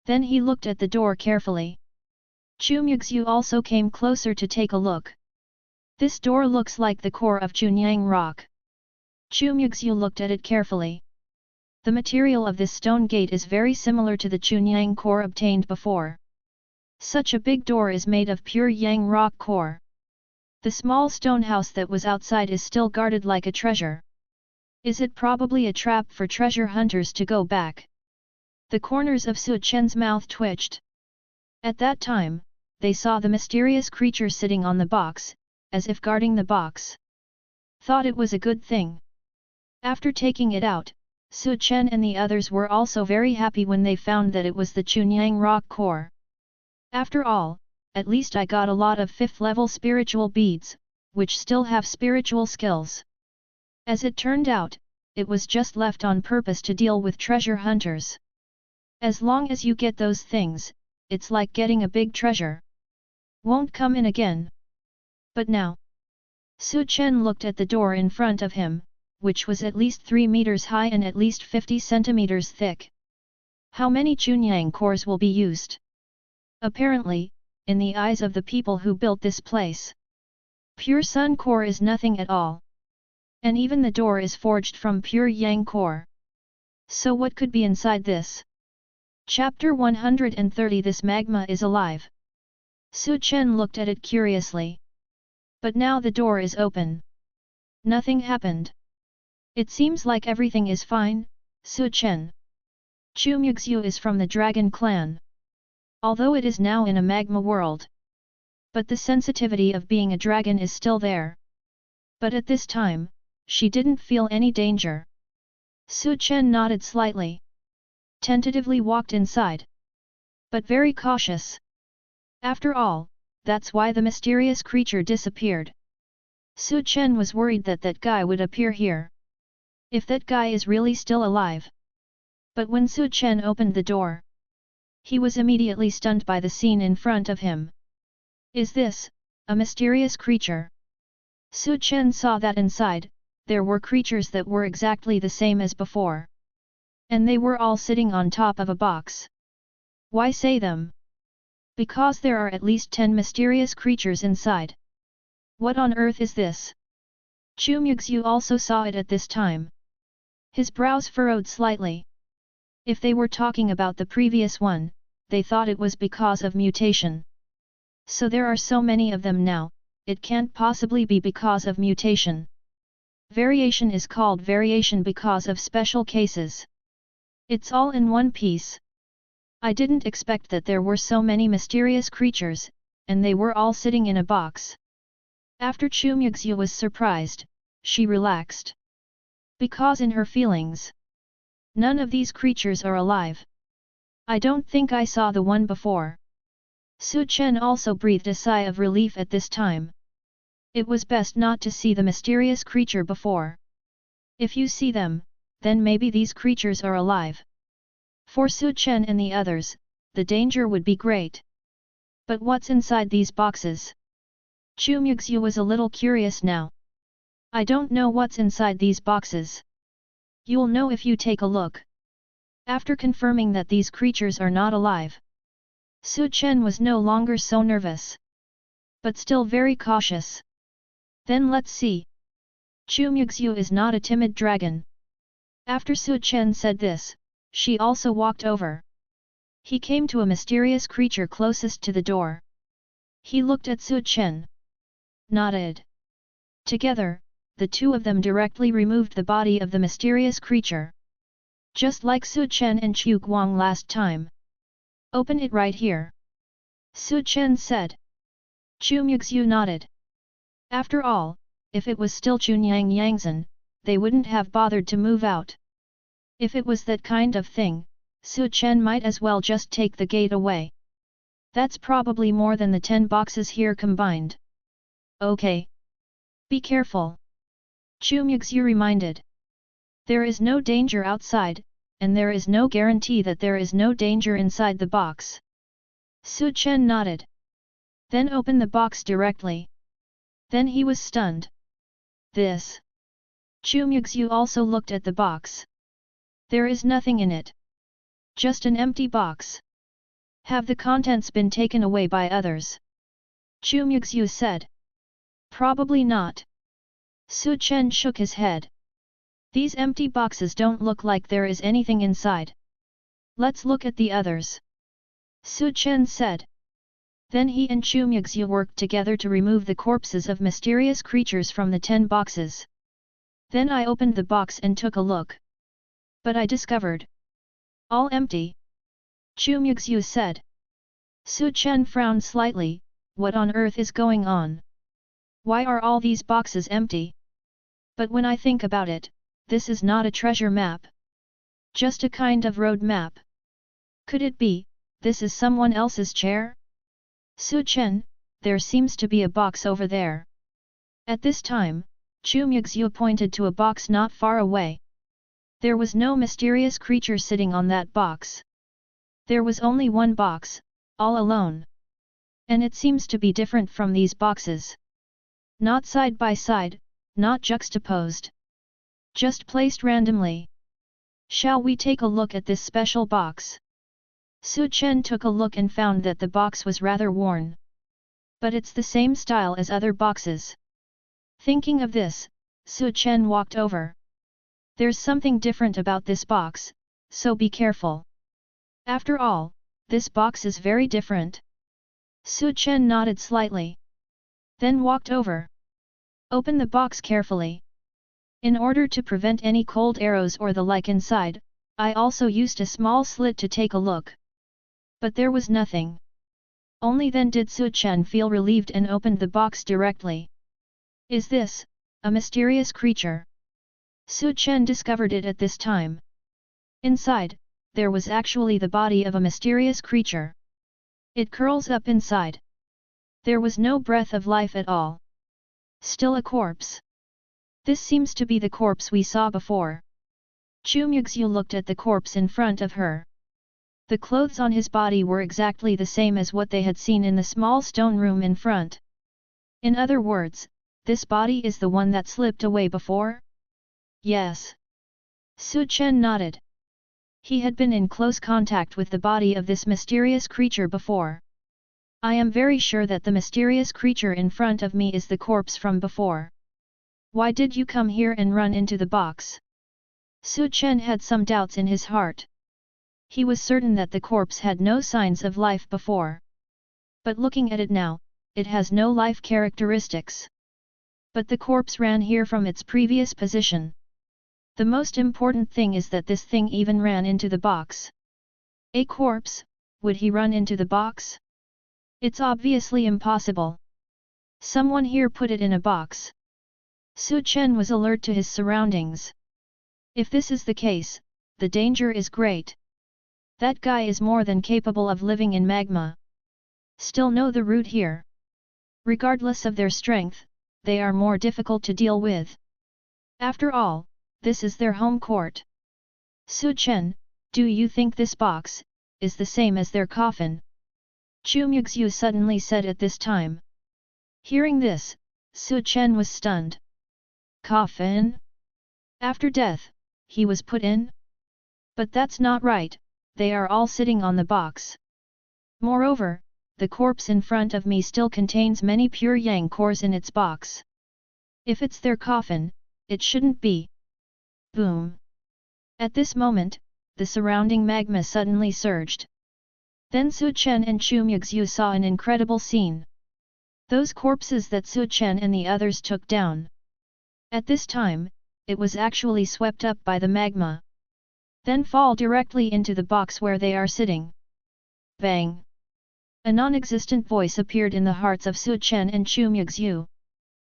Then he looked at the door carefully. Chu Muxue also came closer to take a look. This door looks like the core of Chunyang Rock. Chu Muxue looked at it carefully. The material of this stone gate is very similar to the Chunyang core obtained before. Such a big door is made of pure Yang rock core. The small stone house that was outside is still guarded like a treasure. Is it probably a trap for treasure hunters to go back? The corners of Su Chen's mouth twitched. At that time, they saw the mysterious creature sitting on the box, as if guarding the box. Thought it was a good thing. After taking it out, Su Chen and the others were also very happy when they found that it was the Chunyang rock core. After all, at least I got a lot of 5th level spiritual beads, which still have spiritual skills. As it turned out, it was just left on purpose to deal with treasure hunters. As long as you get those things, it's like getting a big treasure. Won't come in again. But now. Chen looked at the door in front of him, which was at least 3 meters high and at least 50 centimeters thick. How many Chunyang cores will be used? Apparently, in the eyes of the people who built this place, pure Sun core is nothing at all. And even the door is forged from pure Yang core. So what could be inside this? Chapter 130 This magma is alive. Chen looked at it curiously. But now the door is open. Nothing happened. It seems like everything is fine, Chen. Chu Muxue is from the Dragon Clan. Although it is now in a magma world. But the sensitivity of being a dragon is still there. But at this time, she didn't feel any danger. Chen nodded slightly. Tentatively walked inside. But very cautious. After all, that's why the mysterious creature disappeared. Chen was worried that that guy would appear here. If that guy is really still alive. But when Chen opened the door, he was immediately stunned by the scene in front of him. Is this a mysterious creature? Chen saw that inside, there were creatures that were exactly the same as before. And they were all sitting on top of a box. Why say them? Because there are at least 10 mysterious creatures inside. What on earth is this? Chu Muxue also saw it at this time. His brows furrowed slightly. If they were talking about the previous one, they thought it was because of mutation. So there are so many of them now, it can't possibly be because of mutation. Variation is called variation because of special cases. It's all in one piece. I didn't expect that there were so many mysterious creatures, and they were all sitting in a box. After Chu Muxue was surprised, she relaxed. Because in her feelings, none of these creatures are alive. I don't think I saw the one before. Chen also breathed a sigh of relief at this time. It was best not to see the mysterious creature before. If you see them, then maybe these creatures are alive. For Chen and the others, the danger would be great. But what's inside these boxes? Chu Muxue was a little curious now. I don't know what's inside these boxes. You'll know if you take a look. After confirming that these creatures are not alive, Chen was no longer so nervous. But still very cautious. Then let's see. Chu Muxue is not a timid dragon. After Chen said this, she also walked over. He came to a mysterious creature closest to the door. He looked at Chen. Nodded. Together, the two of them directly removed the body of the mysterious creature. Just like Chen and Chu Guang last time. Open it right here. Chen said. Chu Muxue nodded. After all, if it was still Chunyang Yangzhen, they wouldn't have bothered to move out. If it was that kind of thing, Chen might as well just take the gate away. That's probably more than the 10 boxes here combined. Okay. Be careful. Chu Muxue reminded. There is no danger outside, and there is no guarantee that there is no danger inside the box. Chen nodded. Then open the box directly. Then he was stunned. This. Chu Muxue also looked at the box. There is nothing in it. Just an empty box. Have the contents been taken away by others? Chu Muxue said. Probably not. Chen shook his head. These empty boxes don't look like there is anything inside. Let's look at the others. Chen said. Then he and Chu Muxue worked together to remove the corpses of mysterious creatures from the 10 boxes. Then I opened the box and took a look. But I discovered. All empty. Chu Muxue said. Chen frowned slightly, what on earth is going on? Why are all these boxes empty? But when I think about it, this is not a treasure map. Just a kind of road map. Could it be, this is someone else's chair? Chen, there seems to be a box over there. At this time, Chu Muxue pointed to a box not far away. There was no mysterious creature sitting on that box. There was only one box, all alone. And it seems to be different from these boxes. Not side by side, not juxtaposed. Just placed randomly. Shall we take a look at this special box? Chen took a look and found that the box was rather worn. But it's the same style as other boxes. Thinking of this, Chen walked over. There's something different about this box, so be careful. After all, this box is very different. Chen nodded slightly. Then walked over. Open the box carefully. In order to prevent any cold arrows or the like inside, I also used a small slit to take a look. But there was nothing. Only then did Chen feel relieved and opened the box directly. Is this a mysterious creature? Chen discovered it at this time. Inside, there was actually the body of a mysterious creature. It curls up inside. There was no breath of life at all. Still a corpse. This seems to be the corpse we saw before. Chu Muxue looked at the corpse in front of her. The clothes on his body were exactly the same as what they had seen in the small stone room in front. In other words, this body is the one that slipped away before? Yes. Chen nodded. He had been in close contact with the body of this mysterious creature before. I am very sure that the mysterious creature in front of me is the corpse from before. Why did you come here and run into the box? Chen had some doubts in his heart. He was certain that the corpse had no signs of life before. But looking at it now, it has no life characteristics. But the corpse ran here from its previous position. The most important thing is that this thing even ran into the box. A corpse, would he run into the box? It's obviously impossible. Someone here put it in a box. Chen was alert to his surroundings. If this is the case, the danger is great. That guy is more than capable of living in magma. Still know the root here. Regardless of their strength, they are more difficult to deal with. After all, this is their home court. Chen, do you think this box is the same as their coffin? Chu Muxue suddenly said at this time. Hearing this, Chen was stunned. Coffin? After death, he was put in? But that's not right, they are all sitting on the box. Moreover, the corpse in front of me still contains many pure yang cores in its box. If it's their coffin, it shouldn't be. Boom! At this moment, the surrounding magma suddenly surged. Then Chen and Chu Muxue saw an incredible scene. Those corpses that Chen and the others took down. At this time, it was actually swept up by the magma. Then fall directly into the box where they are sitting. Bang! A non-existent voice appeared in the hearts of Chen and Chu Muxue.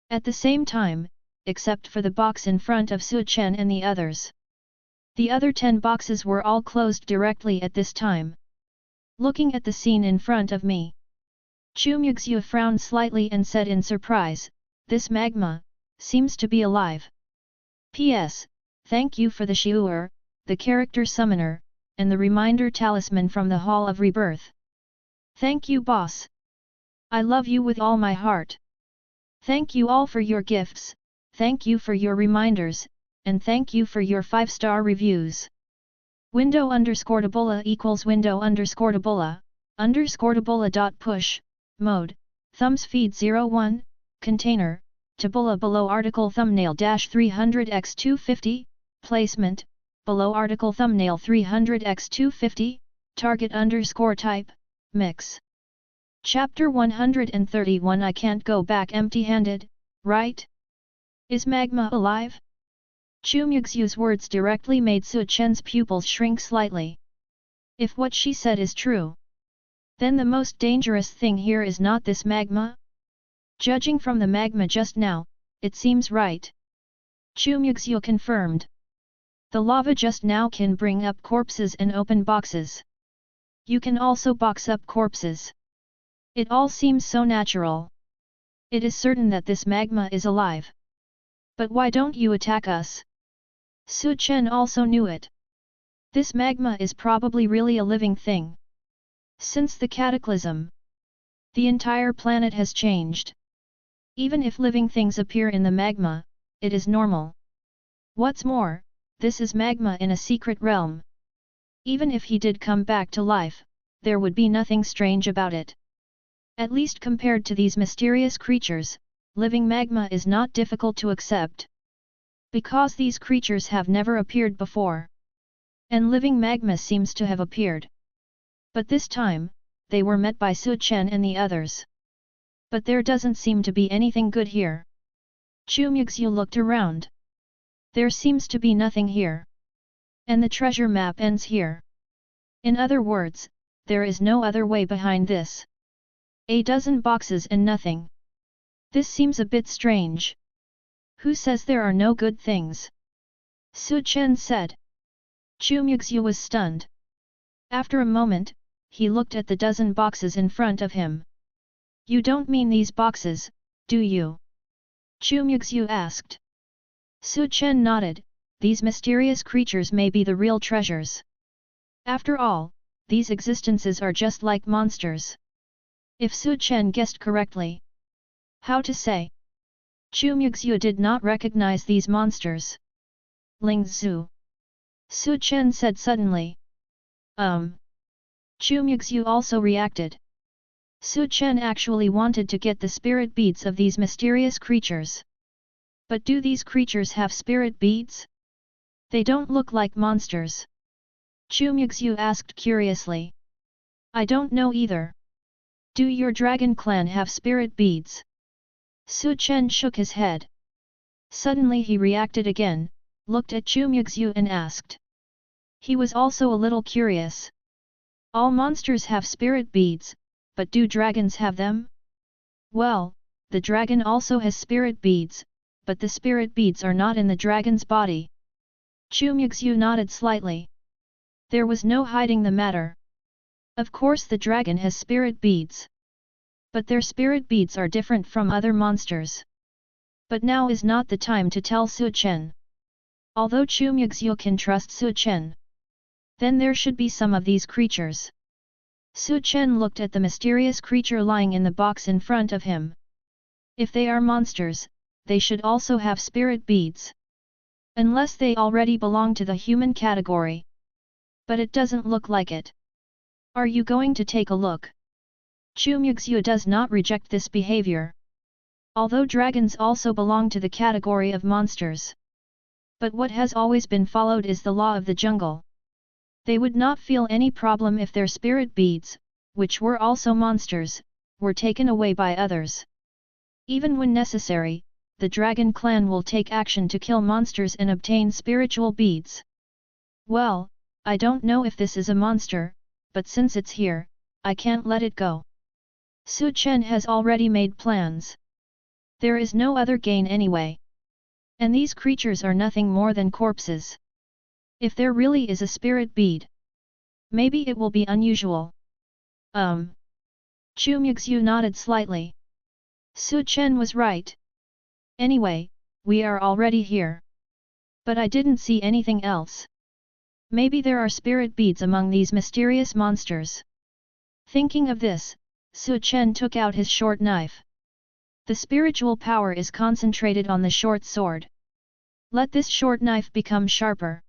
At the same time, except for the box in front of Chen and the others. The other 10 boxes were all closed directly at this time. Looking at the scene in front of me. Chu Muxue frowned slightly and said in surprise, this magma seems to be alive. P.S. Thank you for the Xiu'er, the character summoner, and the reminder talisman from the Hall of Rebirth. Thank you, boss. I love you with all my heart. Thank you all for your gifts, thank you for your reminders, and thank you for your 5-star reviews. Window_tabola equals window_tabola_tabola.push, mode, thumbs feed 01, container, tabola below article thumbnail -300x250, placement, below article thumbnail 300x250, target_type, mix. Chapter 131 I can't go back empty-handed, right? Is magma alive? Chu Muxue's words directly made Chen's pupils shrink slightly. If what she said is true, then the most dangerous thing here is not this magma? Judging from the magma just now, it seems right. Chu Muxue confirmed. The lava just now can bring up corpses and open boxes. You can also box up corpses. It all seems so natural. It is certain that this magma is alive. But why don't you attack us? Chen also knew it. This magma is probably really a living thing. Since the cataclysm, the entire planet has changed. Even if living things appear in the magma, it is normal. What's more, this is magma in a secret realm. Even if he did come back to life, there would be nothing strange about it. At least compared to these mysterious creatures, living magma is not difficult to accept. Because these creatures have never appeared before. And living magma seems to have appeared. But this time, they were met by Chen and the others. But there doesn't seem to be anything good here. Chu Muxue looked around. There seems to be nothing here. And the treasure map ends here. In other words, there is no other way behind this. A dozen boxes and nothing. This seems a bit strange. Who says there are no good things? Chen said. Chu Muxue was stunned. After a moment, he looked at the dozen boxes in front of him. You don't mean these boxes, do you? Chu Muxue asked. Chen nodded. These mysterious creatures may be the real treasures. After all, these existences are just like monsters. If Chen guessed correctly. How to say? Chu Muxue did not recognize these monsters. Ling Zhu. Chen said suddenly. Chu Muxue also reacted. Chen actually wanted to get the spirit beads of these mysterious creatures. But do these creatures have spirit beads? They don't look like monsters. Chu Muxue asked curiously. I don't know either. Do your dragon clan have spirit beads? Chen shook his head. Suddenly he reacted again, looked at Chu Muxue and asked. He was also a little curious. All monsters have spirit beads, but do dragons have them? Well, the dragon also has spirit beads, but the spirit beads are not in the dragon's body. Chu Muxue nodded slightly. There was no hiding the matter. Of course the dragon has spirit beads. But their spirit beads are different from other monsters. But now is not the time to tell Chen. Although Chu Muxue can trust Chen, then there should be some of these creatures. Chen looked at the mysterious creature lying in the box in front of him. If they are monsters, they should also have spirit beads. Unless they already belong to the human category. But it doesn't look like it. Are you going to take a look? Chu Muxue does not reject this behavior. Although dragons also belong to the category of monsters. But what has always been followed is the law of the jungle. They would not feel any problem if their spirit beads, which were also monsters, were taken away by others. Even when necessary, the dragon clan will take action to kill monsters and obtain spiritual beads. Well, I don't know if this is a monster, but since it's here, I can't let it go. Chen has already made plans. There is no other gain anyway. And these creatures are nothing more than corpses. If there really is a spirit bead, maybe it will be unusual. Chu Muxue nodded slightly. Chen was right. Anyway, we are already here. But I didn't see anything else. Maybe there are spirit beads among these mysterious monsters. Thinking of this, Chen took out his short knife. The spiritual power is concentrated on the short sword. Let this short knife become sharper.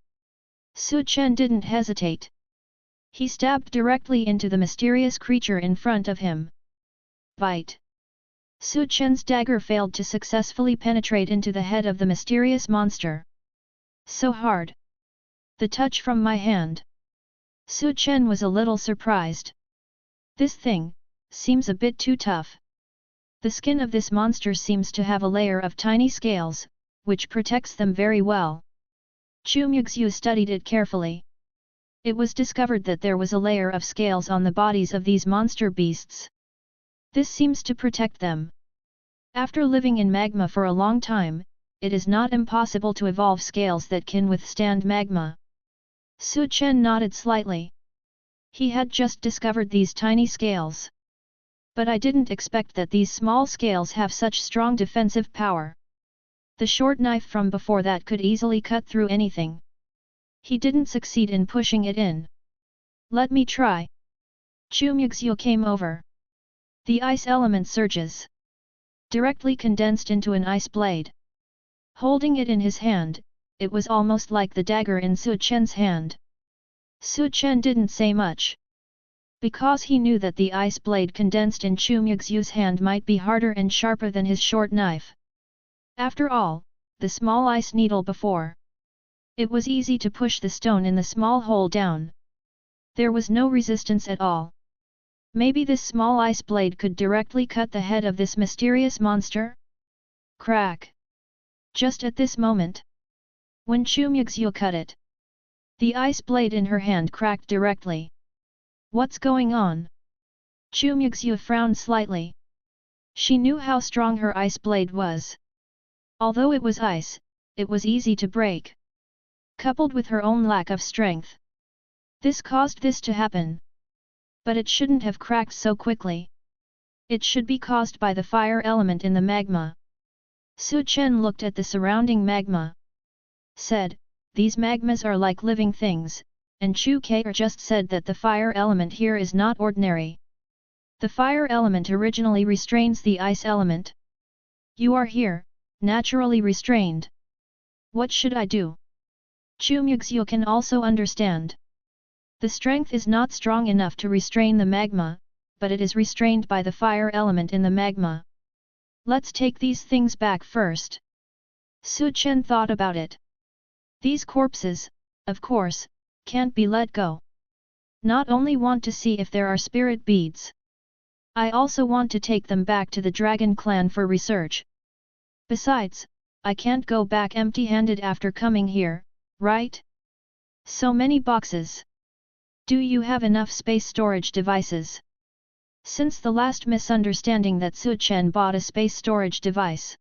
Chen didn't hesitate. He stabbed directly into the mysterious creature in front of him. Bite. Chen's dagger failed to successfully penetrate into the head of the mysterious monster. So hard. The touch from my hand. Chen was a little surprised. This thing seems a bit too tough. The skin of this monster seems to have a layer of tiny scales, which protects them very well. Chu Muxue studied it carefully. It was discovered that there was a layer of scales on the bodies of these monster beasts. This seems to protect them. After living in magma for a long time, it is not impossible to evolve scales that can withstand magma. Chen nodded slightly. He had just discovered these tiny scales. But I didn't expect that these small scales have such strong defensive power. The short knife from before that could easily cut through anything. He didn't succeed in pushing it in. Let me try. Chu Muxue came over. The ice element surges. Directly condensed into an ice blade. Holding it in his hand, it was almost like the dagger in Su Chen's hand. Su Chen didn't say much. Because he knew that the ice blade condensed in Chu Muxue's hand might be harder and sharper than his short knife. After all, the small ice needle before. It was easy to push the stone in the small hole down. There was no resistance at all. Maybe this small ice blade could directly cut the head of this mysterious monster? Crack! Just at this moment, when Chu Muxue cut it, the ice blade in her hand cracked directly. What's going on? Chu Muxue frowned slightly. She knew how strong her ice blade was. Although it was ice, it was easy to break. Coupled with her own lack of strength, this caused this to happen. But it shouldn't have cracked so quickly. It should be caused by the fire element in the magma. Su Chen looked at the surrounding magma. Said, these magmas are like living things, and Chu K'er just said that the fire element here is not ordinary. The fire element originally restrains the ice element. You are here, naturally restrained. What should I do? Chu Muxue can also understand. The strength is not strong enough to restrain the magma, but it is restrained by the fire element in the magma. Let's take these things back first. Su Chen thought about it. These corpses, of course, can't be let go. Not only want to see if there are spirit beads. I also want to take them back to the Dragon Clan for research. Besides, I can't go back empty-handed after coming here, right? So many boxes. Do you have enough space storage devices? Since the last misunderstanding that Su Chen bought a space storage device,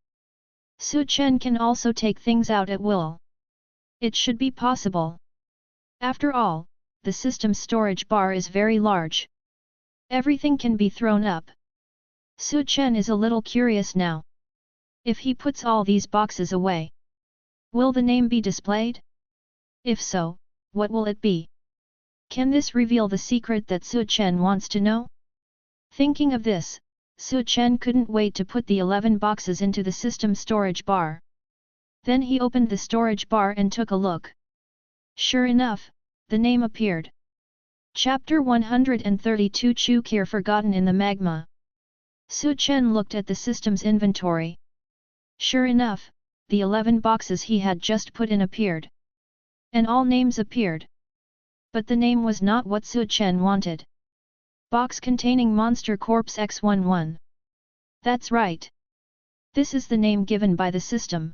Su Chen can also take things out at will. It should be possible. After all, the system's storage bar is very large. Everything can be thrown up. Su Chen is a little curious now. If he puts all these boxes away, will the name be displayed? If so, what will it be? Can this reveal the secret that Su Chen wants to know? Thinking of this, Su Chen couldn't wait to put the 11 boxes into the system storage bar. Then he opened the storage bar and took a look. Sure enough, the name appeared. Chapter 132 Chu K'er Forgotten in the Magma. Su Chen looked at the system's inventory. Sure enough, the 11 boxes he had just put in appeared. And all names appeared. But the name was not what Su Chen wanted. Box containing Monster Corpse X11. That's right. This is the name given by the system.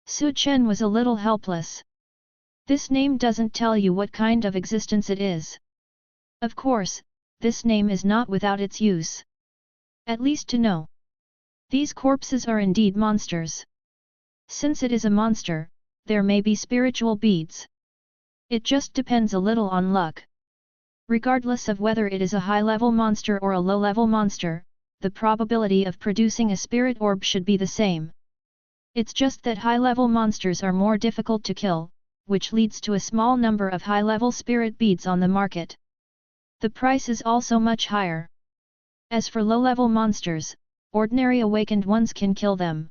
Su Chen was a little helpless. This name doesn't tell you what kind of existence it is. Of course, this name is not without its use. At least to know. These corpses are indeed monsters. Since it is a monster, there may be spiritual beads. It just depends a little on luck. Regardless of whether it is a high-level monster or a low-level monster, the probability of producing a spirit orb should be the same. It's just that high-level monsters are more difficult to kill, which leads to a small number of high-level spirit beads on the market. The price is also much higher. As for low-level monsters, ordinary awakened ones can kill them.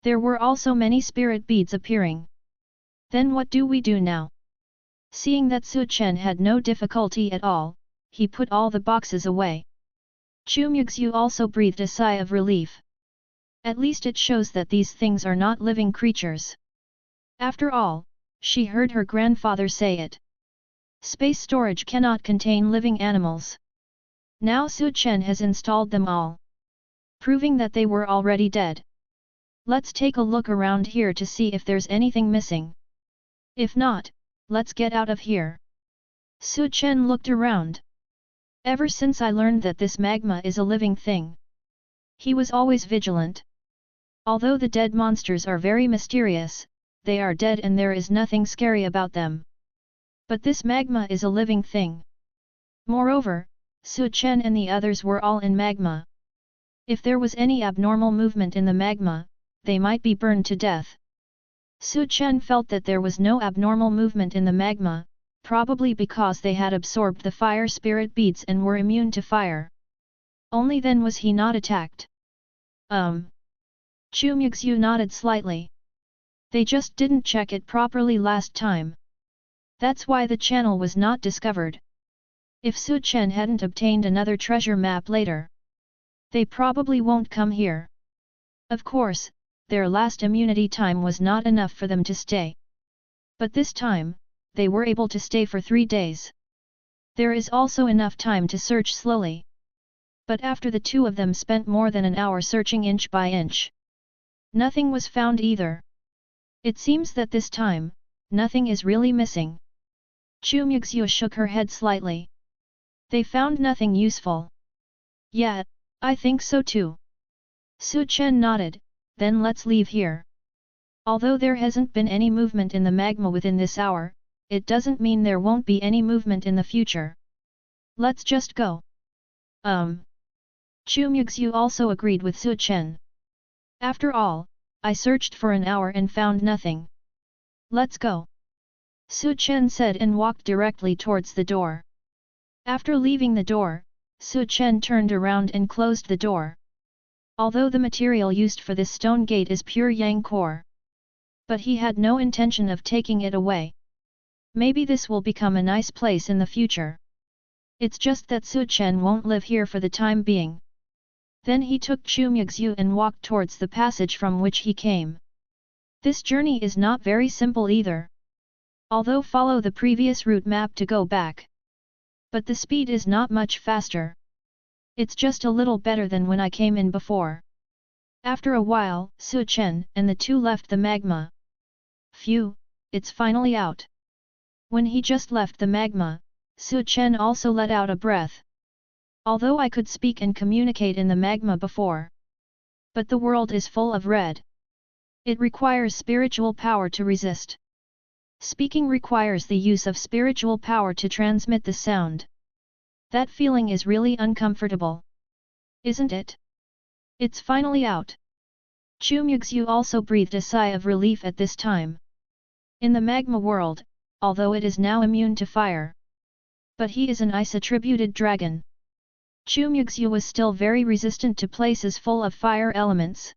There were also many spirit beads appearing. Then what do we do now? Seeing that Su Chen had no difficulty at all, he put all the boxes away. Chu Muxue also breathed a sigh of relief. At least it shows that these things are not living creatures. After all, she heard her grandfather say it. Space storage cannot contain living animals. Now Su Chen has installed them all, proving that they were already dead. Let's take a look around here to see if there's anything missing. If not, let's get out of here. Su Chen looked around. Ever since I learned that this magma is a living thing, he was always vigilant. Although the dead monsters are very mysterious, they are dead and there is nothing scary about them. But this magma is a living thing. Moreover, Su Chen and the others were all in magma. If there was any abnormal movement in the magma, they might be burned to death. Su Chen felt that there was no abnormal movement in the magma, probably because they had absorbed the fire spirit beads and were immune to fire. Only then was he not attacked. Chu Muxue nodded slightly. They just didn't check it properly last time. That's why the channel was not discovered. If Su Chen hadn't obtained another treasure map later, they probably won't come here. Of course, their last immunity time was not enough for them to stay. But this time, they were able to stay for 3 days. There is also enough time to search slowly. But after the two of them spent more than an hour searching inch by inch, nothing was found either. It seems that this time, nothing is really missing. Chu Muxue shook her head slightly. They found nothing useful. Yeah, I think so too. Su Chen nodded, then let's leave here. Although there hasn't been any movement in the magma within this hour, it doesn't mean there won't be any movement in the future. Let's just go. Chu Muxue also agreed with Su Chen. After all, I searched for an hour and found nothing. Let's go. Su Chen said and walked directly towards the door. After leaving the door, Su Chen turned around and closed the door. Although the material used for this stone gate is pure yang core, but he had no intention of taking it away. Maybe this will become a nice place in the future. It's just that Su Chen won't live here for the time being. Then he took Chu Muxue and walked towards the passage from which he came. This journey is not very simple either. Although follow the previous route map to go back. But the speed is not much faster. It's just a little better than when I came in before. After a while, Su Chen and the two left the magma. Phew, it's finally out. When he just left the magma, Su Chen also let out a breath. Although I could speak and communicate in the magma before, but the world is full of red. It requires spiritual power to resist. Speaking requires the use of spiritual power to transmit the sound. That feeling is really uncomfortable. Isn't it? It's finally out. Chu Muxue also breathed a sigh of relief at this time. In the magma world, although it is now immune to fire, but he is an ice-attributed dragon. Chu Muxue was still very resistant to places full of fire elements.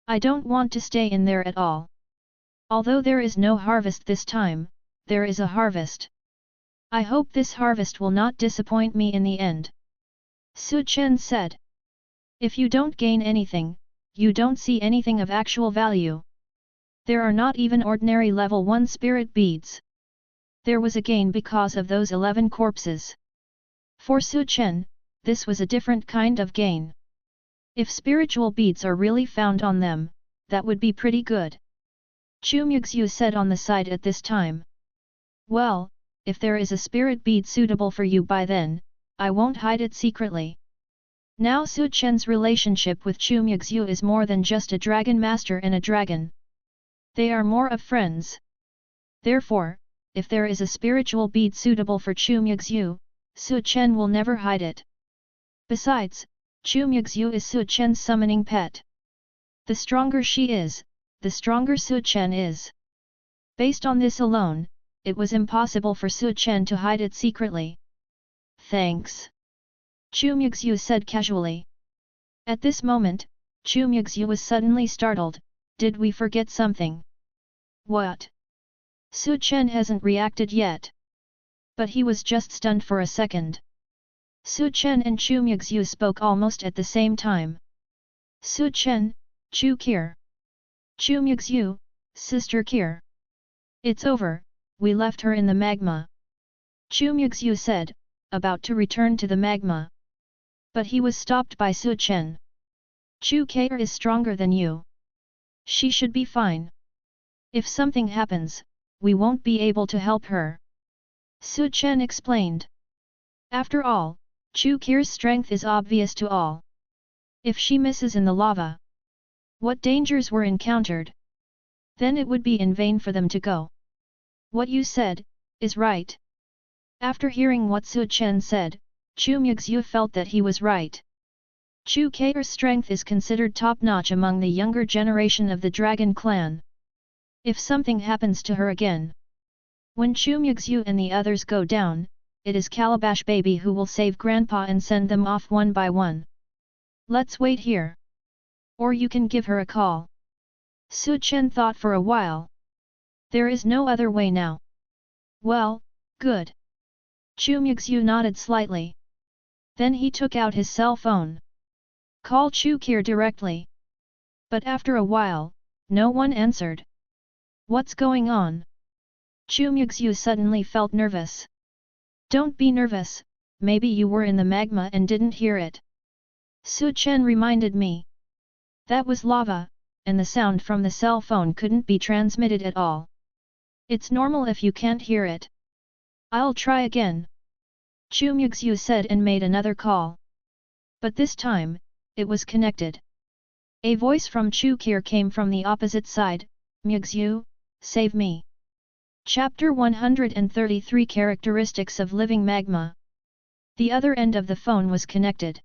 I don't want to stay in there at all. Although there is no harvest this time, there is a harvest. I hope this harvest will not disappoint me in the end. Su Chen said. If you don't gain anything, you don't see anything of actual value. There are not even ordinary level 1 spirit beads. There was a gain because of those 11 corpses. For Su Chen, this was a different kind of gain. If spiritual beads are really found on them, that would be pretty good. Chu Muxue said on the side at this time. Well, if there is a spirit bead suitable for you by then, I won't hide it secretly. Now Su Chen's relationship with Chu Muxue is more than just a dragon master and a dragon. They are more of friends. Therefore, if there is a spiritual bead suitable for Chu Muxue, Su Chen will never hide it. Besides, Chu Muxue is Su Chen's summoning pet. The stronger she is, the stronger Su Chen is. Based on this alone, it was impossible for Su Chen to hide it secretly. Thanks. Chu Muxue said casually. At this moment, Chu Muxue was suddenly startled. Did we forget something? What? Su Chen hasn't reacted yet. But he was just stunned for a second. Su Chen and Chu Muxue spoke almost at the same time. Su Chen, Chu Kir. Chu Muxue, Sister Kir. It's over, we left her in the magma. Chu Muxue said, about to return to the magma. But he was stopped by Su Chen. Chu Kir is stronger than you. She should be fine. If something happens, we won't be able to help her. Su Chen explained. After all, Chu Kir's strength is obvious to all. If she misses in the lava, what dangers were encountered? Then it would be in vain for them to go. What you said is right. After hearing what Su Chen said, Chu Muxue felt that he was right. Chu Kir's strength is considered top-notch among the younger generation of the Dragon Clan. If something happens to her again, When Chu Muxue and the others go down, it is Calabash Baby who will save Grandpa and send them off one by one. Let's wait here. Or you can give her a call. Chen thought for a while. There is no other way now. Well, good. Chu Muxue nodded slightly. Then he took out his cell phone. Call Chu Kir directly. But after a while, no one answered. What's going on? Chu Muxue suddenly felt nervous. Don't be nervous, maybe you were in the magma and didn't hear it. Chen reminded me. That was lava, and the sound from the cell phone couldn't be transmitted at all. It's normal if you can't hear it. I'll try again. Chu Muxue said and made another call. But this time, it was connected. A voice from Chu Kir came from the opposite side. Muxue, save me. Chapter 133 Characteristics of Living Magma. The other end of the phone was connected.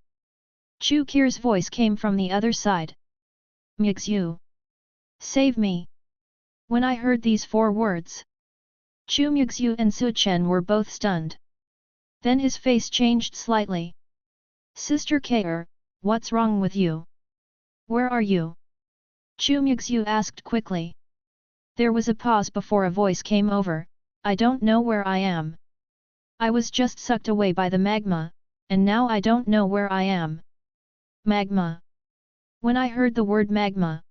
Chu Kir's voice came from the other side. Muxue, save me. When I heard these 4 words, Chu Muxue and Chen were both stunned. Then his face changed slightly. Sister Kr, what's wrong with you? Where are you? Chu Muxue asked quickly. There was a pause before a voice came over. I don't know where I am. I was just sucked away by the magma, and now I don't know where I am. Magma. When I heard the word magma,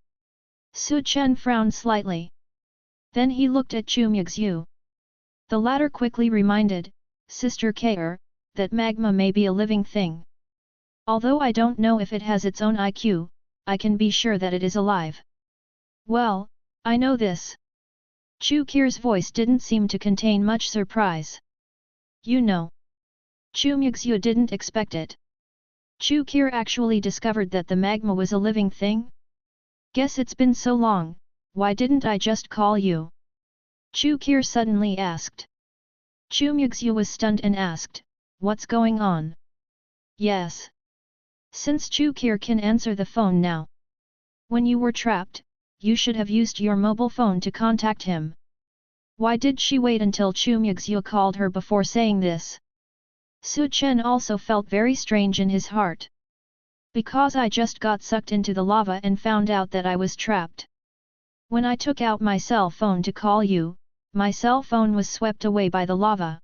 Chen frowned slightly. Then he looked at Chu Muxue. The latter quickly reminded, Sister Kr, that magma may be a living thing. Although I don't know if it has its own IQ, I can be sure that it is alive. Well, I know this. Chu Kir's voice didn't seem to contain much surprise. You know. Chu Muxue didn't expect it. Chu Kir actually discovered that the magma was a living thing? Guess it's been so long, why didn't I just call you? Chu Kir suddenly asked. Chu Muxue was stunned and asked, what's going on? Yes. Since Chu Kir can answer the phone now. When you were trapped, you should have used your mobile phone to contact him. Why did she wait until Chu Muxue called her before saying this? Chen also felt very strange in his heart. Because I just got sucked into the lava and found out that I was trapped. When I took out my cell phone to call you, my cell phone was swept away by the lava.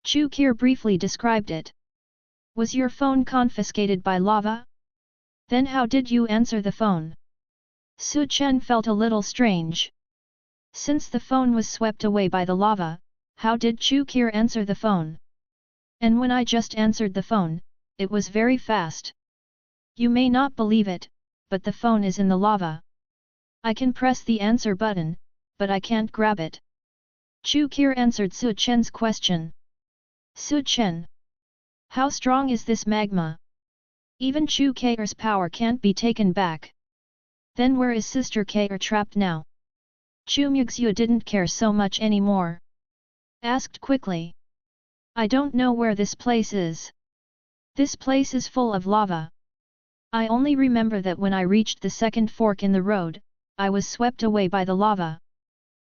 Chu Kir briefly described it. Was your phone confiscated by lava? Then how did you answer the phone? Chen felt a little strange. Since the phone was swept away by the lava, how did Chu Kir answer the phone? And when I just answered the phone, it was very fast. You may not believe it, but the phone is in the lava. I can press the answer button, but I can't grab it. Chu Kir answered Chen's question. Chen. How strong is this magma? Even Chu Kir's power can't be taken back. Then where is Sister Kr trapped now? Chu Muxue didn't care so much anymore. Asked quickly. I don't know where this place is. This place is full of lava. I only remember that when I reached the second fork in the road, I was swept away by the lava.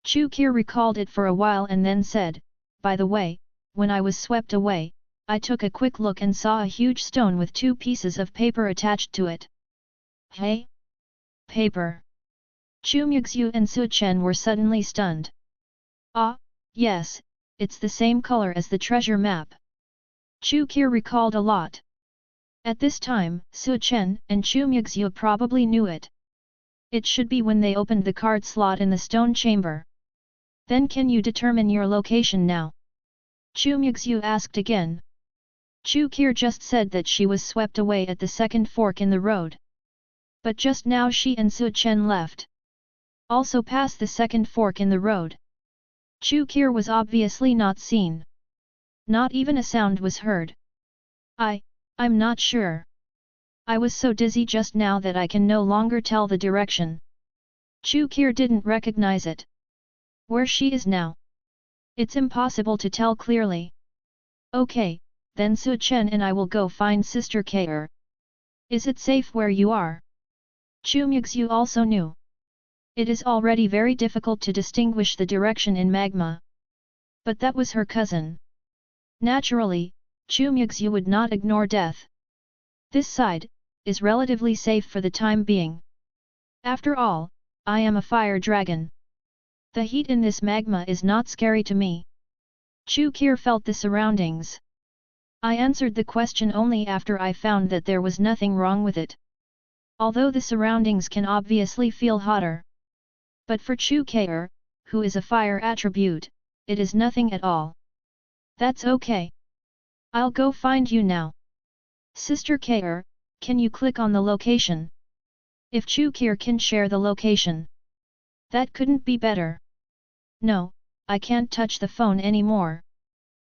Chu Kir recalled it for a while and then said, by the way, when I was swept away, I took a quick look and saw a huge stone with 2 pieces of paper attached to it. Hey? Paper. Chu Muxue and Chen were suddenly stunned. Ah, yes, it's the same color as the treasure map. Chu Kir recalled a lot. At this time, Chen and Chu Muxue probably knew it. It should be when they opened the card slot in the stone chamber. Then can you determine your location now? Chu Muxue asked again. Chu Kir just said that she was swept away at the second fork in the road. But just now she and Chen left. Also past the second fork in the road. Chu Kir was obviously not seen. Not even a sound was heard. I'm not sure. I was so dizzy just now that I can no longer tell the direction. Chu Kir didn't recognize it. Where she is now? It's impossible to tell clearly. Okay, then Chen and I will go find Sister Kr. Is it safe where you are? Chu Muxue also knew. It is already very difficult to distinguish the direction in magma. But that was her cousin. Naturally, Chu Muxue would not ignore death. This side is relatively safe for the time being. After all, I am a fire dragon. The heat in this magma is not scary to me. Chu Qir felt the surroundings. I answered the question only after I found that there was nothing wrong with it. Although the surroundings can obviously feel hotter. But for Chu Qir, who is a fire attribute, it is nothing at all. That's okay. I'll go find you now. Sister Qir, can you click on the location? If Chu Qir can share the location. That couldn't be better. No, I can't touch the phone anymore.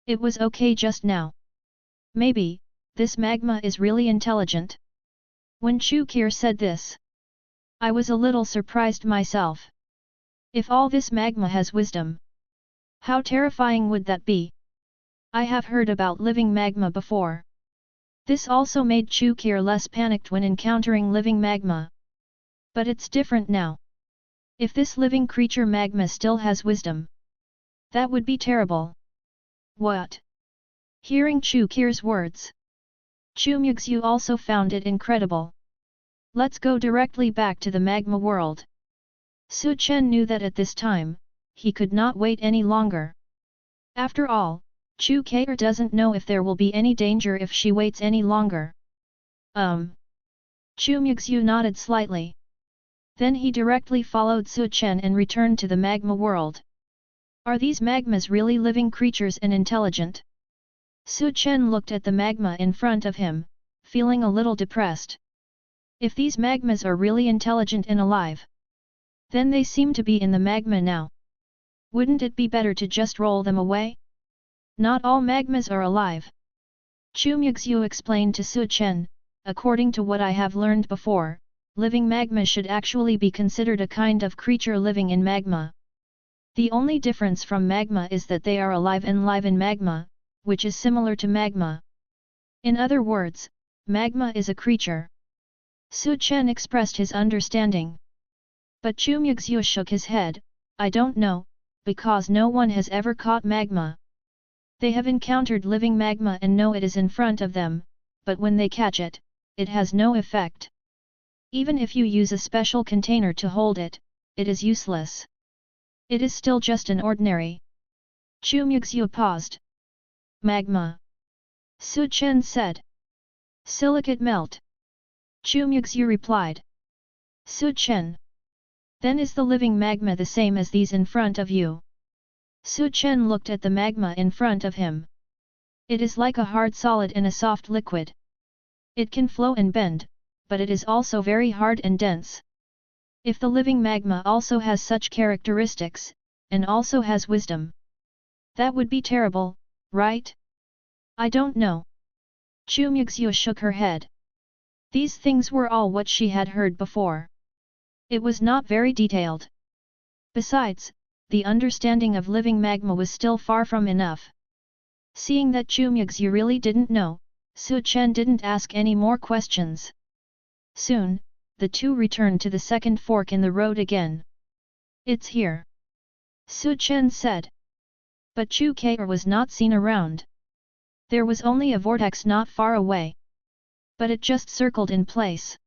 It was okay just now. Maybe, this magma is really intelligent. When Chu Qir said this, I was a little surprised myself. If all this magma has wisdom, how terrifying would that be? I have heard about living magma before. This also made Chu Qir less panicked when encountering living magma. But it's different now. If this living creature magma still has wisdom, that would be terrible. What? Hearing Chu Qir's words, Chu Muxue also found it incredible. Let's go directly back to the magma world. Chen knew that at this time, he could not wait any longer. After all, Chu Qir doesn't know if there will be any danger if she waits any longer. Chu Muxue nodded slightly. Then he directly followed Chen and returned to the magma world. Are these magmas really living creatures and intelligent? Chen looked at the magma in front of him, feeling a little depressed. If these magmas are really intelligent and alive, then they seem to be in the magma now. Wouldn't it be better to just roll them away? Not all magmas are alive. Chu Muxue explained to Chen, according to what I have learned before, living magma should actually be considered a kind of creature living in magma. The only difference from magma is that they are alive and live in magma, which is similar to magma. In other words, magma is a creature. Chen expressed his understanding. But Chu Muxue shook his head, I don't know, because no one has ever caught magma. They have encountered living magma and know it is in front of them, but when they catch it, it has no effect. Even if you use a special container to hold it, it is useless. It is still just an ordinary. Chu Muxue paused. Magma. Chen said. Silicate melt. Chu Muxue replied. Chen. Then is the living magma the same as these in front of you? Chen looked at the magma in front of him. It is like a hard solid and a soft liquid. It can flow and bend, but it is also very hard and dense. If the living magma also has such characteristics, and also has wisdom, that would be terrible, right? I don't know. Chu Muxue shook her head. These things were all what she had heard before. It was not very detailed. Besides, the understanding of living magma was still far from enough. Seeing that Chu Muxue really didn't know, Chen didn't ask any more questions. Soon, the two returned to the second fork in the road again. It's here. Chen said. But Chu Qir was not seen around. There was only a vortex not far away. But it just circled in place.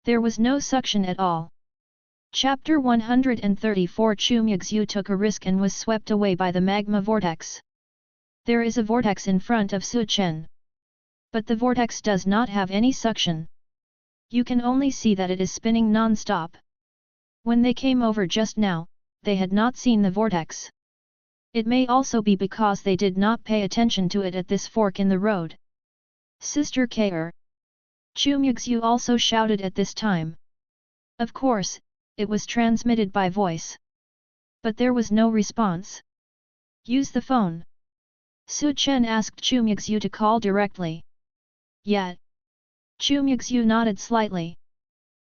There was no suction at all. Chapter 134 Chu Muxue took a risk and was swept away by the magma vortex. There is a vortex in front of Chen. But the vortex does not have any suction. You can only see that it is spinning non-stop. When they came over just now, they had not seen the vortex. It may also be because they did not pay attention to it at this fork in the road. Sister Qir. Chu Muxue also shouted at this time. Of course, it was transmitted by voice. But there was no response. Use the phone. Chen asked Chu Muxue to call directly. Yeah. Chu Muxue nodded slightly.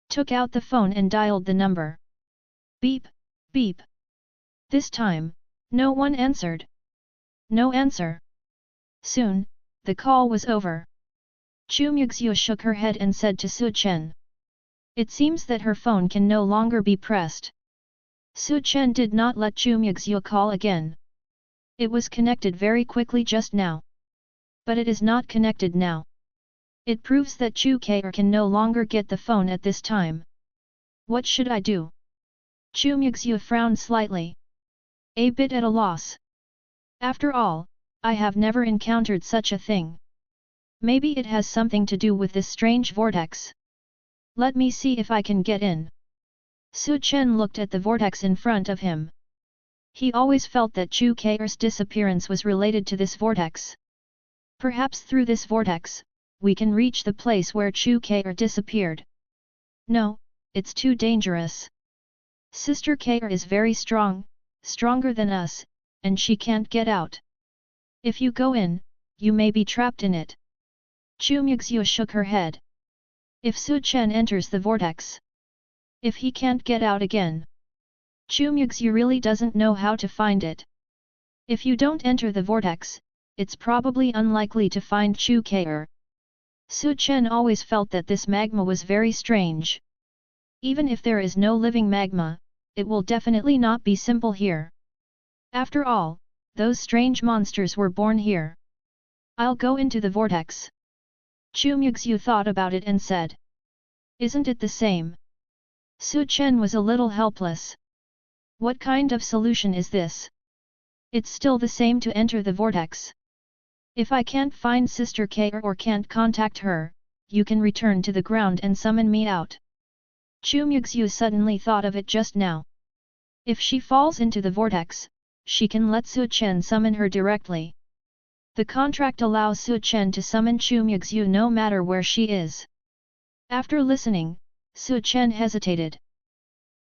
Took out the phone and dialed the number. Beep, beep. This time, no one answered. No answer. Soon, the call was over. Chu Muxue shook her head and said to Chen. It seems that her phone can no longer be pressed. Chen did not let Chu Muxue call again. It was connected very quickly just now. But it is not connected now. It proves that Chu Muxue can no longer get the phone at this time. What should I do? Chu Muxue frowned slightly. A bit at a loss. After all, I have never encountered such a thing. Maybe it has something to do with this strange vortex. Let me see if I can get in. Chen looked at the vortex in front of him. He always felt that Chu Muxue's disappearance was related to this vortex. Perhaps through this vortex, we can reach the place where Chu Muxue disappeared. No, it's too dangerous. Sister Muxue is very strong, stronger than us, and she can't get out. If you go in, you may be trapped in it. Chu Muxue shook her head. If Chen enters the vortex, if he can't get out again, Chu Muxue really doesn't know how to find it. If you don't enter the vortex, it's probably unlikely to find Chu Muxue. Chen always felt that this magma was very strange. Even if there is no living magma, it will definitely not be simple here. After all, those strange monsters were born here. I'll go into the vortex. Chu Muxue thought about it and said. Isn't it the same? Chen was a little helpless. What kind of solution is this? It's still the same to enter the vortex. If I can't find Sister Muxue or can't contact her, you can return to the ground and summon me out. Chu Muxue suddenly thought of it just now. If she falls into the vortex, she can let Chen summon her directly. The contract allows Chen to summon Chu Muxue no matter where she is. After listening, Chen hesitated.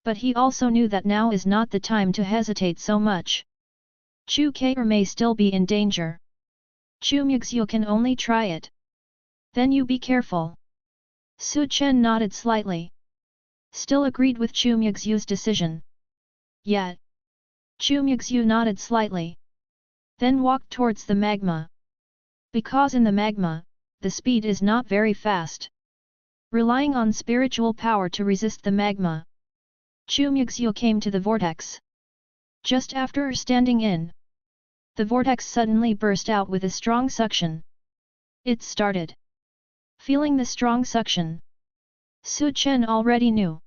But he also knew that now is not the time to hesitate so much. Chu Muxue may still be in danger. Chu Muxue can only try it. Then you be careful. Chen nodded slightly. Still agreed with Chu Muxue's decision. Yet. Chu Muxue nodded slightly. Then walked towards the magma. Because in the magma, the speed is not very fast. Relying on spiritual power to resist the magma, Chu Muxue came to the vortex. Just after standing in, the vortex suddenly burst out with a strong suction. It started. Feeling the strong suction, Chen already knew.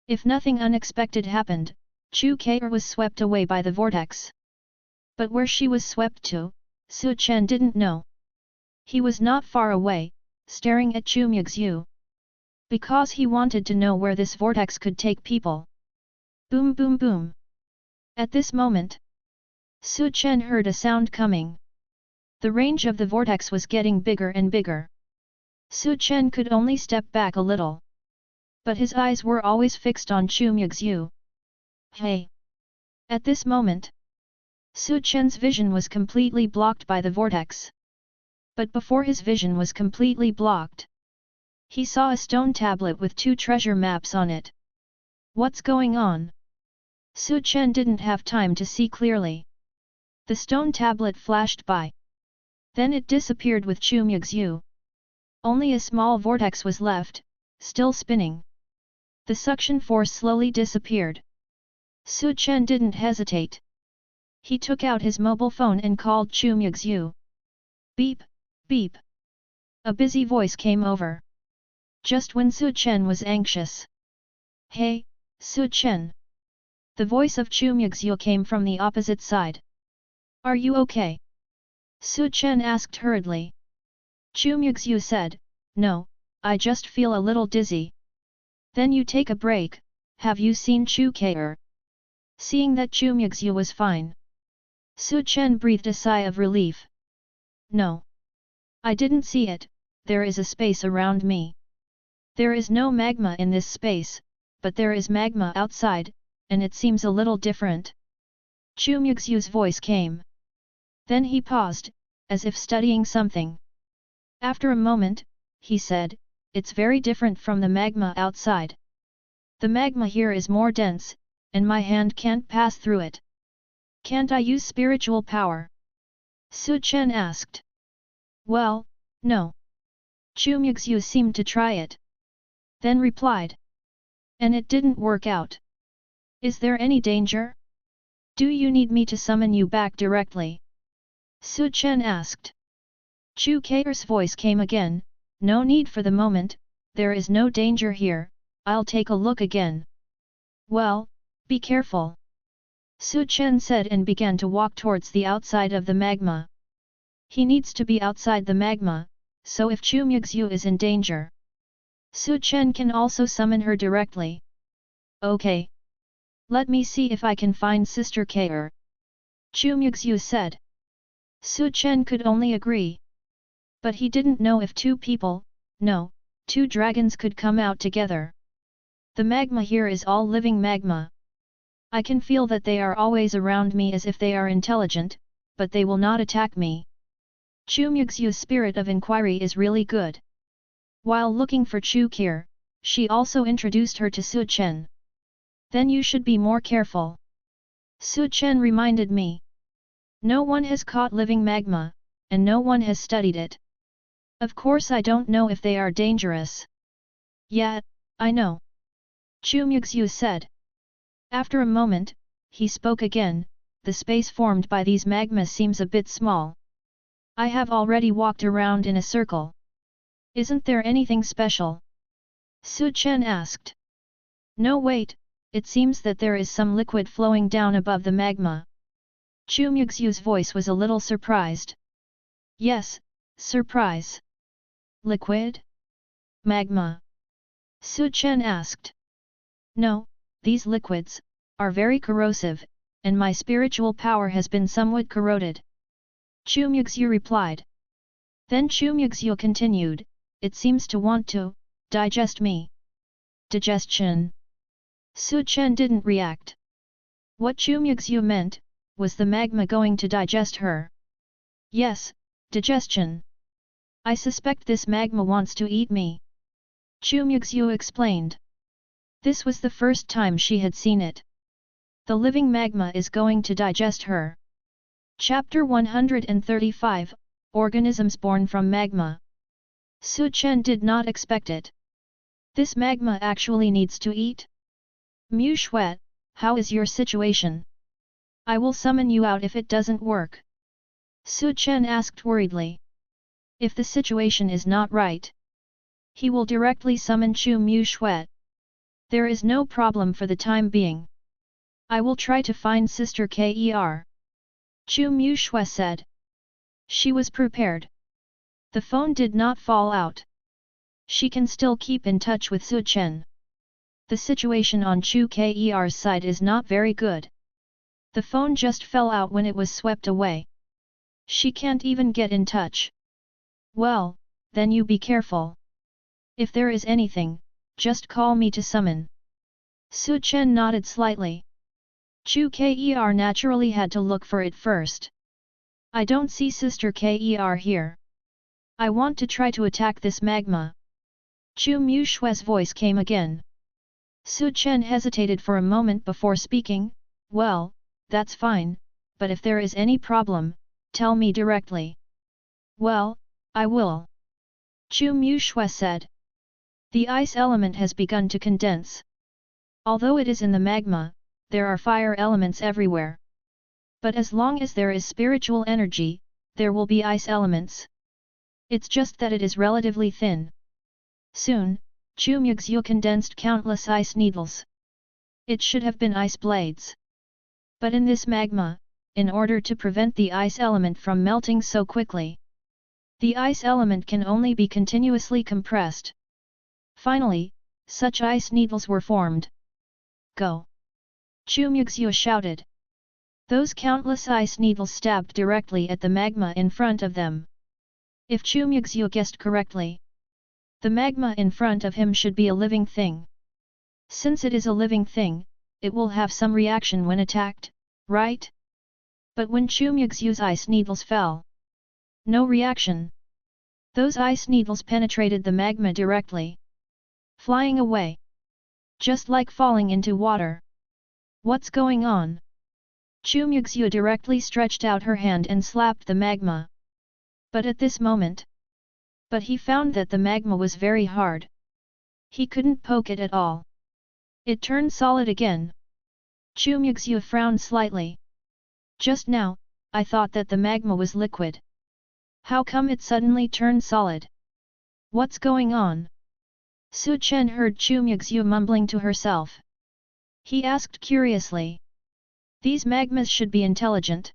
If nothing unexpected happened, Chu Muxue was swept away by the vortex. But where she was swept to, Chen didn't know. He was not far away, staring at Chu Muxue. Because he wanted to know where this vortex could take people. Boom boom boom. At this moment, Chen heard a sound coming. The range of the vortex was getting bigger and bigger. Chen could only step back a little. But his eyes were always fixed on Chu Muxue. Hey! At this moment, Chen's vision was completely blocked by the vortex. But before his vision was completely blocked, he saw a stone tablet with 2 treasure maps on it. What's going on? Chen didn't have time to see clearly. The stone tablet flashed by. Then it disappeared with Chu Muxue. Only a small vortex was left, still spinning. The suction force slowly disappeared. Chen didn't hesitate. He took out his mobile phone and called Chu Muxue. Beep, beep. A busy voice came over. Just when Chen was anxious. Hey, Chen. The voice of Chu Muxue came from the opposite side. Are you okay? Chen asked hurriedly. Chu Muxue said, No, I just feel a little dizzy. Then you take a break. Have you seen Chu Muxue? Seeing that Chu Muxue was fine, Chen breathed a sigh of relief. No. I didn't see it, there is a space around me. There is no magma in this space, but there is magma outside, and it seems a little different. Chu Muxue's voice came. Then he paused, as if studying something. After a moment, he said, It's very different from the magma outside. The magma here is more dense, and my hand can't pass through it. Can't I use spiritual power? Chen asked. Well, no. Chu Muxue seemed to try it. Then replied. And it didn't work out. Is there any danger? Do you need me to summon you back directly? Su Chen asked. Chu Kair's voice came again, no need for the moment, there is no danger here, I'll take a look again. Well, be careful. Su Chen said and began to walk towards the outside of the magma. He needs to be outside the magma, so if Chu Muxue is in danger, Su Chen can also summon her directly. Okay. Let me see if I can find Sister Kair. Chu Muxue said. Su Chen could only agree. But he didn't know if two people, no, two dragons could come out together. The magma here is all living magma. I can feel that they are always around me as if they are intelligent, but they will not attack me. Chu Muxue's spirit of inquiry is really good. While looking for Chu Kair, she also introduced her to Su Chen. Then you should be more careful. Su Chen reminded me. No one has caught living magma, and no one has studied it. Of course I don't know if they are dangerous. Yeah, I know. Chu Muxue said. After a moment, he spoke again, the space formed by these magmas seems a bit small. I have already walked around in a circle. Isn't there anything special? Su Chen asked. No wait, it seems that there is some liquid flowing down above the magma. Chu Muxue's voice was a little surprised. Yes, surprise. Liquid? Magma? Su Chen asked. No, these liquids are very corrosive, and my spiritual power has been somewhat corroded. Chu Muxue replied. Then Chu Muxue continued, it seems to want to digest me. Digestion. Su Chen didn't react. What Chu Muxue meant was the magma going to digest her. Yes, digestion. I suspect this magma wants to eat me. Chu Muxue explained. This was the first time she had seen it. The living magma is going to digest her. Chapter 135, Organisms Born from Magma. Su Chen did not expect it. This magma actually needs to eat? Muxue, how is your situation? I will summon you out if it doesn't work. Su Chen asked worriedly. If the situation is not right, he will directly summon Chu Muxue. There is no problem for the time being. I will try to find Sister Kair. Chu Muxue said. She was prepared. The phone did not fall out. She can still keep in touch with Su Chen. The situation on Chu Kair's side is not very good. The phone just fell out when it was swept away. She can't even get in touch. Well, then you be careful. If there is anything, just call me to summon. Su Chen nodded slightly. Chu Kair naturally had to look for it first. I don't see Sister Kair here. I want to try to attack this magma. Chu Muxue's voice came again. Su Chen hesitated for a moment before speaking, well, that's fine, but if there is any problem, tell me directly. Well, I will. Chu Muxue said. The ice element has begun to condense. Although it is in the magma, there are fire elements everywhere. But as long as there is spiritual energy, there will be ice elements. It's just that it is relatively thin. Soon, Chu Muxue condensed countless ice needles. It should have been ice blades. But in this magma, in order to prevent the ice element from melting so quickly, the ice element can only be continuously compressed. Finally, such ice needles were formed. Go! Chu Muxue shouted. Those countless ice needles stabbed directly at the magma in front of them. If Chu Muxue guessed correctly, the magma in front of him should be a living thing. Since it is a living thing, it will have some reaction when attacked, right? But when Chu Muxue's ice needles fell, no reaction. Those ice needles penetrated the magma directly, flying away. Just like falling into water. What's going on? Chu Muxue directly stretched out her hand and slapped the magma. But at this moment, he found that the magma was very hard. He couldn't poke it at all. It turned solid again. Chu Muxue frowned slightly. Just now, I thought that the magma was liquid. How come it suddenly turned solid? What's going on? Su Chen heard Chu Muxue mumbling to herself. He asked curiously. These magmas should be intelligent.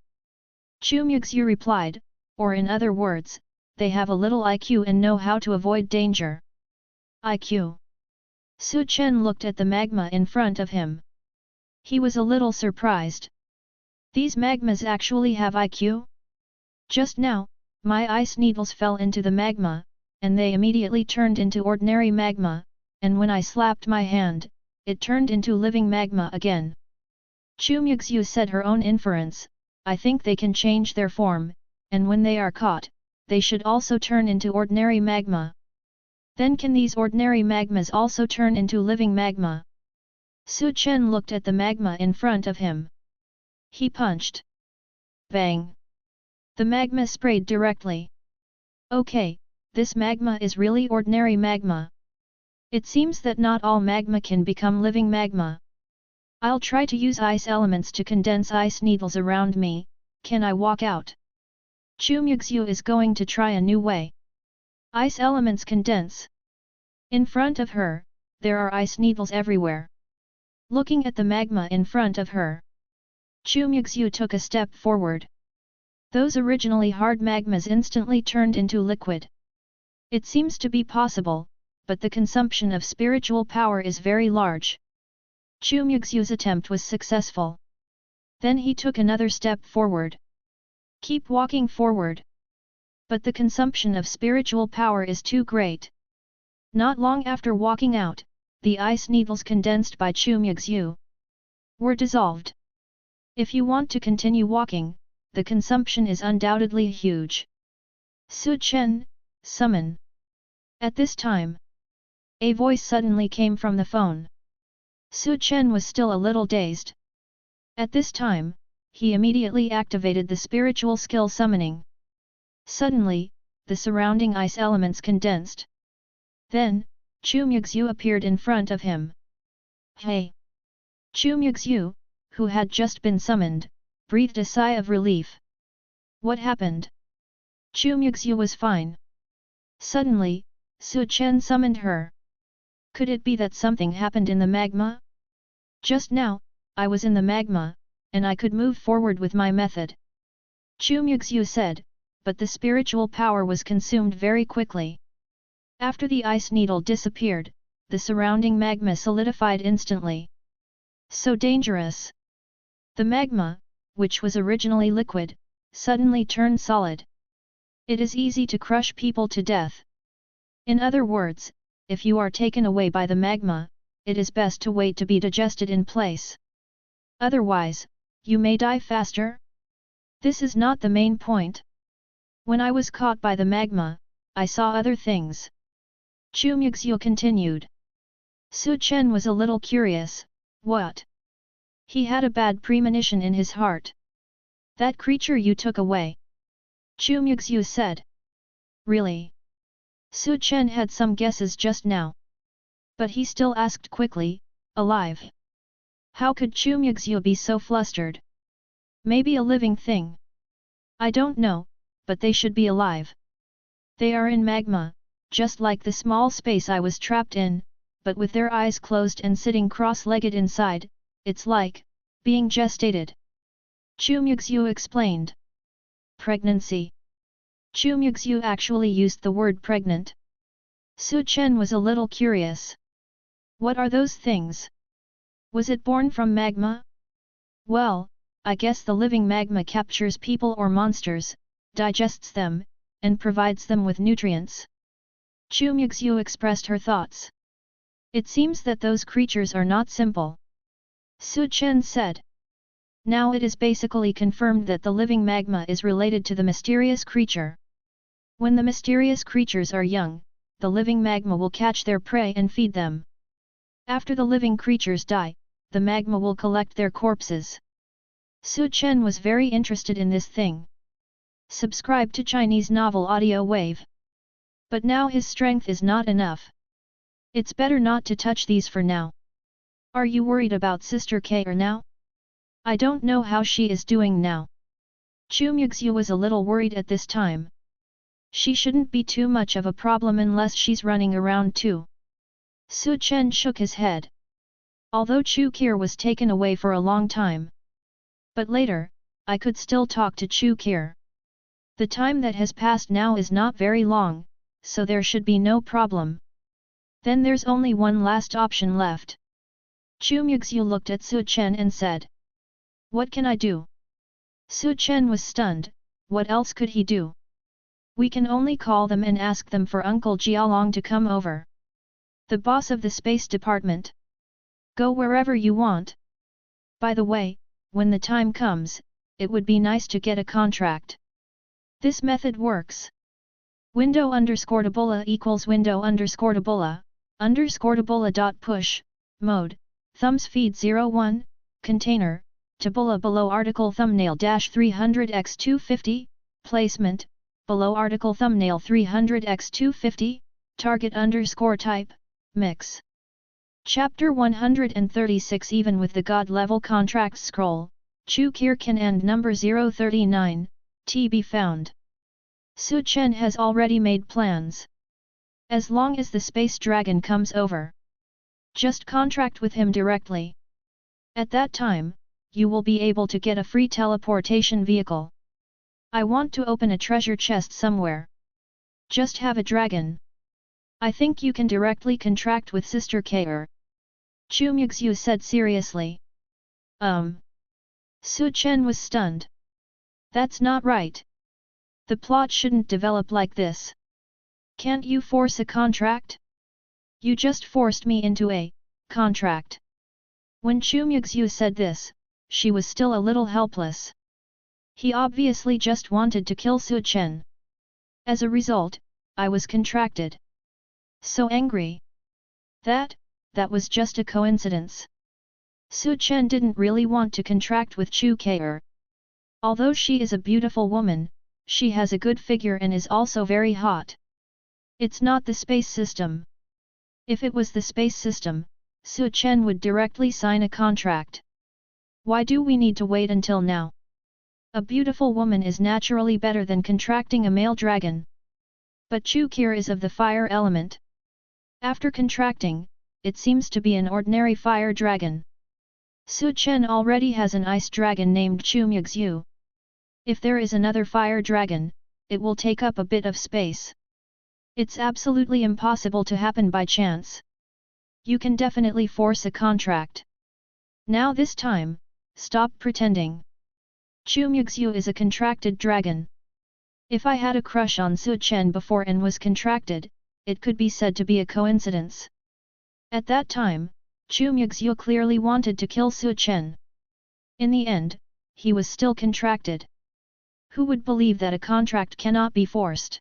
Chu Muxue replied, or in other words, they have a little IQ and know how to avoid danger. IQ. Su Chen looked at the magma in front of him. He was a little surprised. These magmas actually have IQ? Just now, my ice needles fell into the magma, and they immediately turned into ordinary magma, and when I slapped my hand, it turned into living magma again. Chu Muxue said her own inference, I think they can change their form, and when they are caught, they should also turn into ordinary magma. Then can these ordinary magmas also turn into living magma? Su Chen looked at the magma in front of him. He punched. Bang! The magma sprayed directly. Okay, this magma is really ordinary magma. It seems that not all magma can become living magma. I'll try to use ice elements to condense ice needles around me. Can I walk out? Chu Muxue is going to try a new way. Ice elements condense. In front of her, there are ice needles everywhere. Looking at the magma in front of her, Chu Muxue took a step forward. Those originally hard magmas instantly turned into liquid. It seems to be possible, but the consumption of spiritual power is very large. Chu Muxue's attempt was successful. Then he took another step forward. Keep walking forward. But the consumption of spiritual power is too great. Not long after walking out, the ice needles condensed by Chu Muxue were dissolved. If you want to continue walking, the consumption is undoubtedly huge. Su Chen, summon. At this time, a voice suddenly came from the phone. Su Chen was still a little dazed. At this time, he immediately activated the spiritual skill summoning. Suddenly, the surrounding ice elements condensed. Then, Chu Muxue appeared in front of him. Hey! Chu Muxue, who had just been summoned, breathed a sigh of relief. What happened? Chu Muxue was fine. Suddenly, Su Chen summoned her. Could it be that something happened in the magma? Just now, I was in the magma, and I could move forward with my method. Chu Muxue said, but the spiritual power was consumed very quickly. After the ice needle disappeared, the surrounding magma solidified instantly. So dangerous! The magma, which was originally liquid, suddenly turned solid. It is easy to crush people to death. In other words, if you are taken away by the magma, it is best to wait to be digested in place. Otherwise, you may die faster. This is not the main point. When I was caught by the magma, I saw other things. Chu Muxue continued. Su Chen was a little curious. What? He had a bad premonition in his heart. That creature you took away. Chu Muxue said. Really? Su Chen had some guesses just now. But he still asked quickly, alive? How could Chu Muxue be so flustered? Maybe a living thing. I don't know, but they should be alive. They are in magma, just like the small space I was trapped in, but with their eyes closed and sitting cross-legged inside, it's like being gestated. Chu Muxue explained. Pregnancy. Chu Muxue actually used the word pregnant. Su Chen was a little curious. What are those things? Was it born from magma? Well, I guess the living magma captures people or monsters, digests them, and provides them with nutrients. Chu Muxue expressed her thoughts. It seems that those creatures are not simple. Su Chen said. Now it is basically confirmed that the living magma is related to the mysterious creature. When the mysterious creatures are young, the living magma will catch their prey and feed them. After the living creatures die, the magma will collect their corpses. Su Chen was very interested in this thing. Subscribe to Chinese Novel Audio Wave. But now his strength is not enough. It's better not to touch these for now. Are you worried about Sister K now? I don't know how she is doing now. Chu Muxue was a little worried at this time. She shouldn't be too much of a problem unless she's running around too. Chen shook his head. Although Chu Kier was taken away for a long time. But later, I could still talk to Chu Kier. The time that has passed now is not very long, so there should be no problem. Then there's only one last option left. Chu Muxue looked at Chen and said. What can I do? Chen was stunned, what else could he do? We can only call them and ask them for Uncle Xiaolong to come over. The boss of the space department. Go wherever you want. By the way, when the time comes, it would be nice to get a contract. This method works. Window underscore tabula equals window underscore tabula dot push, mode, thumbs feed 01, container, tabula below article thumbnail dash 300x250, placement, below article thumbnail 300x250, target underscore type, mix. Chapter 136. Even with the God level contract scroll, Chu Kier can end number 039, to be found. Chen has already made plans. As long as the space dragon comes over, just contract with him directly. At that time, you will be able to get a free teleportation vehicle. I want to open a treasure chest somewhere. Just have a dragon. I think you can directly contract with Sister Kaer. Chu Muxue said seriously. Chen was stunned. That's not right. The plot shouldn't develop like this. Can't you force a contract? You just forced me into a contract. When Chu Muxue said this, she was still a little helpless. He obviously just wanted to kill Chen. As a result, I was contracted. So angry. That was just a coincidence. Chen didn't really want to contract with Chu Kaer. Although she is a beautiful woman, she has a good figure and is also very hot. It's not the space system. If it was the space system, Chen would directly sign a contract. Why do we need to wait until now? A beautiful woman is naturally better than contracting a male dragon. But Chu Kier is of the fire element. After contracting, it seems to be an ordinary fire dragon. Chen already has an ice dragon named Chu Muxue. If there is another fire dragon, it will take up a bit of space. It's absolutely impossible to happen by chance. You can definitely force a contract. Now this time, stop pretending. Chu Muxue is a contracted dragon. If I had a crush on Chen before and was contracted, it could be said to be a coincidence. At that time, Chu Muxue clearly wanted to kill Chen. In the end, he was still contracted. Who would believe that a contract cannot be forced?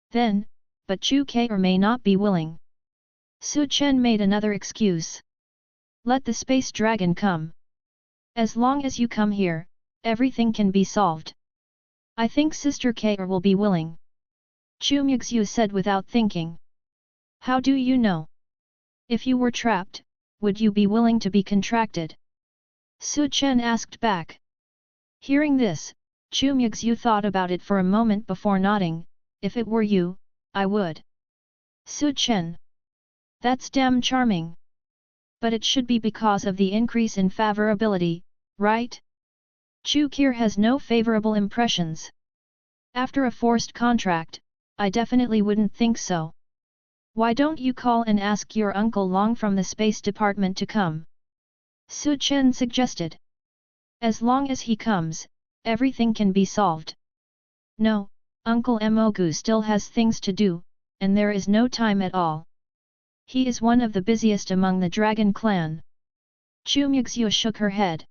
Then, but Chu Kaer may not be willing. Chen made another excuse. Let the space dragon come. As long as you come here, everything can be solved. I think Sister Kaer will be willing. Chu Muxue said without thinking. How do you know? If you were trapped, would you be willing to be contracted? Chen asked back. Hearing this, Chu Muxue thought about it for a moment before nodding. If it were you, I would. Chen. That's damn charming. But it should be because of the increase in favorability, right? Chu Kier has no favorable impressions. After a forced contract, I definitely wouldn't think so. Why don't you call and ask your Uncle Long from the Space Department to come? Chen suggested. As long as he comes, everything can be solved. No, Uncle Mogu still has things to do, and there is no time at all. He is one of the busiest among the Dragon Clan. Chu Muxue shook her head.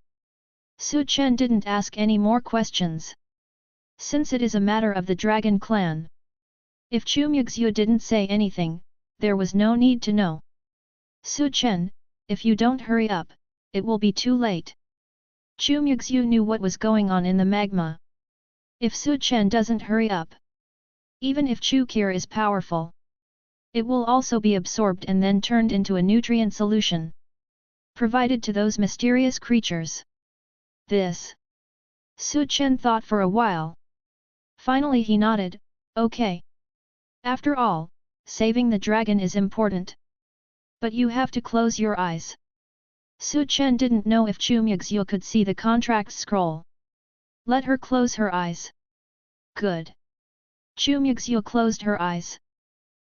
Chen didn't ask any more questions. Since it is a matter of the Dragon Clan. If Chu Muxue didn't say anything, there was no need to know. Chen, if you don't hurry up, it will be too late. Chu Muxue knew what was going on in the magma. If Chen doesn't hurry up, even if Chu Kier is powerful, it will also be absorbed and then turned into a nutrient solution, provided to those mysterious creatures. This. Su Chen thought for a while. Finally he nodded, okay. After all, saving the dragon is important. But you have to close your eyes. Su Chen didn't know if Chu Muxue could see the contract scroll. Let her close her eyes. Good. Chu Muxue closed her eyes.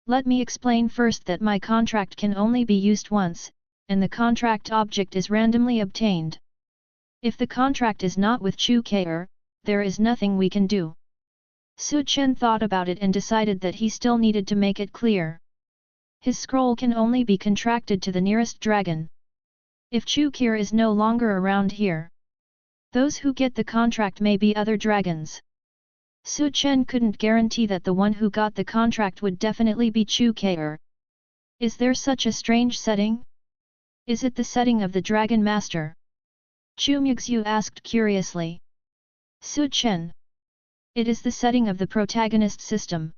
Let me explain first that my contract can only be used once, and the contract object is randomly obtained. If the contract is not with Chu Muxue, there is nothing we can do. Su Chen thought about it and decided that he still needed to make it clear. His scroll can only be contracted to the nearest dragon. If Chu Muxue is no longer around here, those who get the contract may be other dragons. Su Chen couldn't guarantee that the one who got the contract would definitely be Chu Muxue. Is there such a strange setting? Is it the setting of the Dragon Master? Chu Muxue asked curiously. Su Chen. It is the setting of the protagonist system.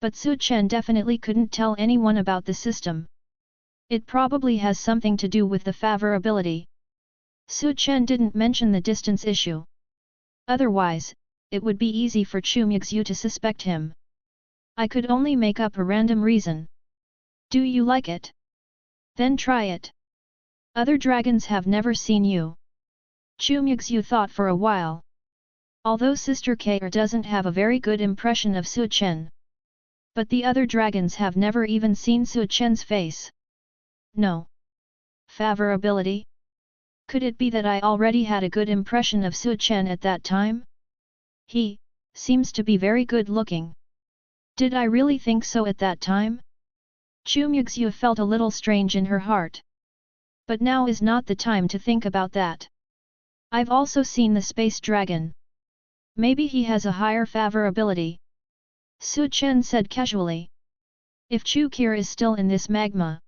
But Su Chen definitely couldn't tell anyone about the system. It probably has something to do with the favor ability. Su Chen didn't mention the distance issue. Otherwise, it would be easy for Chu Muxue to suspect him. I could only make up a random reason. Do you like it? Then try it. Other dragons have never seen you. Chu Muxue thought for a while. Although Sister Kaer doesn't have a very good impression of Su Chen. But the other dragons have never even seen Su Chen's face. No. Favor ability? Could it be that I already had a good impression of Su Chen at that time? He seems to be very good looking. Did I really think so at that time? Chu Muxue felt a little strange in her heart. But now is not the time to think about that. I've also seen the space dragon. Maybe he has a higher favor ability. Su Chen said casually. If Chu Muxue is still in this magma,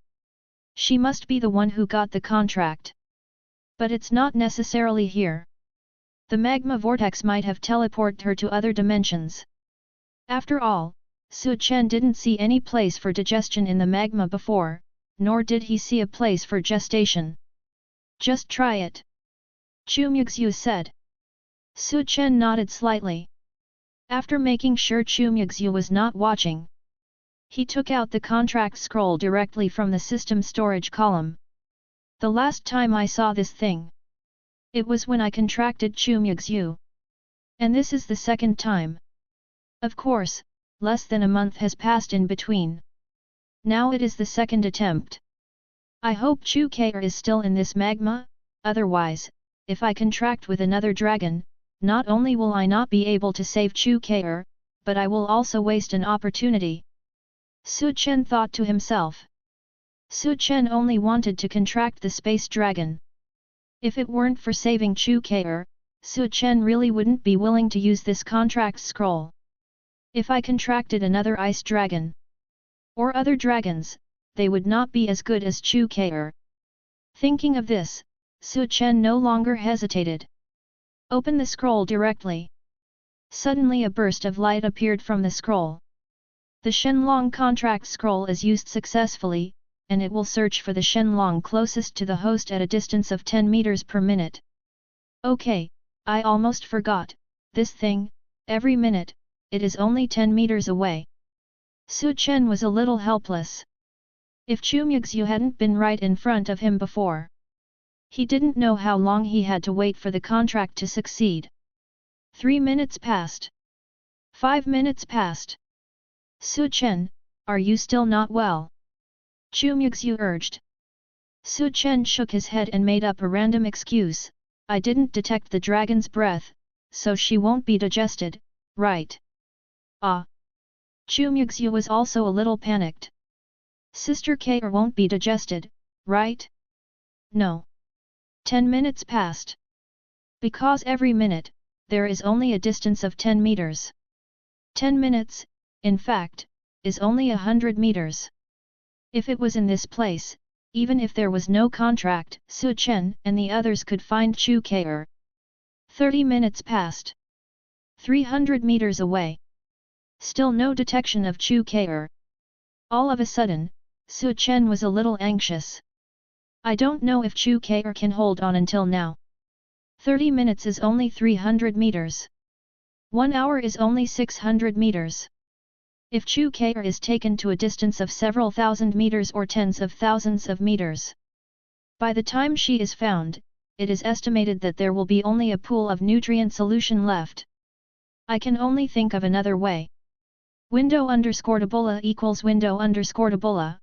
she must be the one who got the contract. But it's not necessarily here. The magma vortex might have teleported her to other dimensions. After all, Su Chen didn't see any place for digestion in the magma before, nor did he see a place for gestation. Just try it. Chu Muxue said. Su Chen nodded slightly. After making sure Chu Muxue was not watching, he took out the contract scroll directly from the system storage column. The last time I saw this thing, it was when I contracted Chu Muxue. And this is the second time. Of course, less than a month has passed in between. Now it is the second attempt. I hope Chu Muxue is still in this magma, otherwise, if I contract with another dragon, not only will I not be able to save Chu Muxue, but I will also waste an opportunity. Su Chen thought to himself. Su Chen only wanted to contract the space dragon. If it weren't for saving Chu Muxue, Su Chen really wouldn't be willing to use this contract scroll. If I contracted another ice dragon, or other dragons, they would not be as good as Chu Muxue. Thinking of this, Su Chen no longer hesitated. Open the scroll directly. Suddenly a burst of light appeared from the scroll. The Xiaolong contract scroll is used successfully, and it will search for the Xiaolong closest to the host at a distance of 10 meters per minute. Okay, I almost forgot, this thing, every minute, it is only 10 meters away. Su Chen was a little helpless. If Chu Muxue hadn't been right in front of him before, he didn't know how long he had to wait for the contract to succeed. 3 minutes passed. 5 minutes passed. Su Chen, are you still not well? Chu Muxue urged. Su Chen shook his head and made up a random excuse. I didn't detect the dragon's breath, so she won't be digested, right? Ah. Chu Muxue was also a little panicked. Sister Kaer won't be digested, right? No. 10 minutes passed. Because every minute, there is only a distance of 10 meters. 10 minutes, in fact, is only 100 meters. If it was in this place, even if there was no contract, Su Chen and the others could find Chu Muxue. 30 minutes passed. 300 meters away. Still no detection of Chu Muxue. All of a sudden, Su Chen was a little anxious. I don't know if Chu Muxue can hold on until now. 30 minutes is only 300 meters. 1 hour is only 600 meters. If Chu Muxue is taken to a distance of several thousand meters or tens of thousands of meters, by the time she is found, it is estimated that there will be only a pool of nutrient solution left. I can only think of another way. Window_tabola equals window_tabola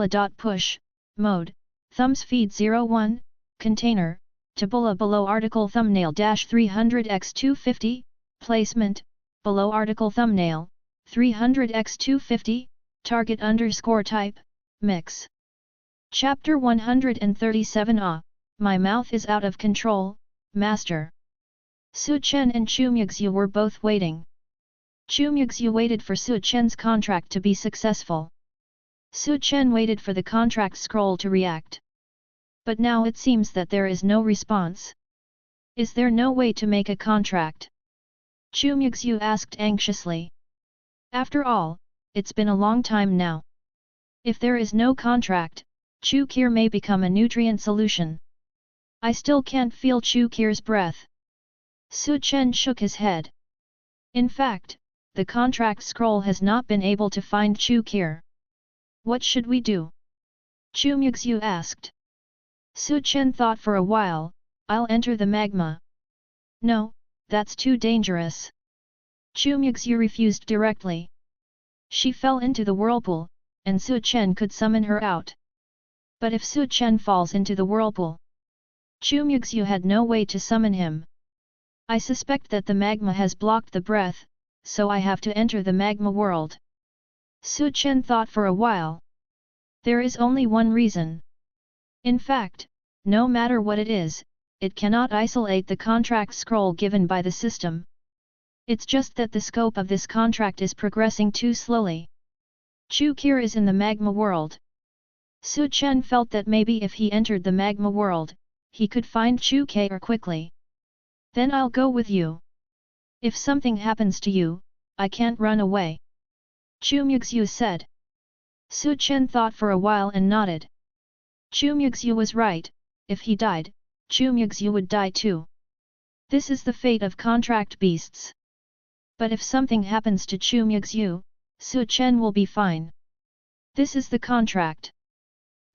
dot push, mode, thumbs feed 01, container, tabola below article thumbnail dash 300x250, placement, below article thumbnail, 300x250, target_type, mix. Chapter 137 My mouth is out of control, Master. Su Chen and Chu Muxue were both waiting. Chu Muxue waited for Su Chen's contract to be successful. Su Chen waited for the contract scroll to react. But now it seems that there is no response. Is there no way to make a contract? Chu Muxue asked anxiously. After all, it's been a long time now. If there is no contract, Chu Muxue may become a nutrient solution. I still can't feel Chu Muxue's breath. Su Chen shook his head. In fact, the contract scroll has not been able to find Chu Muxue. What should we do? Chu Muxue asked. Su Chen thought for a while. I'll enter the magma. No, that's too dangerous. Chu Muxue refused directly. She fell into the whirlpool, and Su Chen could summon her out. But if Su Chen falls into the whirlpool, Chu Muxue had no way to summon him. I suspect that the magma has blocked the breath, so I have to enter the magma world. Su Chen thought for a while. There is only one reason. In fact, no matter what it is, it cannot isolate the contract scroll given by the system. It's just that the scope of this contract is progressing too slowly. Chu Muxue is in the magma world. Su Chen felt that maybe if he entered the magma world, he could find Chu Muxue quickly. Then I'll go with you. If something happens to you, I can't run away. Chu Muxue said. Su Chen thought for a while and nodded. Chu Muxue was right, if he died, Chu Muxue would die too. This is the fate of contract beasts. But if something happens to Chu Muxue, Su Chen will be fine. This is the contract.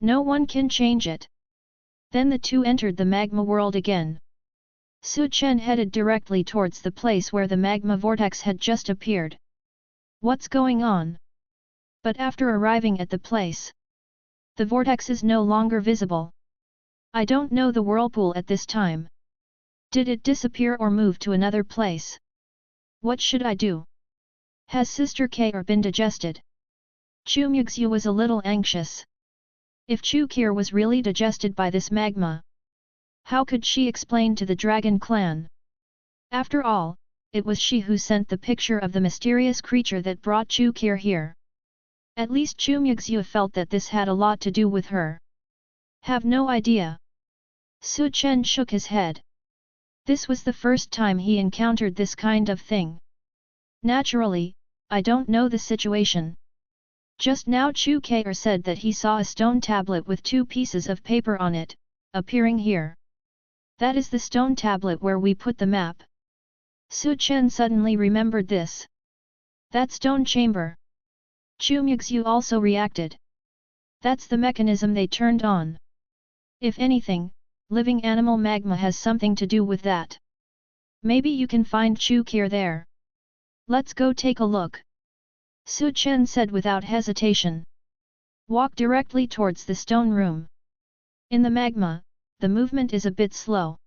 No one can change it. Then the two entered the magma world again. Su Chen headed directly towards the place where the magma vortex had just appeared. What's going on? But after arriving at the place, the vortex is no longer visible. I don't know the whirlpool at this time. Did it disappear or move to another place? What should I do? Has Sister Muxue been digested? Chu Muxue was a little anxious. If Chu Muxue was really digested by this magma, how could she explain to the Dragon Clan? After all, it was she who sent the picture of the mysterious creature that brought Chu Muxue here. At least Chu Muxue felt that this had a lot to do with her. Have no idea. Su Chen shook his head. This was the first time he encountered this kind of thing. Naturally, I don't know the situation. Just now Chu Muxue said that he saw a stone tablet with 2 pieces of paper on it, appearing here. That is the stone tablet where we put the map. Su Chen suddenly remembered this. That stone chamber. Chu Muxue also reacted. That's the mechanism they turned on. If anything, living animal magma has something to do with that. Maybe you can find Chu Muxue there. Let's go take a look. Su Chen said without hesitation. Walk directly towards the stone room. In the magma, the movement is a bit slow.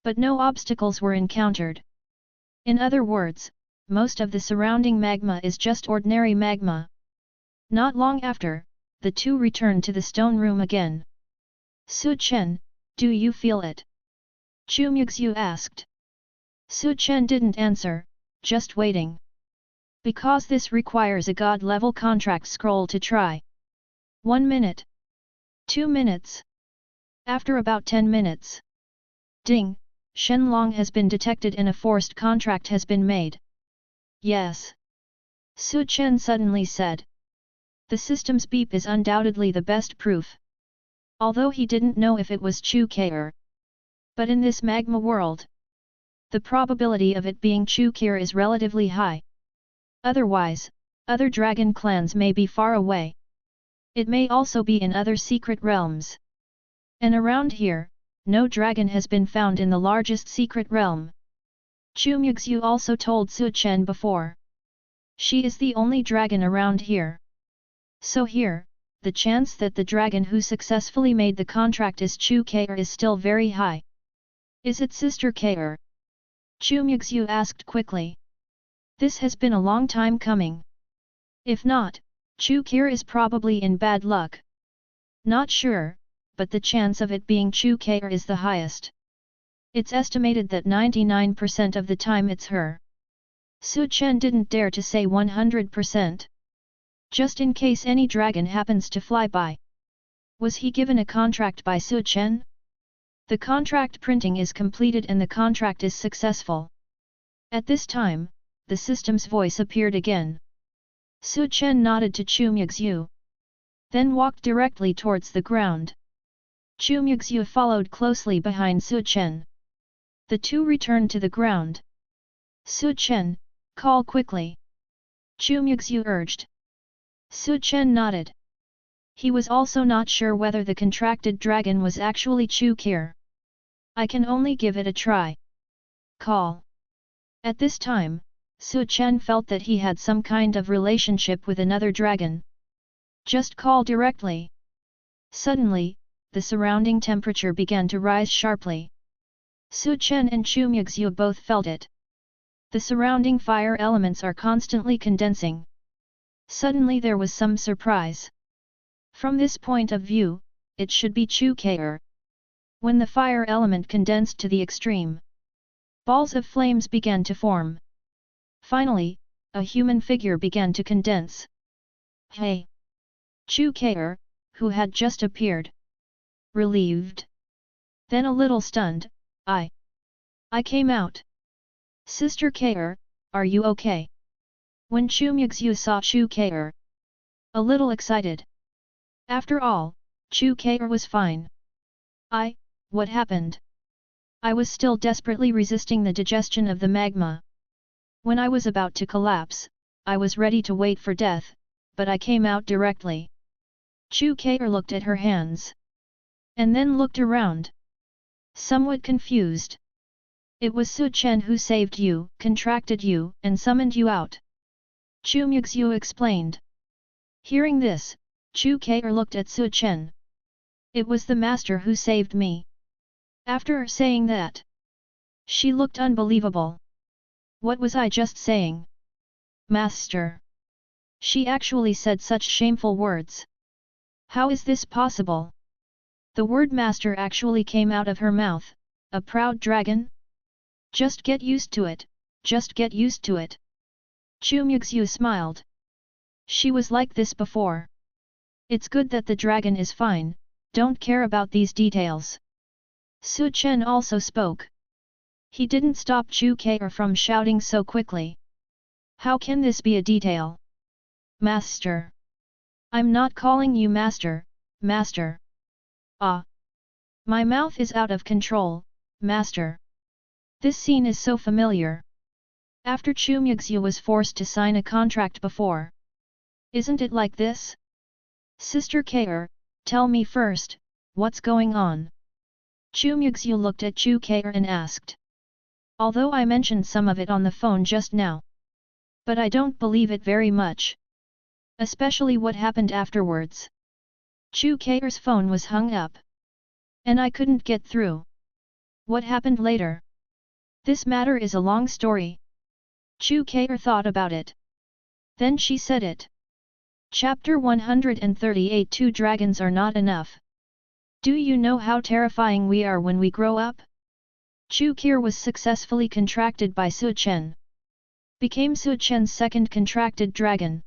But no obstacles were encountered. In other words, most of the surrounding magma is just ordinary magma. Not long after, the two returned to the stone room again. Su Chen, do you feel it? Chu Muxue asked. Su Chen didn't answer, just waiting. Because this requires a god-level contract scroll to try. 1 minute. 2 minutes. After about 10 minutes. Ding, Xiaolong has been detected and a forced contract has been made. Yes. Su Chen suddenly said. The system's beep is undoubtedly the best proof. Although he didn't know if it was Chu Muxue. But in this magma world, the probability of it being Chu Kir is relatively high. Otherwise, other dragon clans may be far away. It may also be in other secret realms. And around here, no dragon has been found in the largest secret realm. Chu Muxue also told Chen before. She is the only dragon around here. So here, the chance that the dragon who successfully made the contract is Chu Kir is still very high. Is it Sister Kir? Chu Muxue asked quickly. This has been a long time coming. If not, Chu Kir is probably in bad luck. Not sure, but the chance of it being Chu Kir is the highest. It's estimated that 99% of the time it's her. Chen didn't dare to say 100%. Just in case any dragon happens to fly by. Was he given a contract by Chen? The contract printing is completed and the contract is successful. At this time, the system's voice appeared again. Chen nodded to Chu Muxue. Then walked directly towards the ground. Chu Muxue followed closely behind Chen. The two returned to the ground. Chen, call quickly. Chu Muxue urged. Chen nodded. He was also not sure whether the contracted dragon was actually Chu Kir. I can only give it a try. Call. At this time, Chen felt that he had some kind of relationship with another dragon. Just call directly. Suddenly, the surrounding temperature began to rise sharply. Chen and Chu Muxue both felt it. The surrounding fire elements are constantly condensing. Suddenly there was some surprise. From this point of view, it should be Chu Kir. When the fire element condensed to the extreme, balls of flames began to form. Finally, a human figure began to condense. Hey! Chu Kir, who had just appeared. Relieved. Then a little stunned, I came out. Sister Kir, are you okay? When Chu Muxue saw Chu Kir, a little excited. After all, Chu Kir was fine. What happened? I was still desperately resisting the digestion of the magma. When I was about to collapse, I was ready to wait for death, but I came out directly. Chu Kir looked at her hands. And then looked around. Somewhat confused. It was Chen who saved you, contracted you, and summoned you out. Chu Muxue explained. Hearing this, Chu Kir looked at Chen. It was the master who saved me. After saying that, she looked unbelievable. What was I just saying? Master. She actually said such shameful words. How is this possible? The word master actually came out of her mouth, a proud dragon? Just get used to it, just get used to it. Chu Muxue smiled. She was like this before. It's good that the dragon is fine, don't care about these details. Chen also spoke. He didn't stop Chu Kir from shouting so quickly. How can this be a detail? Master. I'm not calling you master, master. Ah. My mouth is out of control, master. This scene is so familiar. After Chu Muxue was forced to sign a contract before. Isn't it like this? Sister Kir, tell me first, what's going on? Chu Muxue looked at Chu Kir and asked. Although I mentioned some of it on the phone just now. But I don't believe it very much. Especially what happened afterwards. Chu Kir's phone was hung up. And I couldn't get through. What happened later? This matter is a long story. Chu Kir thought about it. Then she said it. Chapter 138 Two dragons are not enough. Do you know how terrifying we are when we grow up? Chu Kir was successfully contracted by Chen. Became Chen's second contracted dragon.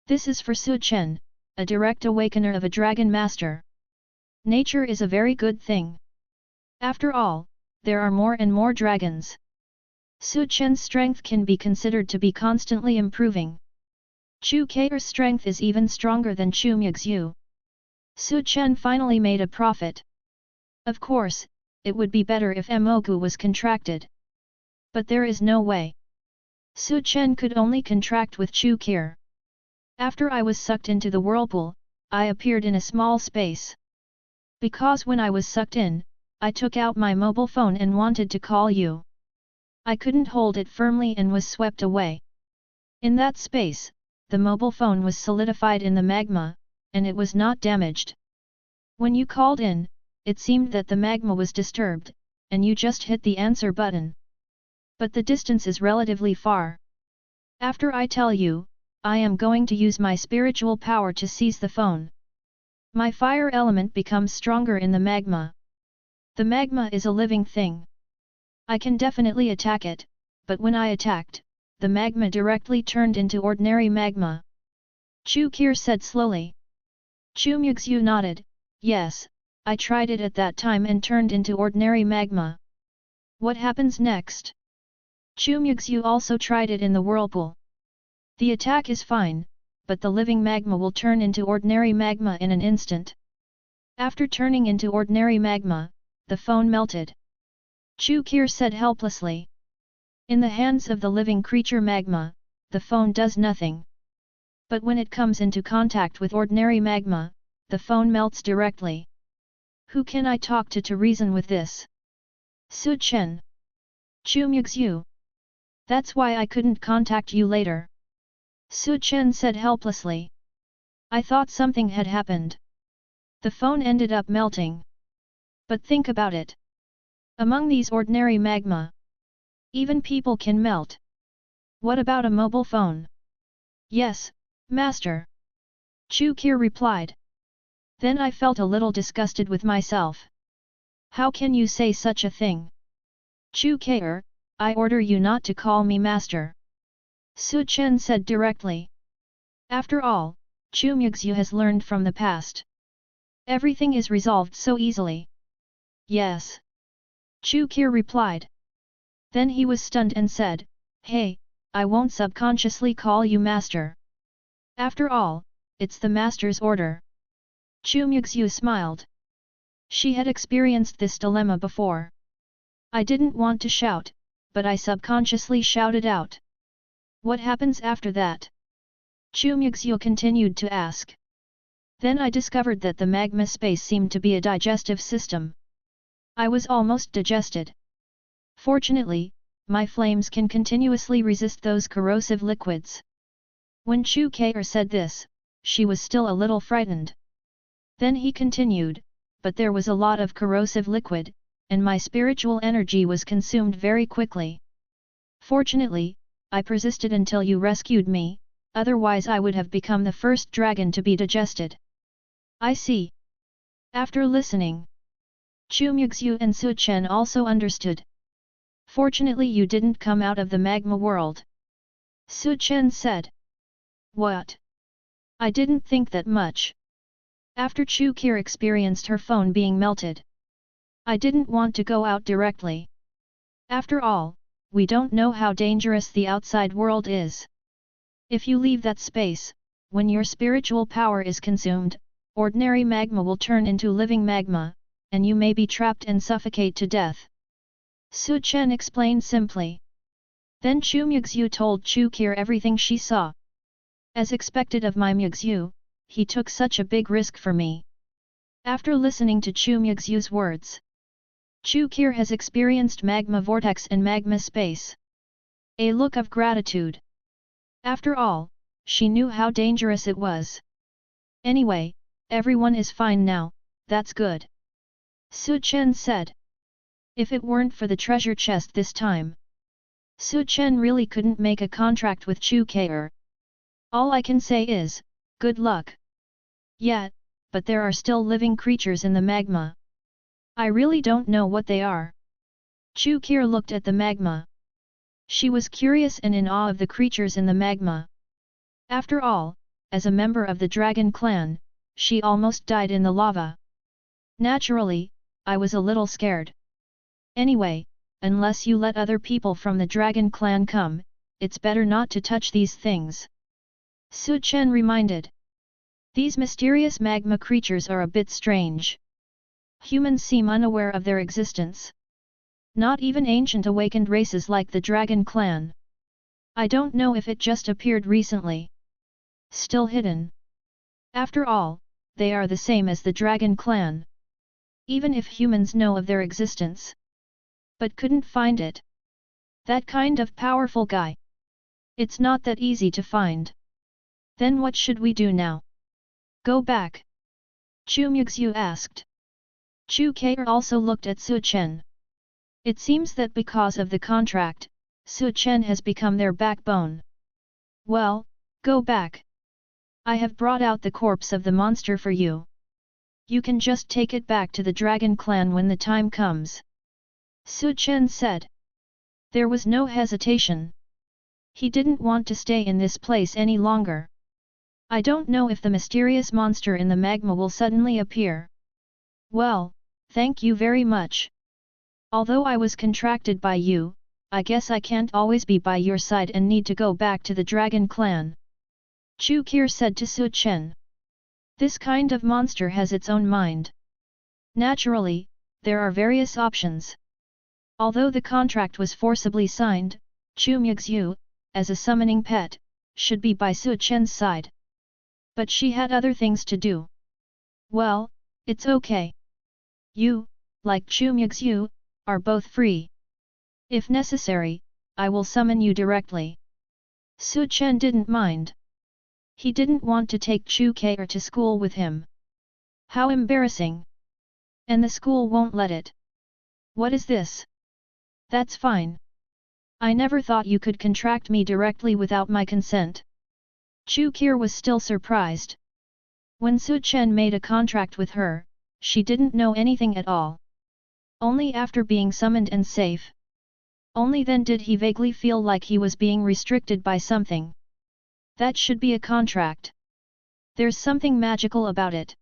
This is for Chen, a direct awakener of a dragon master. Nature is a very good thing. After all, there are more and more dragons. Chen's strength can be considered to be constantly improving. Chu Kir's strength is even stronger than Chu Muxue. Chen finally made a profit. Of course, it would be better if Mogu was contracted. But there is no way. Su Chen could only contract with Chu Kir. After I was sucked into the whirlpool, I appeared in a small space. Because when I was sucked in, I took out my mobile phone and wanted to call you. I couldn't hold it firmly and was swept away. In that space, the mobile phone was solidified in the magma, and it was not damaged. When you called in, it seemed that the magma was disturbed, and you just hit the answer button. But the distance is relatively far. After I tell you, I am going to use my spiritual power to seize the phone. My fire element becomes stronger in the magma. The magma is a living thing. I can definitely attack it, but when I attacked, the magma directly turned into ordinary magma. Chu Kir said slowly. Chu Muxue nodded, yes, I tried it at that time and turned into ordinary magma. What happens next? Chu Muxue also tried it in the whirlpool. The attack is fine, but the living magma will turn into ordinary magma in an instant. After turning into ordinary magma, the phone melted. Chu Kir said helplessly. In the hands of the living creature magma, the phone does nothing. But when it comes into contact with ordinary magma, the phone melts directly. Who can I talk to reason with this? Su Chen. Chu Muxue. That's why I couldn't contact you later. Su Chen said helplessly. I thought something had happened. The phone ended up melting. But think about it. Among these ordinary magma, even people can melt. What about a mobile phone? Yes, Master. Chu Kir replied. Then I felt a little disgusted with myself. How can you say such a thing? Chu Kir, I order you not to call me Master. Su Chen said directly. After all, Chu Muxue has learned from the past. Everything is resolved so easily. Yes. Chu Kir replied. Then he was stunned and said, hey, I won't subconsciously call you Master. After all, it's the Master's order. Chu Muxue smiled. She had experienced this dilemma before. I didn't want to shout, but I subconsciously shouted out. What happens after that? Chu Muxue continued to ask. Then I discovered that the magma space seemed to be a digestive system. I was almost digested. Fortunately, my flames can continuously resist those corrosive liquids. When Chu Kir said this, she was still a little frightened. Then he continued, but there was a lot of corrosive liquid, and my spiritual energy was consumed very quickly. Fortunately, I persisted until you rescued me, otherwise I would have become the first dragon to be digested. I see. After listening, Chu Muxue and Su Chen also understood. Fortunately you didn't come out of the magma world. Su Chen said. What? I didn't think that much. After Chu Kir experienced her phone being melted, I didn't want to go out directly. After all, we don't know how dangerous the outside world is. If you leave that space, when your spiritual power is consumed, ordinary magma will turn into living magma, and you may be trapped and suffocate to death. Su Chen explained simply. Then Chu Muxue told Chu Kir everything she saw. As expected of my Muxue, he took such a big risk for me. After listening to Chu Muxue's words, Chu Kir has experienced magma vortex and magma space. A look of gratitude. After all, she knew how dangerous it was. Anyway, everyone is fine now, that's good. Su Chen said. If it weren't for the treasure chest this time, Su Chen really couldn't make a contract with Chu Kir. All I can say is, good luck. Yeah, but there are still living creatures in the magma. I really don't know what they are. Chu Kir looked at the magma. She was curious and in awe of the creatures in the magma. After all, as a member of the dragon clan, she almost died in the lava. Naturally, I was a little scared. Anyway, unless you let other people from the dragon clan come, it's better not to touch these things. Su Chen reminded. These mysterious magma creatures are a bit strange. Humans seem unaware of their existence. Not even ancient awakened races like the Dragon Clan. I don't know if it just appeared recently. Still hidden. After all, they are the same as the Dragon Clan. Even if humans know of their existence, but couldn't find it. That kind of powerful guy. It's not that easy to find. Then what should we do now? Go back? Chu Muxue asked. Chu Muxue also looked at Su Chen. It seems that because of the contract, Su Chen has become their backbone. Well, go back. I have brought out the corpse of the monster for you. You can just take it back to the Dragon Clan when the time comes. Su Chen said. There was no hesitation. He didn't want to stay in this place any longer. I don't know if the mysterious monster in the magma will suddenly appear. Well, thank you very much. Although I was contracted by you, I guess I can't always be by your side and need to go back to the Dragon Clan. Chu Muxue said to Su Chen. This kind of monster has its own mind. Naturally, there are various options. Although the contract was forcibly signed, Chu Muxue, as a summoning pet, should be by Su Chen's side. But she had other things to do. Well, it's okay. You, like Chu Muxue, are both free. If necessary, I will summon you directly. Su Chen didn't mind. He didn't want to take Chu Muxue to school with him. How embarrassing. And the school won't let it. What is this? That's fine. I never thought you could contract me directly without my consent. Chu Muxue was still surprised. When Su Chen made a contract with her, she didn't know anything at all. Only after being summoned and safe. Only then did he vaguely feel like he was being restricted by something. That should be a contract. There's something magical about it.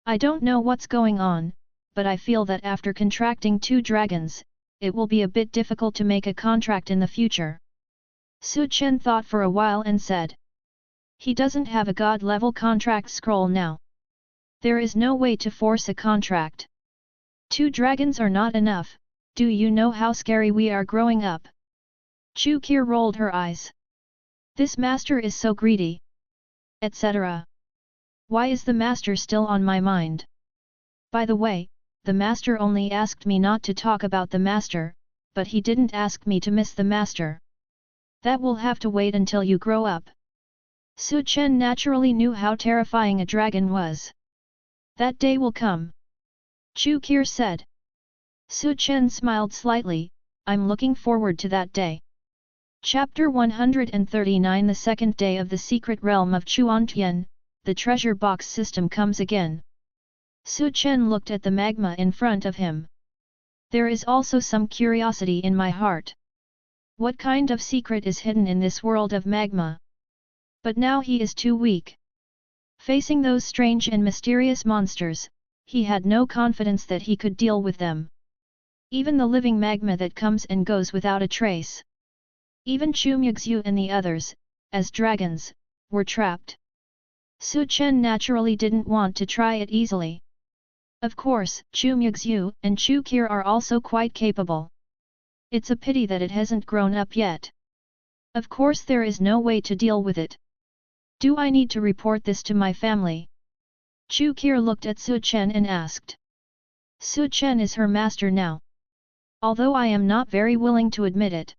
I don't know what's going on, but I feel that after contracting 2 dragons, it will be a bit difficult to make a contract in the future. Su Chen thought for a while and said. He doesn't have a god-level contract scroll now. There is no way to force a contract. 2 dragons are not enough, do you know how scary we are growing up? Chu Muxue rolled her eyes. This master is so greedy. Etc. Why is the master still on my mind? By the way, the master only asked me not to talk about the master, but he didn't ask me to miss the master. That will have to wait until you grow up. Su Chen naturally knew how terrifying a dragon was. That day will come. Chu Muxue said. Su Chen smiled slightly, I'm looking forward to that day. Chapter 139 The second day of the secret realm of Chuantian, the treasure box system comes again. Su Chen looked at the magma in front of him. There is also some curiosity in my heart. What kind of secret is hidden in this world of magma? But now he is too weak. Facing those strange and mysterious monsters, he had no confidence that he could deal with them. Even the living magma that comes and goes without a trace. Even Chu Muxue and the others, as dragons, were trapped. Su Chen naturally didn't want to try it easily. Of course, Chu Muxue and Chu Muxue are also quite capable. It's a pity that it hasn't grown up yet. Of course there is no way to deal with it. Do I need to report this to my family? Chu Muxue looked at Su Chen and asked. Su Chen is her master now. Although I am not very willing to admit it.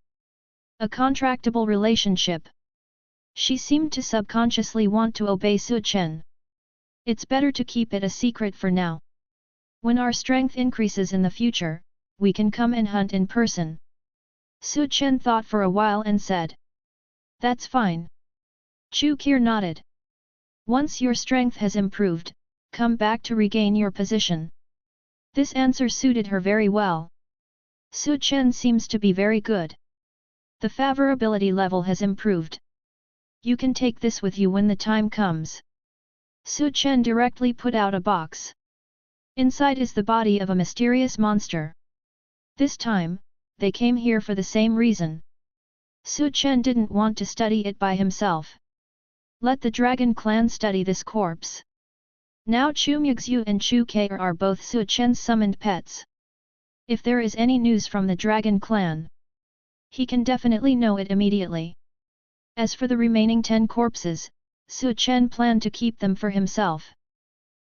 A contractable relationship. She seemed to subconsciously want to obey Su Chen. It's better to keep it a secret for now. When our strength increases in the future, we can come and hunt in person. Su Chen thought for a while and said. That's fine. Chu Muxue nodded. Once your strength has improved, come back to regain your position. This answer suited her very well. Su Chen seems to be very good. The favorability level has improved. You can take this with you when the time comes. Su Chen directly put out a box. Inside is the body of a mysterious monster. This time, they came here for the same reason. Su Chen didn't want to study it by himself. Let the Dragon Clan study this corpse. Now Chu Muxue and Chu Ke are both Su Chen's summoned pets. If there is any news from the Dragon Clan, he can definitely know it immediately. As for the remaining 10 corpses, Su Chen planned to keep them for himself.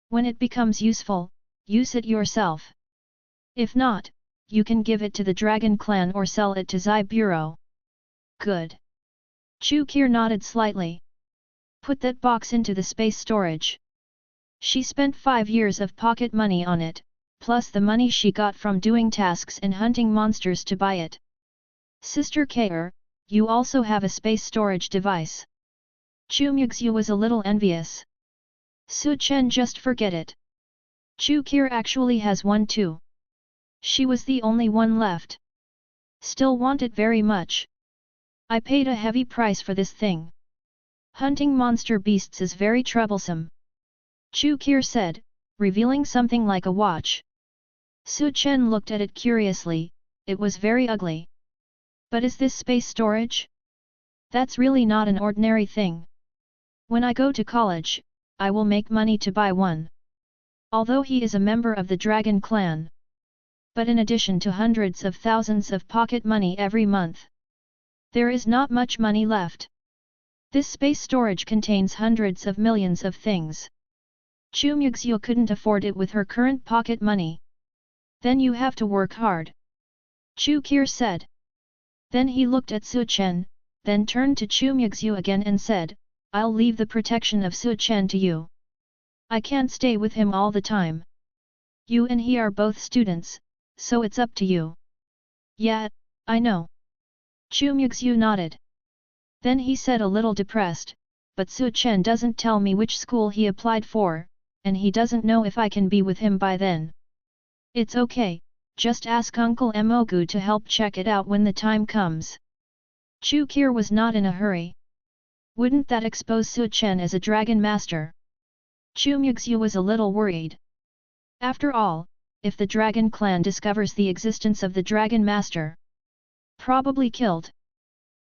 When it becomes useful, use it yourself. If not, you can give it to the Dragon Clan or sell it to Zai Bureau. Good. Chu Ke nodded slightly. Put that box into the space storage. She spent 5 years of pocket money on it, plus the money she got from doing tasks and hunting monsters to buy it. Sister Ke, you also have a space storage device. Chu Muxue was a little envious. Su Chen, just forget it. Chu Ke actually has one too. She was the only one left. Still want it very much. I paid a heavy price for this thing. Hunting monster beasts is very troublesome. Chu Ke said, revealing something like a watch. Su Chen looked at it curiously. It was very ugly. But is this space storage? That's really not an ordinary thing. When I go to college, I will make money to buy one. Although he is a member of the Dragon Clan. But in addition to hundreds of thousands of pocket money every month, there is not much money left. This space storage contains hundreds of millions of things. Chu Muxue couldn't afford it with her current pocket money. Then you have to work hard. Chu Ke said. Then he looked at Su Chen, then turned to Chu Muxue again and said, I'll leave the protection of Su Chen to you. I can't stay with him all the time. You and he are both students, so it's up to you. Yeah, I know. Chu Muxue nodded. Then he said a little depressed, but Su Chen doesn't tell me which school he applied for, and he doesn't know if I can be with him by then. It's okay, just ask Uncle Mogu to help check it out when the time comes. Chu Ke was not in a hurry. Wouldn't that expose Su Chen as a dragon master? Chu Muxue was a little worried. After all, if the Dragon Clan discovers the existence of the Dragon Master, probably killed.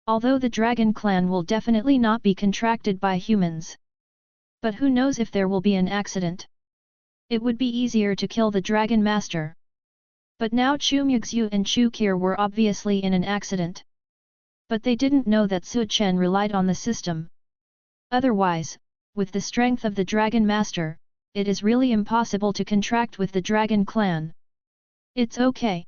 Although the Dragon Clan will definitely not be contracted by humans. But who knows if there will be an accident? It would be easier to kill the Dragon Master. But now Chu Muxue and Chu Ke were obviously in an accident. But they didn't know that Su Chen relied on the system. Otherwise, with the strength of the Dragon Master, it is really impossible to contract with the Dragon Clan. It's okay.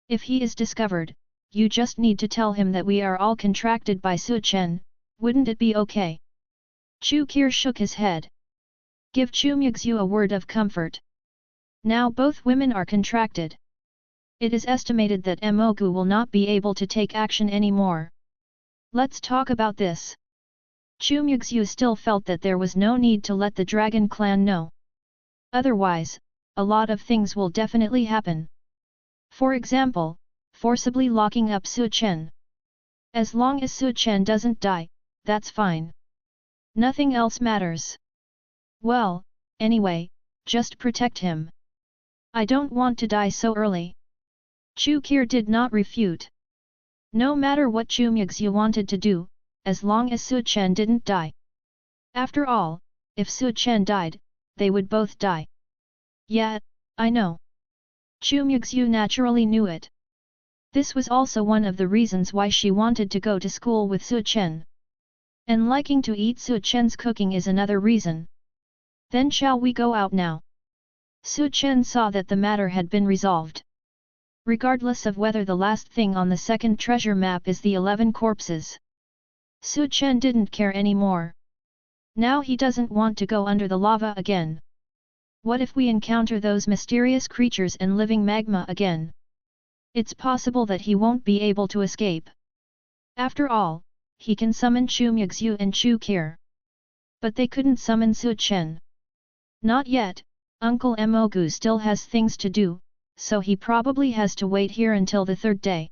If he is discovered, you just need to tell him that we are all contracted by Su Chen, wouldn't it be okay? Chu Ke shook his head. Give Chu Muxue a word of comfort. Now both women are contracted. It is estimated that Mogu will not be able to take action anymore. Let's talk about this. Chu Muxue still felt that there was no need to let the Dragon Clan know. Otherwise, a lot of things will definitely happen. For example, forcibly locking up Su Chen. As long as Su Chen doesn't die, that's fine. Nothing else matters. Well, anyway, just protect him. I don't want to die so early. Chu Ke did not refute. No matter what Chu Muxue wanted to do, as long as Su Chen didn't die. After all, if Su Chen died, they would both die. Yeah, I know. Chu Muxue naturally knew it. This was also one of the reasons why she wanted to go to school with Su Chen. And liking to eat Su Chen's cooking is another reason. Then shall we go out now? Su Chen saw that the matter had been resolved. Regardless of whether the last thing on the second treasure map is the 11 corpses. Su Chen didn't care anymore. Now he doesn't want to go under the lava again. What if we encounter those mysterious creatures and living magma again? It's possible that he won't be able to escape. After all, he can summon Chu Muxue and Chu Ke. But they couldn't summon Su Chen. Not yet, Uncle Mogu still has things to do, so he probably has to wait here until the third day.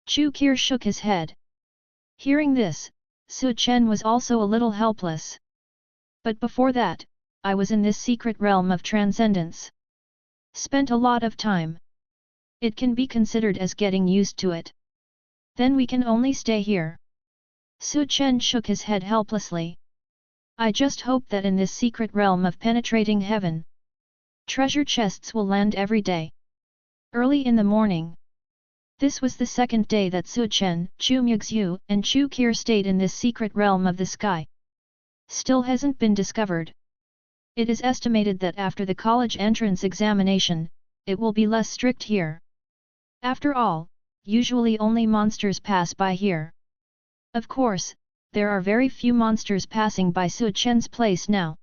Chu Ke shook his head. Hearing this, Su Chen was also a little helpless. But before that, I was in this secret realm of transcendence. Spent a lot of time. It can be considered as getting used to it. Then we can only stay here. Su Chen shook his head helplessly. I just hope that in this secret realm of penetrating heaven, treasure chests will land every day. Early in the morning. This was the second day that Su Chen, Chu Muxue, and Chu Qir stayed in this secret realm of the sky. Still hasn't been discovered. It is estimated that after the college entrance examination, it will be less strict here. After all, usually only monsters pass by here. Of course, there are very few monsters passing by Su Chen's place now.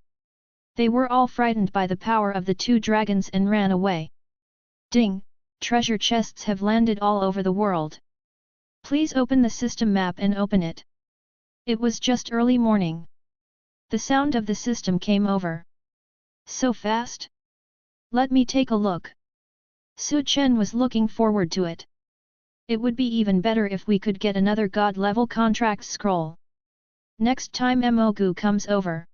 They were all frightened by the power of the two dragons and ran away. Ding! Treasure chests have landed all over the world. Please open the system map and open it. It was just early morning. The sound of the system came over. So fast? Let me take a look. Su Chen was looking forward to it. It would be even better if we could get another god-level contract scroll. Next time Mogu comes over,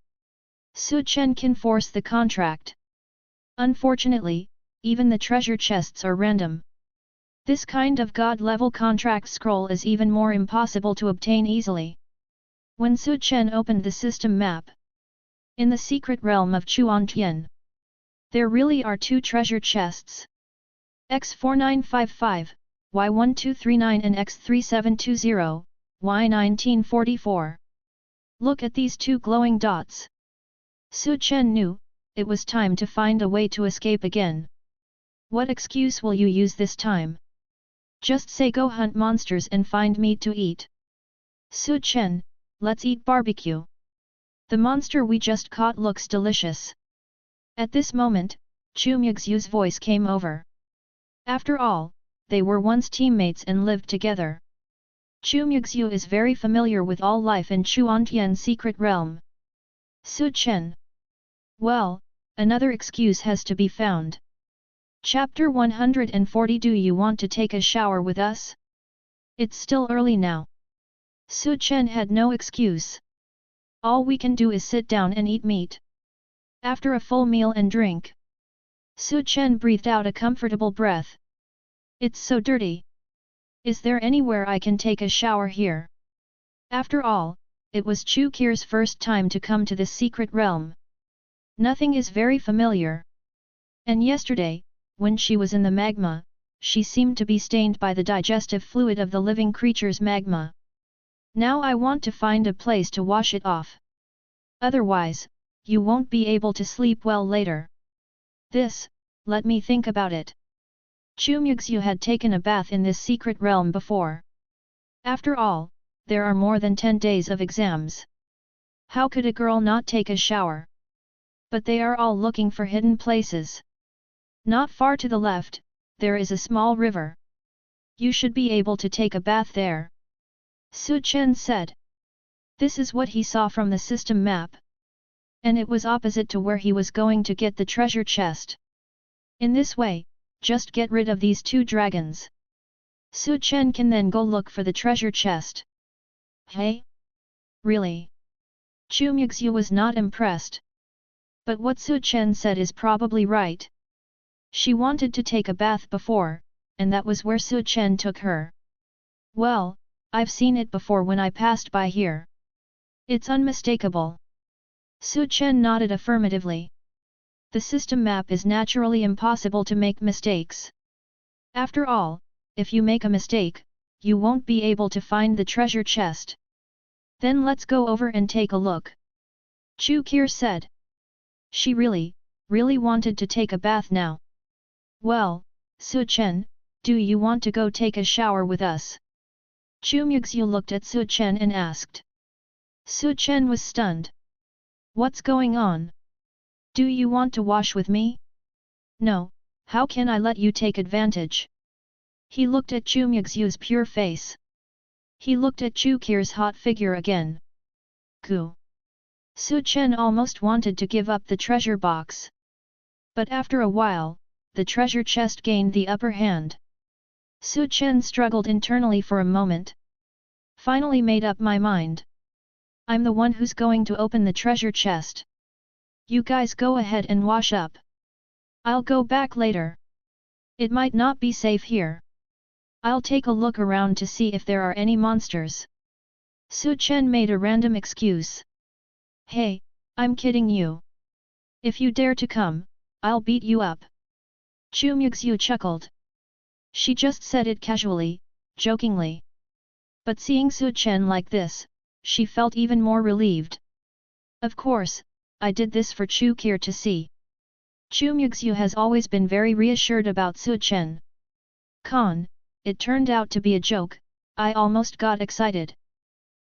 Su Chen can force the contract. Unfortunately, even the treasure chests are random. This kind of god-level contract scroll is even more impossible to obtain easily. When Su Chen opened the system map, in the secret realm of Chuantian, there really are two treasure chests. X4955, Y1239 and X3720, Y1944. Look at these two glowing dots. Su Chen knew, it was time to find a way to escape again. What excuse will you use this time? Just say go hunt monsters and find meat to eat. Su Chen, let's eat barbecue. The monster we just caught looks delicious. At this moment, Chu Muxue's voice came over. After all, they were once teammates and lived together. Chu Muxue is very familiar with all life in Chuantian's secret realm. Su Chen. Well, another excuse has to be found. Chapter 140. Do you want to take a shower with us? It's still early now. Su Chen had no excuse. All we can do is sit down and eat meat. After a full meal and drink, Su Chen breathed out a comfortable breath. It's so dirty. Is there anywhere I can take a shower here? After all, it was Chu Qir's first time to come to this secret realm. Nothing is very familiar. And yesterday, when she was in the magma, she seemed to be stained by the digestive fluid of the living creature's magma. Now I want to find a place to wash it off. Otherwise, you won't be able to sleep well later. Let me think about it. Chu Muxue had taken a bath in this secret realm before. After all, there are more than 10 days of exams. How could a girl not take a shower? But they are all looking for hidden places. Not far to the left, there is a small river. You should be able to take a bath there. Su Chen said. This is what he saw from the system map. And it was opposite to where he was going to get the treasure chest. In this way, just get rid of these two dragons. Su Chen can then go look for the treasure chest. Hey? Really? Chu Muxue was not impressed. But what Su Chen said is probably right. She wanted to take a bath before, and that was where Su Chen took her. Well, I've seen it before when I passed by here. It's unmistakable. Su Chen nodded affirmatively. The system map is naturally impossible to make mistakes. After all, if you make a mistake, you won't be able to find the treasure chest. Then let's go over and take a look. Chu Qir said. She really wanted to take a bath now. Well, Su Chen, do you want to go take a shower with us? Chu Muxue looked at Su Chen and asked. Su Chen was stunned. What's going on? Do you want to wash with me? No, how can I let you take advantage? He looked at Chu Muxue's pure face. He looked at Chu Qir's hot figure again. Goo. Su Chen almost wanted to give up the treasure box. But after a while, the treasure chest gained the upper hand. Su Chen struggled internally for a moment. Finally made up my mind. I'm the one who's going to open the treasure chest. You guys go ahead and wash up. I'll go back later. It might not be safe here. I'll take a look around to see if there are any monsters. Su Chen made a random excuse. Hey, I'm kidding you. If you dare to come, I'll beat you up. Chu Muxue chuckled. She just said it casually, jokingly. But seeing Su Chen like this, she felt even more relieved. Of course, I did this for Chu Kier to see. Chu Muxue has always been very reassured about Su Chen. Con, it turned out to be a joke, I almost got excited.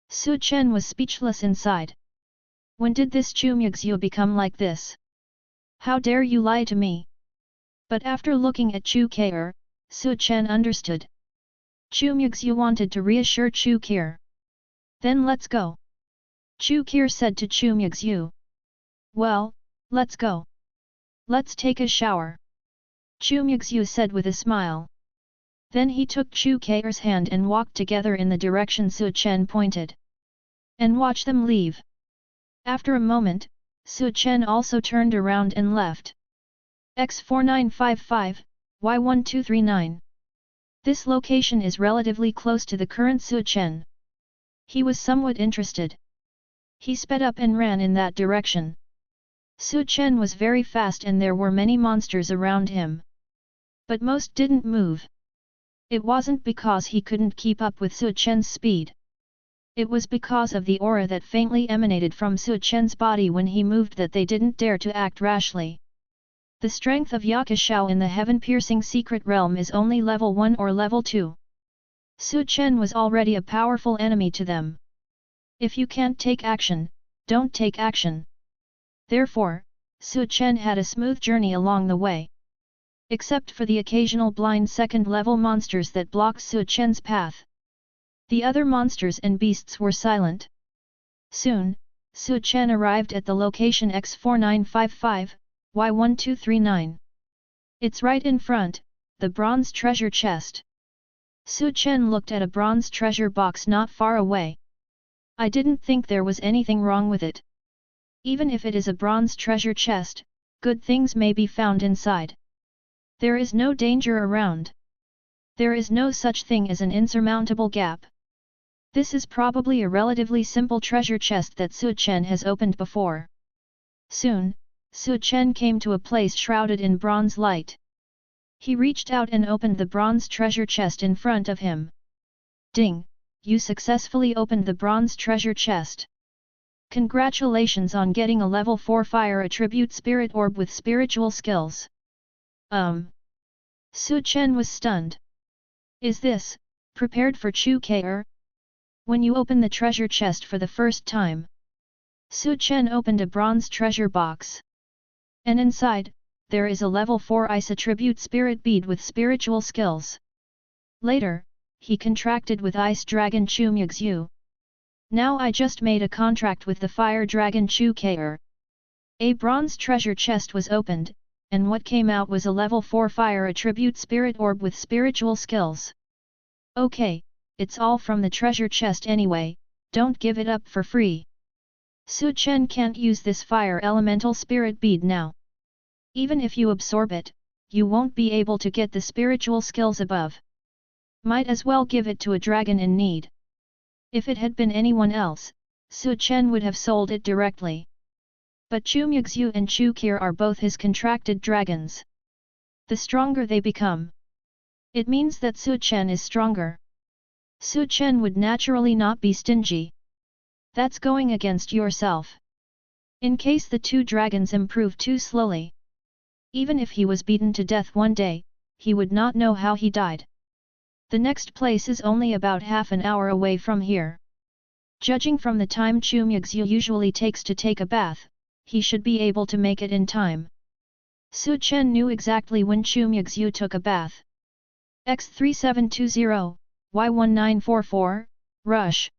Su Chen was speechless inside. When did this Chu Muxue become like this? How dare you lie to me? But after looking at Chu Kier, Su Chen understood. Chu Muxue wanted to reassure Chu Kier. Then let's go. Chu Kier said to Chu Muxue. Well, let's go. Let's take a shower. Chu Muxue said with a smile. Then he took Chu Kier's hand and walked together in the direction Su Chen pointed. And watch them leave. After a moment, Su Chen also turned around and left. X4955, Y1239. This location is relatively close to the current Su Chen. He was somewhat interested. He sped up and ran in that direction. Su Chen was very fast and there were many monsters around him. But most didn't move. It wasn't because he couldn't keep up with Su Chen's speed. It was because of the aura that faintly emanated from Su Chen's body when he moved that they didn't dare to act rashly. The strength of Yakashao in the heaven-piercing secret realm is only level 1 or level 2. Su Chen was already a powerful enemy to them. If you can't take action, don't take action. Therefore, Su Chen had a smooth journey along the way. Except for the occasional blind second-level monsters that blocked Su Chen's path. The other monsters and beasts were silent. Soon, Su Chen arrived at the location X4955, Y1239. It's right in front, the bronze treasure chest. Su Chen looked at a bronze treasure box not far away. I didn't think there was anything wrong with it. Even if it is a bronze treasure chest, good things may be found inside. There is no danger around. There is no such thing as an insurmountable gap. This is probably a relatively simple treasure chest that Su Chen has opened before. Soon, Su Chen came to a place shrouded in bronze light. He reached out and opened the bronze treasure chest in front of him. Ding! You successfully opened the bronze treasure chest. Congratulations on getting a level 4 fire attribute spirit orb with spiritual skills. Su Chen was stunned. Is this, prepared for Chu Kier? When you open the treasure chest for the first time. Su Chen opened a bronze treasure box. And inside, there is a level 4 ice attribute spirit bead with spiritual skills. Later, he contracted with Ice Dragon Chu Muxue. Now I just made a contract with the Fire Dragon Chu Kier. A bronze treasure chest was opened, and what came out was a level 4 fire attribute spirit orb with spiritual skills. Okay, it's all from the treasure chest anyway, don't give it up for free. Su Chen can't use this fire elemental spirit bead now. Even if you absorb it, you won't be able to get the spiritual skills above. Might as well give it to a dragon in need. If it had been anyone else, Su Chen would have sold it directly. But Chu Muxue and Chu Kier are both his contracted dragons. The stronger they become, it means that Su Chen is stronger. Su Chen would naturally not be stingy. That's going against yourself. In case the two dragons improve too slowly. Even if he was beaten to death one day, he would not know how he died. The next place is only about half an hour away from here. Judging from the time Chu Muxue usually takes to take a bath, he should be able to make it in time. Su Chen knew exactly when Chu Muxue took a bath. X3720, Y1944, rush.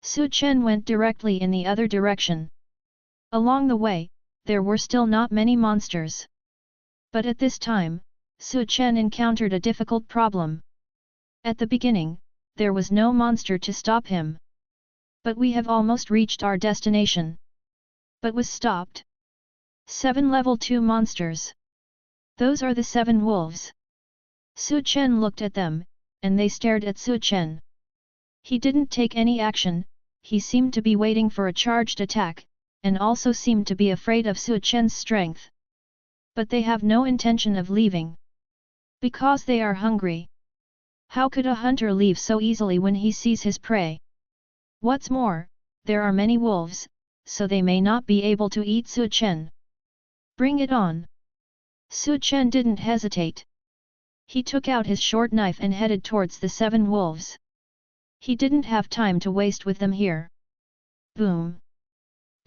Su Chen went directly in the other direction. Along the way, there were still not many monsters. But at this time, Su Chen encountered a difficult problem. At the beginning, there was no monster to stop him. But we have almost reached our destination. But was stopped. 7 level 2 monsters. Those are the 7 wolves. Su Chen looked at them, and they stared at Su Chen. He didn't take any action, he seemed to be waiting for a charged attack, and also seem to be afraid of Su Chen's strength. But they have no intention of leaving. Because they are hungry. How could a hunter leave so easily when he sees his prey? What's more, there are many wolves, so they may not be able to eat Su Chen. Bring it on. Su Chen didn't hesitate. He took out his short knife and headed towards the 7 wolves. He didn't have time to waste with them here. Boom!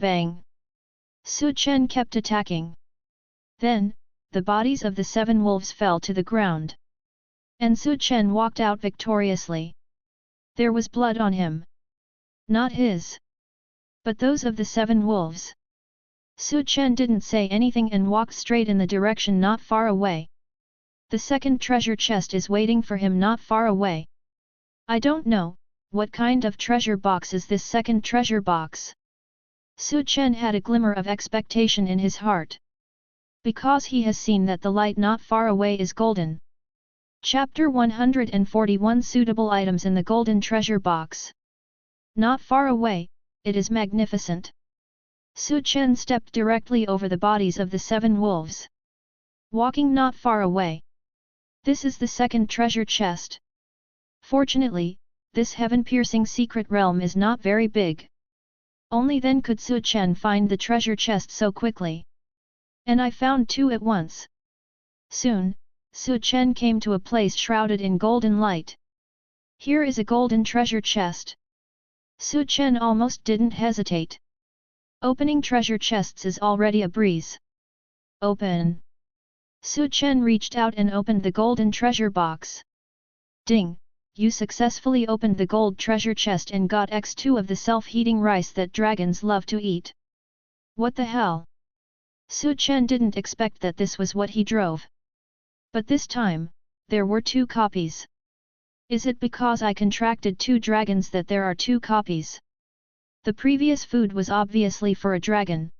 Bang! Su Chen kept attacking. Then, the bodies of the 7 wolves fell to the ground. And Su Chen walked out victoriously. There was blood on him. Not his. But those of the 7 wolves. Su Chen didn't say anything and walked straight in the direction not far away. The second treasure chest is waiting for him not far away. I don't know, what kind of treasure box is this second treasure box? Su Chen had a glimmer of expectation in his heart. Because he has seen that the light not far away is golden. Chapter 141 Suitable items in the golden treasure box. Not far away, it is magnificent. Su Chen stepped directly over the bodies of the 7 wolves. Walking not far away. This is the second treasure chest. Fortunately, this heaven-piercing secret realm is not very big. Only then could Su Chen find the treasure chest so quickly. And I found 2 at once. Soon, Su Chen came to a place shrouded in golden light. Here is a golden treasure chest. Su Chen almost didn't hesitate. Opening treasure chests is already a breeze. Open! Su Chen reached out and opened the golden treasure box. Ding! You successfully opened the gold treasure chest and got X2 of the self-heating rice that dragons love to eat. What the hell? Su Chen didn't expect that this was what he drove. But this time, there were 2 copies. Is it because I contracted 2 dragons that there are 2 copies? The previous food was obviously for a dragon.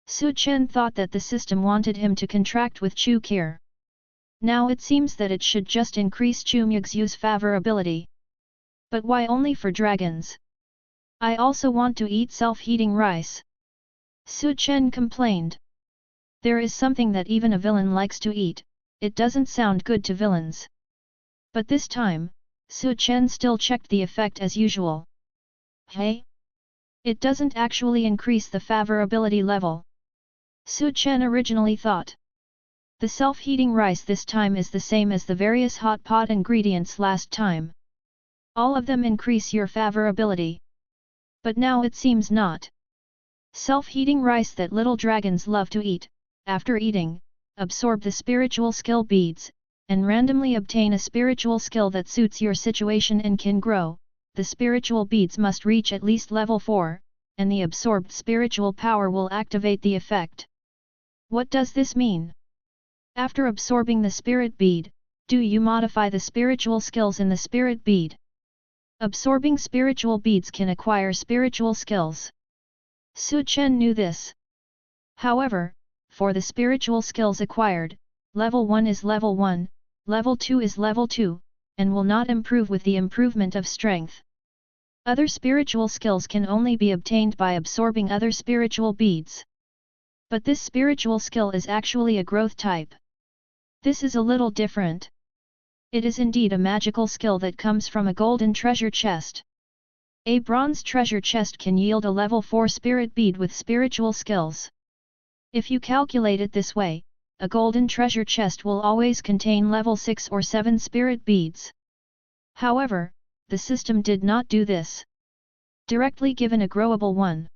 Su Chen thought that the system wanted him to contract with Chu Qir. Now it seems that it should just increase Chu Muxue's favorability. But why only for dragons? I also want to eat self-heating rice. Su Chen complained. There is something that even a villain likes to eat, it doesn't sound good to villains. But this time, Su Chen still checked the effect as usual. Hey? It doesn't actually increase the favorability level. Su Chen originally thought. The self-heating rice this time is the same as the various hot pot ingredients last time. All of them increase your favorability. But now it seems not. Self-heating rice that little dragons love to eat, after eating, absorb the spiritual skill beads, and randomly obtain a spiritual skill that suits your situation and can grow. The spiritual beads must reach at least level 4, and the absorbed spiritual power will activate the effect. What does this mean? After absorbing the spirit bead, do you modify the spiritual skills in the spirit bead? Absorbing spiritual beads can acquire spiritual skills. Su Chen knew this. However, for the spiritual skills acquired, level 1 is level 1, level 2 is level 2, and will not improve with the improvement of strength. Other spiritual skills can only be obtained by absorbing other spiritual beads. But this spiritual skill is actually a growth type. This is a little different. It is indeed a magical skill that comes from a golden treasure chest. A bronze treasure chest can yield a level 4 spirit bead with spiritual skills. If you calculate it this way, a golden treasure chest will always contain level 6 or 7 spirit beads. However, the system did not do this. Directly given a growable one.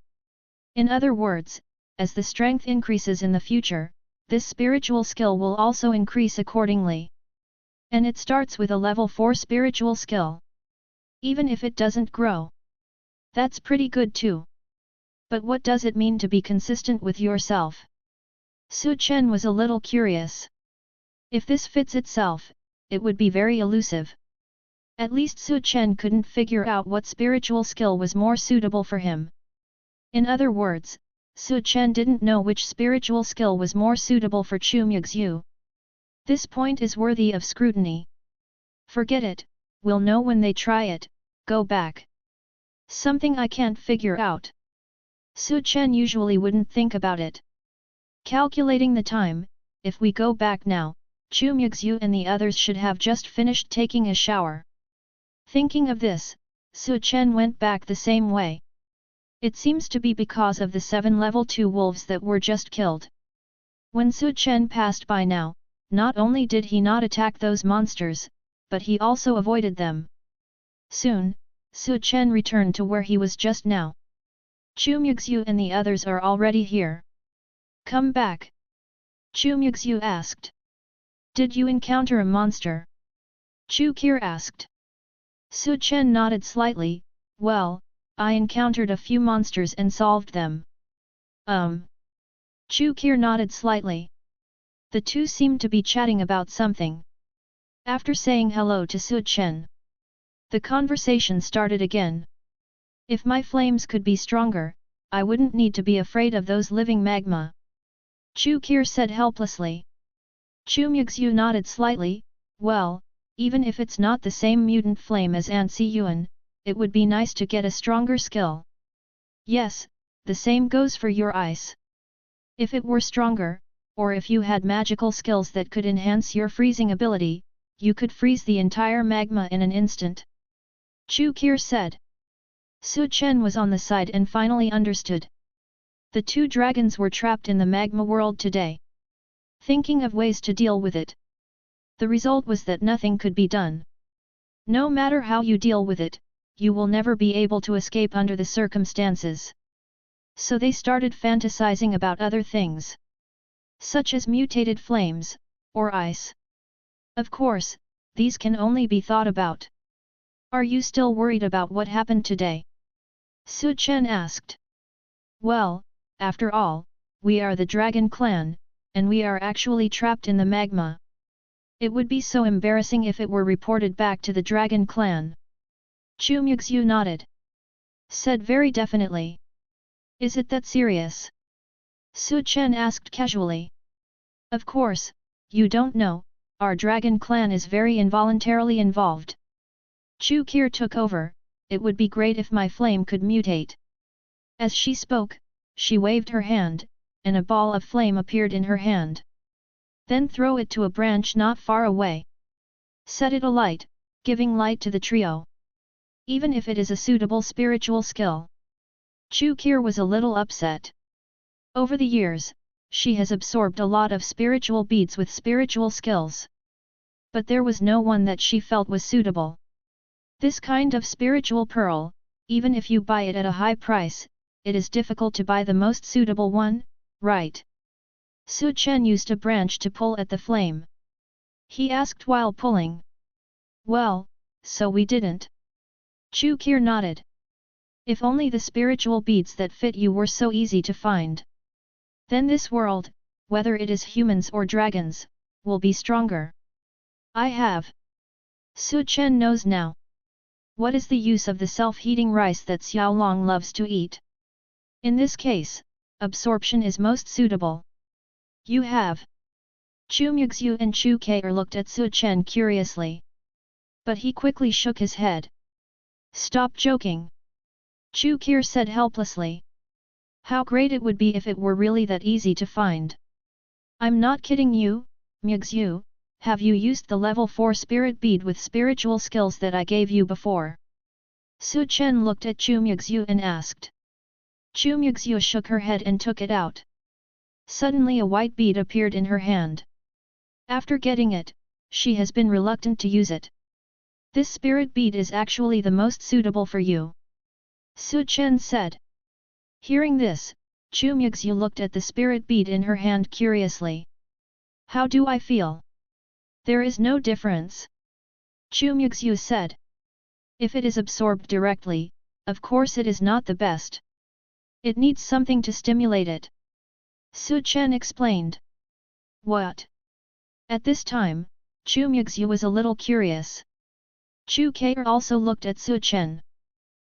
In other words, as the strength increases in the future, this spiritual skill will also increase accordingly. And it starts with a level 4 spiritual skill. Even if it doesn't grow. That's pretty good too. But what does it mean to be consistent with yourself? Su Chen was a little curious. If this fits itself, it would be very elusive. At least Su Chen couldn't figure out what spiritual skill was more suitable for him. In other words, Su Chen didn't know which spiritual skill was more suitable for Chu Muxue. This point is worthy of scrutiny. Forget it, we'll know when they try it, go back. Something I can't figure out. Su Chen usually wouldn't think about it. Calculating the time, if we go back now, Chu Muxue and the others should have just finished taking a shower. Thinking of this, Su Chen went back the same way. It seems to be because of the 7 level 2 wolves that were just killed. When Su Chen passed by now, not only did he not attack those monsters, but he also avoided them. Soon, Su Chen returned to where he was just now. Chu Muxue and the others are already here. Come back. Chu Muxue asked. Did you encounter a monster? Chu Qi asked. Su Chen nodded slightly. Well, I encountered a few monsters and solved them. Chu Qi nodded slightly. The two seemed to be chatting about something. After saying hello to Su Chen, the conversation started again. If my flames could be stronger, I wouldn't need to be afraid of those living magma. Chu Qi said helplessly. Chu Muxue nodded slightly. Well, even if it's not the same mutant flame as An Si Yuan, it would be nice to get a stronger skill. Yes, the same goes for your ice. If it were stronger, or if you had magical skills that could enhance your freezing ability, you could freeze the entire magma in an instant. Chu Qi said. Su Chen was on the side and finally understood. The 2 dragons were trapped in the magma world today. Thinking of ways to deal with it. The result was that nothing could be done. No matter how you deal with it, you will never be able to escape under the circumstances. So they started fantasizing about other things. Such as mutated flames, or ice. Of course, these can only be thought about. Are you still worried about what happened today? Su Chen asked. Well, after all, we are the Dragon Clan, and we are actually trapped in the magma. It would be so embarrassing if it were reported back to the Dragon Clan. Chu Muxue nodded. Said very definitely. Is it that serious? Su Chen asked casually. Of course, you don't know, our Dragon Clan is very involuntarily involved. Chu Qi took over. It would be great if my flame could mutate. As she spoke, she waved her hand, and a ball of flame appeared in her hand. Then throw it to a branch not far away. Set it alight, giving light to the trio. Even if it is a suitable spiritual skill. Chu Qi was a little upset. Over the years, she has absorbed a lot of spiritual beads with spiritual skills. But there was no one that she felt was suitable. This kind of spiritual pearl, even if you buy it at a high price, it is difficult to buy the most suitable one, right? Su Chen used a branch to pull at the flame. He asked while pulling. Well, so we didn't. Chu Qi nodded. If only the spiritual beads that fit you were so easy to find. Then this world, whether it is humans or dragons, will be stronger. I have. Su Chen knows now. What is the use of the self-heating rice that Xiaolong loves to eat? In this case, absorption is most suitable. You have. Chu Muxue and Chu Qi looked at Su Chen curiously. But he quickly shook his head. Stop joking. Chu Qi said helplessly. How great it would be if it were really that easy to find. I'm not kidding you, Muxue. Have you used the level 4 spirit bead with spiritual skills that I gave you before? Su Chen looked at Chu Muxue and asked. Chu Muxue shook her head and took it out. Suddenly a white bead appeared in her hand. After getting it, she has been reluctant to use it. This spirit bead is actually the most suitable for you. Su Chen said. Hearing this, Chu Muxue looked at the spirit bead in her hand curiously. How do I feel? There is no difference. Chu Muxue said. If it is absorbed directly, of course it is not the best. It needs something to stimulate it. Su Chen explained. What? At this time, Chu Muxue was a little curious. Chu Qi also looked at Su Chen.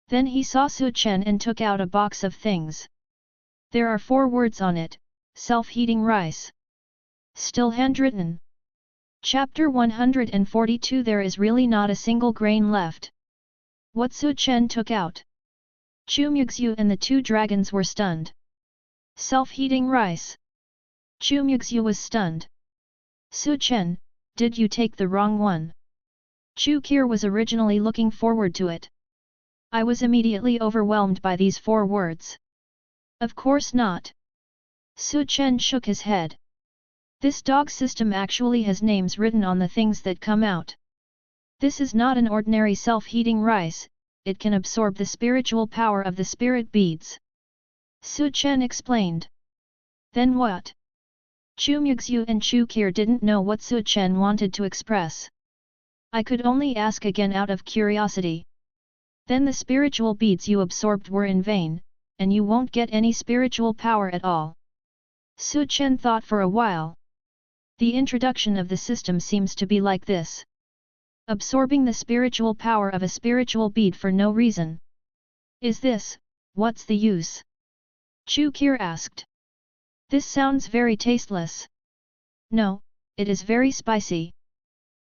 Then he saw Su Chen and took out a box of things. There are 4 words on it, self-heating rice. Still handwritten. Chapter 142 There is really not a single grain left. What Su Chen took out? Chu Muxue and the two dragons were stunned. Self-heating rice. Chu Muxue was stunned. Chen, did you take the wrong one? Chu Qir was originally looking forward to it. I was immediately overwhelmed by these 4 words. Of course not. Chen shook his head. This dog system actually has names written on the things that come out. This is not an ordinary self-heating rice, it can absorb the spiritual power of the spirit beads. Chen explained. Then what? Chu Muxue and Chu Qir didn't know what Chen wanted to express. I could only ask again out of curiosity. Then the spiritual beads you absorbed were in vain, and you won't get any spiritual power at all. Chen thought for a while. The introduction of the system seems to be like this. Absorbing the spiritual power of a spiritual bead for no reason. Is this, what's the use? Chu Qir asked. This sounds very tasteless. No, it is very spicy.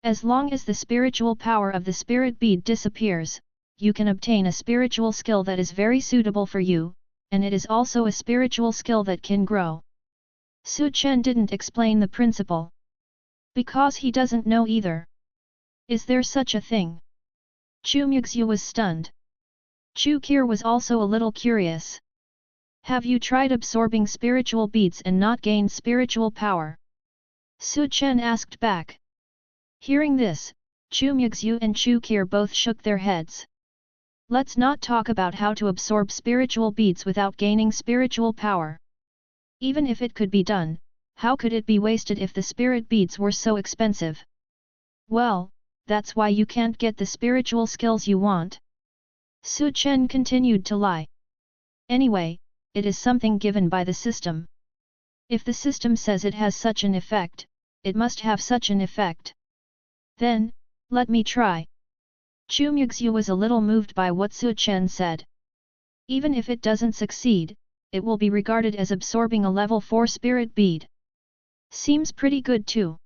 As long as the spiritual power of the spirit bead disappears, you can obtain a spiritual skill that is very suitable for you, and it is also a spiritual skill that can grow. Chen didn't explain the principle. Because he doesn't know either. Is there such a thing? Chu Muxue was stunned. Chu Qir was also a little curious. Have you tried absorbing spiritual beads and not gained spiritual power? Chen asked back. Hearing this, Chu Muxue and Chu Qir both shook their heads. Let's not talk about how to absorb spiritual beads without gaining spiritual power. Even if it could be done, how could it be wasted if the spirit beads were so expensive? Well, that's why you can't get the spiritual skills you want. Chen continued to lie. Anyway, it is something given by the system. If the system says it has such an effect, it must have such an effect. Then, let me try. Chu Muxue was a little moved by what Chen said. Even if it doesn't succeed, it will be regarded as absorbing a level 4 spirit bead. Seems pretty good too.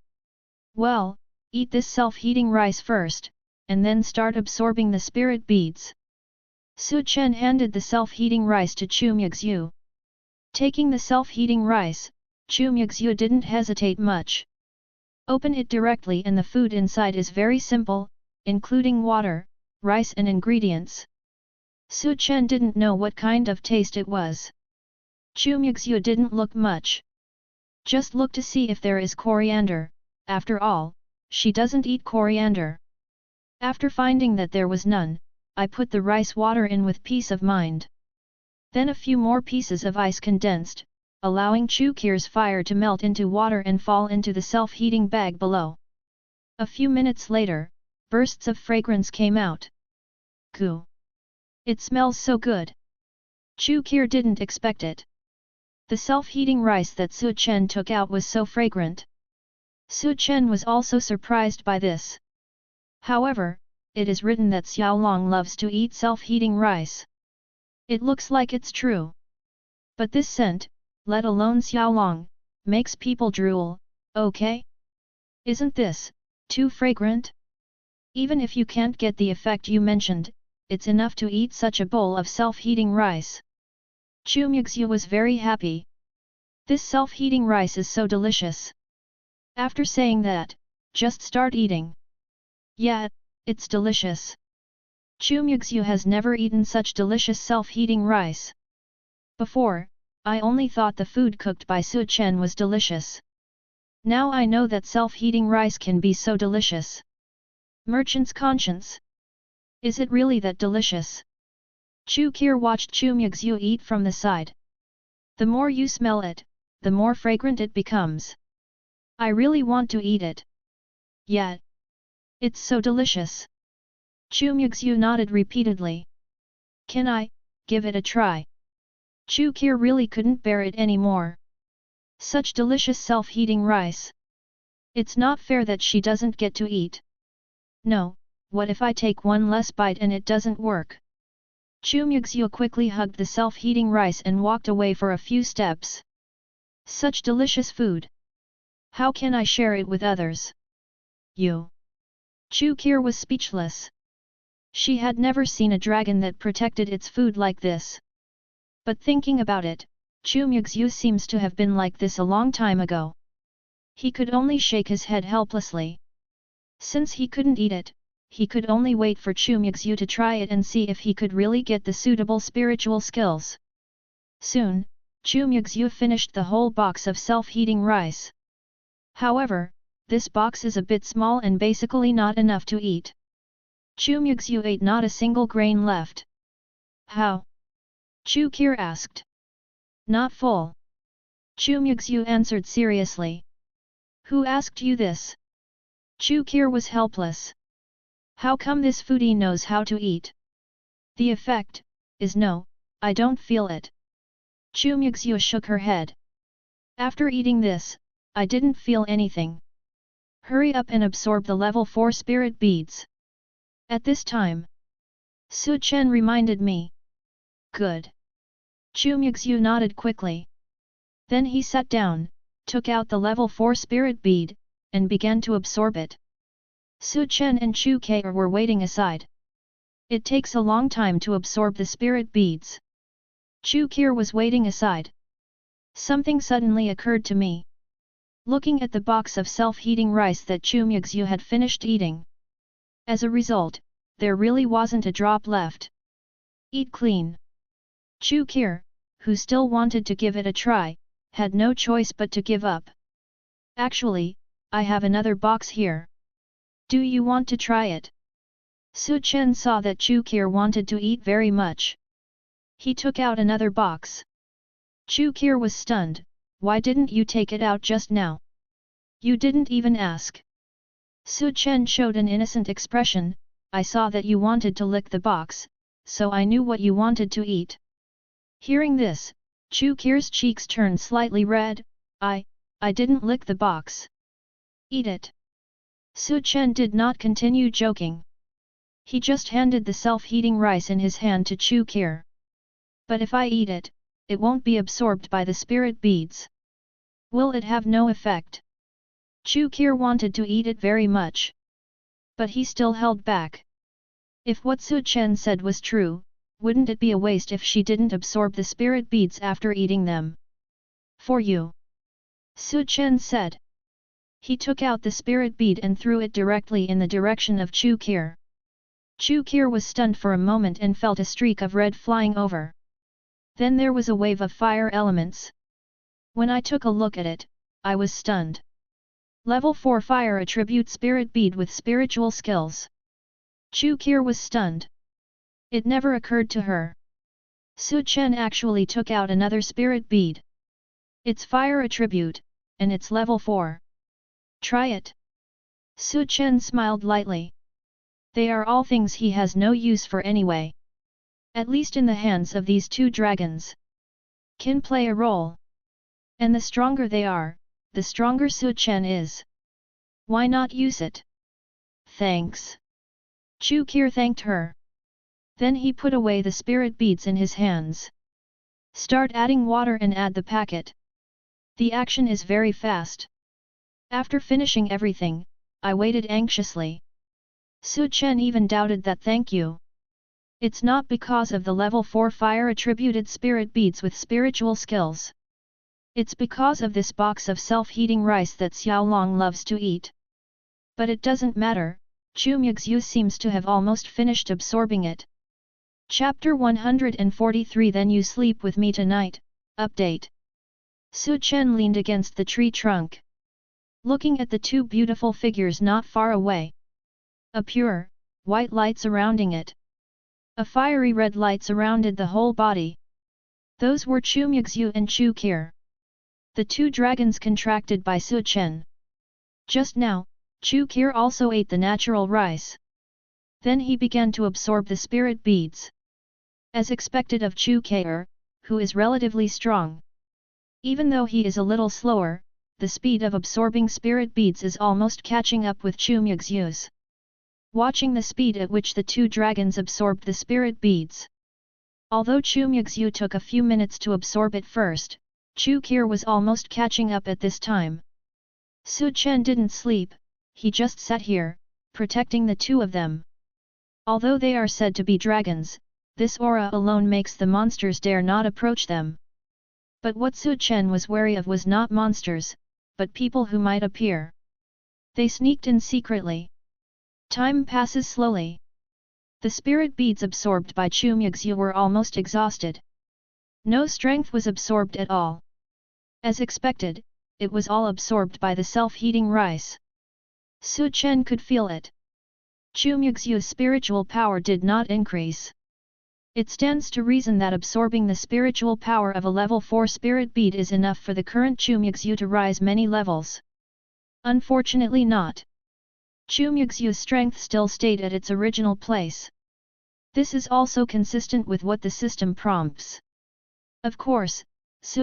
Well, eat this self-heating rice first, and then start absorbing the spirit beads. Chen handed the self-heating rice to Chu Muxue. Taking the self-heating rice, Chu Muxue didn't hesitate much. Open it directly and the food inside is very simple, including water, rice and ingredients. Chen didn't know what kind of taste it was. Chu Muxue didn't look much. Just look to see if there is coriander, after all, she doesn't eat coriander. After finding that there was none, I put the rice water in with peace of mind. Then a few more pieces of ice condensed, allowing Chu Qir's fire to melt into water and fall into the self-heating bag below. A few minutes later, bursts of fragrance came out. Goo! It smells so good. Chu Qir didn't expect it. The self-heating rice that Chen took out was so fragrant. Chen was also surprised by this. However, it is written that Xiaolong loves to eat self-heating rice. It looks like it's true. But this scent, let alone Xiaolong, makes people drool, okay? Isn't this too fragrant? Even if you can't get the effect you mentioned, it's enough to eat such a bowl of self-heating rice. Chu Muxue was very happy. This self-heating rice is so delicious. After saying that, just start eating. Yeah, it's delicious. Chu Muxue has never eaten such delicious self-heating rice. Before, I only thought the food cooked by Chen was delicious. Now I know that self-heating rice can be so delicious. Merchant's conscience. Is it really that delicious? Chu Qir watched Chu Muxue eat from the side. The more you smell it, the more fragrant it becomes. I really want to eat it. Yeah. It's so delicious. Chu Muxue nodded repeatedly. Can I give it a try? Chu Qir really couldn't bear it anymore. Such delicious self-heating rice. It's not fair that she doesn't get to eat. No, what if I take one less bite and it doesn't work? Chu Muxue quickly hugged the self-heating rice and walked away for a few steps. Such delicious food. How can I share it with others? You. Chu Qir was speechless. She had never seen a dragon that protected its food like this. But thinking about it, Chu Muxue seems to have been like this a long time ago. He could only shake his head helplessly. Since he couldn't eat it, he could only wait for Chu Muxue to try it and see if he could really get the suitable spiritual skills. Soon, Chu Muxue finished the whole box of self-heating rice. However, this box is a bit small and basically not enough to eat. Chu Muxue ate not a single grain left. How? Chu Qi asked. Not full. Chu Muxue answered seriously. Who asked you this? Chu Qi was helpless. How come this foodie knows how to eat? The effect is no, I don't feel it. Chu Muxue shook her head. After eating this, I didn't feel anything. Hurry up and absorb the level 4 spirit beads. At this time, Chen reminded me. Good. Chu Muxue nodded quickly. Then he sat down, took out the level 4 spirit bead, and began to absorb it. Chen and Chu Qi were waiting aside. It takes a long time to absorb the spirit beads. Chu Qi was waiting aside. Something suddenly occurred to me. Looking at the box of self-heating rice that Chu Muxue had finished eating. As a result, there really wasn't a drop left. Eat clean. Chu Qi, who still wanted to give it a try, had no choice but to give up. Actually, I have another box here. Do you want to try it? Chen saw that Chu Qi wanted to eat very much. He took out another box. Chu Qi was stunned. Why didn't you take it out just now? You didn't even ask. Chen showed an innocent expression. I saw that you wanted to lick the box, so I knew what you wanted to eat. Hearing this, Chu Qi's cheeks turned slightly red. I didn't lick the box. Eat it. Chen did not continue joking. He just handed the self-heating rice in his hand to Chu Qi. But if I eat it, it won't be absorbed by the spirit beads. Will it have no effect? Chu Qi wanted to eat it very much. But he still held back. If what Chen said was true, wouldn't it be a waste if she didn't absorb the spirit beads after eating them? For you. Chen said. He took out the spirit bead and threw it directly in the direction of Chu Qi. Chu Qi was stunned for a moment and felt a streak of red flying over. Then there was a wave of fire elements. When I took a look at it, I was stunned. Level 4 Fire Attribute Spirit Bead with Spiritual Skills. Chu Qi was stunned. It never occurred to her. Chen actually took out another spirit bead. It's Fire Attribute, and it's level 4. Try it. Chen smiled lightly. They are all things he has no use for anyway. At least in the hands of these two dragons. Can play a role. And the stronger they are, the stronger Chen is. Why not use it? Thanks. Chu Qi thanked her. Then he put away the spirit beads in his hands. Start adding water and add the packet. The action is very fast. After finishing everything, I waited anxiously. Chen even doubted that thank you. It's not because of the level 4 fire attributed spirit beads with spiritual skills. It's because of this box of self-heating rice that Xiaolong loves to eat. But it doesn't matter, Chu Muxue seems to have almost finished absorbing it. Chapter 143 Then you sleep with me tonight, update. Chen leaned against the tree trunk. Looking at the two beautiful figures not far away. A pure, white light surrounding it. A fiery red light surrounded the whole body. Those were Chu Muxue and Chu Qi. The two dragons contracted by Chen. Just now, Chu Qi also ate the natural rice. Then he began to absorb the spirit beads. As expected of Chu Qi, who is relatively strong. Even though he is a little slower, the speed of absorbing spirit beads is almost catching up with Chu Muxue's. Watching the speed at which the two dragons absorbed the spirit beads. Although Chu Muxue took a few minutes to absorb it first, Chu Qi was almost catching up at this time. Chen didn't sleep, he just sat here, protecting the two of them. Although they are said to be dragons, this aura alone makes the monsters dare not approach them. But what Chen was wary of was not monsters, but people who might appear. They sneaked in secretly. Time passes slowly. The spirit beads absorbed by Chu Muxue were almost exhausted. No strength was absorbed at all. As expected, it was all absorbed by the self-heating rice. Chen could feel it. Chu Muxue's spiritual power did not increase. It stands to reason that absorbing the spiritual power of a level 4 spirit bead is enough for the current Chu Muxue to rise many levels. Unfortunately not. Chu Muxue's strength still stayed at its original place. This is also consistent with what the system prompts. Of course,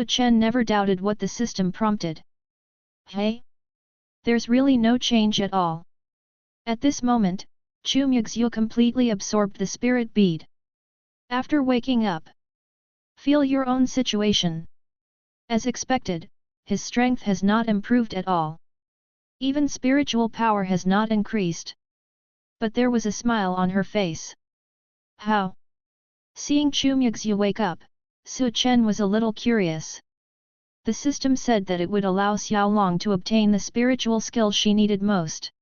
Chen never doubted what the system prompted. Hey? There's really no change at all. At this moment, Chu Muxue completely absorbed the spirit bead. After waking up, feel your own situation. As expected, his strength has not improved at all. Even spiritual power has not increased. But there was a smile on her face. How? Seeing Chu Muxue wake up, Chen was a little curious. The system said that it would allow Xiaolong to obtain the spiritual skill she needed most.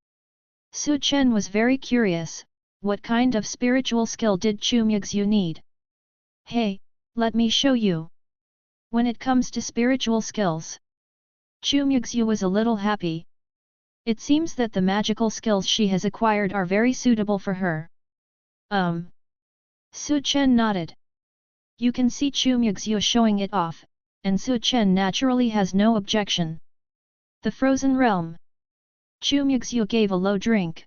Chen was very curious, what kind of spiritual skill did Chu Muxue need? Hey, let me show you. When it comes to spiritual skills, Chu Muxue was a little happy. It seems that the magical skills she has acquired are very suitable for her. Chen nodded. You can see Chu Muxue showing it off, and Chen naturally has no objection. The frozen realm. Chu Muxue gave a low drink.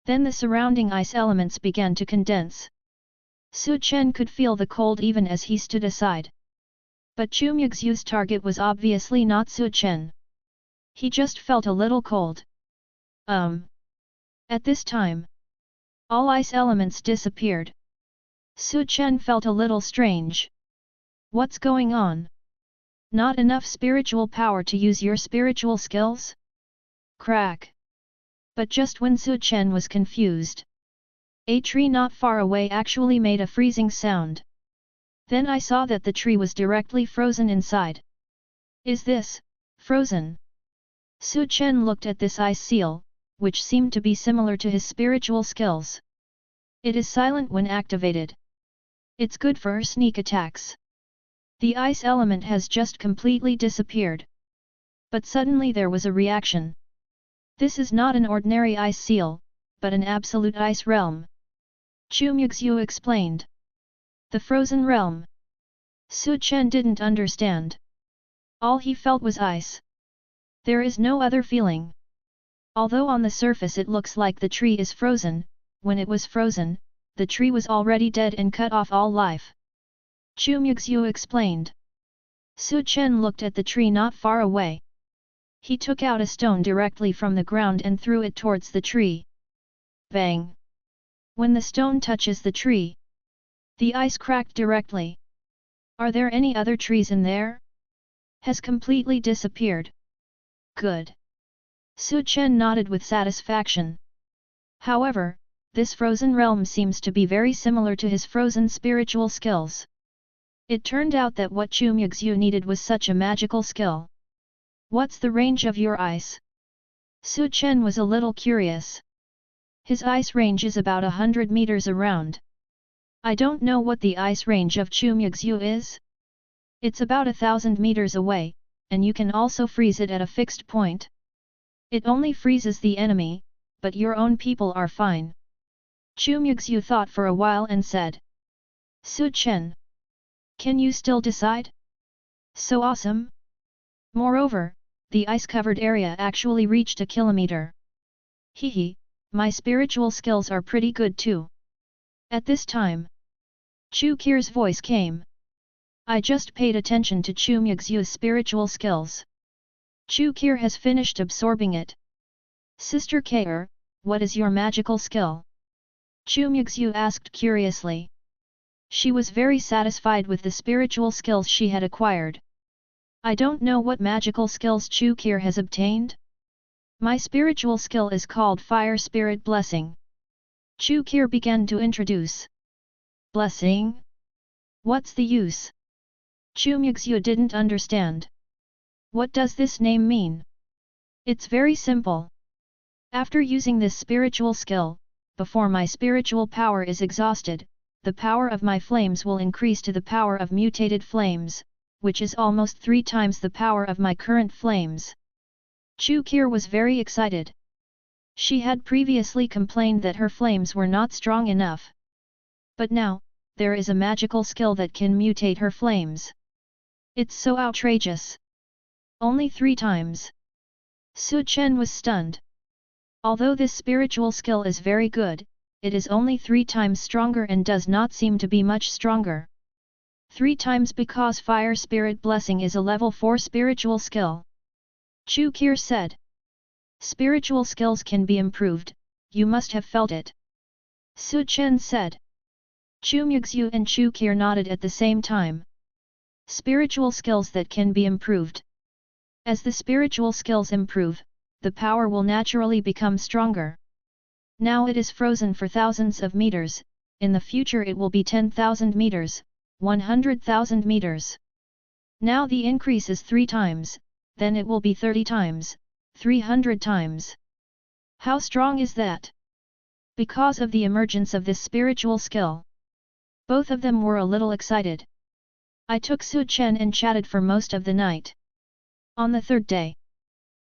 Then the surrounding ice elements began to condense. Chen could feel the cold even as he stood aside. But Chu Muxue's target was obviously not Chen. He just felt a little cold. At this time, all ice elements disappeared. Chen felt a little strange. What's going on? Not enough spiritual power to use your spiritual skills? Crack. But just when Chen was confused, a tree not far away actually made a freezing sound. Then I saw that the tree was directly frozen inside. Is this frozen? Chen looked at this ice seal, which seemed to be similar to his spiritual skills. It is silent when activated. It's good for her sneak attacks. The ice element has just completely disappeared. But suddenly there was a reaction. This is not an ordinary ice seal, but an absolute ice realm. Chu Muxue explained. The frozen realm. Chen didn't understand. All he felt was ice. There is no other feeling. Although on the surface it looks like the tree is frozen, when it was frozen, the tree was already dead and cut off all life. Chu Muxue explained. Chen looked at the tree not far away. He took out a stone directly from the ground and threw it towards the tree. Bang! When the stone touches the tree, the ice cracked directly. Are there any other trees in there? Has completely disappeared. Good. Chen nodded with satisfaction. However, this frozen realm seems to be very similar to his frozen spiritual skills. It turned out that what Chu Muxue needed was such a magical skill. What's the range of your ice? Chen was a little curious. His ice range is about 100 meters around. I don't know what the ice range of Chu Muxue is. It's about 1,000 meters away, and you can also freeze it at a fixed point. It only freezes the enemy, but your own people are fine. Chu Muxue thought for a while and said. Chen. Can you still decide? So awesome! Moreover, the ice-covered area actually reached a kilometer. Hehe, my spiritual skills are pretty good too. At this time, Chu Kir's voice came. I just paid attention to Chu Muxue's spiritual skills. Chu Kir has finished absorbing it. Sister Kir, what is your magical skill? Chu Muxue asked curiously. She was very satisfied with the spiritual skills she had acquired. I don't know what magical skills Chu Kir has obtained. My spiritual skill is called Fire Spirit Blessing. Chu Qir began to introduce. Blessing? What's the use? Chu Muxue didn't understand. What does this name mean? It's very simple. After using this spiritual skill, before my spiritual power is exhausted, the power of my flames will increase to the power of mutated flames, which is almost 3 times the power of my current flames. Chu Qir was very excited. She had previously complained that her flames were not strong enough. But now, there is a magical skill that can mutate her flames. It's so outrageous. Only 3 times. Chen was stunned. Although this spiritual skill is very good, it is only 3 times stronger and does not seem to be much stronger. 3 times because Fire Spirit Blessing is a level 4 spiritual skill. Chu Qir said. Spiritual skills can be improved, you must have felt it. Chen said. Chu Muxue and Chu Qir nodded at the same time. Spiritual skills that can be improved. As the spiritual skills improve, the power will naturally become stronger. Now it is frozen for thousands of meters, in the future it will be 10,000 meters, 100,000 meters. Now the increase is 3 times, then it will be 30 times, 300 times. How strong is that? Because of the emergence of this spiritual skill. Both of them were a little excited. I took Chen and chatted for most of the night. On the 3rd day,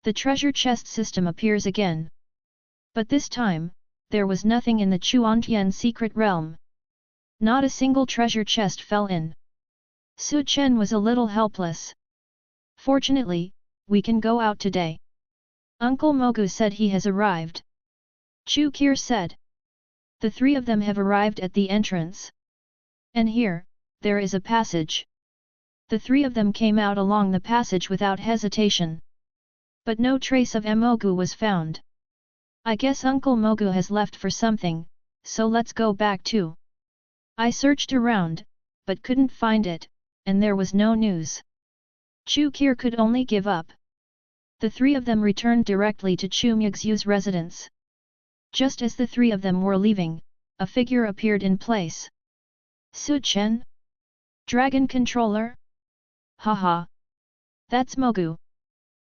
the treasure chest system appears again. But this time, there was nothing in the Chuantian secret realm. Not a single treasure chest fell in. Chen was a little helpless. Fortunately, we can go out today. Uncle Mogu said he has arrived. Chu Qir said. The 3 of them have arrived at the entrance. And here, there is a passage. The 3 of them came out along the passage without hesitation. But no trace of Mogu was found. I guess Uncle Mogu has left for something, so let's go back too. I searched around, but couldn't find it, and there was no news. Chu Qir could only give up. The 3 of them returned directly to Chu Muxue's residence. Just as the 3 of them were leaving, a figure appeared in place. Chen? Dragon Controller? Haha. That's Mogu.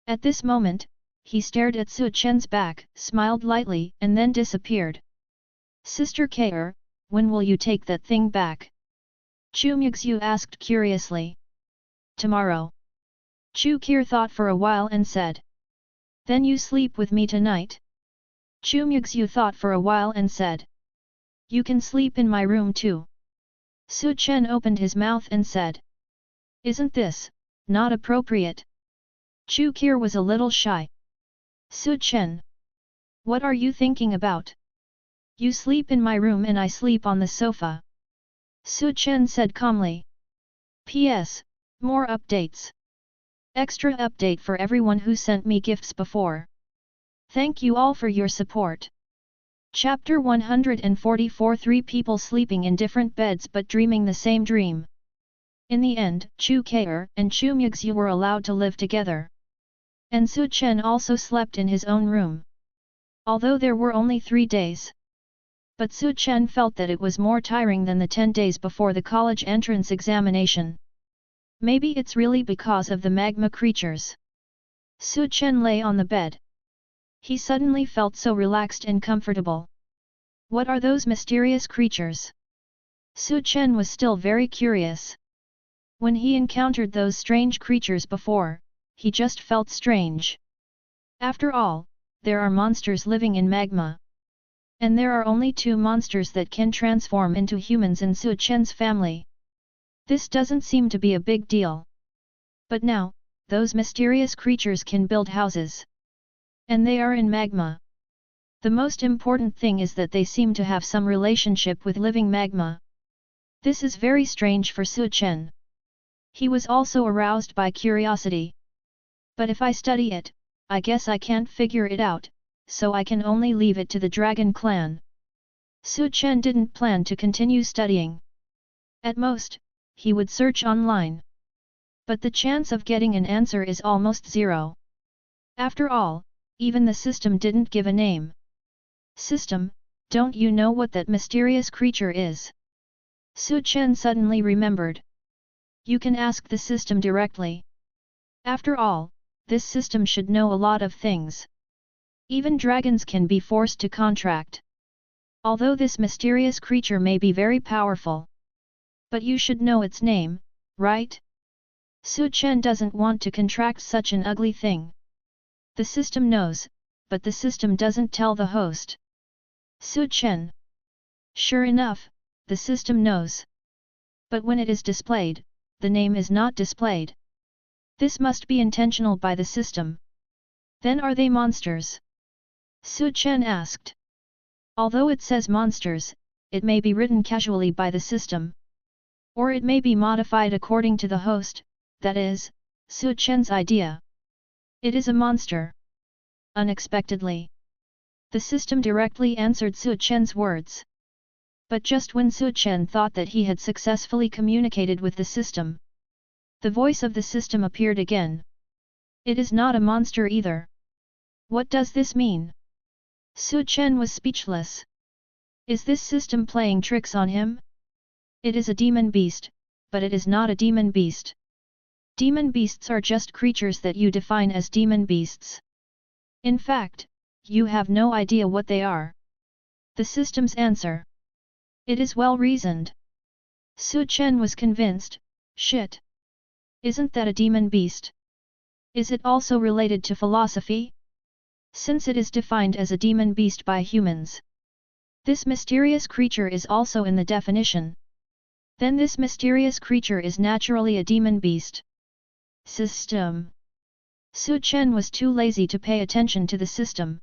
At this moment, he stared at Chen's back, smiled lightly, and then disappeared. Sister Kaer, when will you take that thing back? Chu Muxue asked curiously. Tomorrow. Chu Qir thought for a while and said. Then you sleep with me tonight? Chu Muxue thought for a while and said. You can sleep in my room too. Chen opened his mouth and said. Isn't this not appropriate? Chu Qir was a little shy. Chen. What are you thinking about? You sleep in my room and I sleep on the sofa. Chen said calmly. P.S. More updates. Extra update for everyone who sent me gifts before. Thank you all for your support. Chapter 144 3 people sleeping in different beds but dreaming the same dream. In the end, Chu Kaer and Chu Muxue were allowed to live together. And Chen also slept in his own room. Although there were only 3 days. But Chen felt that it was more tiring than the 10 days before the college entrance examination. Maybe it's really because of the magma creatures. Chen lay on the bed. He suddenly felt so relaxed and comfortable. What are those mysterious creatures? Chen was still very curious. When he encountered those strange creatures before, he just felt strange. After all, there are monsters living in magma. And there are only 2 monsters that can transform into humans in Chen's family. This doesn't seem to be a big deal. But now, those mysterious creatures can build houses. And they are in magma. The most important thing is that they seem to have some relationship with living magma. This is very strange for Chen. He was also aroused by curiosity. But if I study it, I guess I can't figure it out, so I can only leave it to the Dragon Clan. Chen didn't plan to continue studying. At most, he would search online. But the chance of getting an answer is almost 0. After all, even the system didn't give a name. System, Don't you know what that mysterious creature is? Su Chen suddenly remembered. You can ask the system directly. After all, this system should know a lot of things. Even dragons can be forced to contract. Although this mysterious creature may be very powerful. But you should know its name, right? Su Chen doesn't want to contract such an ugly thing. The system knows, but the system doesn't tell the host. Su Chen. Sure enough, the system knows. But when it is displayed, the name is not displayed. This must be intentional by the system. Then are they monsters? Su Chen asked. Although it says monsters, it may be written casually by the system. Or it may be modified according to the host, that is, Su Chen's idea. It is a monster. Unexpectedly. The system directly answered Su Chen's words. But just when Su Chen thought that he had successfully communicated with the system, the voice of the system appeared again. It is not a monster either. What does this mean? Su Chen was speechless. Is this system playing tricks on him? It is a demon beast, but it is not a demon beast. Demon beasts are just creatures that you define as demon beasts. In fact, you have no idea what they are. The system's answer. It is well reasoned. Su Chen was convinced. Shit. Isn't that a demon beast? Is it also related to philosophy? Since it is defined as a demon beast by humans. This mysterious creature is also in the definition. Then this mysterious creature is naturally a demon beast. System. Su Chen was too lazy to pay attention to the system.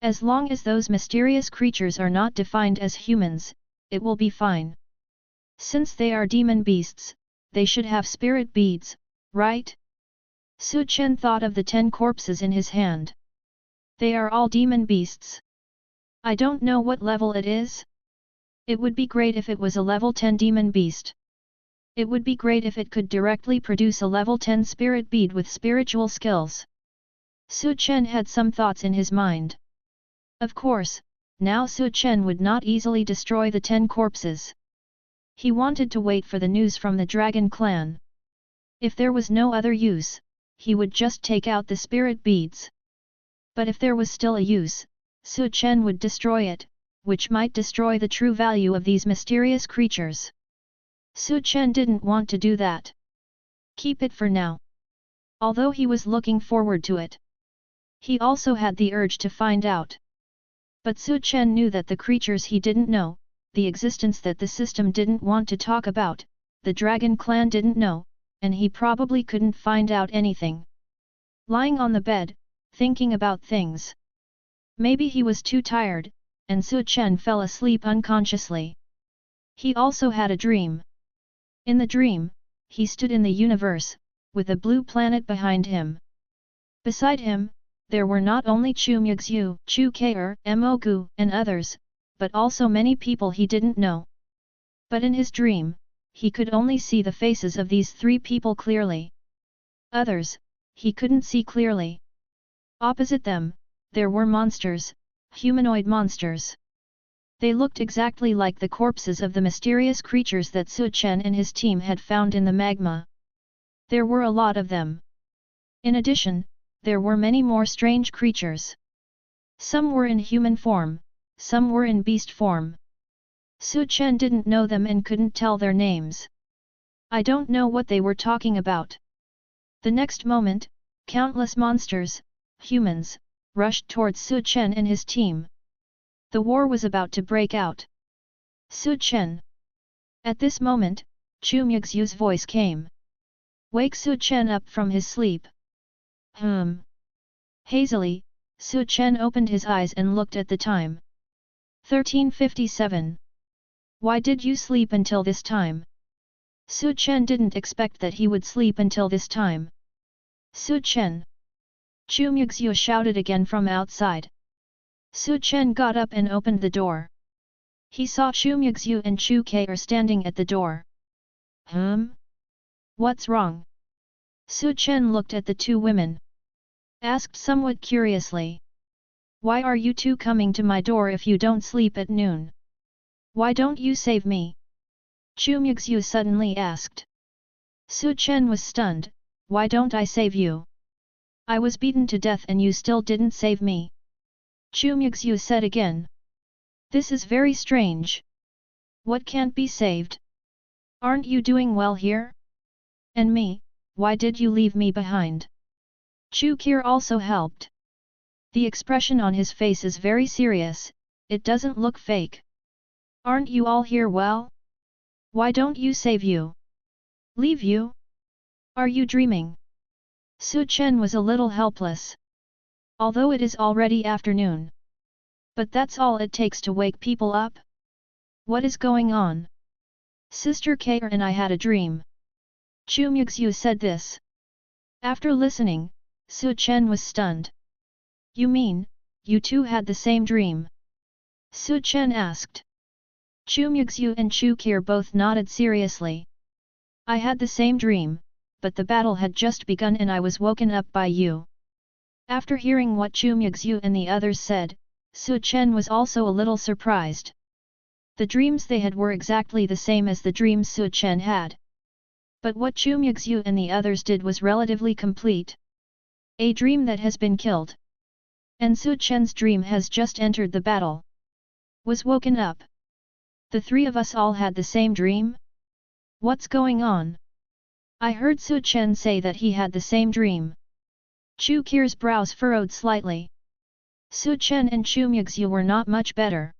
As long as those mysterious creatures are not defined as humans, it will be fine. Since they are demon beasts, they should have spirit beads, right? Su Chen thought of the 10 corpses in his hand. They are all demon beasts. I don't know what level it is. It would be great if it was a level 10 demon beast. It would be great if it could directly produce a level 10 spirit bead with spiritual skills. Su Chen had some thoughts in his mind. Of course, now Su Chen would not easily destroy the 10 corpses. He wanted to wait for the news from the Dragon Clan. If there was no other use, he would just take out the spirit beads. But if there was still a use, Su Chen would destroy it, which might destroy the true value of these mysterious creatures. Su Chen didn't want to do that. Keep it for now. Although he was looking forward to it, he also had the urge to find out. But Su Chen knew that the creatures he didn't know, the existence that the system didn't want to talk about, the Dragon Clan didn't know, and he probably couldn't find out anything. Lying on the bed, thinking about things. Maybe he was too tired, and Su Chen fell asleep unconsciously. He also had a dream. In the dream, he stood in the universe, with a blue planet behind him. Beside him, there were not only Chu Muxue, Chu K'er, Mo Gu, and others, but also many people he didn't know. But in his dream, he could only see the faces of these 3 people clearly. Others, he couldn't see clearly. Opposite them, there were monsters, humanoid monsters. They looked exactly like the corpses of the mysterious creatures that Su Chen and his team had found in the magma. There were a lot of them. In addition, there were many more strange creatures. Some were in human form, some were in beast form. Su Chen didn't know them and couldn't tell their names. I don't know what they were talking about. The next moment, countless monsters, humans, rushed towards Su Chen and his team. The war was about to break out. Su Chen. At this moment, Chu Muxue's voice came. Wake Su Chen up from his sleep. Hazily, Su Chen opened his eyes and looked at the time. 13:57. Why did you sleep until this time? Su Chen didn't expect that he would sleep until this time. Su Chen. Chu Muxue shouted again from outside. Su Chen got up and opened the door. He saw Chu Muxue and Chu K'er standing at the door. What's wrong? Su Chen looked at the 2 women. Asked somewhat curiously. Why are you two coming to my door if you don't sleep at noon? Why don't you save me? Chu Muxue suddenly asked. Su Chen was stunned. Why don't I save you? I was beaten to death and you still didn't save me. Chu Muxue said again. This is very strange. What can't be saved? Aren't you doing well here? And me, why did you leave me behind? Chu Qir also helped. The expression on his face is very serious, it doesn't look fake. Aren't you all here well? Why don't you save you? Leave you? Are you dreaming? Su Chen was a little helpless. Although it is already afternoon. But that's all it takes to wake people up? What is going on? Sister Kair and I had a dream. Chu Muxue said this. After listening, Su Chen was stunned. You mean, you two had the same dream? Su Chen asked. Chu Muxue and Chu Qir both nodded seriously. I had the same dream, but the battle had just begun and I was woken up by you. After hearing what Chu Muxue and the others said, Su Chen was also a little surprised. The dreams they had were exactly the same as the dreams Su Chen had. But what Chu Muxue and the others did was relatively complete. A dream that has been killed. And Su Chen's dream has just entered the battle. Was woken up. The three of us all had the same dream? What's going on? I heard Su Chen say that he had the same dream. Chu Qir's brows furrowed slightly. Su Chen and Chu Muxue were not much better.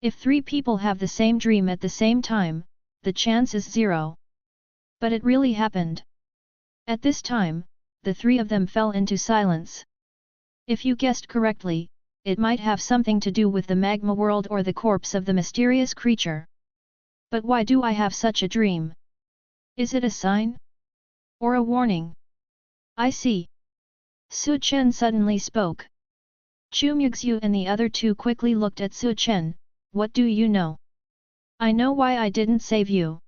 If three people have the same dream at the same time, the chance is 0. But it really happened. At this time, the three of them fell into silence. If you guessed correctly, it might have something to do with the magma world or the corpse of the mysterious creature. But why do I have such a dream? Is it a sign? Or a warning? I see. Su Chen suddenly spoke. Chu Muxue and the other two quickly looked at Su Chen. What do you know? I know why I didn't save you.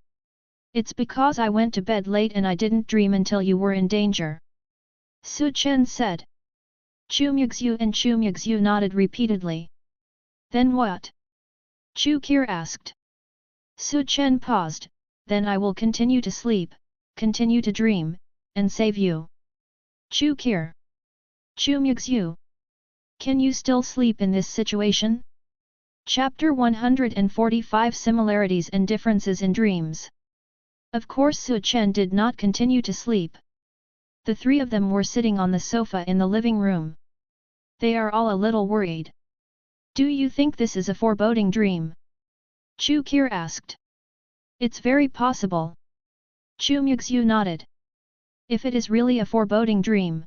It's because I went to bed late and I didn't dream until you were in danger. Su Chen said. Chu Muxue and Chu Muxue nodded repeatedly. Then what? Chu Qir asked. Su Chen paused, then I will continue to sleep, continue to dream, and save you. Chu Qir. Chu Muxue. Can you still sleep in this situation? Chapter 145 Similarities and Differences in Dreams. Of course Su Chen did not continue to sleep. The three of them were sitting on the sofa in the living room. They are all a little worried. Do you think this is a foreboding dream? Chu Qir asked. It's very possible. Chu Muxue nodded. If it is really a foreboding dream,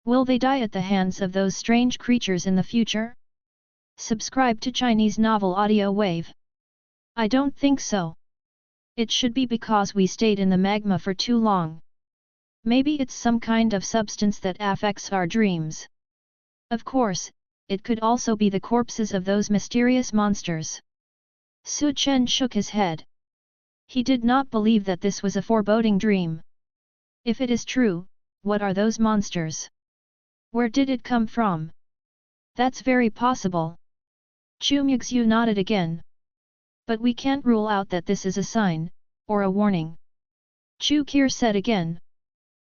will they die at the hands of those strange creatures in the future? Subscribe to Chinese Novel Audio Wave. I don't think so. It should be because we stayed in the magma for too long. Maybe it's some kind of substance that affects our dreams. Of course, it could also be the corpses of those mysterious monsters. Su Chen shook his head. He did not believe that this was a foreboding dream. If it is true, what are those monsters? Where did it come from? That's very possible. Chu Muxue nodded again. But we can't rule out that this is a sign, or a warning. Chu Qir said again.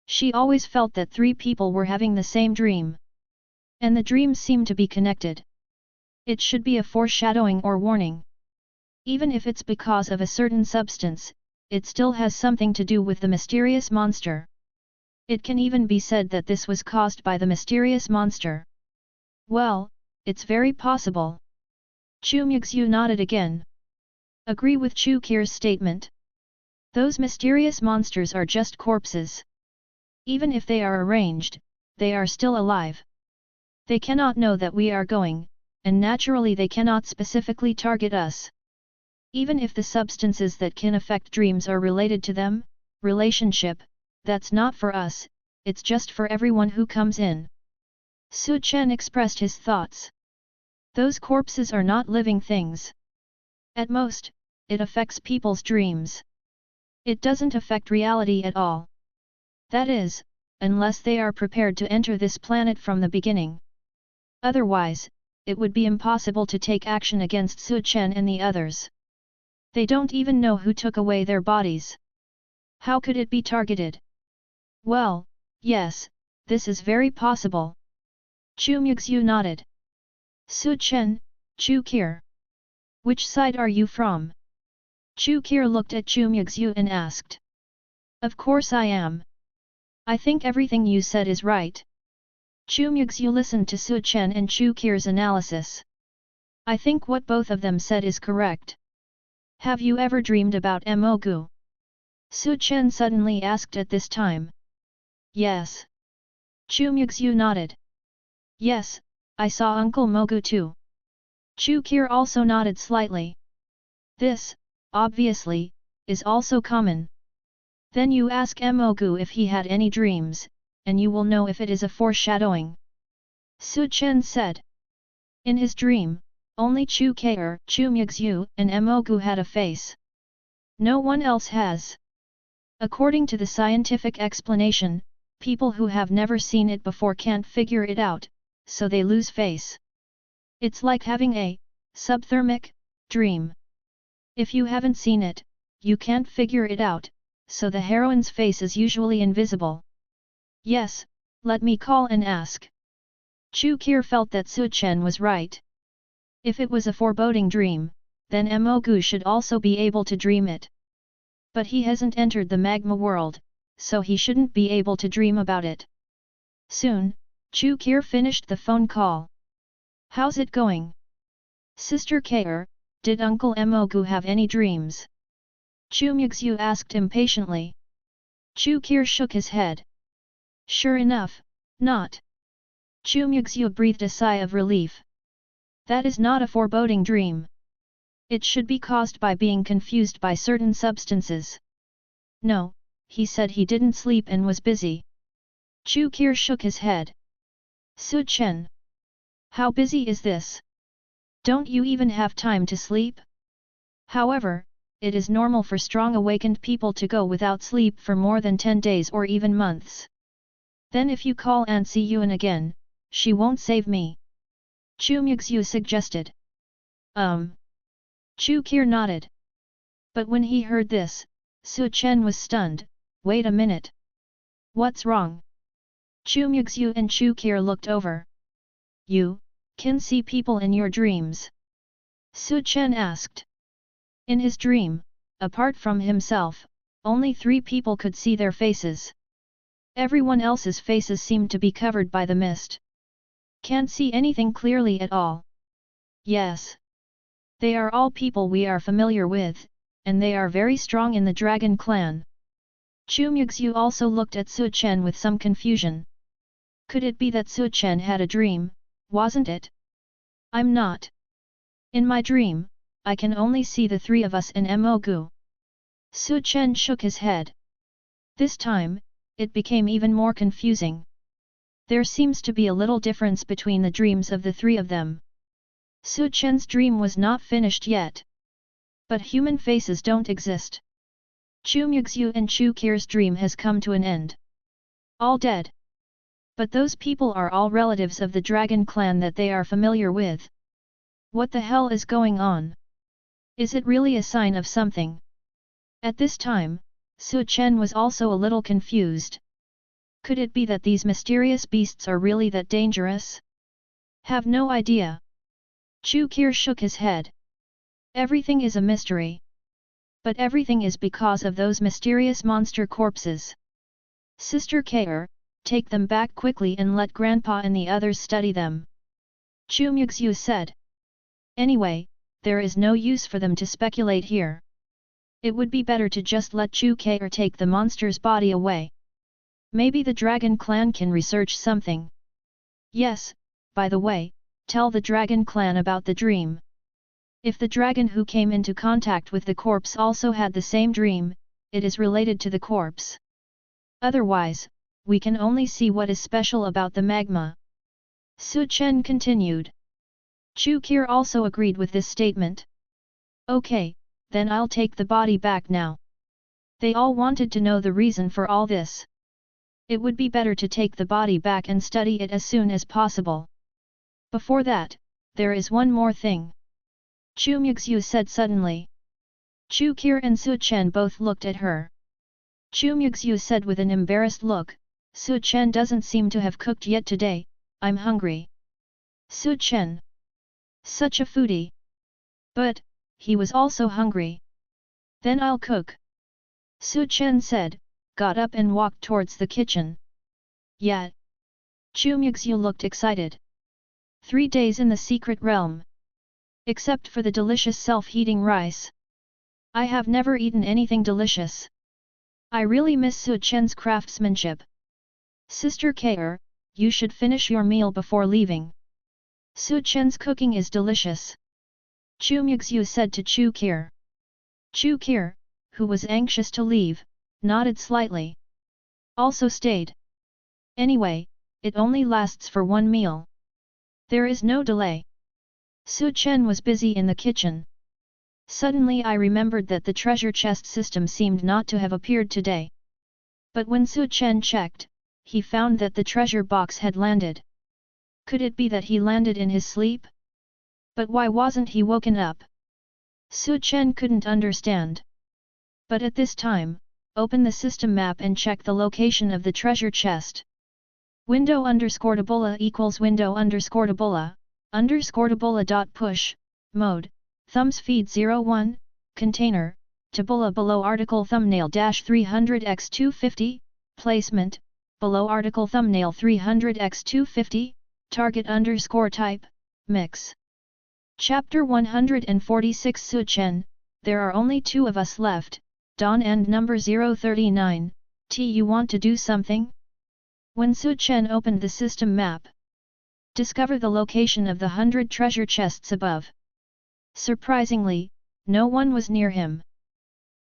She always felt that three people were having the same dream. And the dreams seem to be connected. It should be a foreshadowing or warning. Even if it's because of a certain substance, it still has something to do with the mysterious monster. It can even be said that this was caused by the mysterious monster. Well, it's very possible. Chu Muxue nodded again. Agree with Chu Qir's statement. Those mysterious monsters are just corpses. Even if they are arranged, they are still alive. They cannot know that we are going, and naturally they cannot specifically target us. Even if the substances that can affect dreams are related to them, relationship, that's not for us, it's just for everyone who comes in. Su Chen expressed his thoughts. Those corpses are not living things. At most, it affects people's dreams. It doesn't affect reality at all. That is, unless they are prepared to enter this planet from the beginning. Otherwise, it would be impossible to take action against Su Chen and the others. They don't even know who took away their bodies. How could it be targeted? Well, yes, this is very possible. Chu Muxue nodded. Su Chen, Chu Qir. Which side are you from? Chu Qir looked at Chu Muxue and asked. Of course I am. I think everything you said is right. Chu Muxue listened to Su Chen and Chu Qir's analysis. I think what both of them said is correct. Have you ever dreamed about Mogu? Su Chen suddenly asked at this time. Yes. Chu Muxue nodded. Yes, I saw Uncle Mogu too. Chu Qir also nodded slightly. This, obviously, is also common. Then you ask Mogu if he had any dreams, and you will know if it is a foreshadowing. Su Chen said. In his dream, only Chu Qir, Chu Muxue, and Mogu had a face. No one else has. According to the scientific explanation, people who have never seen it before can't figure it out, so they lose face. It's like having a subthermic dream. If you haven't seen it, you can't figure it out, so the heroine's face is usually invisible. Yes, let me call and ask. Chu Qir felt that Su Chen was right. If it was a foreboding dream, then Mogu should also be able to dream it. But he hasn't entered the magma world, so he shouldn't be able to dream about it. Soon, Chu Qir finished the phone call. How's it going? Sister Qir, did Uncle Mogu have any dreams? Chu Muxue asked impatiently. Chu Qir shook his head. Sure enough, not. Chu Muxue breathed a sigh of relief. That is not a foreboding dream. It should be caused by being confused by certain substances. No, he said he didn't sleep and was busy. Chu Qir shook his head. Su Chen. How busy is this? Don't you even have time to sleep? However, it is normal for strong awakened people to go without sleep for more than 10 days or even months. Then if you call Aunt Si Yuan again, she won't save me. Chu Muxue suggested. Chu Qir nodded. But when he heard this, Su Chen was stunned. Wait a minute. What's wrong? Chu Muxue and Chu Qir looked over. You can see people in your dreams? Su Chen asked. In his dream, apart from himself, only 3 people could see their faces. Everyone else's faces seemed to be covered by the mist. Can't see anything clearly at all. Yes. They are all people we are familiar with, and they are very strong in the Dragon Clan. Chu Muxue also looked at Su Chen with some confusion. Could it be that Su Chen had a dream, wasn't it? I'm not. In my dream, I can only see the 3 of us and Mogu. Su Chen shook his head. This time, it became even more confusing. There seems to be a little difference between the dreams of the 3 of them. Su Chen's dream was not finished yet. But human faces don't exist. Chu Muxue and Chu Qir's dream has come to an end. All dead. But those people are all relatives of the Dragon Clan that they are familiar with. What the hell is going on? Is it really a sign of something? At this time, Su Chen was also a little confused. Could it be that these mysterious beasts are really that dangerous? Have no idea. Chu Qir shook his head. Everything is a mystery. But everything is because of those mysterious monster corpses. Sister Qir, take them back quickly and let Grandpa and the others study them. Chu Muxue said. Anyway, there is no use for them to speculate here. It would be better to just let Chu Qir take the monster's body away. Maybe the Dragon Clan can research something. Yes, by the way, tell the Dragon Clan about the dream. If the dragon who came into contact with the corpse also had the same dream, it is related to the corpse. Otherwise, we can only see what is special about the magma. Su Chen continued. Chu Qir also agreed with this statement. Okay, then I'll take the body back now. They all wanted to know the reason for all this. It would be better to take the body back and study it as soon as possible. Before that, there is one more thing. Chu Muxue said suddenly. Chu Qir and Su Chen both looked at her. Chu Muxue said with an embarrassed look, Su Chen doesn't seem to have cooked yet today, I'm hungry. Su Chen. Such a foodie. But, he was also hungry. Then I'll cook. Su Chen said, got up and walked towards the kitchen. Yeah. Chu Muxue looked excited. 3 days in the secret realm. Except for the delicious self-heating rice. I have never eaten anything delicious. I really miss Su Chen's craftsmanship. Sister Kair, you should finish your meal before leaving. Su Chen's cooking is delicious. Chu Muxue said to Chu Qir. Chu Qir, who was anxious to leave, nodded slightly. Also stayed. Anyway, it only lasts for 1 meal. There is no delay. Su Chen was busy in the kitchen. Suddenly I remembered that the treasure chest system seemed not to have appeared today. But when Su Chen checked, he found that the treasure box had landed. Could it be that he landed in his sleep? But why wasn't he woken up? Su Chen couldn't understand. But at this time, open the system map and check the location of the treasure chest. Window_tabula equals window_tabula, _tabula dot push, mode, thumbs feed 01, container, tabula below article thumbnail dash 300x250, placement, below article thumbnail 300x250, target _type, mix. Chapter 146 Su Chen, there are only 2 of us left, Dawn and number 039, you want to do something? When Su Chen opened the system map, discover the location of the 100 treasure chests above. Surprisingly, no one was near him.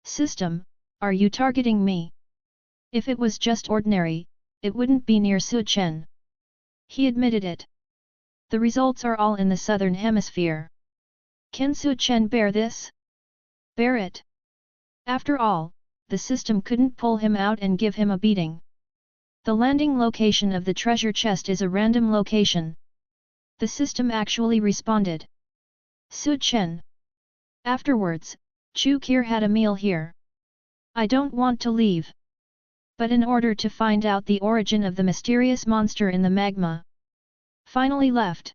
System, are you targeting me? If it was just ordinary, it wouldn't be near Su Chen. He admitted it. The results are all in the southern hemisphere. Can Su Chen bear this? Bear it. After all, the system couldn't pull him out and give him a beating. The landing location of the treasure chest is a random location. The system actually responded. Su Chen. Afterwards, Chu Qir had a meal here. I don't want to leave. But in order to find out the origin of the mysterious monster in the magma. Finally left.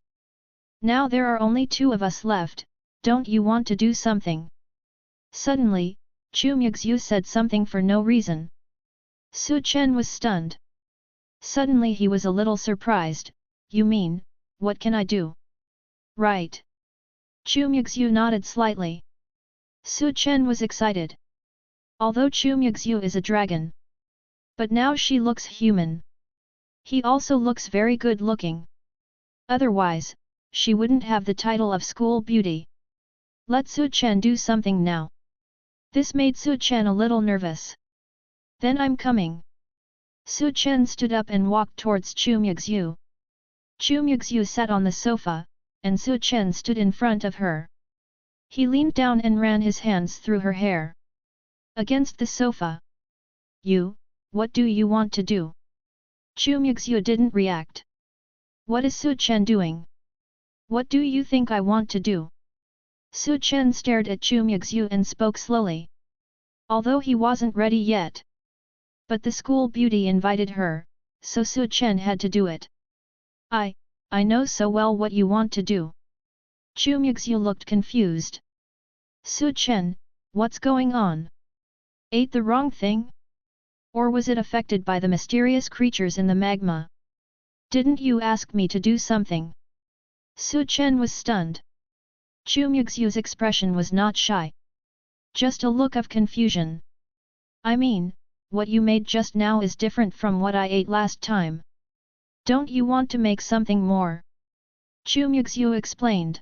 Now there are only 2 of us left, don't you want to do something? Suddenly, Chu Muxue said something for no reason. Su Chen was stunned. Suddenly he was a little surprised, you mean, what can I do? Right. Chu Muxue nodded slightly. Su Chen was excited. Although Chu Muxue is a dragon. But now she looks human. He also looks very good looking. Otherwise, she wouldn't have the title of school beauty. Let Su Chen do something now. This made Su Chen a little nervous. Then I'm coming. Su Chen stood up and walked towards Chu Muxue. Chu Muxue sat on the sofa, and Su Chen stood in front of her. He leaned down and ran his hands through her hair. Against the sofa. What do you want to do? Chu Muxue didn't react. What is Su Chen doing? What do you think I want to do? Su Chen stared at Chu Muxue and spoke slowly. Although he wasn't ready yet. But the school beauty invited her, so Su Chen had to do it. I know so well what you want to do. Chu Muxue looked confused. Su Chen, what's going on? Ate the wrong thing? Or was it affected by the mysterious creatures in the magma? Didn't you ask me to do something? Su Chen was stunned. Chu Muxue's expression was not shy. Just a look of confusion. I mean, what you made just now is different from what I ate last time. Don't you want to make something more? Chu Muxue explained.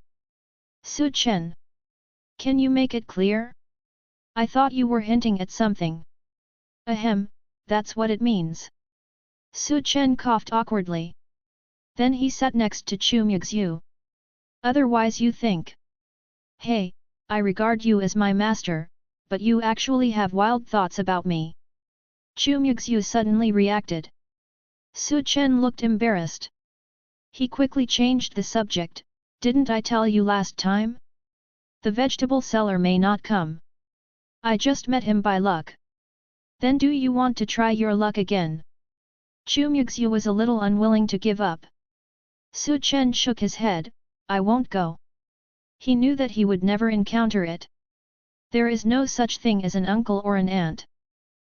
Su Chen. Can you make it clear? I thought you were hinting at something. Ahem, that's what it means. Su Chen coughed awkwardly. Then he sat next to Chu Muxue. Otherwise you think. Hey, I regard you as my master, but you actually have wild thoughts about me. Chu Muxue suddenly reacted. Su Chen looked embarrassed. He quickly changed the subject. Didn't I tell you last time? The vegetable seller may not come. I just met him by luck. Then do you want to try your luck again? Chu Muxue was a little unwilling to give up. Chen shook his head. I won't go. He knew that he would never encounter it. There is no such thing as an uncle or an aunt.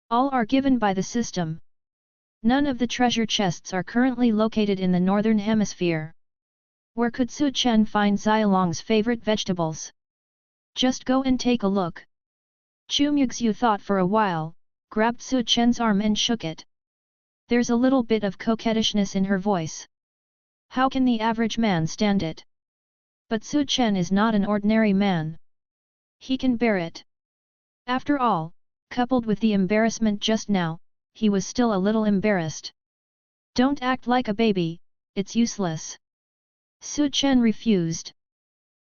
All are given by the system. None of the treasure chests are currently located in the northern hemisphere. Where could Chen find Xiaolong's favorite vegetables? Just go and take a look. Chu Muxue thought for a while, grabbed Chen's arm and shook it. There's a little bit of coquettishness in her voice. How can the average man stand it? But Chen is not an ordinary man. He can bear it. After all, coupled with the embarrassment just now, he was still a little embarrassed. Don't act like a baby, it's useless. Chen refused.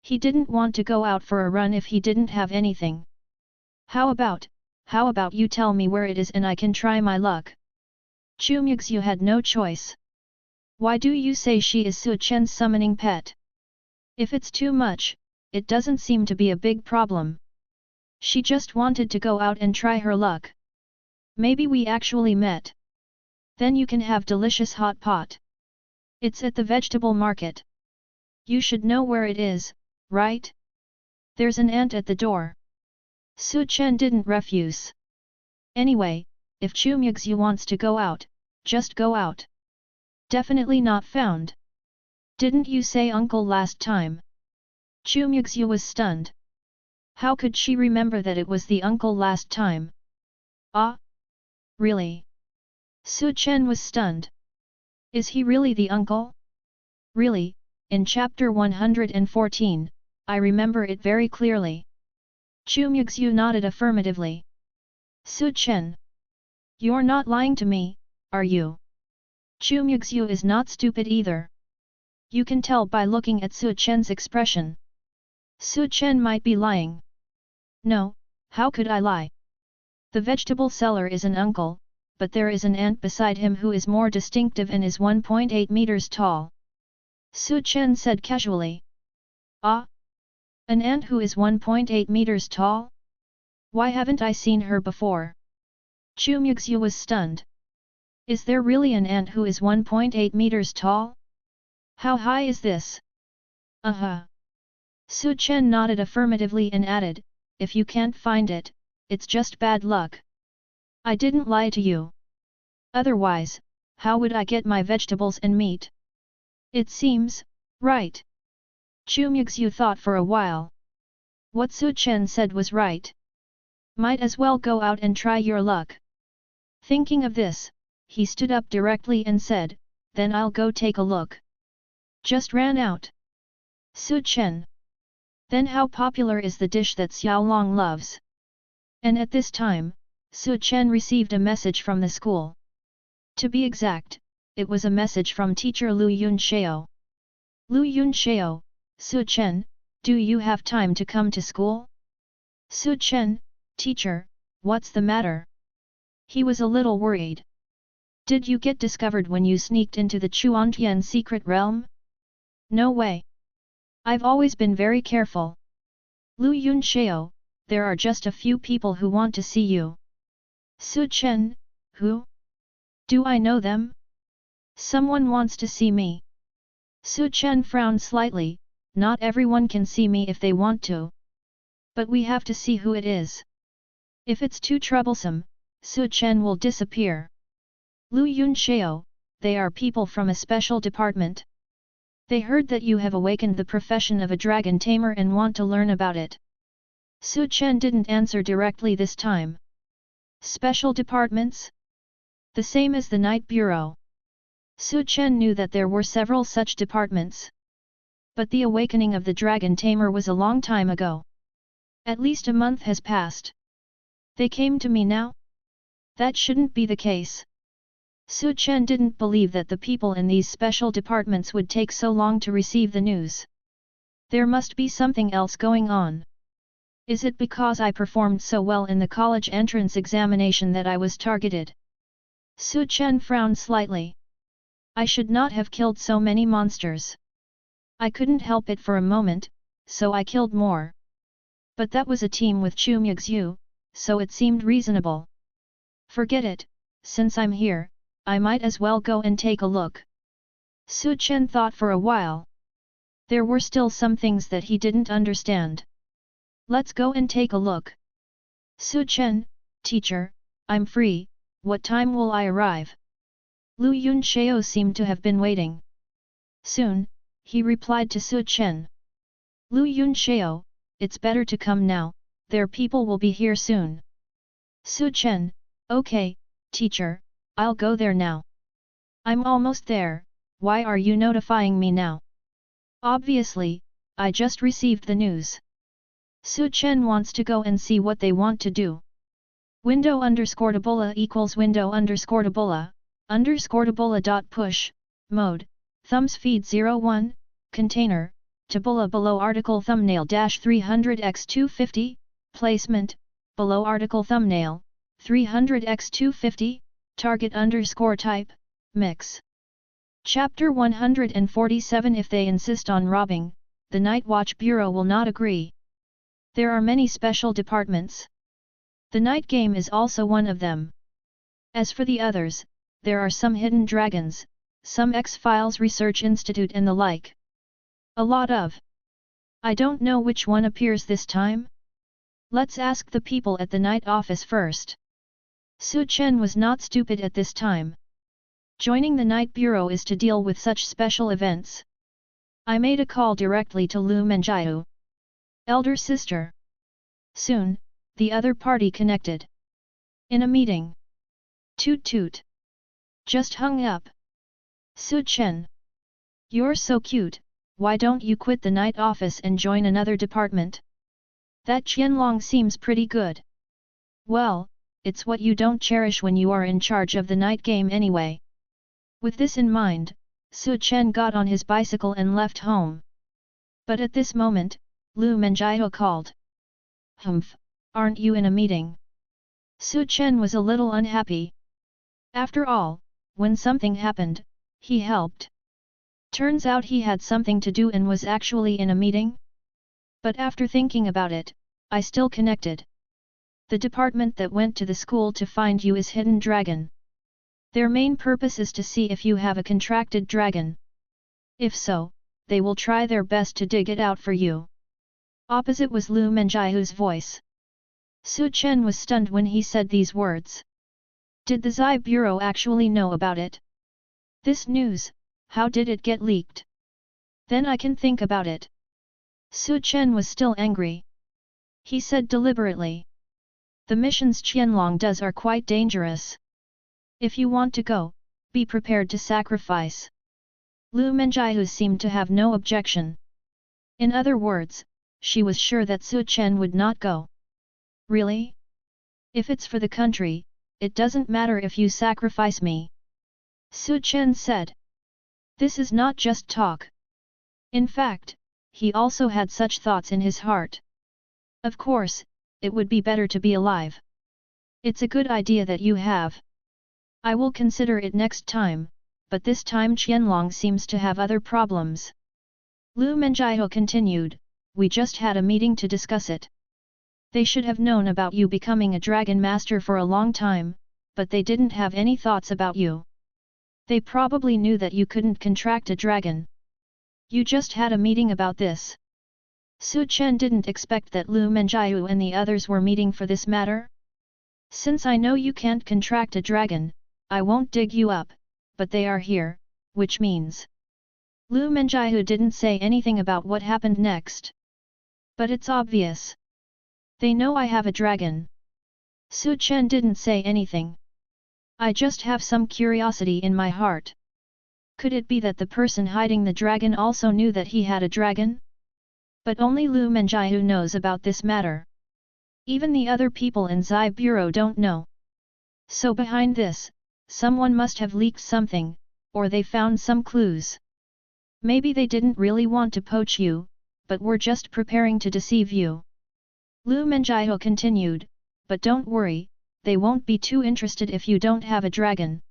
He didn't want to go out for a run if he didn't have anything. How about you tell me where it is and I can try my luck? Chu Muxue had no choice. Why do you say she is Chen's summoning pet? If it's too much, it doesn't seem to be a big problem. She just wanted to go out and try her luck. Maybe we actually met. Then you can have delicious hot pot. It's at the vegetable market. You should know where it is, right? There's an ant at the door. Chen didn't refuse. Anyway, if Chu Muxue wants to go out, just go out. Definitely not found. Didn't you say uncle last time? Chu Muxue was stunned. How could she remember that it was the uncle last time? Ah? Really? Chen was stunned. Is he really the uncle? Really, in chapter 114, I remember it very clearly. Chu Muxue nodded affirmatively. Chen. You're not lying to me, are you? Chu Muxue is not stupid either. You can tell by looking at Chen's expression. Chen might be lying. No, how could I lie? The vegetable seller is an uncle, but there is an ant beside him who is more distinctive and is 1.8 meters tall. Chen said casually. Ah? An ant who is 1.8 meters tall? Why haven't I seen her before? Chu Muxue was stunned. Is there really an ant who is 1.8 meters tall? How high is this? Chen nodded affirmatively and added, if you can't find it, it's just bad luck. I didn't lie to you. Otherwise, how would I get my vegetables and meat? It seems, right. Chu Muxue thought for a while. What Chen said was right. Might as well go out and try your luck. Thinking of this, he stood up directly and said, then I'll go take a look. Just ran out. Chen. Then how popular is the dish that Xiaolong loves? And at this time, Chen received a message from the school. To be exact, it was a message from teacher Lu Yunxiao. Lu Yunxiao, Chen, do you have time to come to school? Chen, teacher, what's the matter? He was a little worried. Did you get discovered when you sneaked into the Chuantian secret realm? No way. I've always been very careful. Lu Yunxiao, there are just a few people who want to see you. Chen, who? Do I know them? Someone wants to see me. Chen frowned slightly, not everyone can see me if they want to. But we have to see who it is. If it's too troublesome, Chen will disappear. Lu Yunxiao, they are people from a special department. They heard that you have awakened the profession of a dragon tamer and want to learn about it. Chen didn't answer directly this time. Special departments? The same as the Night Bureau. Chen knew that there were several such departments. But the awakening of the dragon tamer was a long time ago. At least a month has passed. They came to me now? That shouldn't be the case. Chen didn't believe that the people in these special departments would take so long to receive the news. There must be something else going on. Is it because I performed so well in the college entrance examination that I was targeted? Chen frowned slightly. I should not have killed so many monsters. I couldn't help it for a moment, so I killed more. But that was a team with Chu Muxue, so it seemed reasonable. Forget it, since I'm here, I might as well go and take a look. Su Chen thought for a while. There were still some things that he didn't understand. Let's go and take a look. Su Chen, teacher, I'm free, what time will I arrive? Lu Yunxiao seemed to have been waiting. Soon, he replied to Su Chen. Lu Yunxiao, it's better to come now, their people will be here soon. Su Chen, okay, teacher, I'll go there now. I'm almost there, why are you notifying me now? Obviously, I just received the news. Su Chen wants to go and see what they want to do. Window_tabola equals window_tabola dot push, mode, thumbs feed 01, container, tabola below article thumbnail dash 300x250, placement, below article thumbnail, 300x250, target underscore type, mix. Chapter 147. If they insist on robbing, the Night Watch Bureau will not agree. There are many special departments. The night game is also one of them. As for the others, there are some hidden dragons, some X-Files Research Institute and the like. A lot of. I don't know which one appears this time. Let's ask the people at the night office first. Su Chen was not stupid at this time. Joining the Night Bureau is to deal with such special events. I made a call directly to Lu Menjiu. Elder sister. Soon, the other party connected. In a meeting. Toot toot. Just hung up. Su Chen. You're so cute, why don't you quit the night office and join another department? That Xiaolong seems pretty good. Well, it's what you don't cherish when you are in charge of the night game anyway. With this in mind, Su Chen got on his bicycle and left home. But at this moment, Lu Menjiu called. Humph, aren't you in a meeting? Su Chen was a little unhappy. After all, when something happened, he helped. Turns out he had something to do and was actually in a meeting? But after thinking about it, I still connected. The department that went to the school to find you is Hidden Dragon. Their main purpose is to see if you have a contracted dragon. If so, they will try their best to dig it out for you. Opposite was Lu Menjiu's voice. Su Chen was stunned when he said these words. Did the Zai Bureau actually know about it? This news, how did it get leaked? Then I can think about it. Su Chen was still angry. He said deliberately. The missions Xiaolong does are quite dangerous. If you want to go, be prepared to sacrifice. Lu Menjiu seemed to have no objection. In other words, she was sure that Su Chen would not go. Really? If it's for the country, it doesn't matter if you sacrifice me. Su Chen said. This is not just talk. In fact, he also had such thoughts in his heart. Of course, it would be better to be alive. It's a good idea that you have. I will consider it next time, but this time Xiaolong seems to have other problems. Lu Menjiu continued, we just had a meeting to discuss it. They should have known about you becoming a dragon master for a long time, but they didn't have any thoughts about you. They probably knew that you couldn't contract a dragon. You just had a meeting about this. Su Chen didn't expect that Lu Menjiu and the others were meeting for this matter. Since I know you can't contract a dragon, I won't dig you up, but they are here, which means. Lu Menjiu didn't say anything about what happened next. But it's obvious. They know I have a dragon. Su Chen didn't say anything. I just have some curiosity in my heart. Could it be that the person hiding the dragon also knew that he had a dragon? But only Lu Menjiu knows about this matter. Even the other people in Zai Bureau don't know. So behind this, someone must have leaked something, or they found some clues. Maybe they didn't really want to poach you, but were just preparing to deceive you. Lu Menjiu continued, but don't worry, they won't be too interested if you don't have a dragon.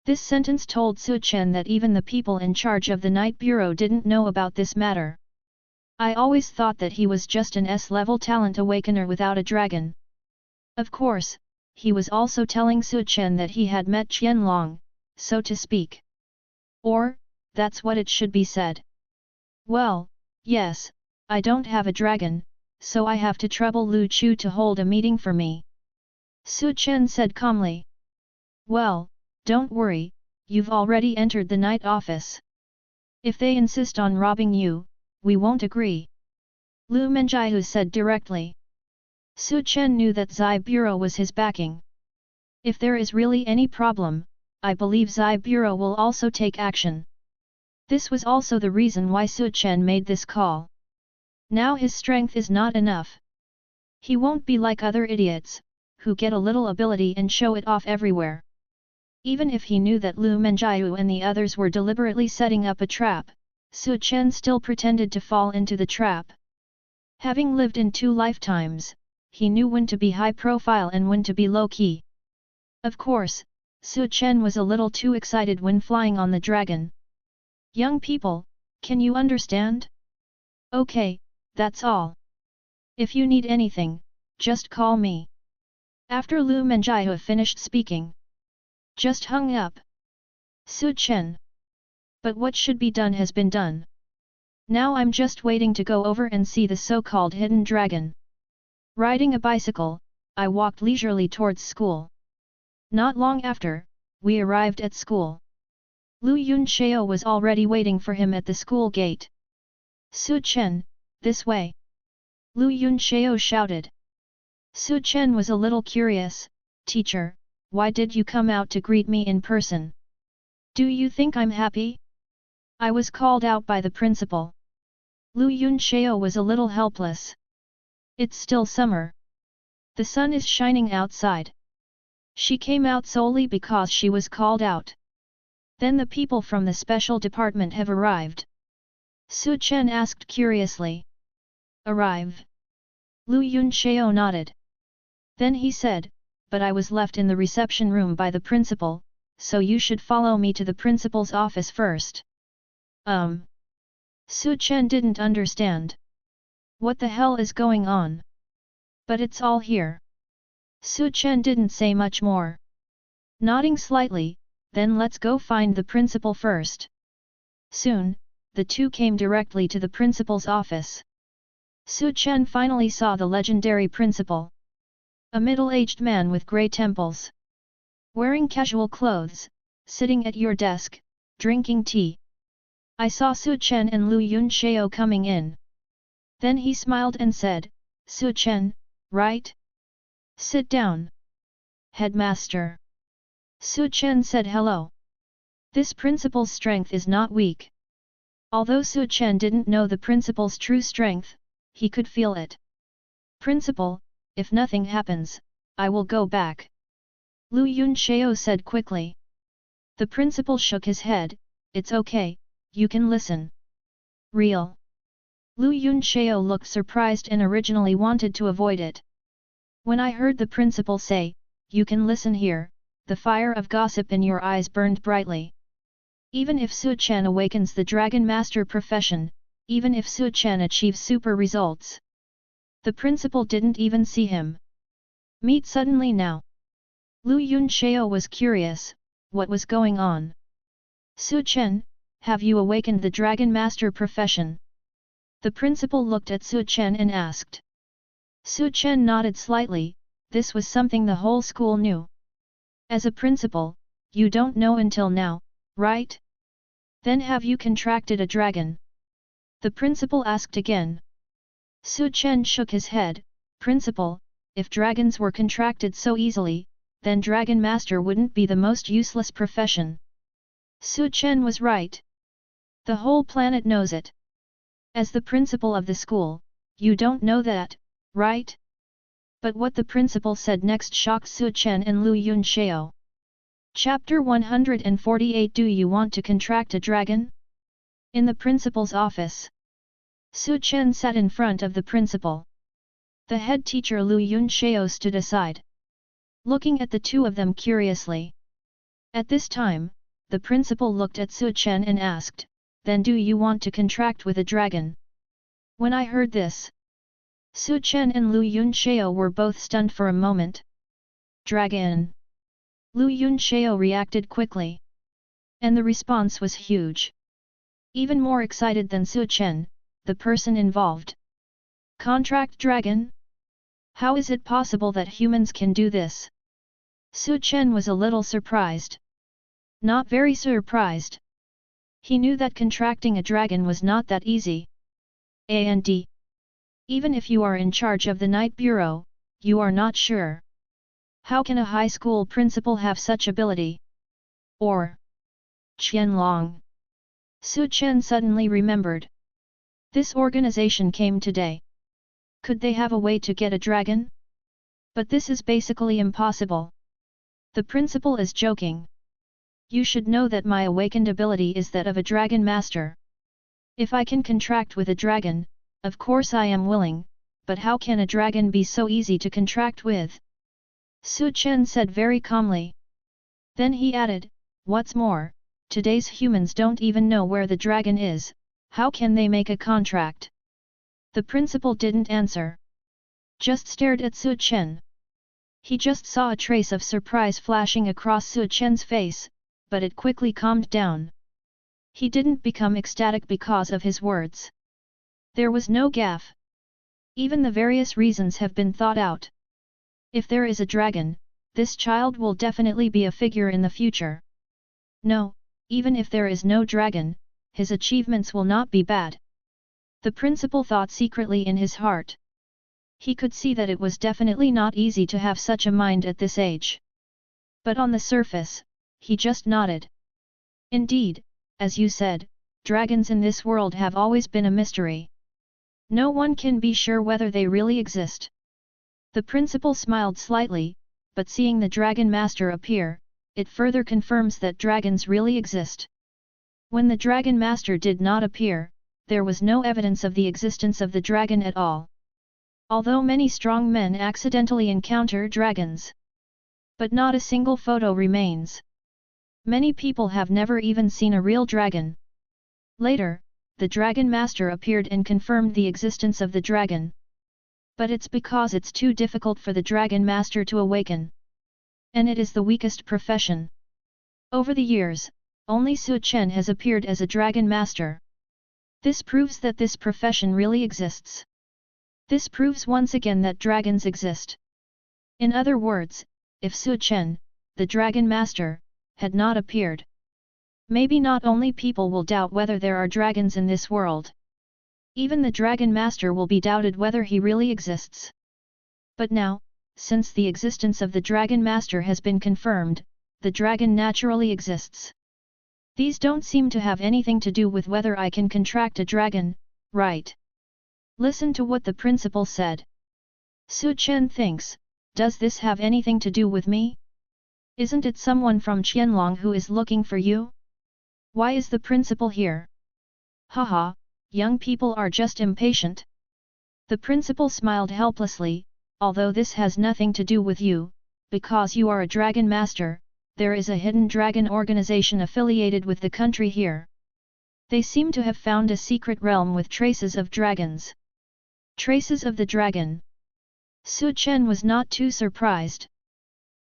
This sentence told Su Chen that even the people in charge of the Night Bureau didn't know about this matter. I always thought that he was just an S-level talent awakener without a dragon. Of course, he was also telling Su Chen that he had met Xiaolong, so to speak. Or, that's what it should be said. Well, yes, I don't have a dragon, so I have to trouble Lu Chu to hold a meeting for me. Su Chen said calmly. Well, don't worry, you've already entered the night office. If they insist on robbing you, we won't agree. Lu Menjiu said directly. Su Chen knew that Zai Bureau was his backing. If there is really any problem, I believe Zai Bureau will also take action. This was also the reason why Su Chen made this call. Now his strength is not enough. He won't be like other idiots, who get a little ability and show it off everywhere. Even if he knew that Lu Menjiu and the others were deliberately setting up a trap, Su Chen still pretended to fall into the trap. Having lived in 2 lifetimes, he knew when to be high profile and when to be low key. Of course, Su Chen was a little too excited when flying on the dragon. Young people, can you understand? Okay, that's all. If you need anything, just call me. After Lu Menjiu finished speaking, just hung up. Su Chen. But what should be done has been done. Now I'm just waiting to go over and see the so-called hidden dragon. Riding a bicycle, I walked leisurely towards school. Not long after, we arrived at school. Lu Yunxiao was already waiting for him at the school gate. Su Chen, this way. Lu Yunxiao shouted. Su Chen was a little curious. Teacher, why did you come out to greet me in person? Do you think I'm happy? I was called out by the principal. Lu Yunxiao was a little helpless. It's still summer. The sun is shining outside. She came out solely because she was called out. Then the people from the special department have arrived. Su Chen asked curiously. Arrive? Lu Yunxiao nodded. Then he said, but I was left in the reception room by the principal, so you should follow me to the principal's office first. Su Chen didn't understand. What the hell is going on? But it's all here. Su Chen didn't say much more. Nodding slightly, then let's go find the principal first. Soon, the two came directly to the principal's office. Su Chen finally saw the legendary principal. A middle-aged man with grey temples. Wearing casual clothes, sitting at your desk, drinking tea. I saw Su Chen and Lu Yunxiao coming in. Then he smiled and said, Su Chen, right? Sit down. Headmaster. Su Chen said hello. This principal's strength is not weak. Although Su Chen didn't know the principal's true strength, he could feel it. Principal, if nothing happens, I will go back. Lu Yunxiao said quickly. The principal shook his head, it's okay, you can listen. Real. Lu Yunxiao looked surprised and originally wanted to avoid it. When I heard the principal say, you can listen here, the fire of gossip in your eyes burned brightly. Even if Su Chen awakens the Dragon Master profession, even if Su Chen achieves super results. The principal didn't even see him. Meet suddenly now. Lu Yunxiao was curious, what was going on? Su Chen, have you awakened the Dragon Master profession? The principal looked at Su Chen and asked. Su Chen nodded slightly, this was something the whole school knew. As a principal, you don't know until now, right? Then have you contracted a dragon? The principal asked again. Su Chen shook his head, Principal, if dragons were contracted so easily, then Dragon Master wouldn't be the most useless profession. Su Chen was right. The whole planet knows it. As the principal of the school, you don't know that, right? But what the principal said next shocked Su Chen and Lu Yunxiao. Chapter 148 Do you want to contract a dragon? In the principal's office. Su Chen sat in front of the principal. The head teacher Lu Yunxiao stood aside. Looking at the two of them curiously. At this time, the principal looked at Su Chen and asked, "Then do you want to contract with a dragon?" When I heard this, Su Chen and Lu Yunxiao were both stunned for a moment. Dragon! Lu Yunxiao reacted quickly. And the response was huge. Even more excited than Su Chen, the person involved. Contract dragon? How is it possible that humans can do this? Su Chen was a little surprised. Not very surprised. He knew that contracting a dragon was not that easy. And even if you are in charge of the night bureau, you are not sure. How can a high school principal have such ability? Or Xiaolong. Su Chen suddenly remembered. This organization came today. Could they have a way to get a dragon? But this is basically impossible. The principal is joking. You should know that my awakened ability is that of a dragon master. If I can contract with a dragon, of course I am willing, but how can a dragon be so easy to contract with? Su Chen said very calmly. Then he added, what's more, today's humans don't even know where the dragon is, how can they make a contract? The principal didn't answer. Just stared at Su Chen. He just saw a trace of surprise flashing across Su Chen's face, but it quickly calmed down. He didn't become ecstatic because of his words. There was no gaffe. Even the various reasons have been thought out. If there is a dragon, this child will definitely be a figure in the future. No, even if there is no dragon, his achievements will not be bad. The principal thought secretly in his heart. He could see that it was definitely not easy to have such a mind at this age. But on the surface, he just nodded. Indeed, as you said, dragons in this world have always been a mystery. No one can be sure whether they really exist. The principal smiled slightly, but seeing the dragon master appear, it further confirms that dragons really exist. When the dragon master did not appear, there was no evidence of the existence of the dragon at all. Although many strong men accidentally encounter dragons. But not a single photo remains. Many people have never even seen a real dragon. Later, the dragon master appeared and confirmed the existence of the dragon. But it's because it's too difficult for the dragon master to awaken. And it is the weakest profession. Over the years, only Su Chen has appeared as a dragon master. This proves that this profession really exists. This proves once again that dragons exist. In other words, if Su Chen, the dragon master, had not appeared, maybe not only people will doubt whether there are dragons in this world. Even the dragon master will be doubted whether he really exists. But now, since the existence of the dragon master has been confirmed, the dragon naturally exists. These don't seem to have anything to do with whether I can contract a dragon, right? Listen to what the principal said. Su Chen thinks, does this have anything to do with me? Isn't it someone from Xiaolong who is looking for you? Why is the principal here? Haha, young people are just impatient. The principal smiled helplessly, although this has nothing to do with you, because you are a dragon master, there is a hidden dragon organization affiliated with the country here. They seem to have found a secret realm with traces of dragons. Traces of the dragon. Su Chen was not too surprised.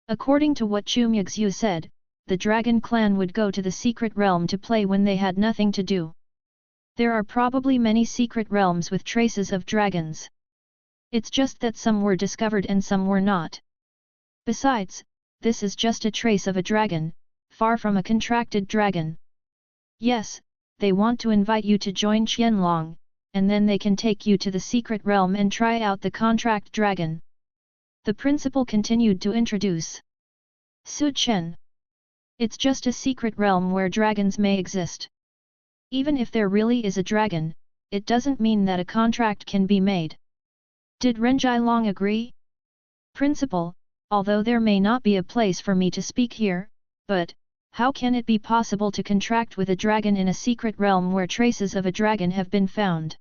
According to what Chu Muxue said, the dragon clan would go to the secret realm to play when they had nothing to do. There are probably many secret realms with traces of dragons. It's just that some were discovered and some were not. Besides, this is just a trace of a dragon, far from a contracted dragon. Yes, they want to invite you to join Xiaolong, and then they can take you to the secret realm and try out the contract dragon. The principal continued to introduce. Su Chen. It's just a secret realm where dragons may exist. Even if there really is a dragon, it doesn't mean that a contract can be made. Did Ren Xiaolong agree? Principal, although there may not be a place for me to speak here, but, how can it be possible to contract with a dragon in a secret realm where traces of a dragon have been found?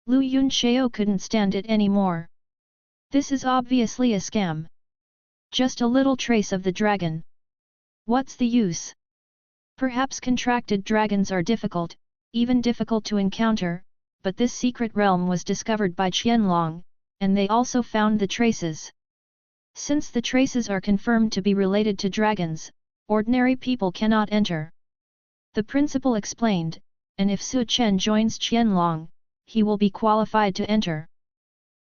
Lu Yunxiao couldn't stand it anymore. This is obviously a scam. Just a little trace of the dragon. What's the use? Perhaps contracted dragons are difficult, even difficult to encounter, but this secret realm was discovered by Xiaolong, and they also found the traces. Since the traces are confirmed to be related to dragons, ordinary people cannot enter. The principal explained, and if Su Chen joins Xiaolong, he will be qualified to enter.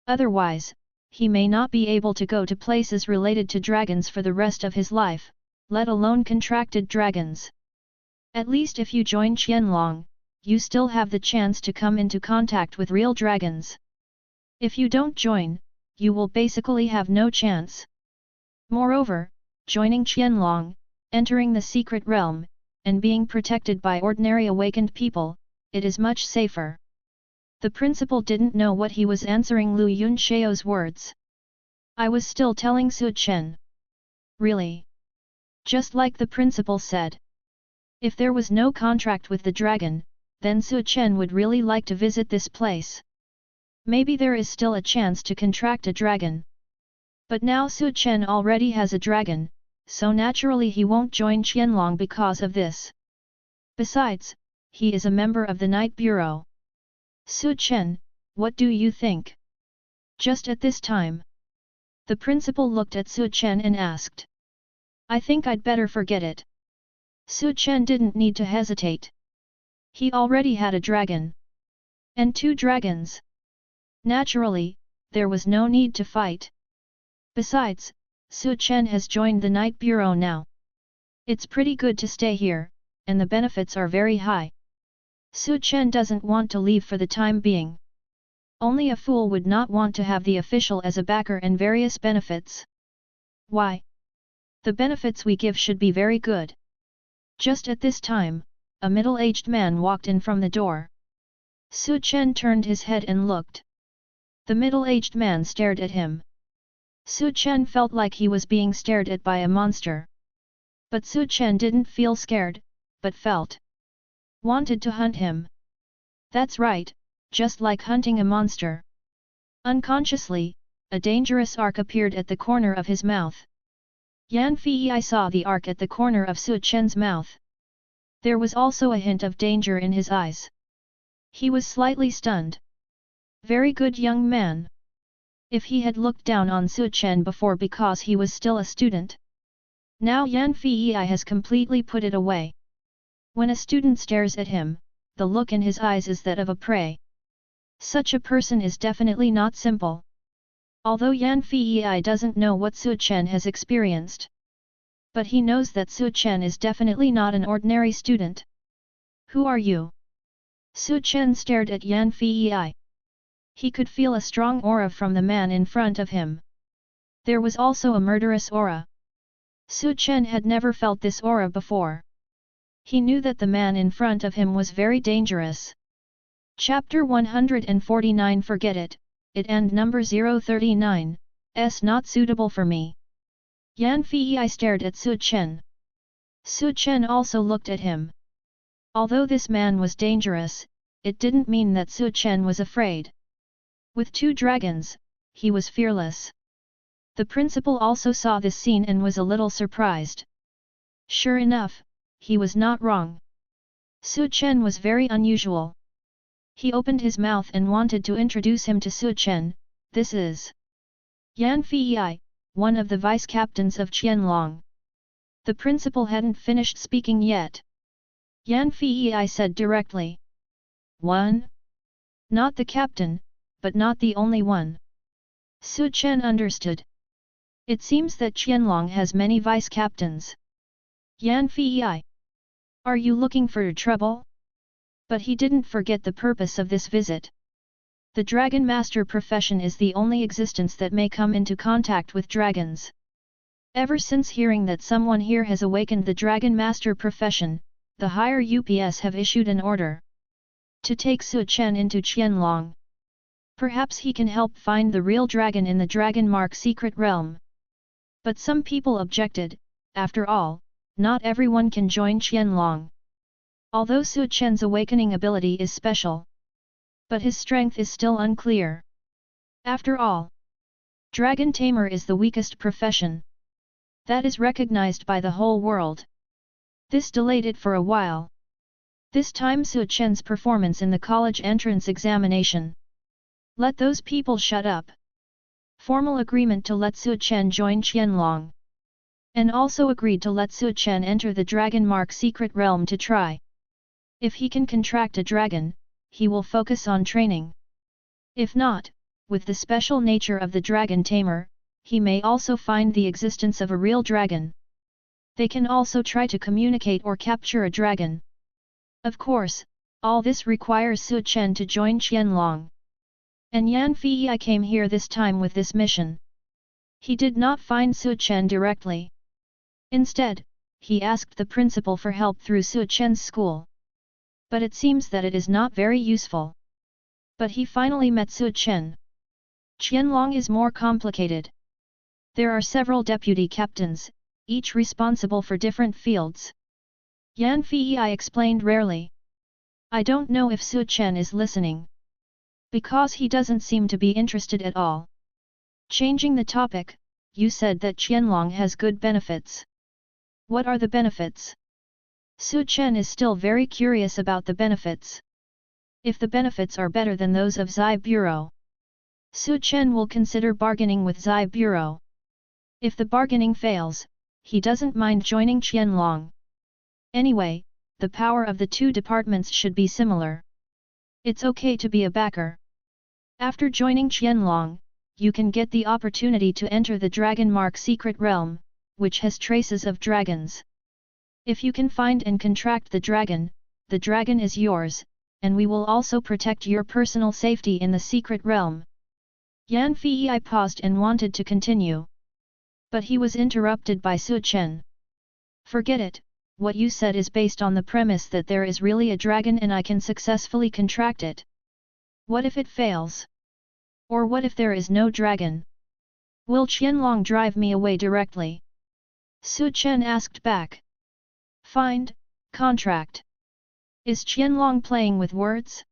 Otherwise, he may not be able to go to places related to dragons for the rest of his life, let alone contracted dragons. At least if you join Xiaolong, you still have the chance to come into contact with real dragons. If you don't join, you will basically have no chance. Moreover, joining Xiaolong, entering the secret realm, and being protected by ordinary awakened people, it is much safer. The principal didn't know what he was answering Lu Yunxiao's words. I was still telling Su Chen. Really? Just like the principal said. If there was no contract with the dragon, then Su Chen would really like to visit this place. Maybe there is still a chance to contract a dragon. But now Su Chen already has a dragon, so naturally he won't join Xiaolong because of this. Besides, he is a member of the Night Bureau. Su Chen, what do you think? Just at this time, the principal looked at Su Chen and asked. I think I'd better forget it. Su Chen didn't need to hesitate. He already had a dragon. And 2 dragons. Naturally, there was no need to fight. Besides, Su Chen has joined the Night Bureau now. It's pretty good to stay here, and the benefits are very high. Su Chen doesn't want to leave for the time being. Only a fool would not want to have the official as a backer and various benefits. Why? The benefits we give should be very good. Just at this time, a middle-aged man walked in from the door. Su Chen turned his head and looked. The middle-aged man stared at him. Su Chen felt like he was being stared at by a monster. But Su Chen didn't feel scared, but felt wanted to hunt him. That's right, just like hunting a monster. Unconsciously, a dangerous arc appeared at the corner of his mouth. Yan Fei saw the arc at the corner of Su Chen's mouth. There was also a hint of danger in his eyes. He was slightly stunned. Very good young man. If he had looked down on Su Chen before because he was still a student. Now Yan Fei has completely put it away. When a student stares at him, the look in his eyes is that of a prey. Such a person is definitely not simple. Although Yan Fei doesn't know what Su Chen has experienced. But he knows that Su Chen is definitely not an ordinary student. Who are you? Su Chen stared at Yan Fei. He could feel a strong aura from the man in front of him. There was also a murderous aura. Su Chen had never felt this aura before. He knew that the man in front of him was very dangerous. Chapter 149 Forget it, it and number 039, S not suitable for me. Yan Fei stared at Su Chen. Su Chen also looked at him. Although this man was dangerous, it didn't mean that Su Chen was afraid. With 2 dragons, he was fearless. The principal also saw this scene and was a little surprised. Sure enough, he was not wrong. Su Chen was very unusual. He opened his mouth and wanted to introduce him to Su Chen. This is Yan Fei, one of the vice captains of Xiaolong. The principal hadn't finished speaking yet. Yan Fei said directly. One? Not the captain, but not the only one. Su Chen understood. It seems that Xiaolong has many vice captains. Yan Fei. Are you looking for trouble? But he didn't forget the purpose of this visit. The Dragon Master profession is the only existence that may come into contact with dragons. Ever since hearing that someone here has awakened the Dragon Master profession, the higher UPS have issued an order to take Su Chen into Xiaolong. Perhaps he can help find the real dragon in the Dragon Mark secret realm. But some people objected. After all, not everyone can join Xiaolong. Although Su Chen's awakening ability is special, but his strength is still unclear. After all, Dragon Tamer is the weakest profession. That is recognized by the whole world. This delayed it for a while. This time Su Chen's performance in the college entrance examination. Let those people shut up. Formal agreement to let Su Chen join Xiaolong. And also agreed to let Su Chen enter the Dragon Mark secret realm to try. If he can contract a dragon, he will focus on training. If not, with the special nature of the dragon tamer, he may also find the existence of a real dragon. They can also try to communicate or capture a dragon. Of course, all this requires Su Chen to join Xiaolong. And Yan Fei came here this time with this mission. He did not find Su Chen directly. Instead, he asked the principal for help through Su Chen's school. But it seems that it is not very useful. But he finally met Su Chen. Xiaolong is more complicated. There are several deputy captains, each responsible for different fields. Yan Fei explained rarely. I don't know if Su Chen is listening. Because he doesn't seem to be interested at all. Changing the topic, you said that Xiaolong has good benefits. What are the benefits? Su Chen is still very curious about the benefits. If the benefits are better than those of Zai Bureau, Su Chen will consider bargaining with Zai Bureau. If the bargaining fails, he doesn't mind joining Xiaolong. Anyway, the power of the two departments should be similar. It's okay to be a backer. After joining Xiaolong, you can get the opportunity to enter the Dragon Mark secret realm, which has traces of dragons. If you can find and contract the dragon is yours, and we will also protect your personal safety in the secret realm. Yan Fei paused and wanted to continue. But he was interrupted by Su Chen. Forget it, what you said is based on the premise that there is really a dragon and I can successfully contract it. What if it fails? Or what if there is no dragon? Will Xiaolong drive me away directly? Su Chen asked back. Find, contract. Is Xiaolong playing with words?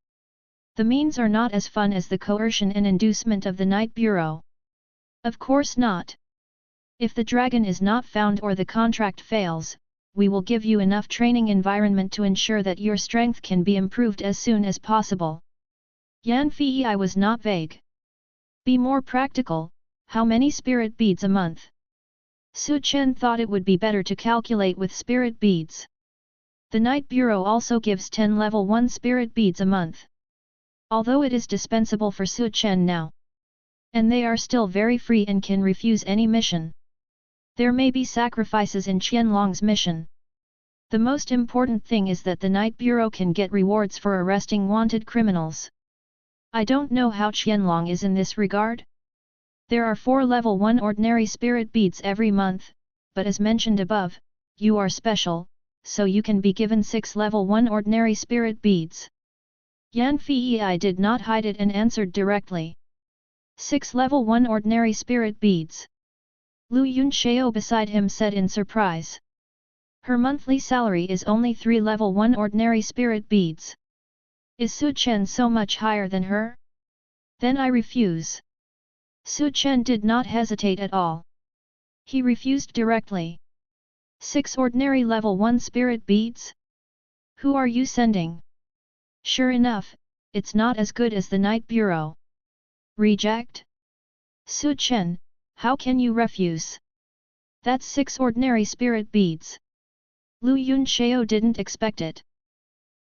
The means are not as fun as the coercion and inducement of the Night Bureau. Of course not. If the dragon is not found or the contract fails, we will give you enough training environment to ensure that your strength can be improved as soon as possible. Yan Fei was not vague. Be more practical, how many spirit beads a month? Su Chen thought it would be better to calculate with spirit beads. The Night Bureau also gives 10 level 1 spirit beads a month. Although it is dispensable for Su Chen now. And they are still very free and can refuse any mission. There may be sacrifices in Xiaolong's mission. The most important thing is that the Night Bureau can get rewards for arresting wanted criminals. I don't know how Xiaolong is in this regard. There are 4 level 1 ordinary spirit beads every month, but as mentioned above, you are special, so you can be given 6 level 1 ordinary spirit beads. Yan Fei did not hide it and answered directly. 6 level 1 ordinary spirit beads. Lu Yunxiao beside him said in surprise. Her monthly salary is only 3 level 1 ordinary spirit beads. Is Su Chen so much higher than her? Then I refuse. Su Chen did not hesitate at all. He refused directly. 6 ordinary level 1 spirit beads? Who are you sending? Sure enough, it's not as good as the Night Bureau. Reject? Su Chen, how can you refuse? That's 6 ordinary spirit beads. Lu Yunxiao didn't expect it.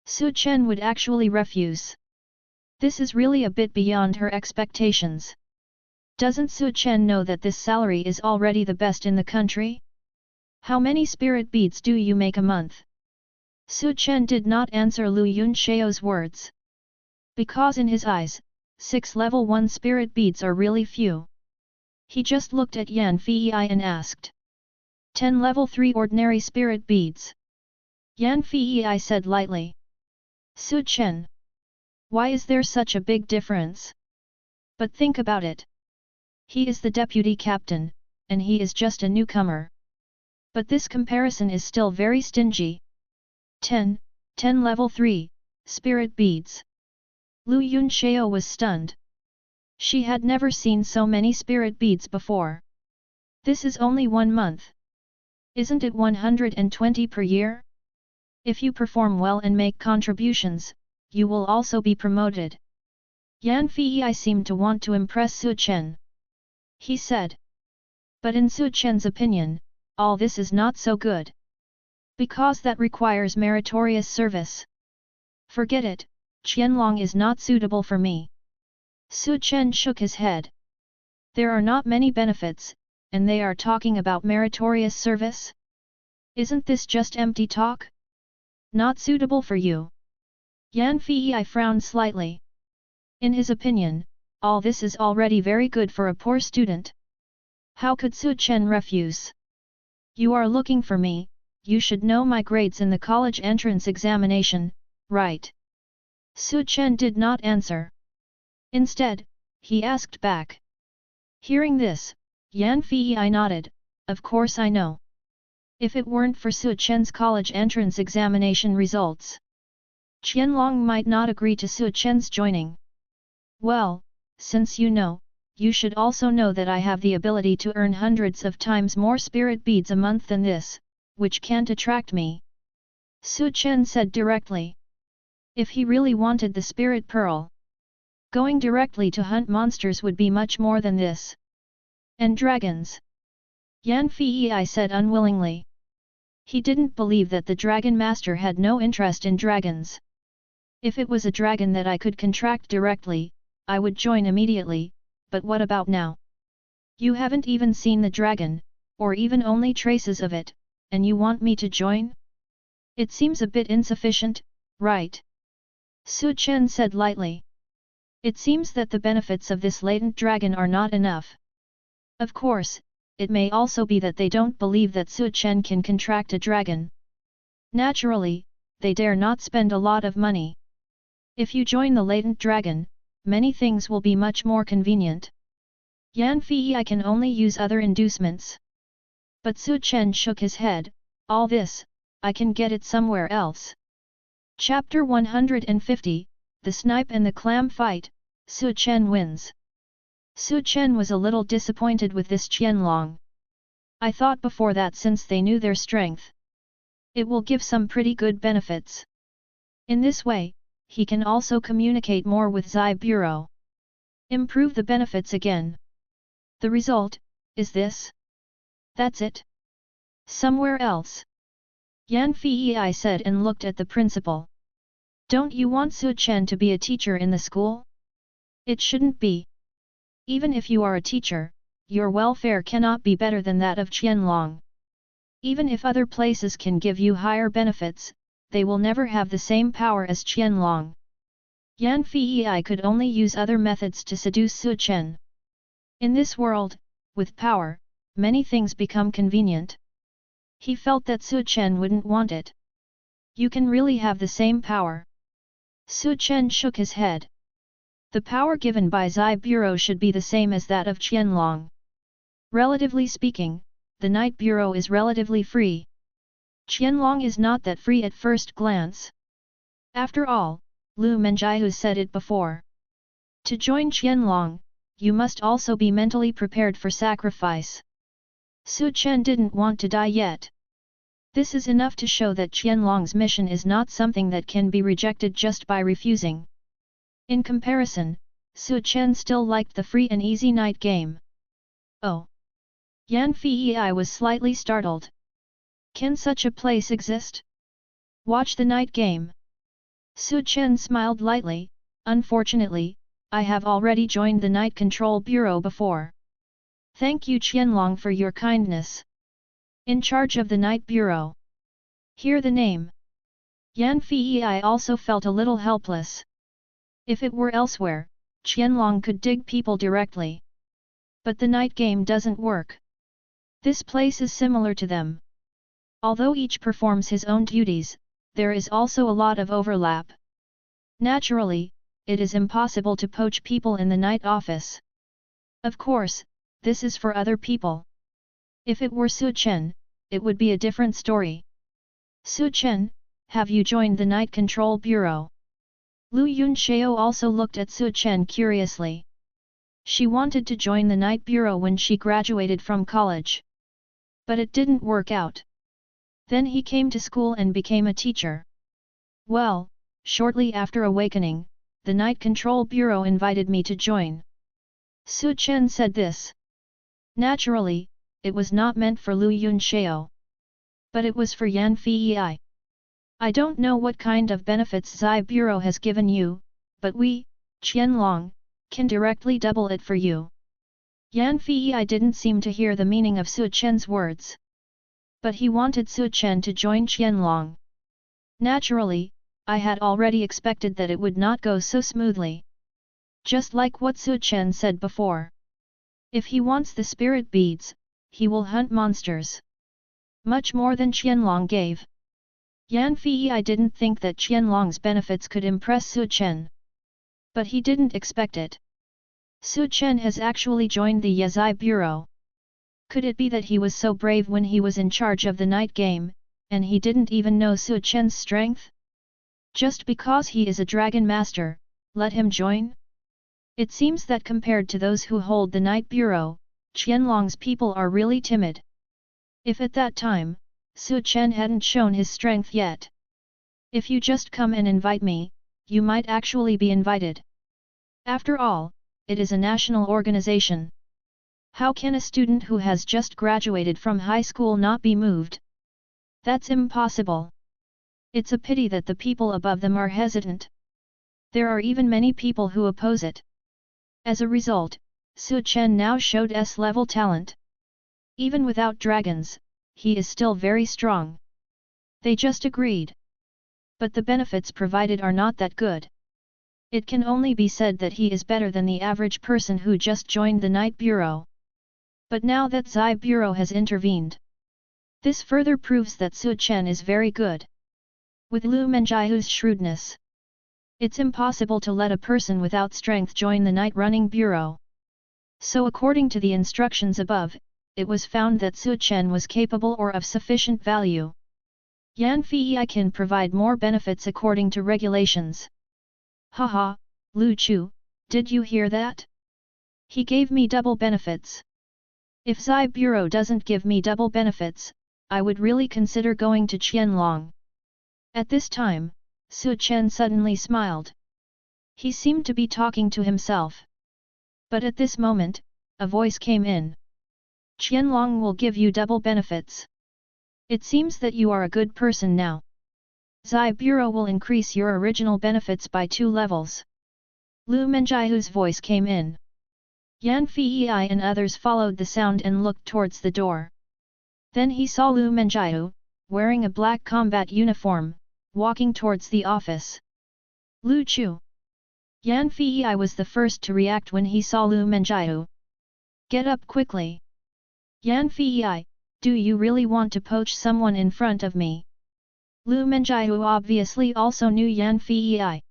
Su Chen would actually refuse. This is really a bit beyond her expectations. Doesn't Su Chen know that this salary is already the best in the country? How many spirit beads do you make a month? Su Chen did not answer Lu Yunxiao's words. Because in his eyes, 6 level 1 spirit beads are really few. He just looked at Yan Fei and asked. 10 level 3 ordinary spirit beads. Yan Fei said lightly. Su Chen. Why is there such a big difference? But think about it. He is the deputy captain, and he is just a newcomer. But this comparison is still very stingy. 10 level 3, spirit beads. Lu Yunxiao was stunned. She had never seen so many spirit beads before. This is only 1 month. Isn't it 120 per year? If you perform well and make contributions, you will also be promoted. Yan Fei seemed to want to impress Su Chen. He said. But in Su Chen's opinion, all this is not so good. Because that requires meritorious service. Forget it, Xiaolong is not suitable for me. Su Chen shook his head. There are not many benefits, and they are talking about meritorious service? Isn't this just empty talk? Not suitable for you. Yan Fei frowned slightly. In his opinion, all this is already very good for a poor student. How could Su Chen refuse? You are looking for me, you should know my grades in the college entrance examination, right? Su Chen did not answer. Instead, he asked back. Hearing this, Yan Fei nodded, of course I know. If it weren't for Su Chen's college entrance examination results, Xiaolong might not agree to Su Chen's joining. Well, since you know, you should also know that I have the ability to earn hundreds of times more spirit beads a month than this, which can't attract me. Su Chen said directly. If he really wanted the spirit pearl, going directly to hunt monsters would be much more than this. And dragons? Yan Fei said unwillingly. He didn't believe that the dragon master had no interest in dragons. If it was a dragon that I could contract directly, I would join immediately, but what about now? You haven't even seen the dragon, or even only traces of it, and you want me to join? It seems a bit insufficient, right? Su Chen said lightly. It seems that the benefits of this latent dragon are not enough. Of course, it may also be that they don't believe that Su Chen can contract a dragon. Naturally, they dare not spend a lot of money. If you join the latent dragon, many things will be much more convenient. Yan Fei can only use other inducements. But Su Chen shook his head, all this, I can get it somewhere else. Chapter 150, The Snipe and the Clam Fight, Su Chen wins. Su Chen was a little disappointed with this Xiaolong. I thought before that since they knew their strength, it will give some pretty good benefits. In this way, he can also communicate more with Zai Bureau. Improve the benefits again. The result, is this? That's it. Somewhere else. Yan Fei said and looked at the principal. Don't you want Su Chen to be a teacher in the school? It shouldn't be. Even if you are a teacher, your welfare cannot be better than that of Xiaolong. Even if other places can give you higher benefits, they will never have the same power as Xiaolong. Yan Fei could only use other methods to seduce Su Chen. In this world, with power, many things become convenient. He felt that Su Chen wouldn't want it. You can really have the same power. Su Chen shook his head. The power given by Zai Bureau should be the same as that of Xiaolong. Relatively speaking, the Night Bureau is relatively free. Xiaolong is not that free at first glance. After all, Lu Menjiu said it before. To join Xiaolong, you must also be mentally prepared for sacrifice. Su Chen didn't want to die yet. This is enough to show that Xiaolong's mission is not something that can be rejected just by refusing. In comparison, Su Chen still liked the free and easy night game. Oh! Yan Fei was slightly startled. Can such a place exist? Watch the night game. Su Chen smiled lightly, unfortunately, I have already joined the Night Control Bureau before. Thank you Xiaolong for your kindness. In charge of the Night Bureau. Hear the name. Yan Fei also felt a little helpless. If it were elsewhere, Xiaolong could dig people directly. But the night game doesn't work. This place is similar to them. Although each performs his own duties, there is also a lot of overlap. Naturally, it is impossible to poach people in the night office. Of course, this is for other people. If it were Su Chen, it would be a different story. Su Chen, have you joined the Night Control Bureau? Lu Yunxiao also looked at Su Chen curiously. She wanted to join the Night Bureau when she graduated from college. But it didn't work out. Then he came to school and became a teacher. Well, shortly after awakening, the Night Control Bureau invited me to join. Su Chen said this. Naturally, it was not meant for Lu Yunxiao. But it was for Yan Fei. I don't know what kind of benefits Zai Bureau has given you, but we, Xiaolong, can directly double it for you. Yan Fei didn't seem to hear the meaning of Su Chen's words. But he wanted Su Chen to join Xiaolong. Naturally, I had already expected that it would not go so smoothly. Just like what Su Chen said before. If he wants the spirit beads, he will hunt monsters. Much more than Xiaolong gave. Yan Fei didn't think that Xiaolong's benefits could impress Su Chen. But he didn't expect it. Su Chen has actually joined the Yazai Bureau. Could it be that he was so brave when he was in charge of the night game, and he didn't even know Su Chen's strength? Just because he is a dragon master, let him join? It seems that compared to those who hold the night bureau, Qianlong's people are really timid. If at that time, Su Chen hadn't shown his strength yet. If you just come and invite me, you might actually be invited. After all, it is a national organization. How can a student who has just graduated from high school not be moved? That's impossible. It's a pity that the people above them are hesitant. There are even many people who oppose it. As a result, Su Chen now showed S-level talent. Even without dragons, he is still very strong. They just agreed. But the benefits provided are not that good. It can only be said that he is better than the average person who just joined the Night Bureau. But now that Zai Bureau has intervened, this further proves that Su Chen is very good. With Lu Menjiahu's shrewdness, it's impossible to let a person without strength join the Night Running Bureau. So according to the instructions above, it was found that Su Chen was capable or of sufficient value. Yan Fei can provide more benefits according to regulations. Haha, Lu Chu, did you hear that? He gave me double benefits. If Zai Bureau doesn't give me double benefits, I would really consider going to Qianlong. At this time, Su Chen suddenly smiled. He seemed to be talking to himself. But at this moment, a voice came in. Qianlong will give you double benefits. It seems that you are a good person now. Zai Bureau will increase your original benefits by 2 levels. Lu Menjiahu's voice came in. Yan Fei and others followed the sound and looked towards the door. Then he saw Lu Menjiahu, wearing a black combat uniform, walking towards the office. Lu Chu. Yan Fei was the first to react when he saw Lu Menjiahu. Get up quickly. Yan Fei, do you really want to poach someone in front of me? Lu Menjiahu obviously also knew Yan Fei.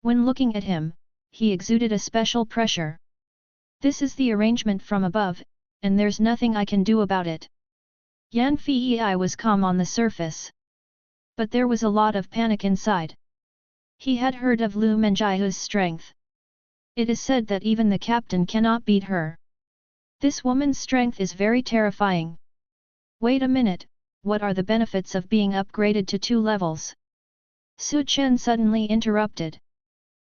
When looking at him, he exuded a special pressure. This is the arrangement from above, and there's nothing I can do about it. Yan Fei was calm on the surface. But there was a lot of panic inside. He had heard of Lu Menjiahu's strength. It is said that even the captain cannot beat her. This woman's strength is very terrifying. Wait a minute, what are the benefits of being upgraded to 2 levels? Su Chen suddenly interrupted.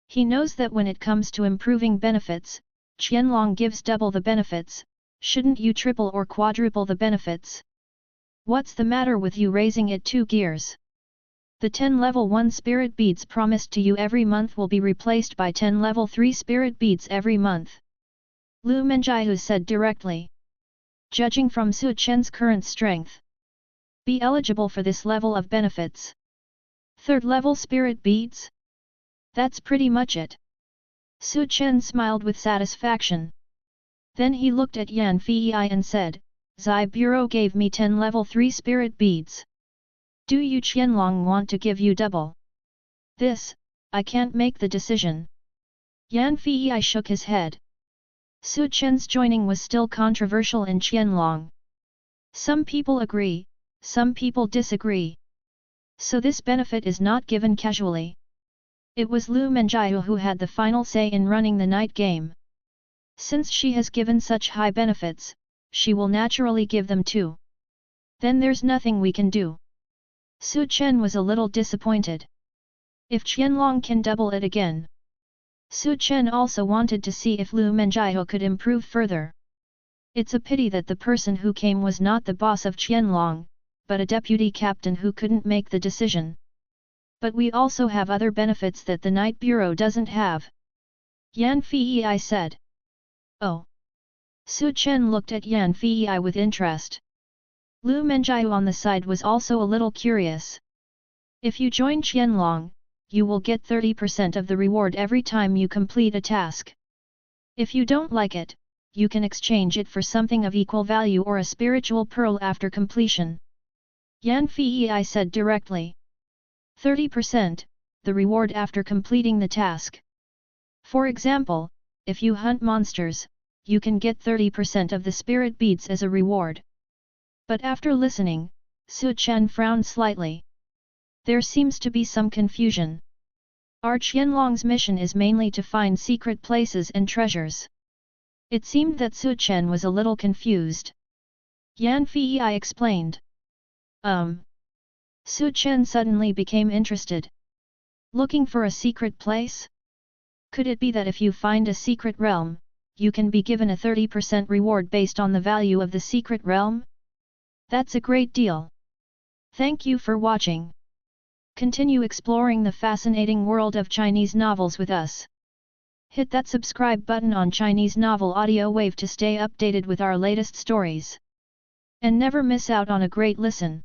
He knows that when it comes to improving benefits, Qianlong gives double the benefits, shouldn't you triple or quadruple the benefits? What's the matter with you raising it 2 gears? The 10 level 1 spirit beads promised to you every month will be replaced by 10 level 3 spirit beads every month. Lu Menjiahu said directly. Judging from Su Chen's current strength, be eligible for this level of benefits. 3rd level spirit beads? That's pretty much it. Su Chen smiled with satisfaction. Then he looked at Yan Fei and said, Zai Bureau gave me 10 level 3 spirit beads. Do you Qianlong want to give you double? This, I can't make the decision. Yan Fei shook his head. Su Chen's joining was still controversial in Qianlong. Some people agree, some people disagree. So this benefit is not given casually. It was Lu Menjiahu who had the final say in running the night game. Since she has given such high benefits, she will naturally give them too. Then there's nothing we can do. Su Chen was a little disappointed. If Xiaolong can double it again. Su Chen also wanted to see if Lu Menjiao could improve further. It's a pity that the person who came was not the boss of Xiaolong, but a deputy captain who couldn't make the decision. But we also have other benefits that the Night Bureau doesn't have. Yan Fei said. Oh. Su Chen looked at Yan Fei with interest. Lu Menjiao on the side was also a little curious. If you join Xiaolong, you will get 30% of the reward every time you complete a task. If you don't like it, you can exchange it for something of equal value or a spiritual pearl after completion. Yan Fei said directly. 30%, the reward after completing the task. For example, if you hunt monsters, you can get 30% of the spirit beads as a reward. But after listening, Su Chen frowned slightly. There seems to be some confusion. Our Qianlong's mission is mainly to find secret places and treasures. It seemed that Su Chen was a little confused. Yan Fei explained. Su Chen suddenly became interested. Looking for a secret place? Could it be that if you find a secret realm, you can be given a 30% reward based on the value of the secret realm? That's a great deal. Thank you for watching. Continue exploring the fascinating world of Chinese novels with us. Hit that subscribe button on Chinese Novel Audio Wave to stay updated with our latest stories. And never miss out on a great listen.